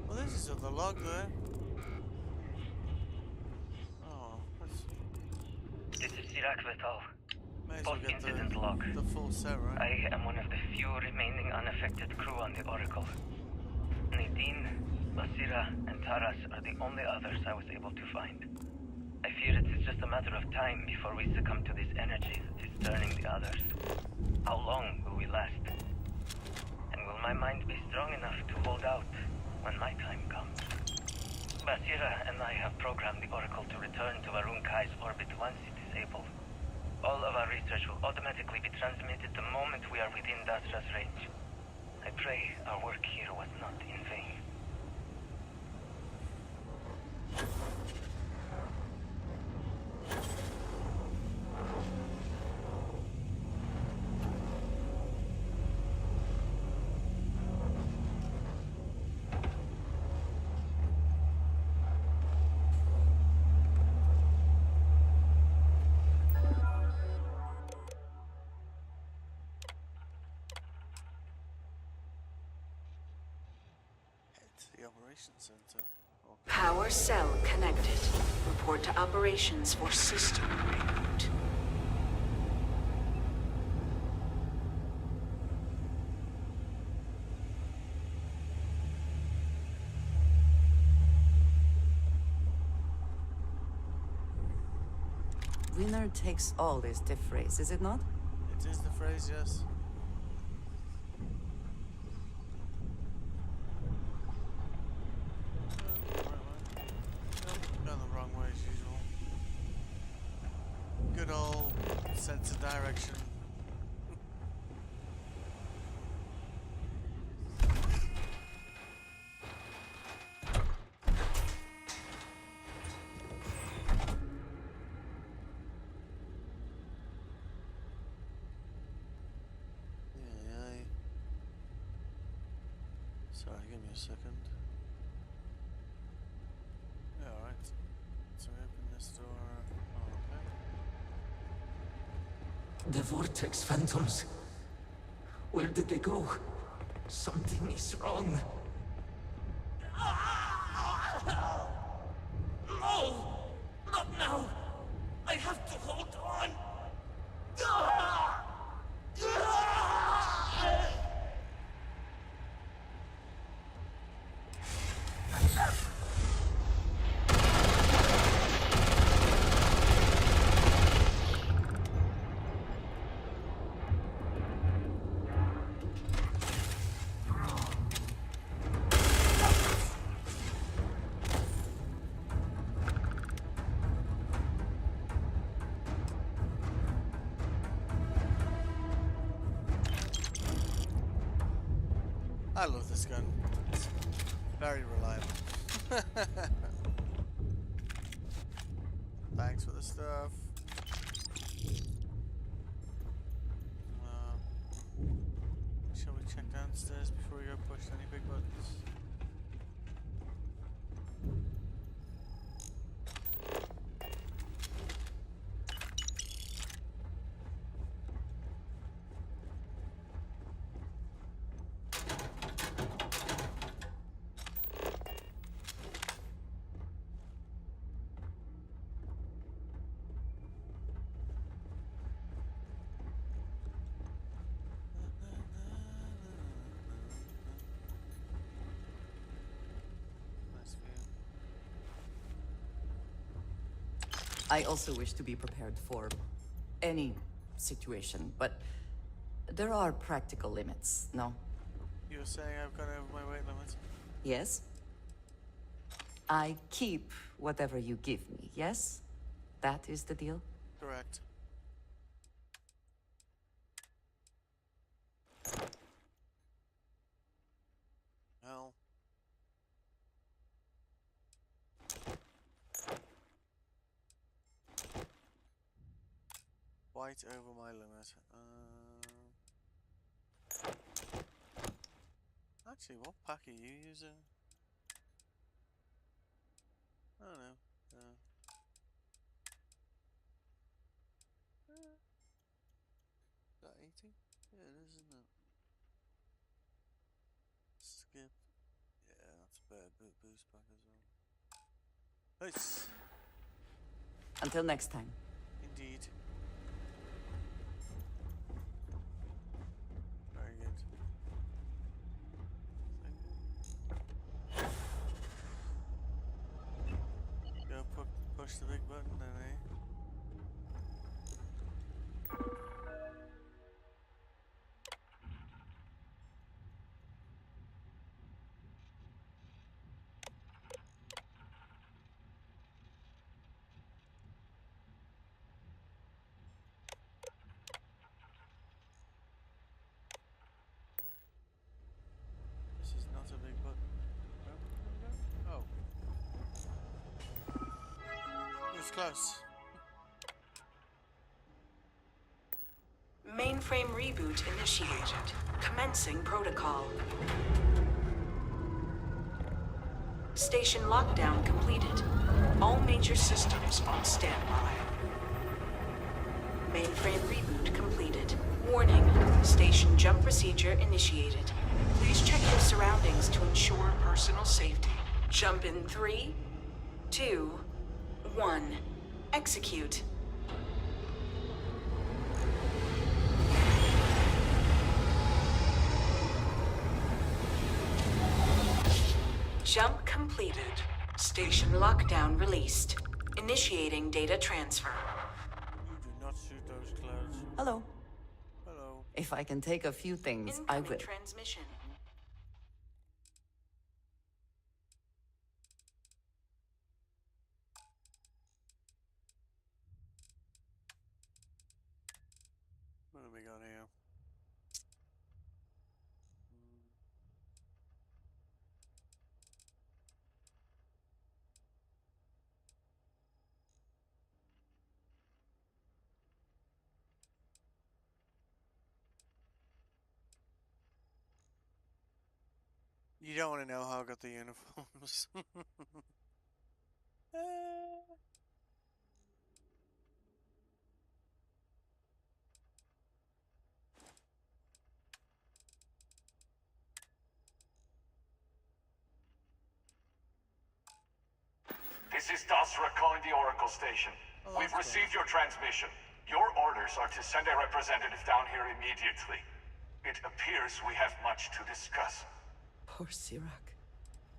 Well, this is the log there. Oh, that's... This is Sirach Vital. May as well get Post-incident log. the full set, right? I am one of the few remaining unaffected crew on the Oracle. Nadine, Basira, and Taras are the only others I was able to find. I fear it is just a matter of time before we succumb to this energy that is turning the others. How long will we last? And will my mind be strong enough to hold out when my time comes? Basira and I have programmed the Oracle to return to Varun Kai's orbit once it is able. All of our research will automatically be transmitted the moment we are within Dasra's range. I pray our work here was not in vain. The operations center. Okay. Power cell connected. Report to operations for system reboot. Winner takes all is the phrase, is it not? It is the phrase, yes. Going the wrong way as usual. Good old sense of direction. Sorry, give me a second. Yeah, alright. So we open this door. Oh, okay. The vortex phantoms. Where did they go? Something is wrong. No! Not now! I have to hold on! I love this gun. It's very reliable. Thanks for the stuff. Shall we check downstairs before we go push any big buttons? I also wish to be prepared for any situation, but there are practical limits, no? You were saying I've gone over my weight limit? Yes? I keep whatever you give me, yes? That is the deal? Correct. Well. quite over my limit. Actually, what pack are you using? I don't know. Is that 80? Yeah, it is, isn't it? Skip. Yeah, that's a better boost pack as well. Nice. Until next time. Indeed. Very good. Go push the big button then, eh? This is not a big button. Oh. It was close. Mainframe reboot initiated. Commencing protocol. Station lockdown completed. All major systems on standby. Mainframe reboot completed. Warning, station jump procedure initiated. Please check your surroundings to ensure personal safety. Jump in 3, 2, 1. Execute. Jump completed. Station lockdown released. Initiating data transfer. You do not shoot those clouds. Hello. Hello. If I can take a few things, I will. Transmission. What have we got here? You don't want to know how I got the uniforms. This is Dasra calling the Oracle station. We've received your transmission. Your orders are to send a representative down here immediately. It appears we have much to discuss. Poor Sirac.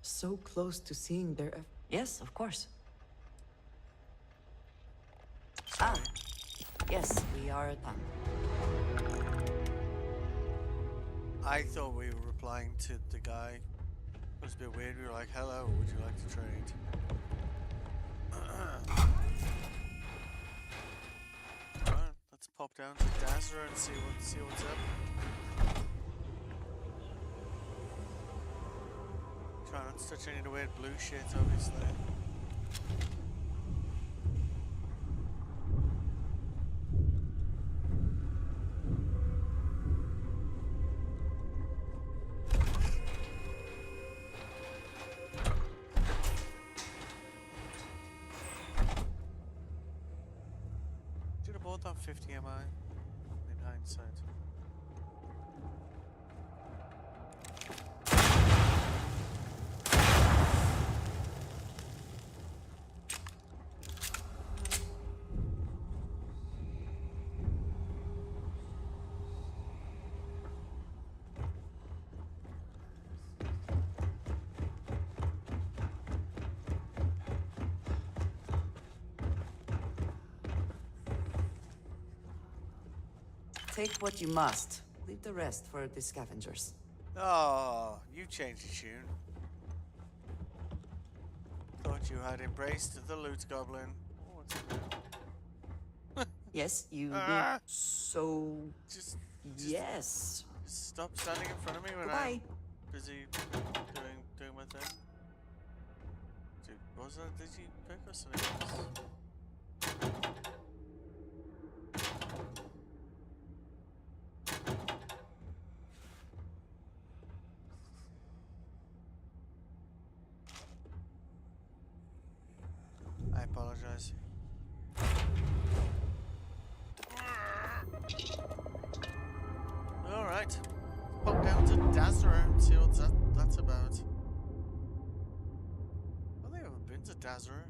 So close to seeing their... Yes, of course. Sorry. Yes, we are done. I thought we were replying to the guy. It was a bit weird. We were like, hello, would you like to trade? Alright, let's pop down to Dazra and see what's up. Try not to touch any of the weird blue shit, obviously. Should have bought that 50 MI in hindsight. Take what you must. Leave the rest for the scavengers. Oh, you changed the tune. Thought you had embraced the loot goblin. Oh, what's in there? Yes, you Ah! So... Just yes. Stop standing in front of me when Goodbye. I'm busy doing my thing. Dude, what was that? Did you pick or something else? guys. Alright. Pop down to Dazra and see what that's about. Well, they haven't been to Dazra.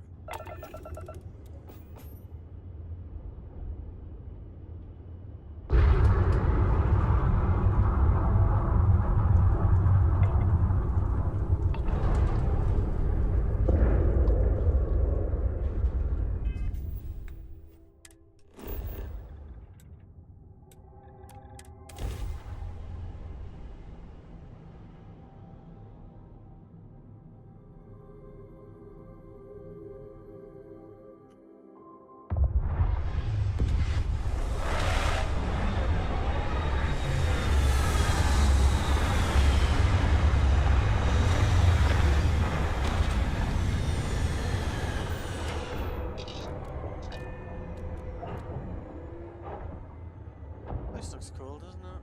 This looks cool, doesn't it?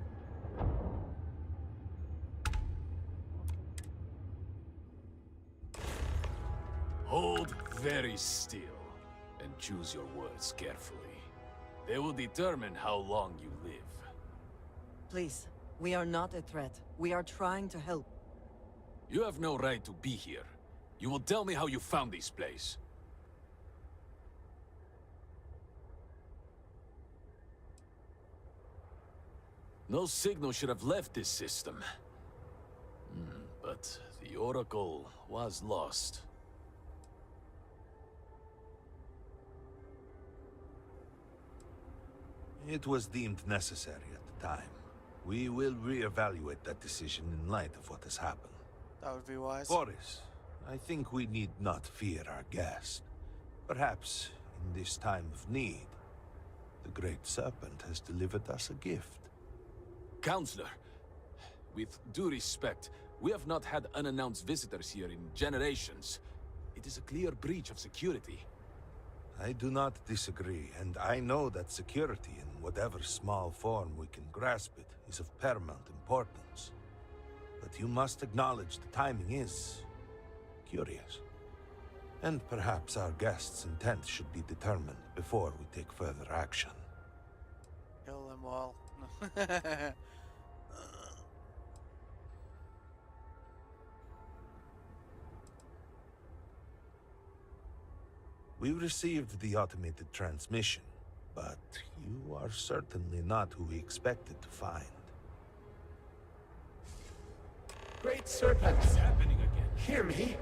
Hold very still and choose your words carefully. They will determine how long you live. Please, we are not a threat. We are trying to help. You have no right to be here. You will tell me how you found this place. No signal should have left this system. But the Oracle was lost. It was deemed necessary at the time. We will reevaluate that decision in light of what has happened. That would be wise. Boris, I think we need not fear our guest. Perhaps, in this time of need, the Great Serpent has delivered us a gift. Counselor, with due respect, we have not had unannounced visitors here in generations. It is a clear breach of security. I do not disagree, and I know that security, in whatever small form we can grasp it, is of paramount importance. But you must acknowledge the timing is curious. And perhaps our guest's intent should be determined before we take further action. Kill them all. We received the automated transmission, but you are certainly not who we expected to find. Great Serpent! What's happening again? Hear me!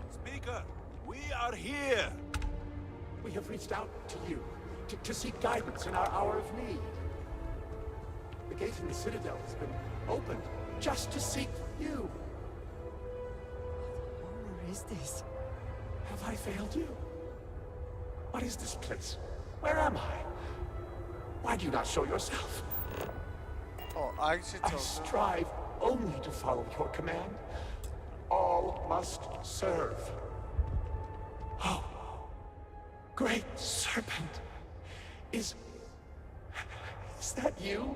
Speaker, we are here! We have reached out to you, to seek guidance in our hour of need. The gate in the Citadel has been opened just to seek you. What horror is this? Have I failed you? What is this place? Where am I? Why do you not show yourself? Oh, I strive only to follow your command. All must serve. Oh, Great Serpent. Is that you?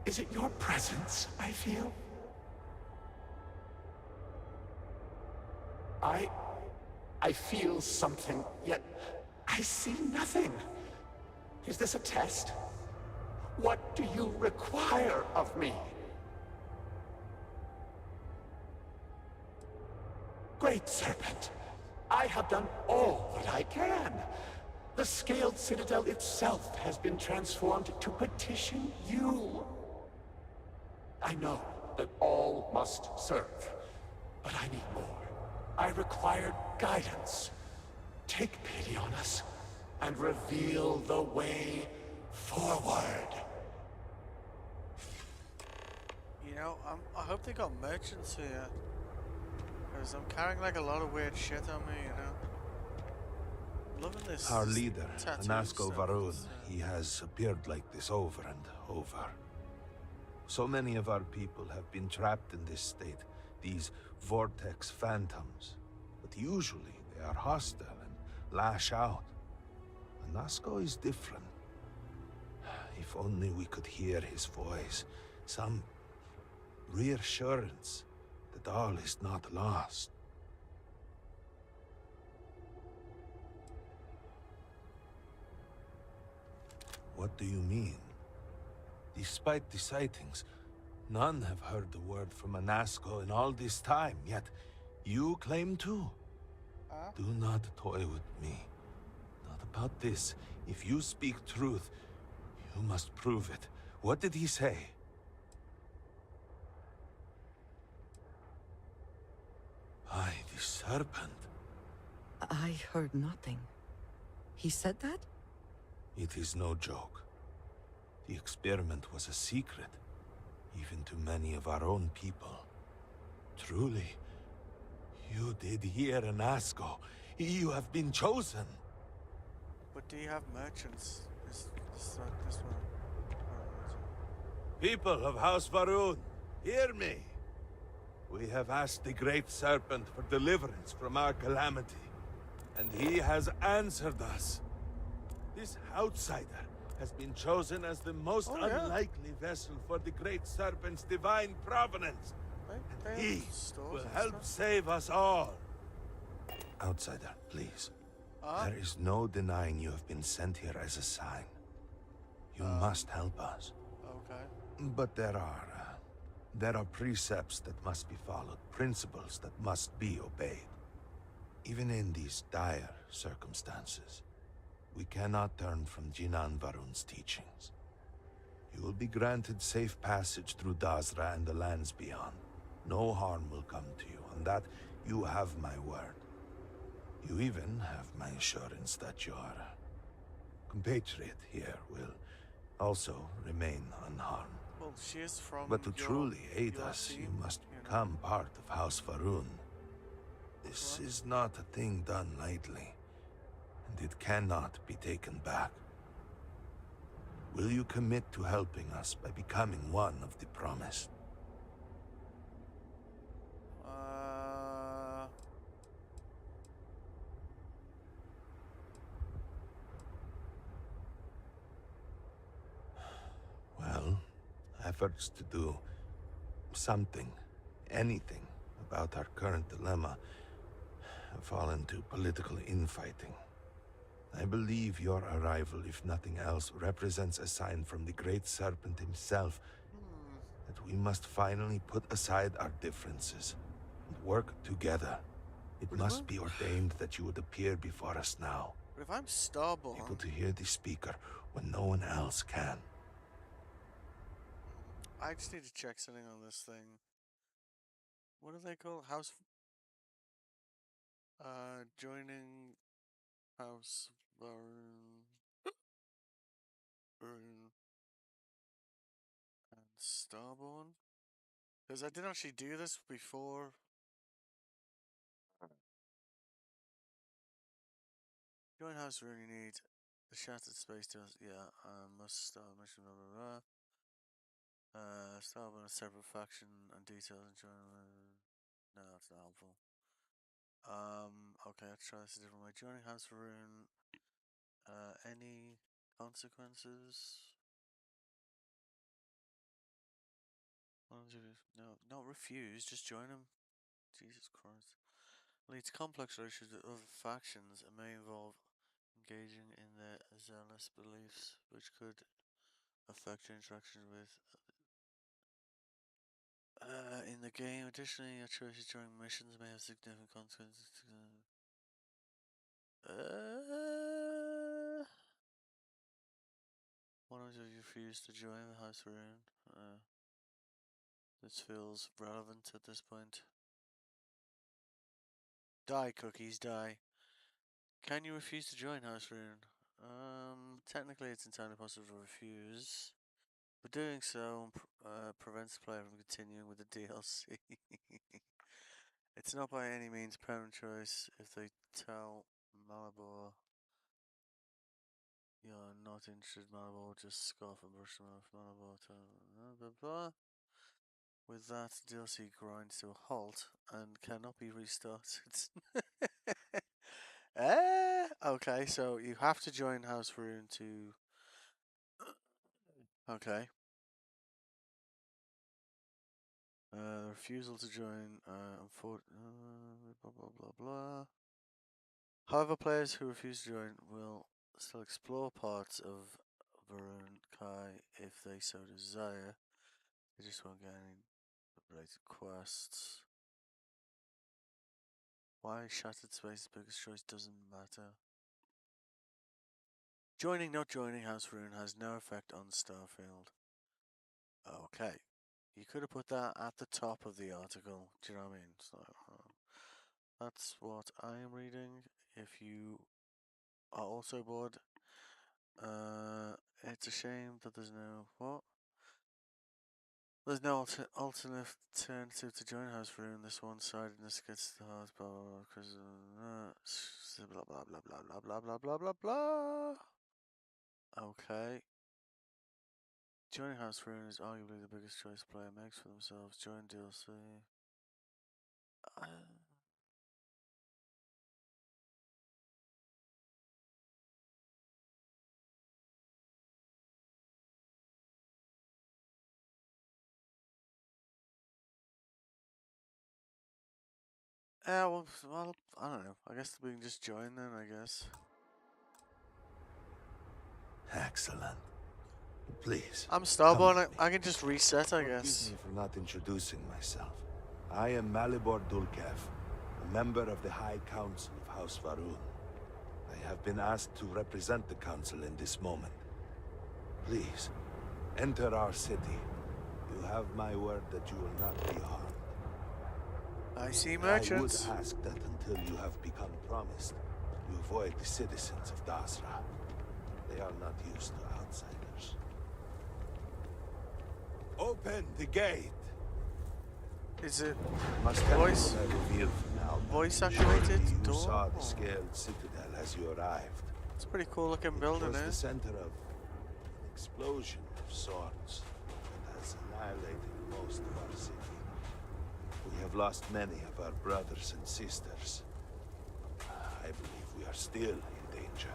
Is it your presence I feel? I feel something, yet I see nothing. Is this a test? What do you require of me? Great Serpent, I have done all that I can. The scaled citadel itself has been transformed to petition you. I know that all must serve, but I need more. I require guidance. Take pity on us and reveal the way forward. You know, I hope they got merchants here. Because I'm carrying like a lot of weird shit on me, you know. Loving this. Our leader, tattoo Anasko stuff. Varun, he has appeared like this over and over. So many of our people have been trapped in this state, these vortex phantoms. But usually they are hostile and lash out. Anasko is different. If only we could hear his voice, some reassurance that all is not lost. What do you mean? Despite the sightings, none have heard the word from Anasco in all this time, yet you claim to? Do not toy with me. Not about this. If you speak truth, you must prove it. What did he say? By the serpent. I heard nothing. He said that? It is no joke. The experiment was a secret, even to many of our own people. Truly, you did hear Anasco. You have been chosen. But do you have merchants? This one. People of House Varun, hear me. We have asked the Great Serpent for deliverance from our calamity, and he has answered us. This outsider has been chosen as the most unlikely vessel for the Great Serpent's divine providence. And he will help save us all. Outsider, please. There is no denying you have been sent here as a sign. You must help us. Okay. But there are precepts that must be followed, principles that must be obeyed. Even in these dire circumstances, we cannot turn from Jinan Varun's teachings. You will be granted safe passage through Dazra and the lands beyond. No harm will come to you, on that you have my word. You even have my assurance that your compatriot here will also remain unharmed. Well, she is from But to truly aid us, you must become part of House Varun. This is not a thing done lightly, and it cannot be taken back. Will you commit to helping us by becoming one of the promised? Well, efforts to do something, anything, about our current dilemma have fallen to political infighting. I believe your arrival, if nothing else, represents a sign from the Great Serpent himself that we must finally put aside our differences and work together. It must be ordained that you would appear before us now. But if I'm Starborn, able to hear the speaker when no one else can. I just need to check something on this thing. What do they call House? Joining House Varun, and Starborn. Because I didn't actually do this before. Join House Varun. You need the shattered space to us. Yeah, must start mission. Blah blah blah. Starborn a separate faction and details and join. No, that's not helpful. Okay, let's try this a different way. Joining House Varun. Any consequences? No, not refuse, just join him. Jesus Christ. Leads complex relations with other factions and may involve engaging in their zealous beliefs, which could affect your interaction with in the game. Additionally, your choices during missions may have significant consequences. Why don't you refuse to join the House Rune? This feels relevant at this point. Die, cookies, die. Can you refuse to join House Rune? Technically it's entirely possible to refuse, but doing so prevents the player from continuing with the DLC. It's not by any means parent choice if they tell Malibor you're not interested. Malibor will just scoff and brush them off. Malibor blah blah blah. With that, DLC grinds to a halt and cannot be restarted. Okay, so you have to join House Rune to. Okay. Refusal to join. Blah blah blah blah. However, players who refuse to join will still explore parts of Varun Kai if they so desire. They just won't get any related quests. Why Shattered Space's biggest choice doesn't matter. Joining, not joining House Rune has no effect on Starfield. Okay. You could have put that at the top of the article. Do you know what I mean? So, that's what I am reading. If you are also bored, it's a shame that there's no what? There's no alternative to join House Rune. This one-sidedness gets the heart, blah blah blah, because blah blah blah blah blah blah blah blah blah. Okay. Joining House Rune is arguably the biggest choice a player makes for themselves. Join DLC. Yeah, well, I don't know. I guess we can just join then, I guess. Excellent. Please. I'm Starborn. I can just reset, I guess. Forgive me for not introducing myself. I am Malibor Dulkev, a member of the High Council of House Varun. I have been asked to represent the Council in this moment. Please, enter our city. You have my word that you will not be harmed. I see merchants. I would ask that until you have become promised, you avoid the citizens of Dasra. They are not used to outsiders. Open the gate! Is it voice activated you door? Saw the scaled citadel as you arrived. It's a pretty cool looking building, It was eh? the center of an explosion of sorts that has annihilated most of our city. We have lost many of our brothers and sisters. I believe we are still in danger.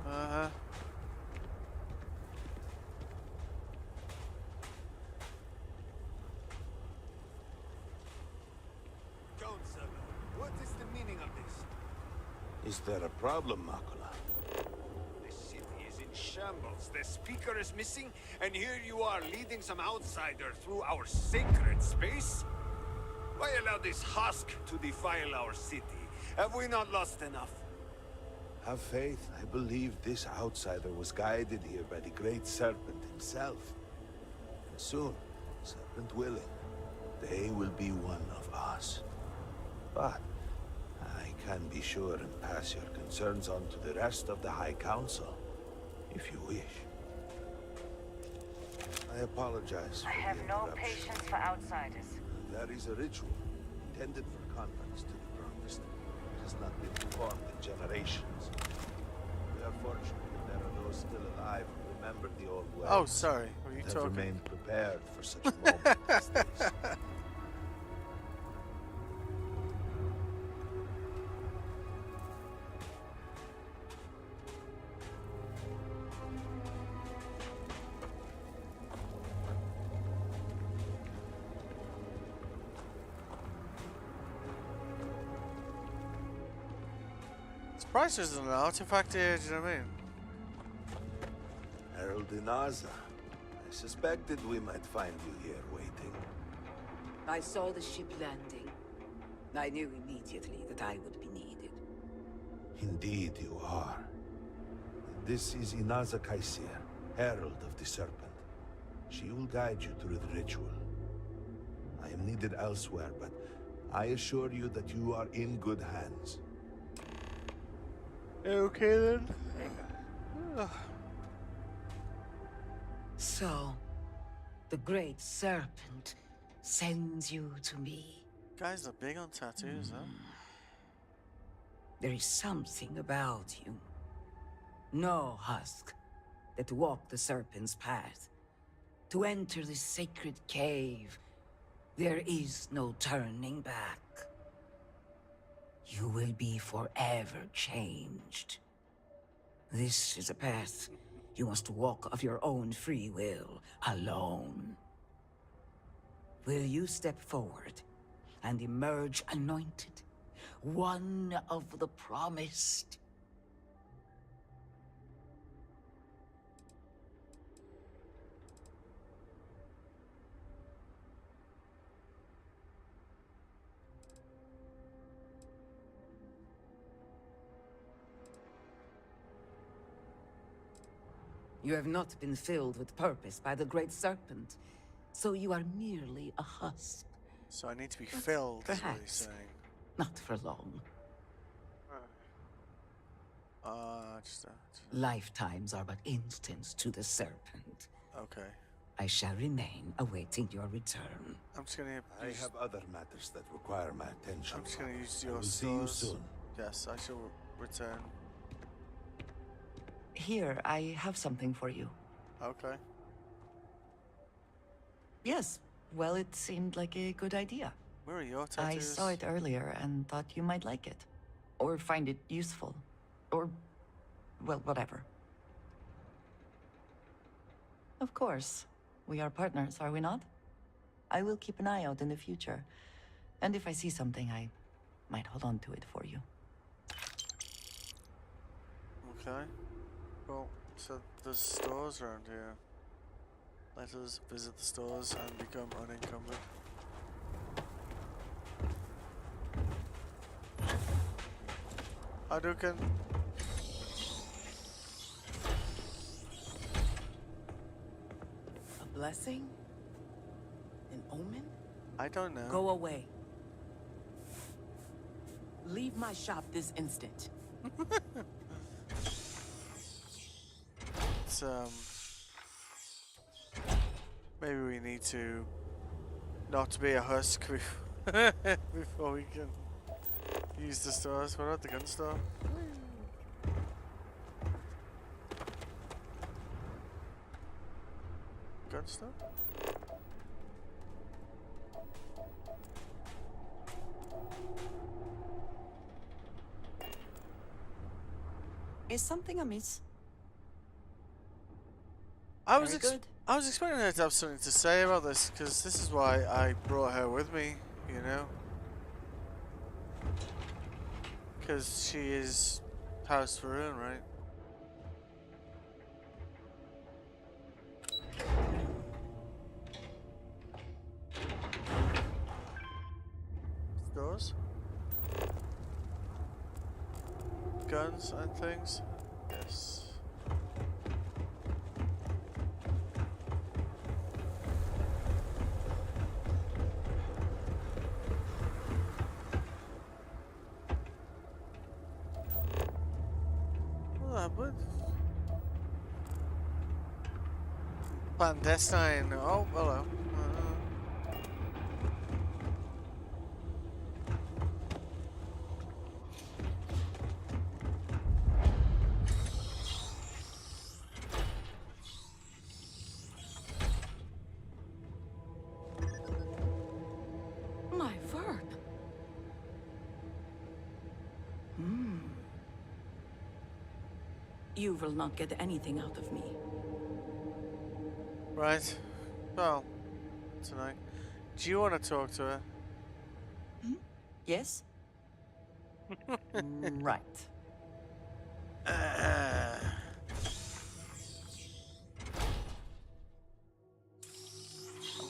Uh-huh. Council, what is the meaning of this? Is there a problem, Makula? The city is in shambles. The speaker is missing, and here you are leading some outsider through our sacred space? Why allow this husk to defile our city? Have we not lost enough? Have faith. I believe this outsider was guided here by the great serpent himself. And soon, serpent willing, they will be one of us. But I can be sure and pass your concerns on to the rest of the High Council, if you wish. I apologize for I have the no interruption. patience for outsiders. There is a ritual intended for converts to the promised. It has not been performed in generations. We are fortunate that there are those still alive who remember the old ways. Oh, sorry. Were you and have talking? remained prepared for such a moment as this. Surprised there's an artifact here, do you know what I mean? Herald Inaza. I suspected we might find you here waiting. I saw the ship landing. I knew immediately that I would be needed. Indeed you are. This is Inaza Kaisir, Herald of the Serpent. She will guide you through the ritual. I am needed elsewhere, but I assure you that you are in good hands. Okay then. So, the great serpent sends you to me. Guys are big on tattoos, huh? There is something about you. No husk that walk the serpent's path. To enter this sacred cave, there is no turning back. You will be forever changed. This is a path you must walk of your own free will, alone. Will you step forward and emerge anointed, one of the promised? You have not been filled with purpose by the Great Serpent, so you are merely a husk. So I need to be But filled, is what he's perhaps saying. not for long. Just Lifetimes are but instants to the Serpent. okay. I shall remain awaiting your return. I'm just gonna I have other matters that require my attention. I'm just gonna use I your will see you stores. soon. Yes, I shall return. Here, I have something for you. Okay. Yes, well, it seemed like a good idea. Where are your I tattoos? saw it earlier and thought you might like it. Or find it useful. Or, well, whatever. Of course. We are partners, are we not? I will keep an eye out in the future. And if I see something, I might hold on to it for you. Okay. Well, so there's stores around here. Let us visit the stores and become unencumbered. Hadouken! A blessing? An omen? I don't know. Go away. Leave my shop this instant. It's, maybe we need to not be a husk before we can use the stores. What about the gun store? Gun store? Is something amiss? I was Very good. I was expecting her to have something to say about this, because this is why I brought her with me, you know? Because she is House Faroon, right? Stores? Guns and things? Yes. What? Clandestine. Oh, hello. My verb. You will not get anything out of me. Right. Well, tonight. Do you want to talk to her? Yes? Right. I'm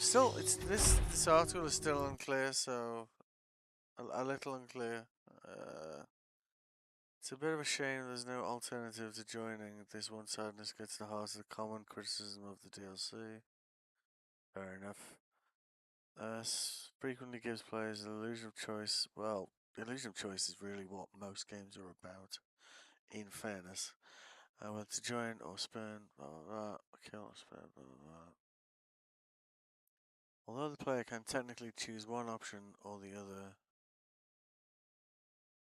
still. This article is still unclear, so a little unclear. It's a bit of a shame there's no alternative to joining. This one-sidedness gets to the heart of the common criticism of the DLC. Fair enough. Frequently gives players an illusion of choice. Well, the illusion of choice is really what most games are about, in fairness. Whether to join or spurn, blah blah blah, kill or spurn, blah blah blah. Although the player can technically choose one option or the other,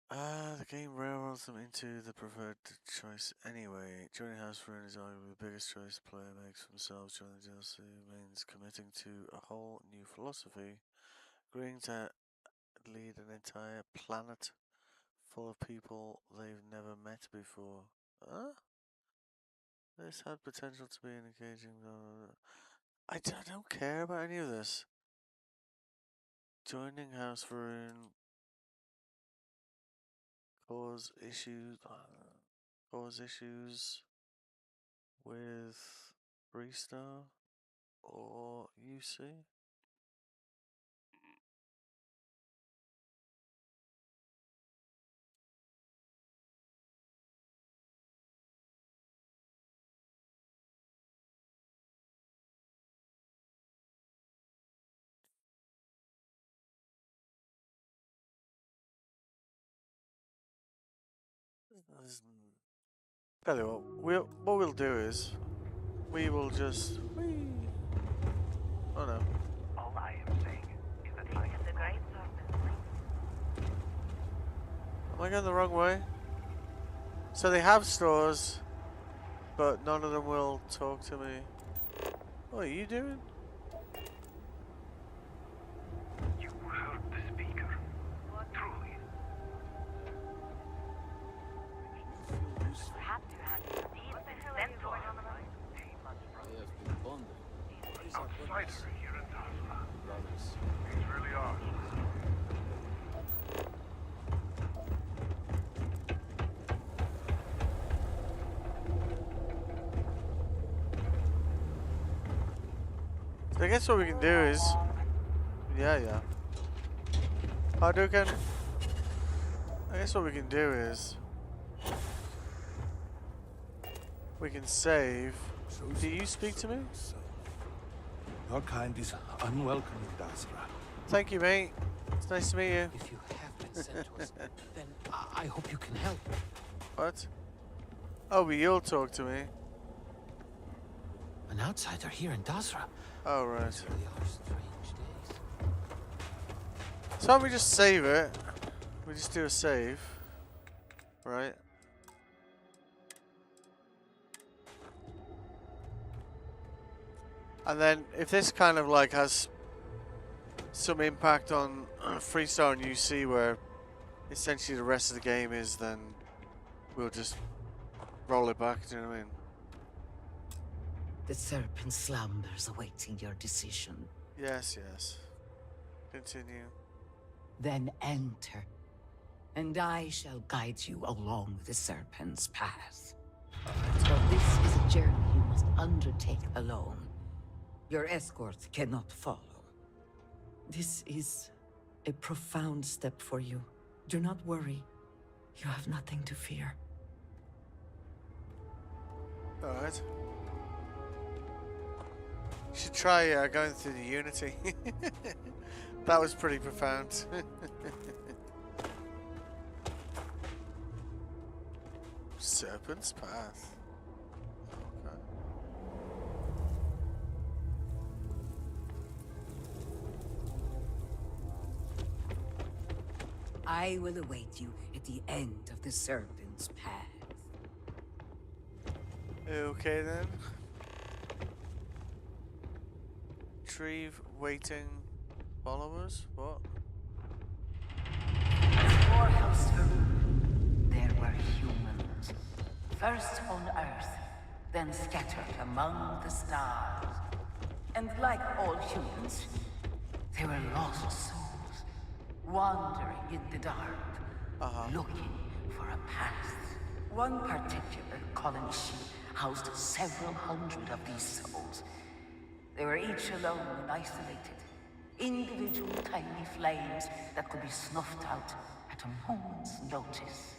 the game railroads them into the preferred choice anyway. Joining House Rune is arguably the biggest choice the player makes for themselves during the DLC. Means committing to a whole new philosophy, agreeing to lead an entire planet full of people they've never met before. Huh? This had potential to be an engaging. I don't care about any of this. Joining House Rune cause issues with Freestar or UC. Tell you what we'll do is we will just. Oh no. All I am saying is that I am the great serpent. Am I going the wrong way? So they have stores, but none of them will talk to me. What are you doing? You heard the speaker. Truly. Perhaps you had indeed been sent to us. I have been pondering. What is our purpose? Outsider here in Tazla. Brothers. These really are. So I guess what we can do is, yeah. Hadouken. I guess what we can do is we can save. Do you speak to me? Your kind is unwelcome in Dasra. Thank you, mate. It's nice to meet you. If you have been sent to us, then I hope you can help. What? Oh, but you'll talk to me. An outsider here in Dasra. Oh, right. These really are strange days. So why don't we just save it? We just do a save. Right? And then if this kind of like has some impact on Freestar and UC where essentially the rest of the game is, then we'll just roll it back, do you know what I mean? The serpent slumbers awaiting your decision. Yes. Continue. Then enter, and I shall guide you along the serpent's path. For this is a journey you must undertake alone. Your escort cannot follow. This is a profound step for you. Do not worry. You have nothing to fear. Alright. You should try going through the Unity. That was pretty profound. Serpent's Path. Okay. I will await you at the end of the serpent's path. Okay then. Retrieve waiting followers? What? Before House Farouk, there were humans. First on Earth, then scattered among the stars. And like all humans, they were lost souls, wandering in the dark, looking for a path. One particular colony ship housed several hundred of these souls. They were each alone and isolated, individual tiny flames that could be snuffed out at a moment's notice.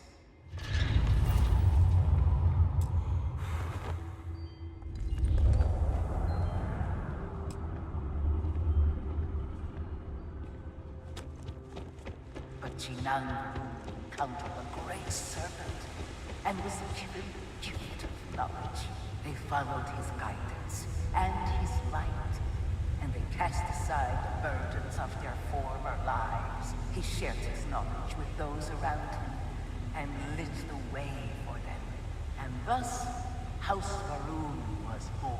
But Jinan encountered a great serpent and was given the gift of knowledge. They followed his guidance and his light, and they cast aside the burdens of their former lives. He shared his knowledge with those around him and lit the way for them. And thus, House Varun was born.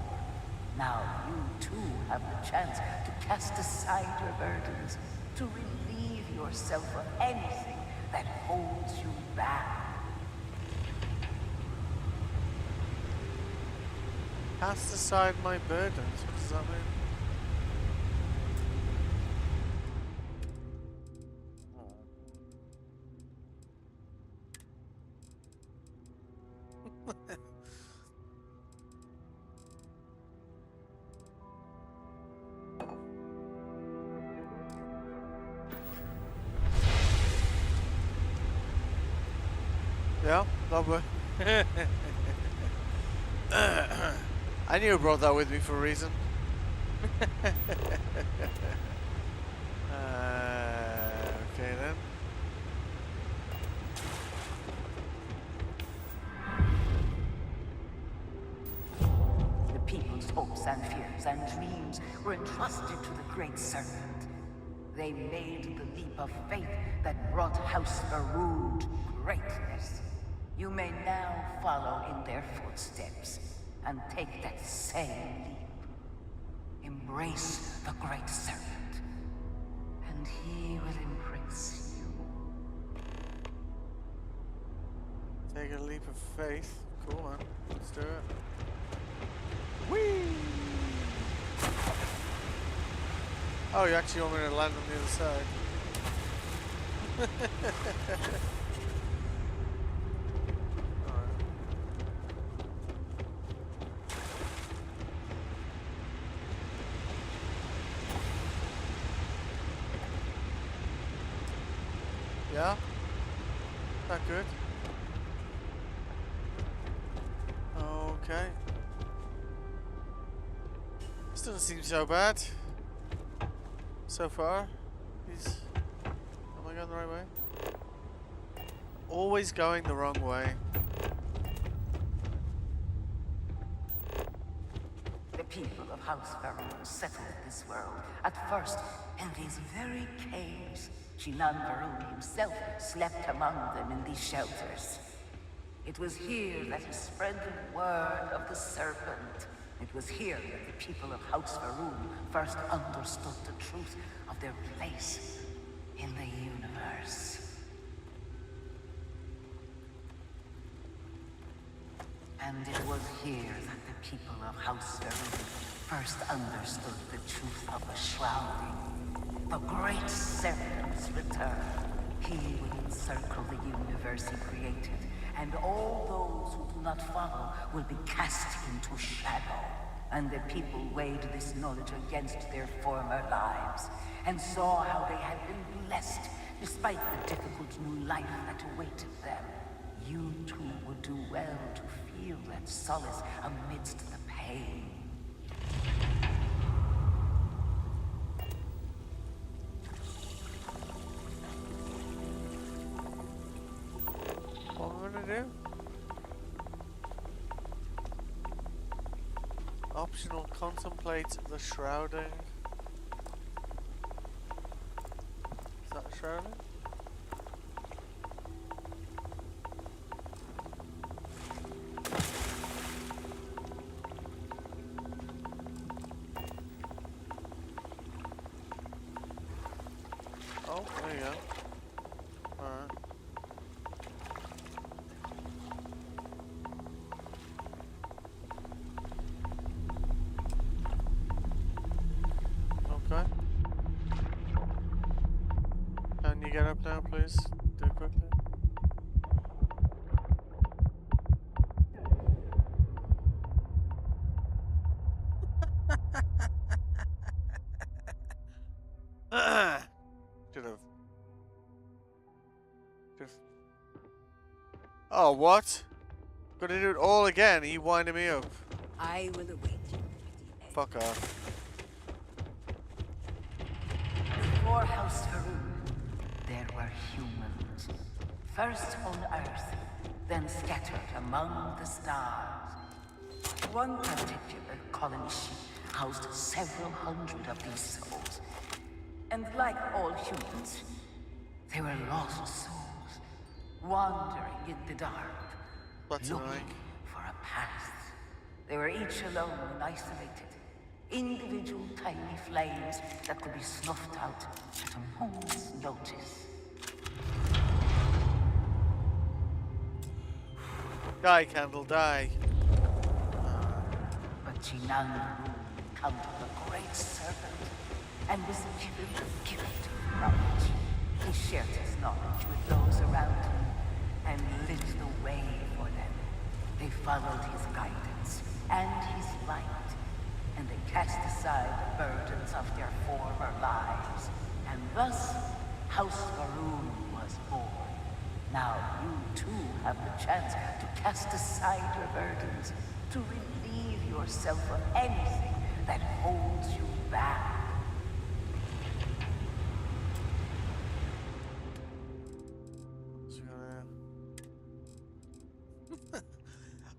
Now you too have the chance to cast aside your burdens, to relieve yourself of anything that holds you back. Cast aside my burdens. What does that mean? Yeah, lovely. I knew I brought that with me for a reason. Okay then. hopes and fears and dreams were entrusted to the Great Serpent. They made the leap of faith that brought House Faroon to greatness. You may now follow in their footsteps and take that same leap. Embrace the Great Serpent, and he will embrace you. Take a leap of faith. Cool, man. Let's do it. Whee! Oh, you actually want me to land on the other side? Alright. Yeah? That good? Okay. This doesn't seem so bad. So far. Am I going the right way? Always going the wrong way. The people of House Faroon settled this world, at first in these very caves. Shinan Faroon himself slept among them in these shelters. It was here that he spread the word of the serpent. It was here that the people of House Faroon first understood the truth of their place in the universe. And it was here that the people of House Faroon first understood the truth of the shrouding. The Great Serpent's return. He will encircle the universe he created, and all those who do not follow will be cast into shadow. And the people weighed this knowledge against their former lives, and saw how they had been blessed despite the difficult new life that awaited them. You too would do well to feel that solace amidst the pain. What am I gonna do? Optional, contemplate the shrouding. Is that a shrouding? Oh, there you go. Alright. Okay. Can you get up now, please? Do it quickly. Should have. Oh, what? Gotta do it all again. Are you winding me up? I will await you. Fuck off. Before House Faroon, there were humans. First on Earth, then scattered among the stars. One particular colony ship housed several hundred of these souls. And like all humans, they were lost souls, wandering in the dark, looking for a path. They were each alone and isolated, individual tiny flames that could be snuffed out at a moment's notice. Die, Candle, die. But Shinan encountered the Great Serpent and was given the gift of knowledge. He shared his knowledge with those around him and lit the way for them. They followed his guidance and his light, and they cast aside the burdens of their former lives. And thus, House Faroon was born. Now you too have the chance to cast aside your burdens, to relieve yourself of anything that holds you back.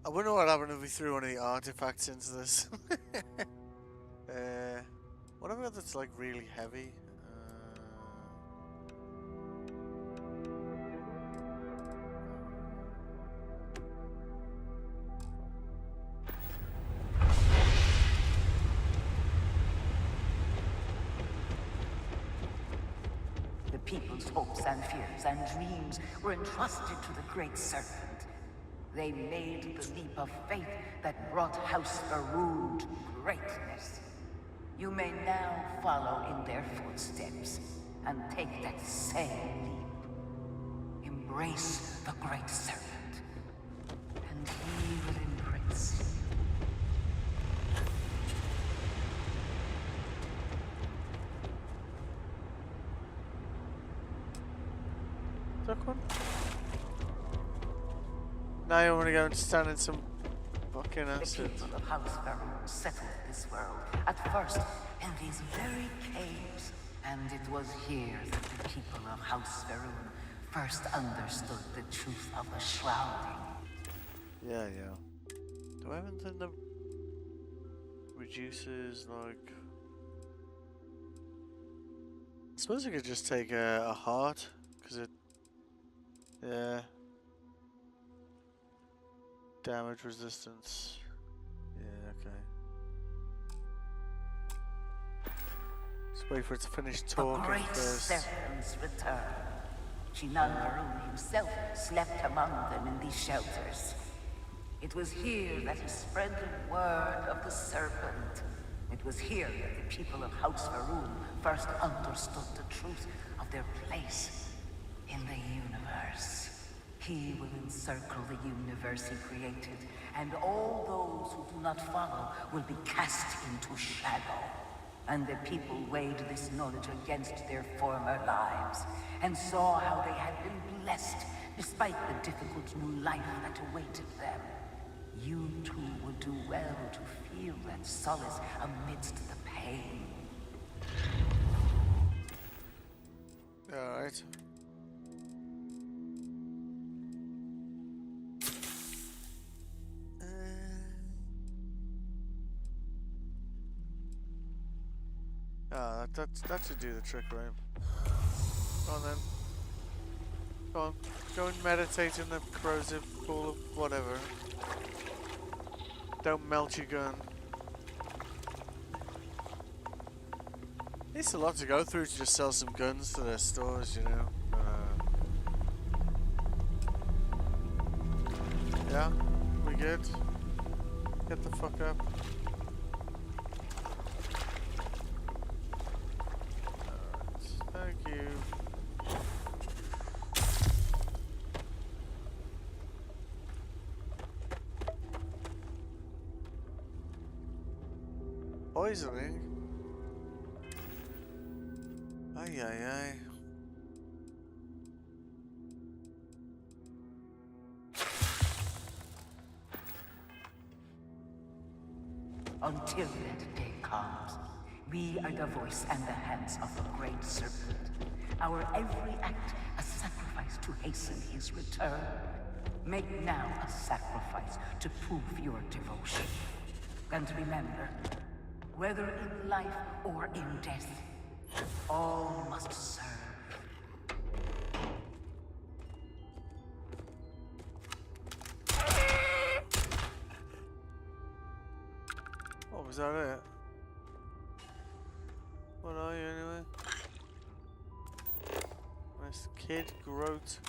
I wonder what happened if we threw any artifacts into this. What about that's like really heavy? The people's hopes and fears and dreams were entrusted to the Great Serpent. They made the leap of faith that brought House Faroon to greatness. You may now follow in their footsteps and take that same leap. Embrace the Great Serpent, and he will embrace you. That one? Now you want to go and stand in some fucking acid. The people of House Faroon settled this world, at first in these very caves. And it was here that the people of House Faroon first understood the truth of the shrouding. Yeah. Do I have anything that reduces, like... I suppose I could just take a heart, because it... Yeah. Damage resistance. Yeah, okay. Just wait for it to finish talking The Great first. Serpent's return. Shinan Varun himself slept among them in these shelters. It was here that he spread the word of the Serpent. It was here that the people of House Faroon first understood the truth of their place in the universe. He will encircle the universe he created, and all those who do not follow will be cast into shadow. And the people weighed this knowledge against their former lives, and saw how they had been blessed despite the difficult new life that awaited them. You too would do well to feel that solace amidst the pain. Alright. That should do the trick, right? Go on then. Go on. Go and meditate in the corrosive pool of whatever. Don't melt your gun. It's a lot to go through to just sell some guns to their stores, you know. Yeah, we good? Get the fuck up. Thank you. Poisoning? Ay. Until that day comes, we are the voice and the hands of the Great Serpent. Our every act a sacrifice to hasten his return. Make now a sacrifice to prove your devotion. And remember, whether in life or in death, all must serve. Oh, was that it? What are you anyway? Nice Kid Groat.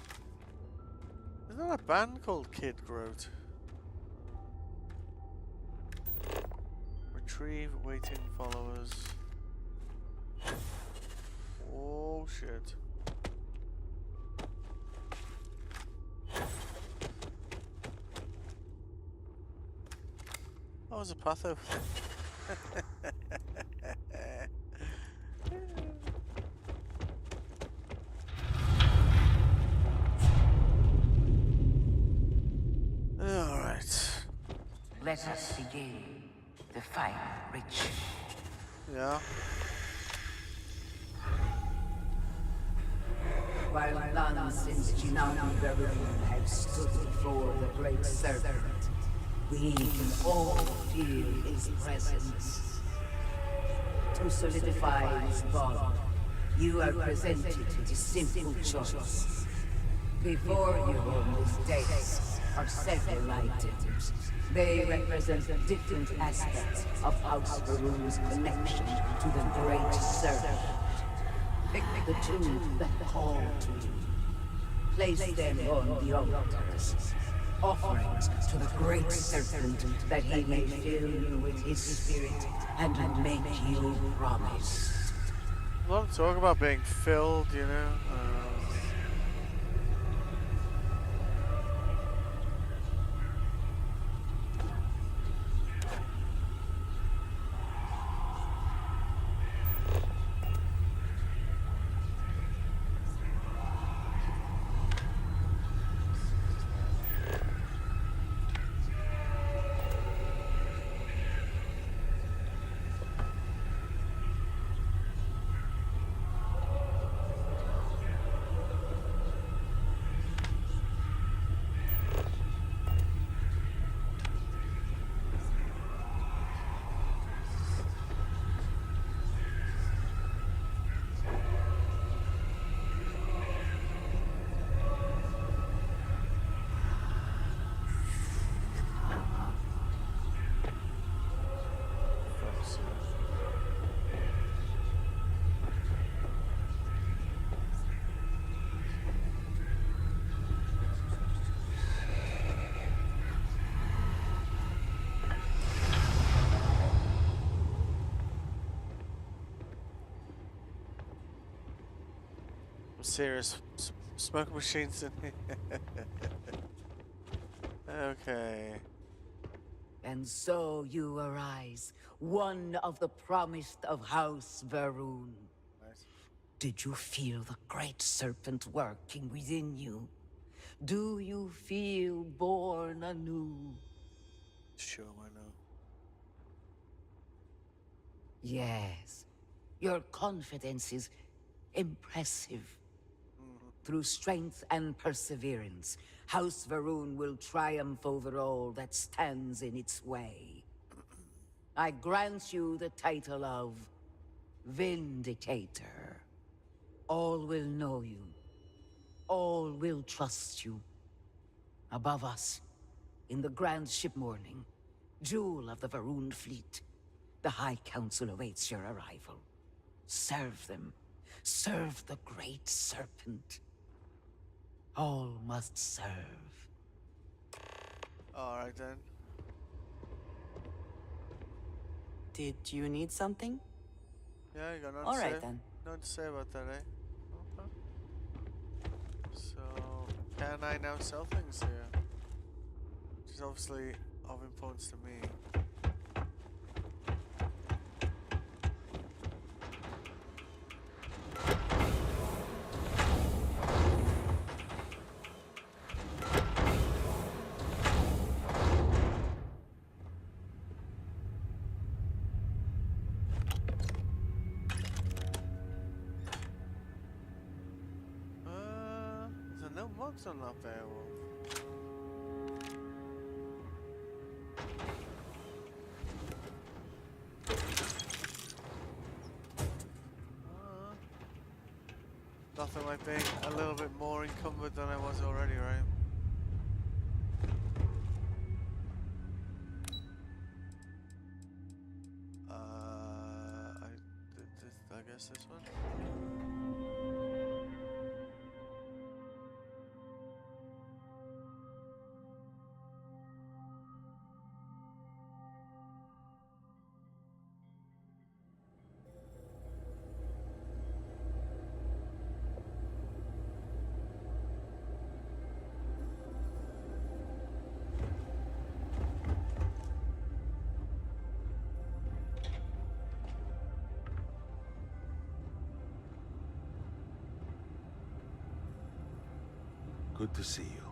Isn't there a band called Kid Groat? Retrieve waiting followers. Oh shit. Oh, it was a patho. Alright. Let us begin the final ritual. Yeah. While none since Jinami Varun have stood before the Great Serpent, We can all feel his presence. To solidify this bond, you are presented with a simple choice. Before you on this desk are several items. They represent different aspects of House Varun's connection to the Great Serpent. Pick the two that call to you. Place them on the altars. Offerings to the Great Serpent that he may fill you with his spirit and make you promise. A lot of talk about being filled, you know. Serious smoke machines in here. Okay. And so you arise, one of the promised of House Varun. Nice. Did you feel the Great Serpent working within you? Do you feel born anew? Sure, why not? Yes. Your confidence is impressive. Through strength and perseverance, House Varun will triumph over all that stands in its way. I grant you the title of Vindicator. All will know you. All will trust you. Above us, in the Grand Ship Morning, jewel of the Varun fleet, the High Council awaits your arrival. Serve them. Serve the Great Serpent. All must serve. Alright then. Did you need something? Yeah, you got nothing All to right say? then. Nothing to say about that, eh? Okay. So, can I now sell things here? Which is obviously of importance to me. There's no mods on that Beowulf. Nothing like being a little bit more encumbered than I was already, right? I guess this one. Good to see you.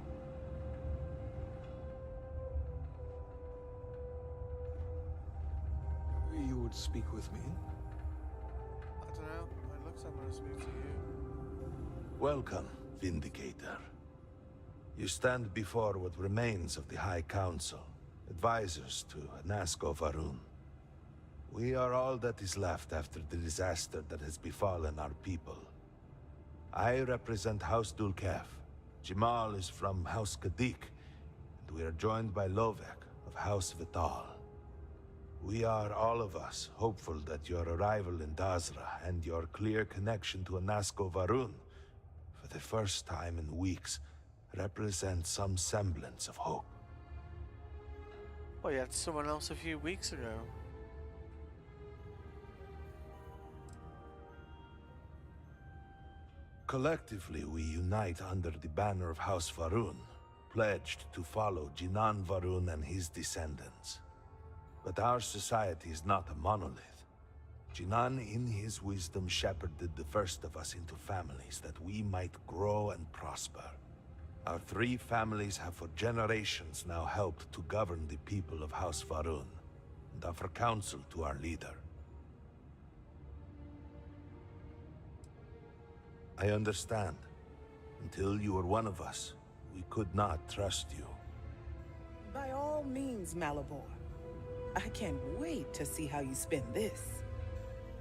You would speak with me? I don't know. It looks like I'm gonna speak to you. Welcome, Vindicator. You stand before what remains of the High Council. advisors to Nasco Varun. We are all that is left after the disaster that has befallen our people. I represent House Dulkev. Jamal is from House Kadik, and we are joined by Lovek of House Vital. We are, all of us, hopeful that your arrival in Dazra and your clear connection to Nasco Varun, for the first time in weeks, represent some semblance of hope. Well, you had someone else a few weeks ago. Collectively, we unite under the banner of House Varun, pledged to follow Jinan Varun and his descendants. But our society is not a monolith. Jinan, in his wisdom, shepherded the first of us into families that we might grow and prosper. Our 3 families have for generations now helped to govern the people of House Varun, and offer counsel to our leader. I understand. Until you were one of us, we could not trust you. By all means, Malabor. I can't wait to see how you spend this.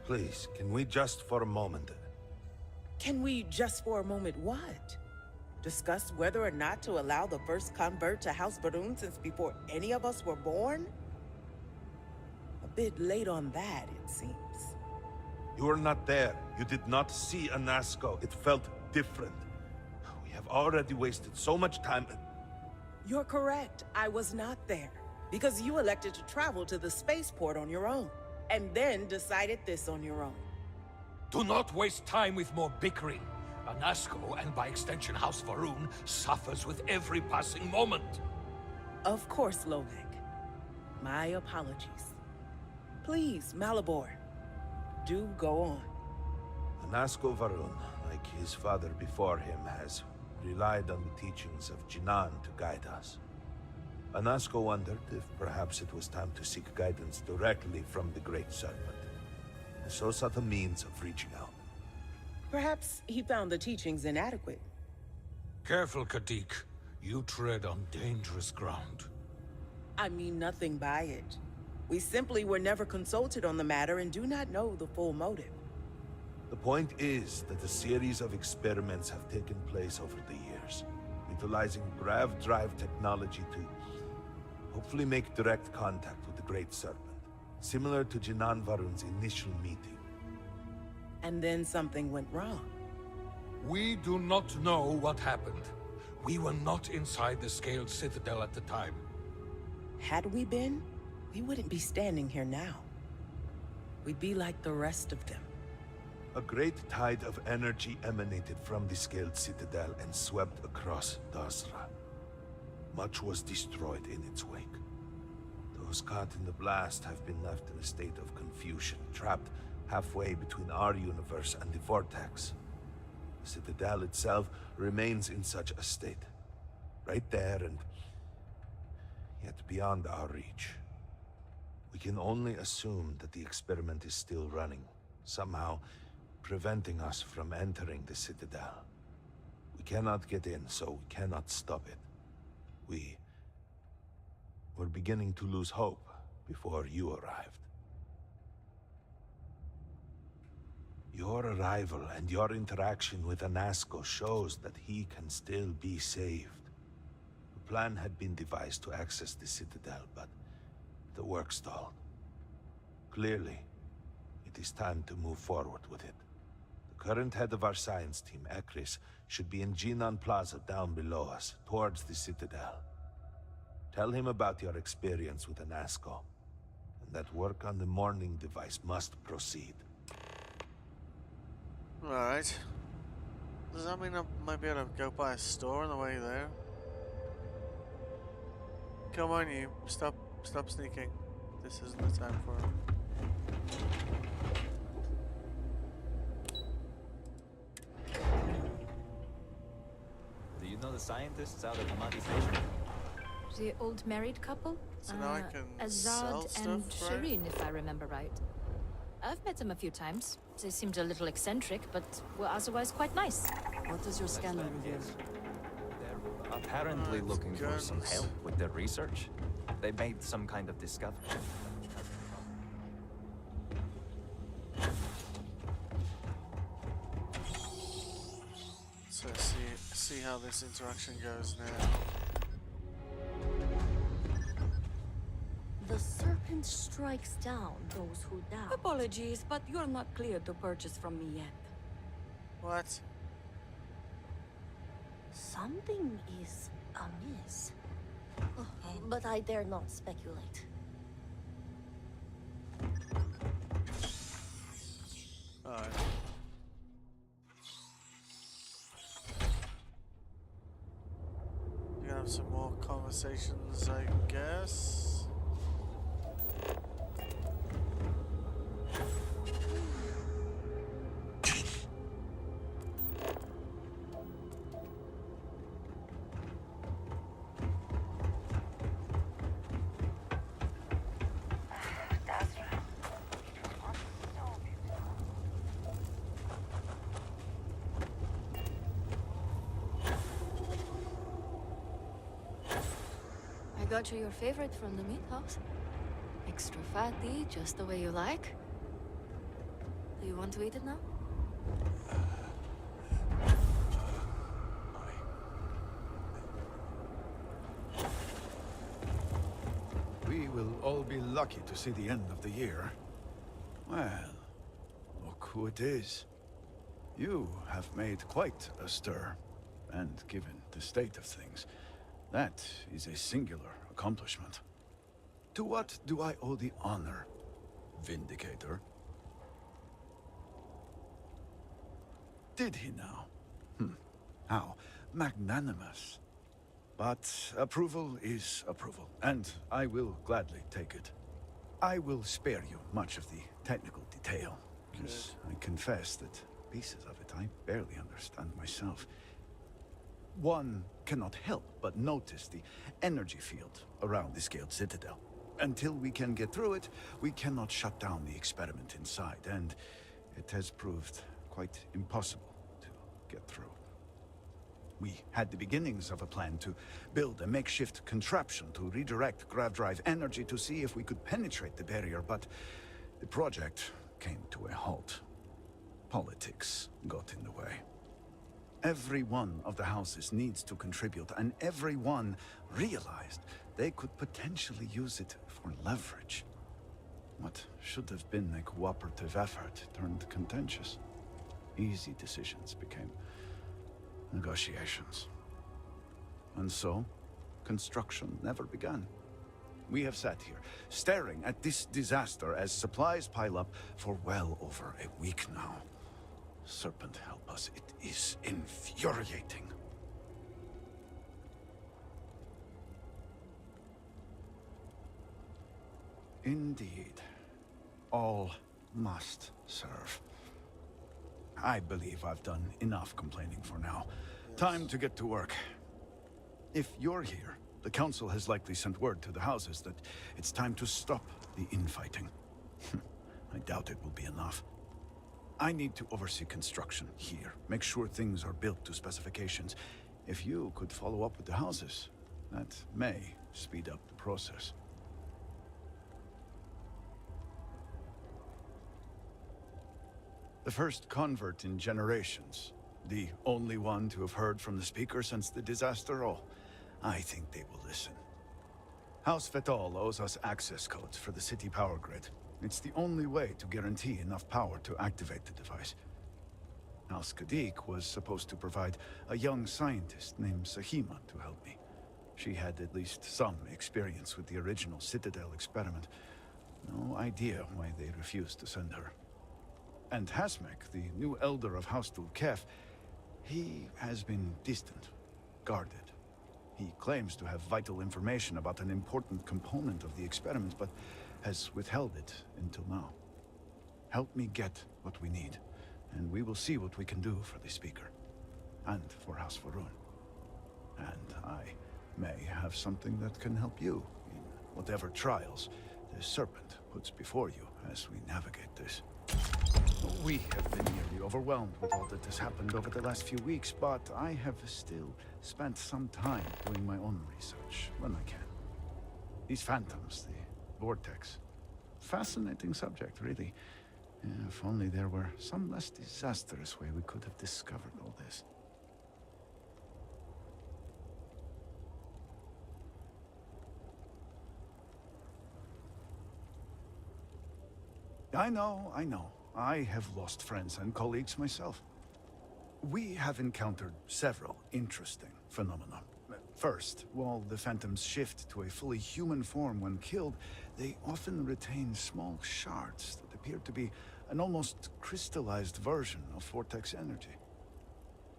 Please, can we just for a moment... Can we just for a moment what? Discuss whether or not to allow the first convert to House Varun since before any of us were born? A bit late on that, it seems. You were not there. You did not see Anasco. It felt different. We have already wasted so much time. You're correct. I was not there. Because you elected to travel to the spaceport on your own. And then decided this on your own. Do not waste time with more bickering. Anasco, and by extension House Varun, suffers with every passing moment. Of course, Lovek. My apologies. Please, Malabor, do go on. Anasco Varun, like his father before him, has relied on the teachings of Jinan to guide us. Anasco wondered if perhaps it was time to seek guidance directly from the Great Serpent, and so sought a means of reaching out. Perhaps he found the teachings inadequate. Careful, Kadik. You tread on dangerous ground. I mean nothing by it. We simply were never consulted on the matter and do not know the full motive. The point is that a series of experiments have taken place over the years, utilizing grav drive technology to hopefully make direct contact with the Great Serpent, similar to Jinan Varun's initial meeting. And then something went wrong. We do not know what happened. We were not inside the Scaled Citadel at the time. Had we been, we wouldn't be standing here now. We'd be like the rest of them. A great tide of energy emanated from the Scaled Citadel and swept across Dazra. Much was destroyed in its wake. Those caught in the blast have been left in a state of confusion, trapped halfway between our universe and the Vortex. The Citadel itself remains in such a state. Right there and yet beyond our reach. We can only assume that the experiment is still running, somehow preventing us from entering the Citadel. We cannot get in, so we cannot stop it. We're beginning to lose hope before you arrived. Your arrival and your interaction with Anasco shows that he can still be saved. A plan had been devised to access the Citadel, but the work stalled. Clearly, it is time to move forward with it. The current head of our science team, Ekris, should be in Jinan Plaza down below us, towards the Citadel. Tell him about your experience with Anasco, and that work on the morning device must proceed. Alright. Does that mean I might be able to go by a store on the way there? Come on, you. Stop sneaking. This isn't the time for it. Do you know the scientists out at Amati Station? The old married couple? So now I can sell Azad stuff, and right? Shireen, if I remember right. I've met them a few times. They seemed a little eccentric, but were otherwise quite nice. What does your scanner reveal? They're apparently looking for some help with their research. They made some kind of discovery. So see how this interaction goes now. The serpent strikes down those who doubt. Apologies, but you're not clear to purchase from me yet. What? Something is amiss. Oh, but I dare not speculate. Alright. You gonna have some more conversations, I guess? I got you your favorite from the meat house. Extra fatty, just the way you like. Do you want to eat it now? We will all be lucky to see the end of the year. Well, look who it is. You have made quite a stir. And given the state of things, that is a singular accomplishment. To what do I owe the honor, Vindicator? Did he now? How magnanimous. But approval is approval, and I will gladly take it. I will spare you much of the technical detail, because I confess that pieces of it I barely understand myself. One cannot help but notice the energy field around the scaled citadel. Until we can get through it, we cannot shut down the experiment inside, and it has proved quite impossible to get through. We had the beginnings of a plan to build a makeshift contraption to redirect grav drive energy to see if we could penetrate the barrier, but the project came to a halt. Politics got in the way. Every one of the houses needs to contribute, and everyone realized they could potentially use it for leverage. What should have been a cooperative effort turned contentious. Easy decisions became negotiations. And so, construction never began. We have sat here, staring at this disaster as supplies pile up for well over a week now. Serpent help us, it is infuriating. Indeed. All must serve. I believe I've done enough complaining for now. Time to get to work. If you're here, the Council has likely sent word to the houses that it's time to stop the infighting. I doubt it will be enough. I need to oversee construction here, make sure things are built to specifications. If you could follow up with the houses, that may speed up the process. The first convert in generations. The only one to have heard from the speaker since the disaster. Oh, I think they will listen. House Fetal owes us access codes for the city power grid. It's the only way to guarantee enough power to activate the device. House Kadik was supposed to provide a young scientist named Sahima to help me. She had at least some experience with the original Citadel experiment. No idea why they refused to send her. And Hasmek, the new elder of House Dulkef, he has been distant, guarded. He claims to have vital information about an important component of the experiment, but has withheld it until now. Help me get what we need, and we will see what we can do for the Speaker, and for House Varun. And I may have something that can help you in whatever trials the Serpent puts before you as we navigate this. We have been nearly overwhelmed with all that has happened over the last few weeks, but I have still spent some time doing my own research when I can. These phantoms, the vortex. Fascinating subject, really. If only there were some less disastrous way we could have discovered all this. I know. I have lost friends and colleagues myself. We have encountered several interesting phenomena. First, while the phantoms shift to a fully human form when killed, they often retain small shards that appear to be an almost crystallized version of vortex energy.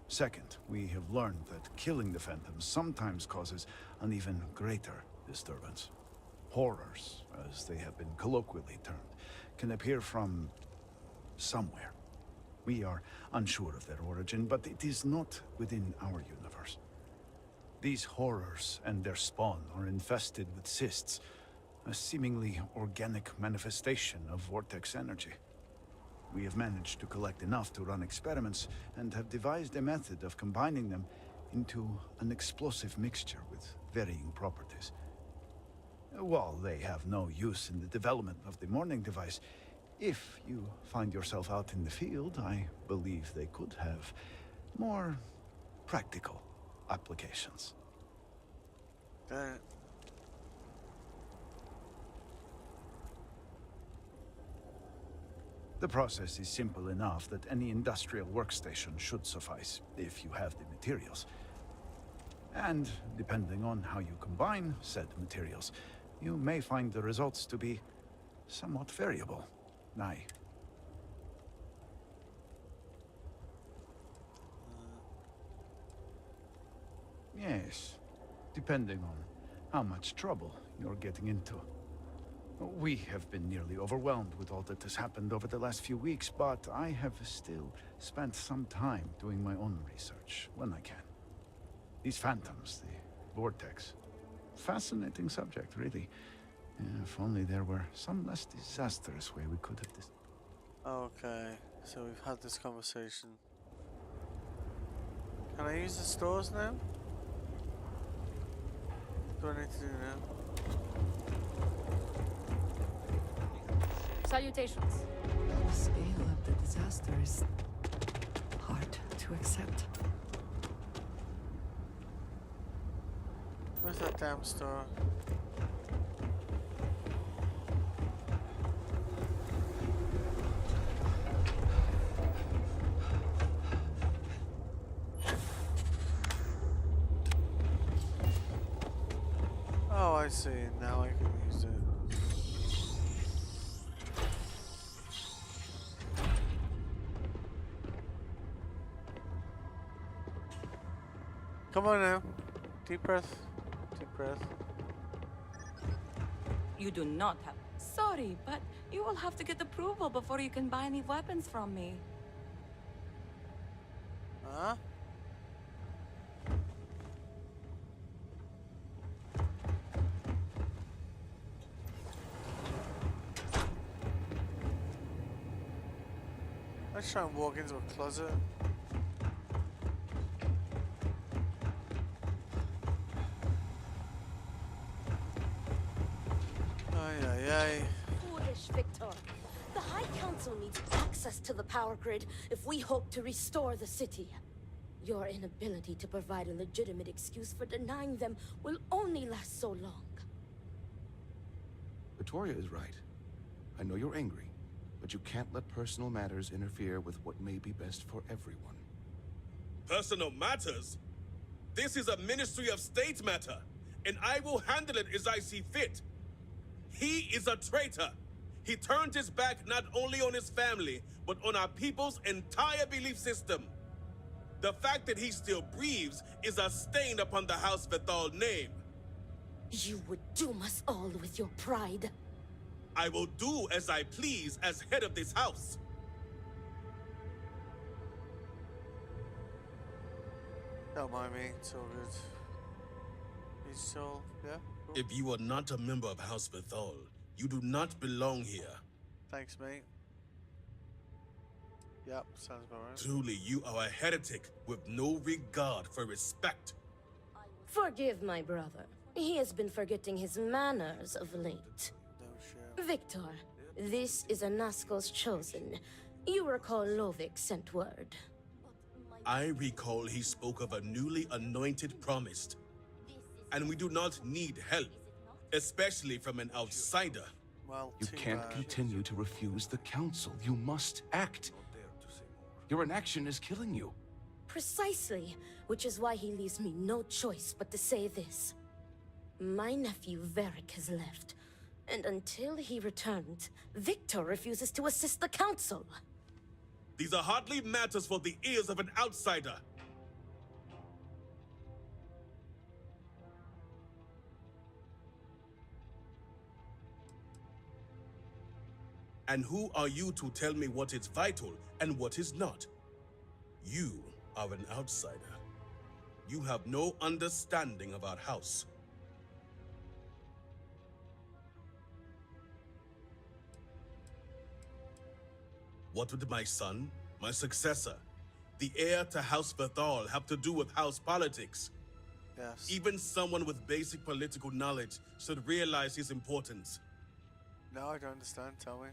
Second, we have learned that killing the phantoms sometimes causes an even greater disturbance. Horrors, as they have been colloquially termed, can appear from somewhere. We are unsure of their origin, but it is not within our universe. These horrors and their spawn are infested with cysts, a seemingly organic manifestation of vortex energy. We have managed to collect enough to run experiments and have devised a method of combining them into an explosive mixture with varying properties. While they have no use in the development of the morning device, if you find yourself out in the field, I believe they could have more practical applications. The process is simple enough that any industrial workstation should suffice, if you have the materials. And depending on how you combine said materials, you may find the results to be somewhat variable. Yes, depending on how much trouble you're getting into. We have been nearly overwhelmed with all that has happened over the last few weeks, but I have still spent some time doing my own research when I can. These phantoms, the vortex. Fascinating subject, really. If only there were some less disastrous way we could have Okay, so we've had this conversation. Can I use the stores now? What do I need to do now? Salutations. The scale of the disaster is hard to accept. Where's that damn store? Oh, I see. Now I can use it. Come on now. Deep breath. Deep breath. You do not have. Sorry, but you will have to get approval before you can buy any weapons from me. Huh? Let's try and walk into a closet. Foolish Victor. The High Council needs access to the power grid if we hope to restore the city. Your inability to provide a legitimate excuse for denying them will only last so long. Victoria is right. I know you're angry, but you can't let personal matters interfere with what may be best for everyone. Personal matters? This is a Ministry of State matter, and I will handle it as I see fit. He is a traitor. He turned his back not only on his family, but on our people's entire belief system. The fact that he still breathes is a stain upon the House Vethal name. You would doom us all with your pride. I will do as I please as head of this house. Don't mind me, it's all good. He's still, yeah? Cool. If you are not a member of House Vethal, you do not belong here. Thanks, mate. Yep, sounds about right. Truly, you are a heretic with no regard for respect. Forgive my brother. He has been forgetting his manners of late. Victor, this is Anasco's chosen. You recall Lovik sent word. I recall he spoke of a newly anointed promised. And we do not need help, especially from an outsider. Well, You can't continue to refuse the council. You must act. Your inaction is killing you. Precisely, which is why he leaves me no choice but to say this. My nephew Varric has left, and until he returns, Victor refuses to assist the council. These are hardly matters for the ears of an outsider. And who are you to tell me what is vital and what is not? You are an outsider. You have no understanding of our house. What would my son, my successor, the heir to House Bethal have to do with house politics? Yes. Even someone with basic political knowledge should realize his importance. No, I don't understand. Tell me.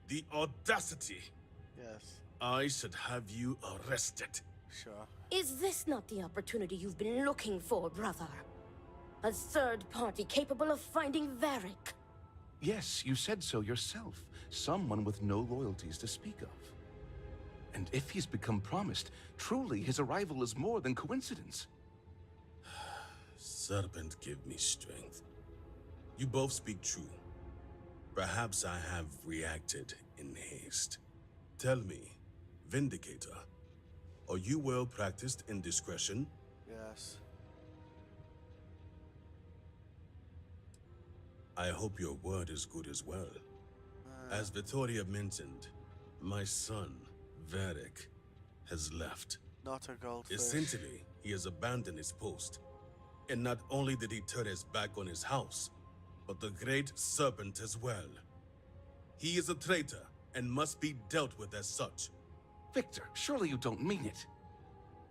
The audacity! Yes. I should have you arrested. Sure. Is this not the opportunity you've been looking for, brother? A third party capable of finding Varric? Yes, you said so yourself. Someone with no loyalties to speak of. And if he's become promised, truly his arrival is more than coincidence. Serpent, give me strength. You both speak true. Perhaps I have reacted in haste. Tell me, Vindicator, are you well practiced in discretion? Yes. I hope your word is good as well. As Vittoria mentioned, my son, Varric, has left. Not a goldfish. Essentially, he has abandoned his post. And not only did he turn his back on his house, but the great serpent as well. He is a traitor and must be dealt with as such. Victor, surely you don't mean it.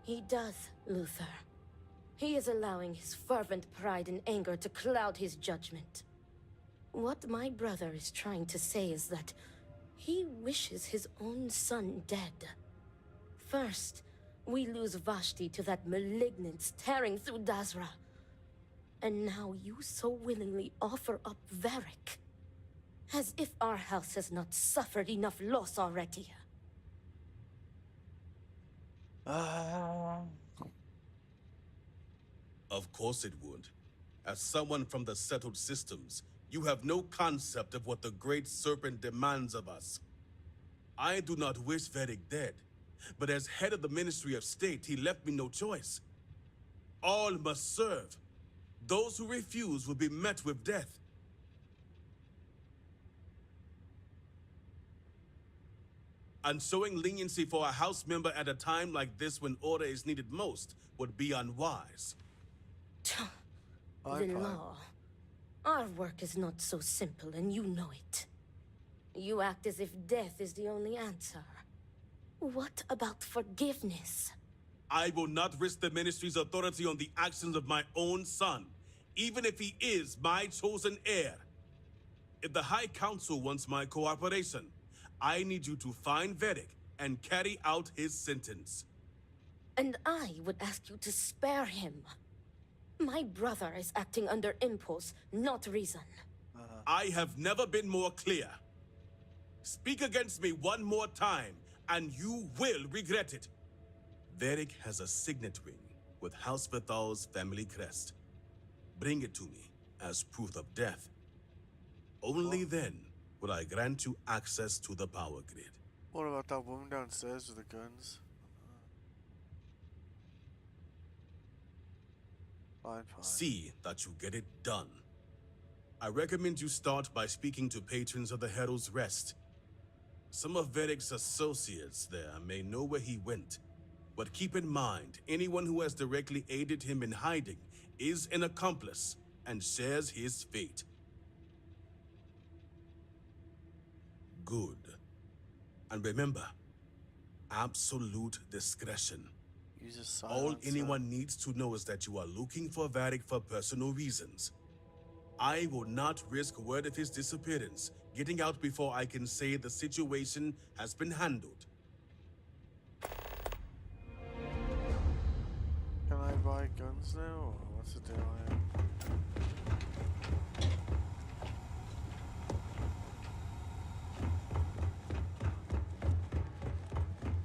He does, Luther. He is allowing his fervent pride and anger to cloud his judgment. What my brother is trying to say is that he wishes his own son dead. First, we lose Vashti to that malignance tearing through Dazra. And now you so willingly offer up Varric. As if our house has not suffered enough loss already. Of course it would. As someone from the settled systems, you have no concept of what the Great Serpent demands of us. I do not wish Varric dead, but as head of the Ministry of State, he left me no choice. All must serve. Those who refuse will be met with death. And showing leniency for a house member at a time like this when order is needed most would be unwise. The law. Our work is not so simple, and you know it. You act as if death is the only answer. What about forgiveness? I will not risk the Ministry's authority on the actions of my own son, even if he is my chosen heir. If the High Council wants my cooperation, I need you to find Varric and carry out his sentence. And I would ask you to spare him. My brother is acting under impulse, not reason. I have never been more clear. Speak against me one more time, and you will regret it. Varric has a signet ring with House Bethal's family crest. Bring it to me as proof of death. Only then will I grant you access to the power grid. What about that woman downstairs with the guns? Fine. See that you get it done. I recommend you start by speaking to patrons of the Herald's Rest. Some of Varric's associates there may know where he went, but keep in mind, anyone who has directly aided him in hiding is an accomplice and shares his fate. Good. And remember, absolute discretion. Uses All silencer. anyone needs to know is that you are looking for Varric for personal reasons. I will not risk word of his disappearance getting out before I can say the situation has been handled. Can I buy guns now, or what's the deal here?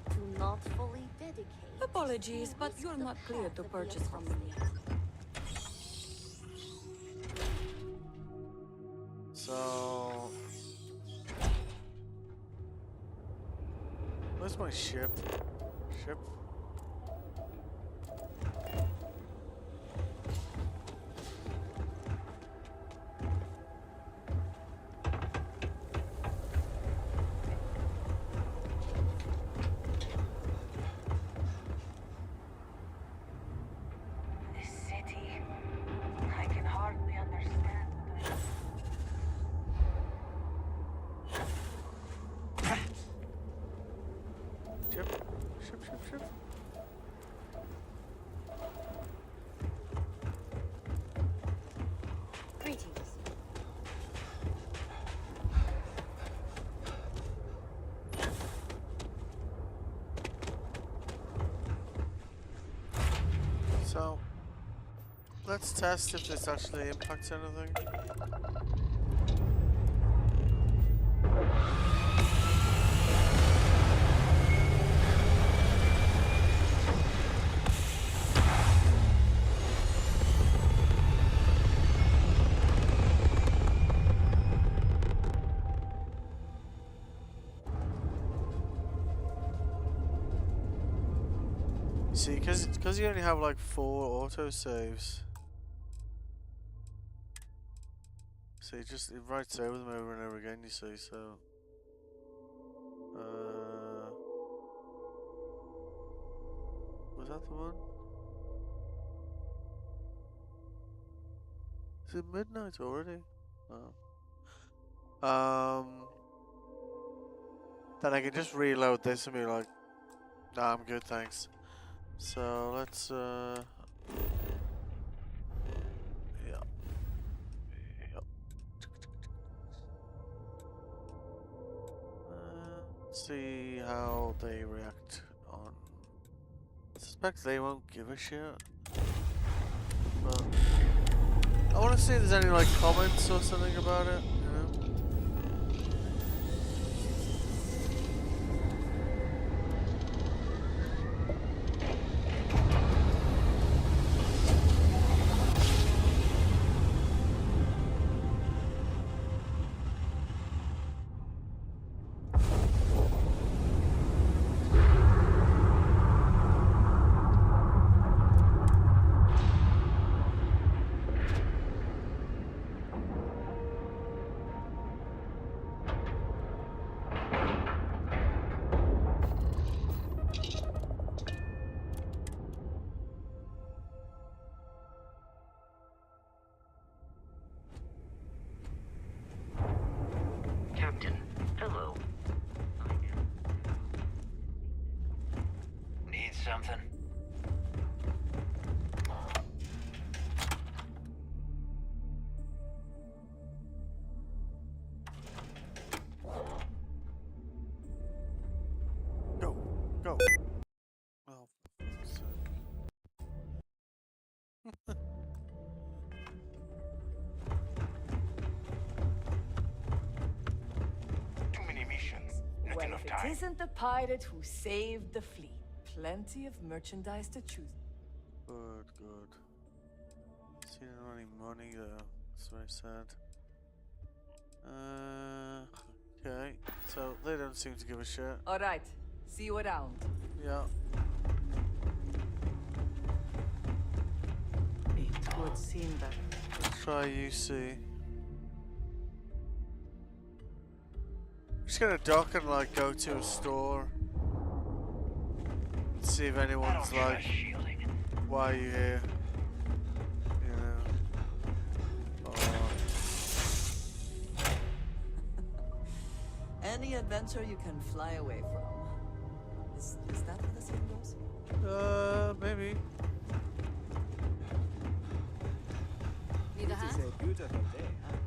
Do not fully dedicate. Apologies, but you're not clear to purchase from me. So, where's my ship? Ship? This city, I can hardly understand. Ship. Greetings. So, let's test if this actually impacts anything. See, because you only have like 4 autosaves. So it writes over them over and over again, you see, so... was that the one? Is it midnight already? Oh. Then I can just reload this and be like, nah, I'm good, thanks. So let's yeah. See how they react on. I suspect they won't give a shit. But I want to see if there's any like comments or something about it, you know? Captain, hello. Need something? Go. Oh, for fuck's sake. Too many missions. Not Well, enough if time. it isn't the pirate who saved the fleet. Plenty of merchandise to choose. Good. See any money though. That's very sad. Okay. So they don't seem to give a shit. Alright, see you around. Yeah. It would seem that... Let's try UC. I'm just gonna dock and like go to a store. And see if anyone's like, why are you here? You know. Any adventure you can fly away from. Is that how the saying goes? maybe. Need a hand? This is a beautiful day, huh?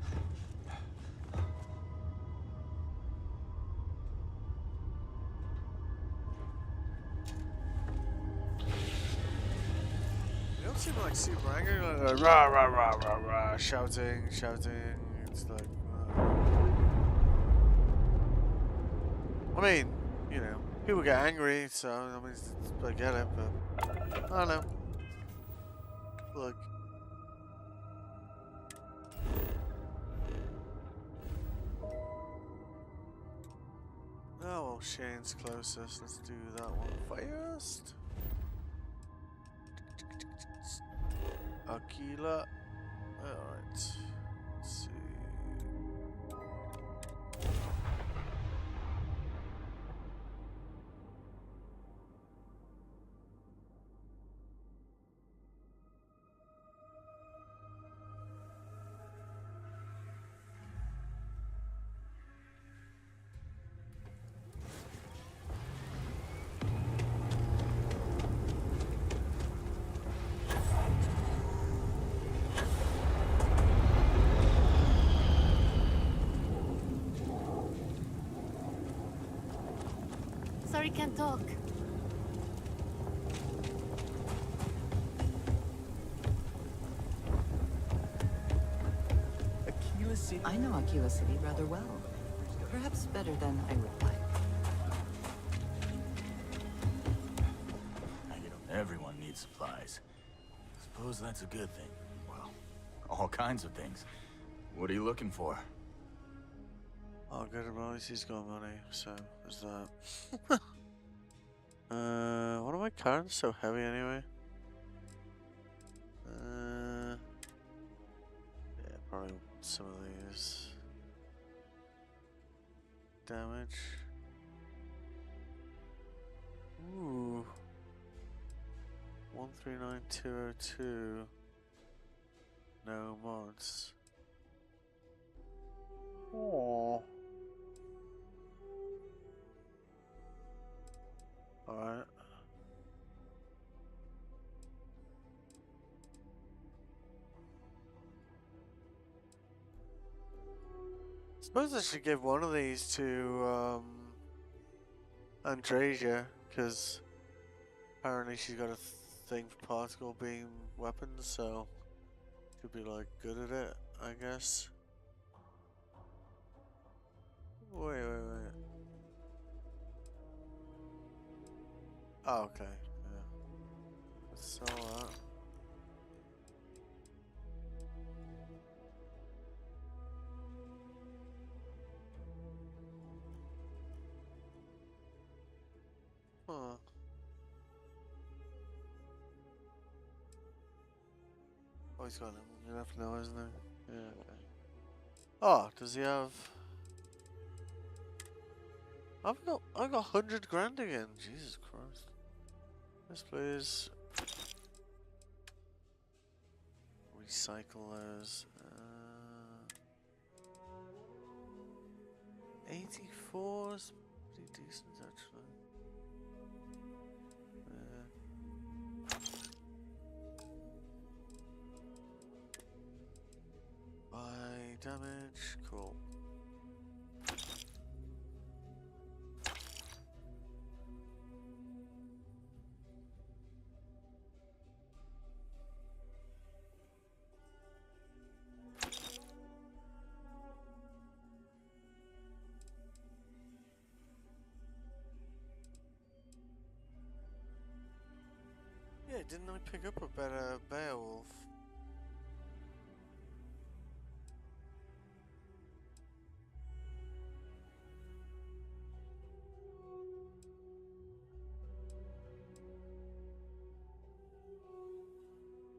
You don't seem like super angry, like rah rah rah rah rah, shouting. It's like, I mean, you know, people get angry, so I mean, I get it, but I don't know. Look. Oh well, Shane's closest. Let's do that one first. Aquila. Alright. Let's see. Sorry, can't talk. Aquila City? I know Aquila City rather well. Perhaps better than I would like. Everyone needs supplies. Suppose that's a good thing. Well, all kinds of things. What are you looking for? Oh, good advice. He's got money, so there's that. What am I carrying so heavy anyway? Yeah, probably some of these. Damage. Ooh. 139202. No mods. Oh. Alright. Suppose I should give one of these to Andresia, because apparently she's got a thing for particle beam weapons, so she'll be like good at it, I guess. Wait. Oh, okay. Yeah. Let's sell that. Huh. Oh, he's got enough now, isn't he? Yeah, okay. Oh, does he have... I got 100 grand again. Jesus Christ. Yes, please. Recycle those. 84 is pretty decent, actually. Buy damage. Cool. Yeah, didn't I pick up a better Beowulf?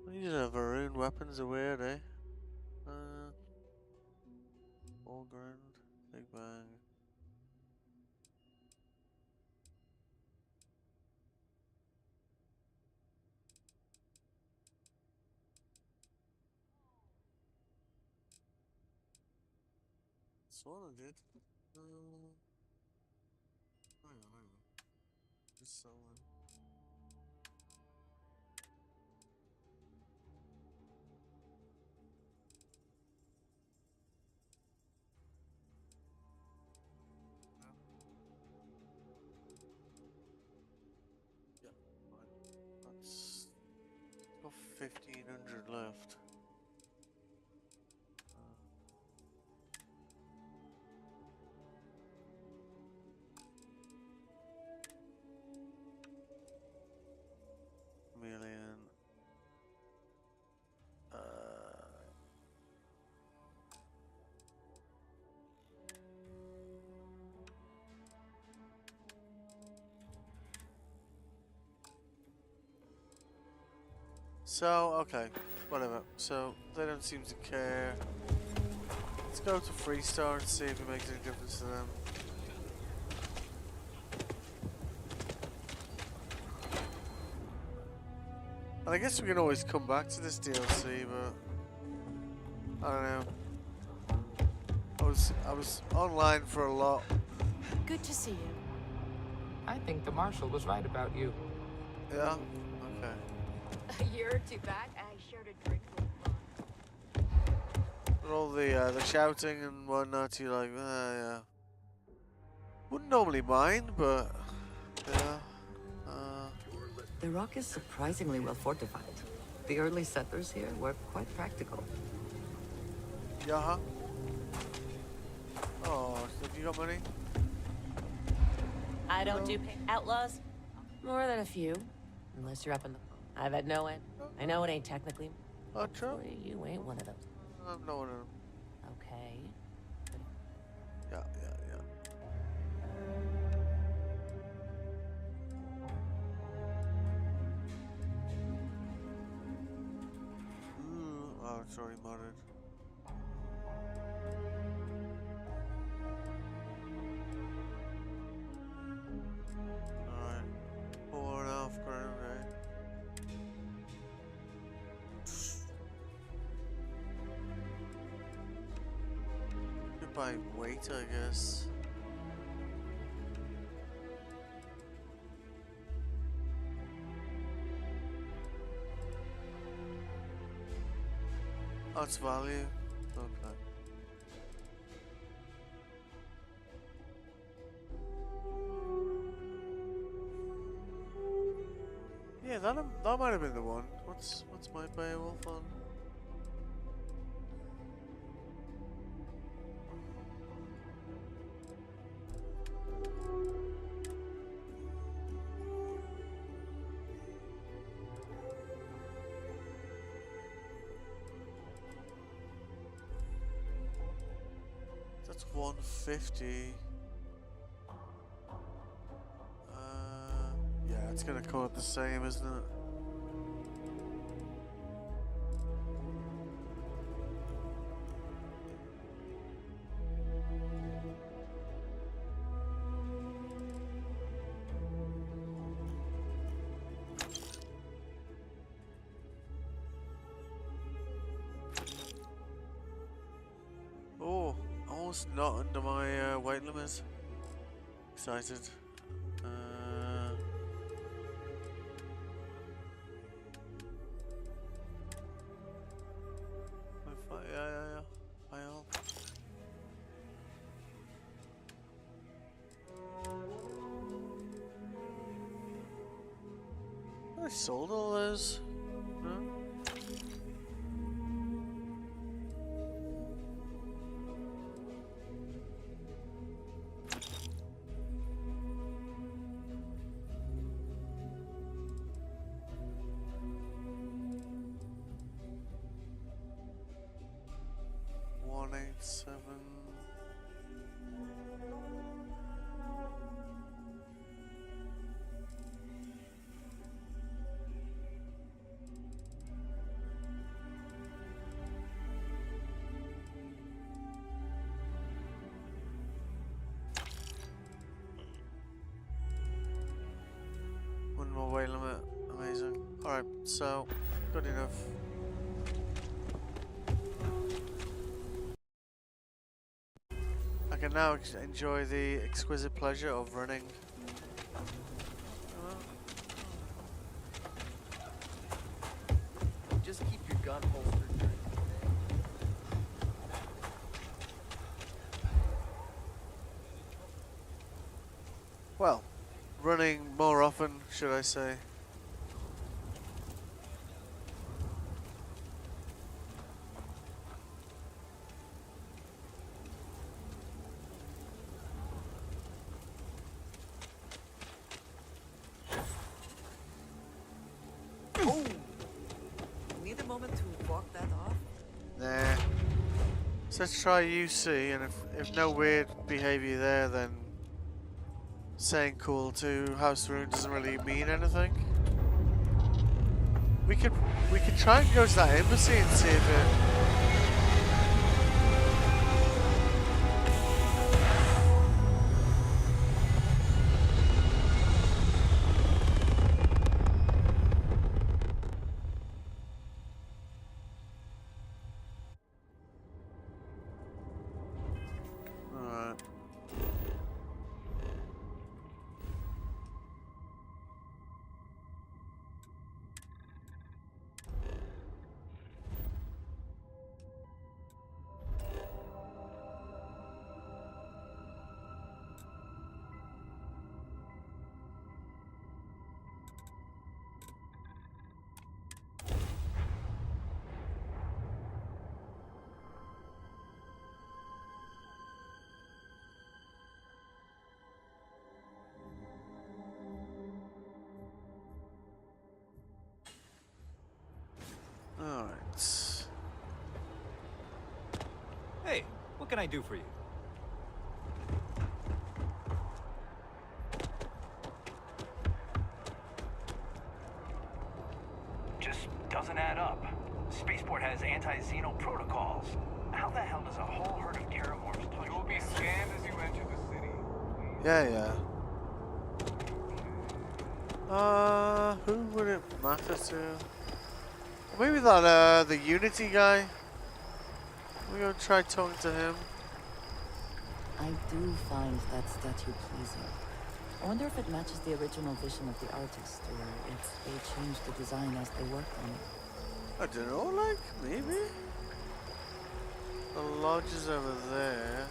These Varun weapons are weird, eh? 4 grand. Big bang. That's what I did. Hang on. Just selling. Got 1,500 left. Million. So, okay, whatever. So, they don't seem to care. Let's go to Freestar and see if it makes any difference to them. And I guess we can always come back to this DLC, but I don't know. I was online for a lot. Good to see you. I think the Marshal was right about you. Yeah? Okay. A year or two back, I shared a drink with But all the shouting and whatnot, you're like, yeah. Wouldn't normally mind, but yeah. The rock is surprisingly well fortified. The early settlers here were quite practical. Yeah. Oh, have you got money? I don't do outlaws. More than a few. Unless you're up in the... I've had no end. I know it ain't technically... Oh, true. You ain't one of those. I'm not one of them. Okay. Yeah. Ooh, oh, it's already modded. Alright. 4.5 grand, right? Could buy weight, I guess. Oh, it's value. Okay. Yeah, that might have been the one. What's my Beowulf on? That's 150. Yeah, it's gonna come out the same, isn't it? Oh, almost not under my weight limit. Excited. Yeah. I hope. I sold all those. No? $187. One more weight limit. Amazing. Alright, so good enough. I can now enjoy the exquisite pleasure of running. Just keep your gun holstered during the day. Well, running more often, should I say. Oh! Need a moment to walk that off? Nah. So let's try UC, and if no weird behavior there, then saying cool to House Rune doesn't really mean anything. We could try and go to that embassy and see if it. Alright. Alright. Hey, what can I do for you? Just doesn't add up. Spaceport has anti-xeno protocols. How the hell does a whole herd of terramorphs punch? You'll be scanned as you enter the city. Yeah. Who would it matter to? Maybe that, the Unity guy. We're gonna try talking to him. I do find that statue pleasing. I wonder if it matches the original vision of the artist, or if they changed the design as they worked on it. I don't know, like, maybe? The lodge is over there.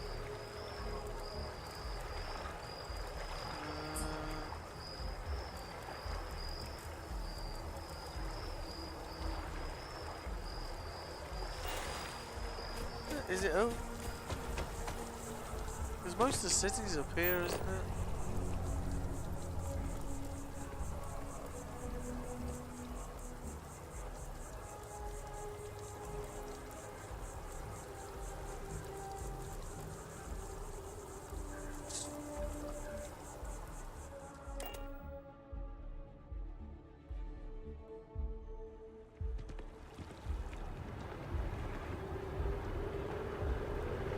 Is it over? Because most of the city's up here, isn't it?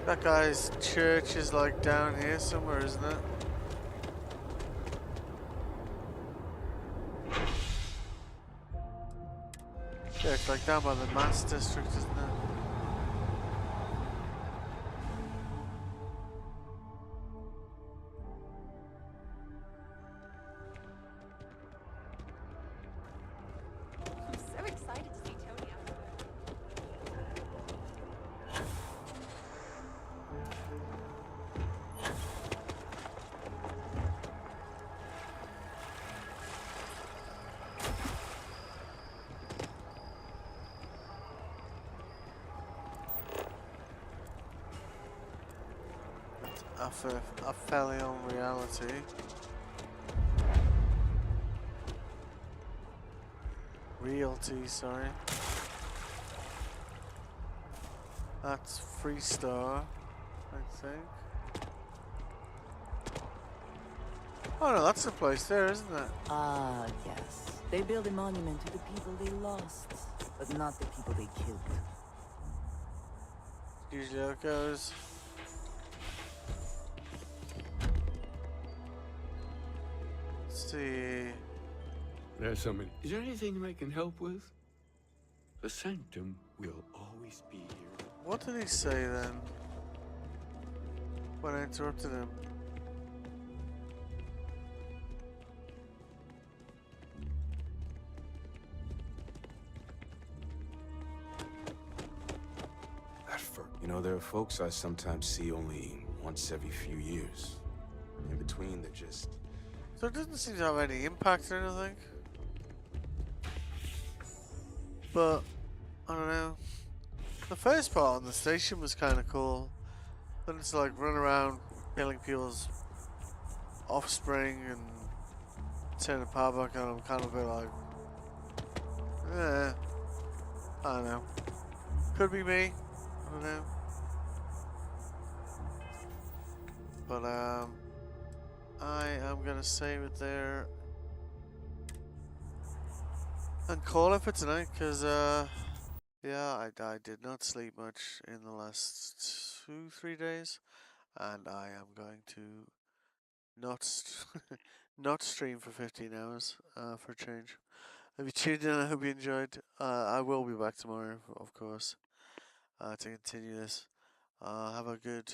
That guy's church is like down here somewhere, isn't it? Yeah, it's like down by the Mass District, isn't it? I'm so excited to see Tony after this. A fairly on reality. Realty, sorry. That's Freestar, I think. Oh no, that's the place there, isn't it? Ah, yes. They build a monument to the people they lost, but not the people they killed. Usually how it goes. Let's see. There's so many. Is there anything I can help with? The Sanctum will always be here. What did he say then? When I interrupted him. You know, there are folks I sometimes see only once every few years. In between, they're just... So it doesn't seem to have any impact or anything. But, I don't know. The first part on the station was kind of cool. Then it's like run around killing people's offspring and turning power back on. I'm kind of a bit like... I don't know. Could be me. I don't know. But I am gonna save it there and call it for tonight, cause yeah, I did not sleep much in the last 2-3 days, and I am going to not not stream for 15 hours for a change. Have you tuned in? I hope you enjoyed. I will be back tomorrow, of course, to continue this. Have a good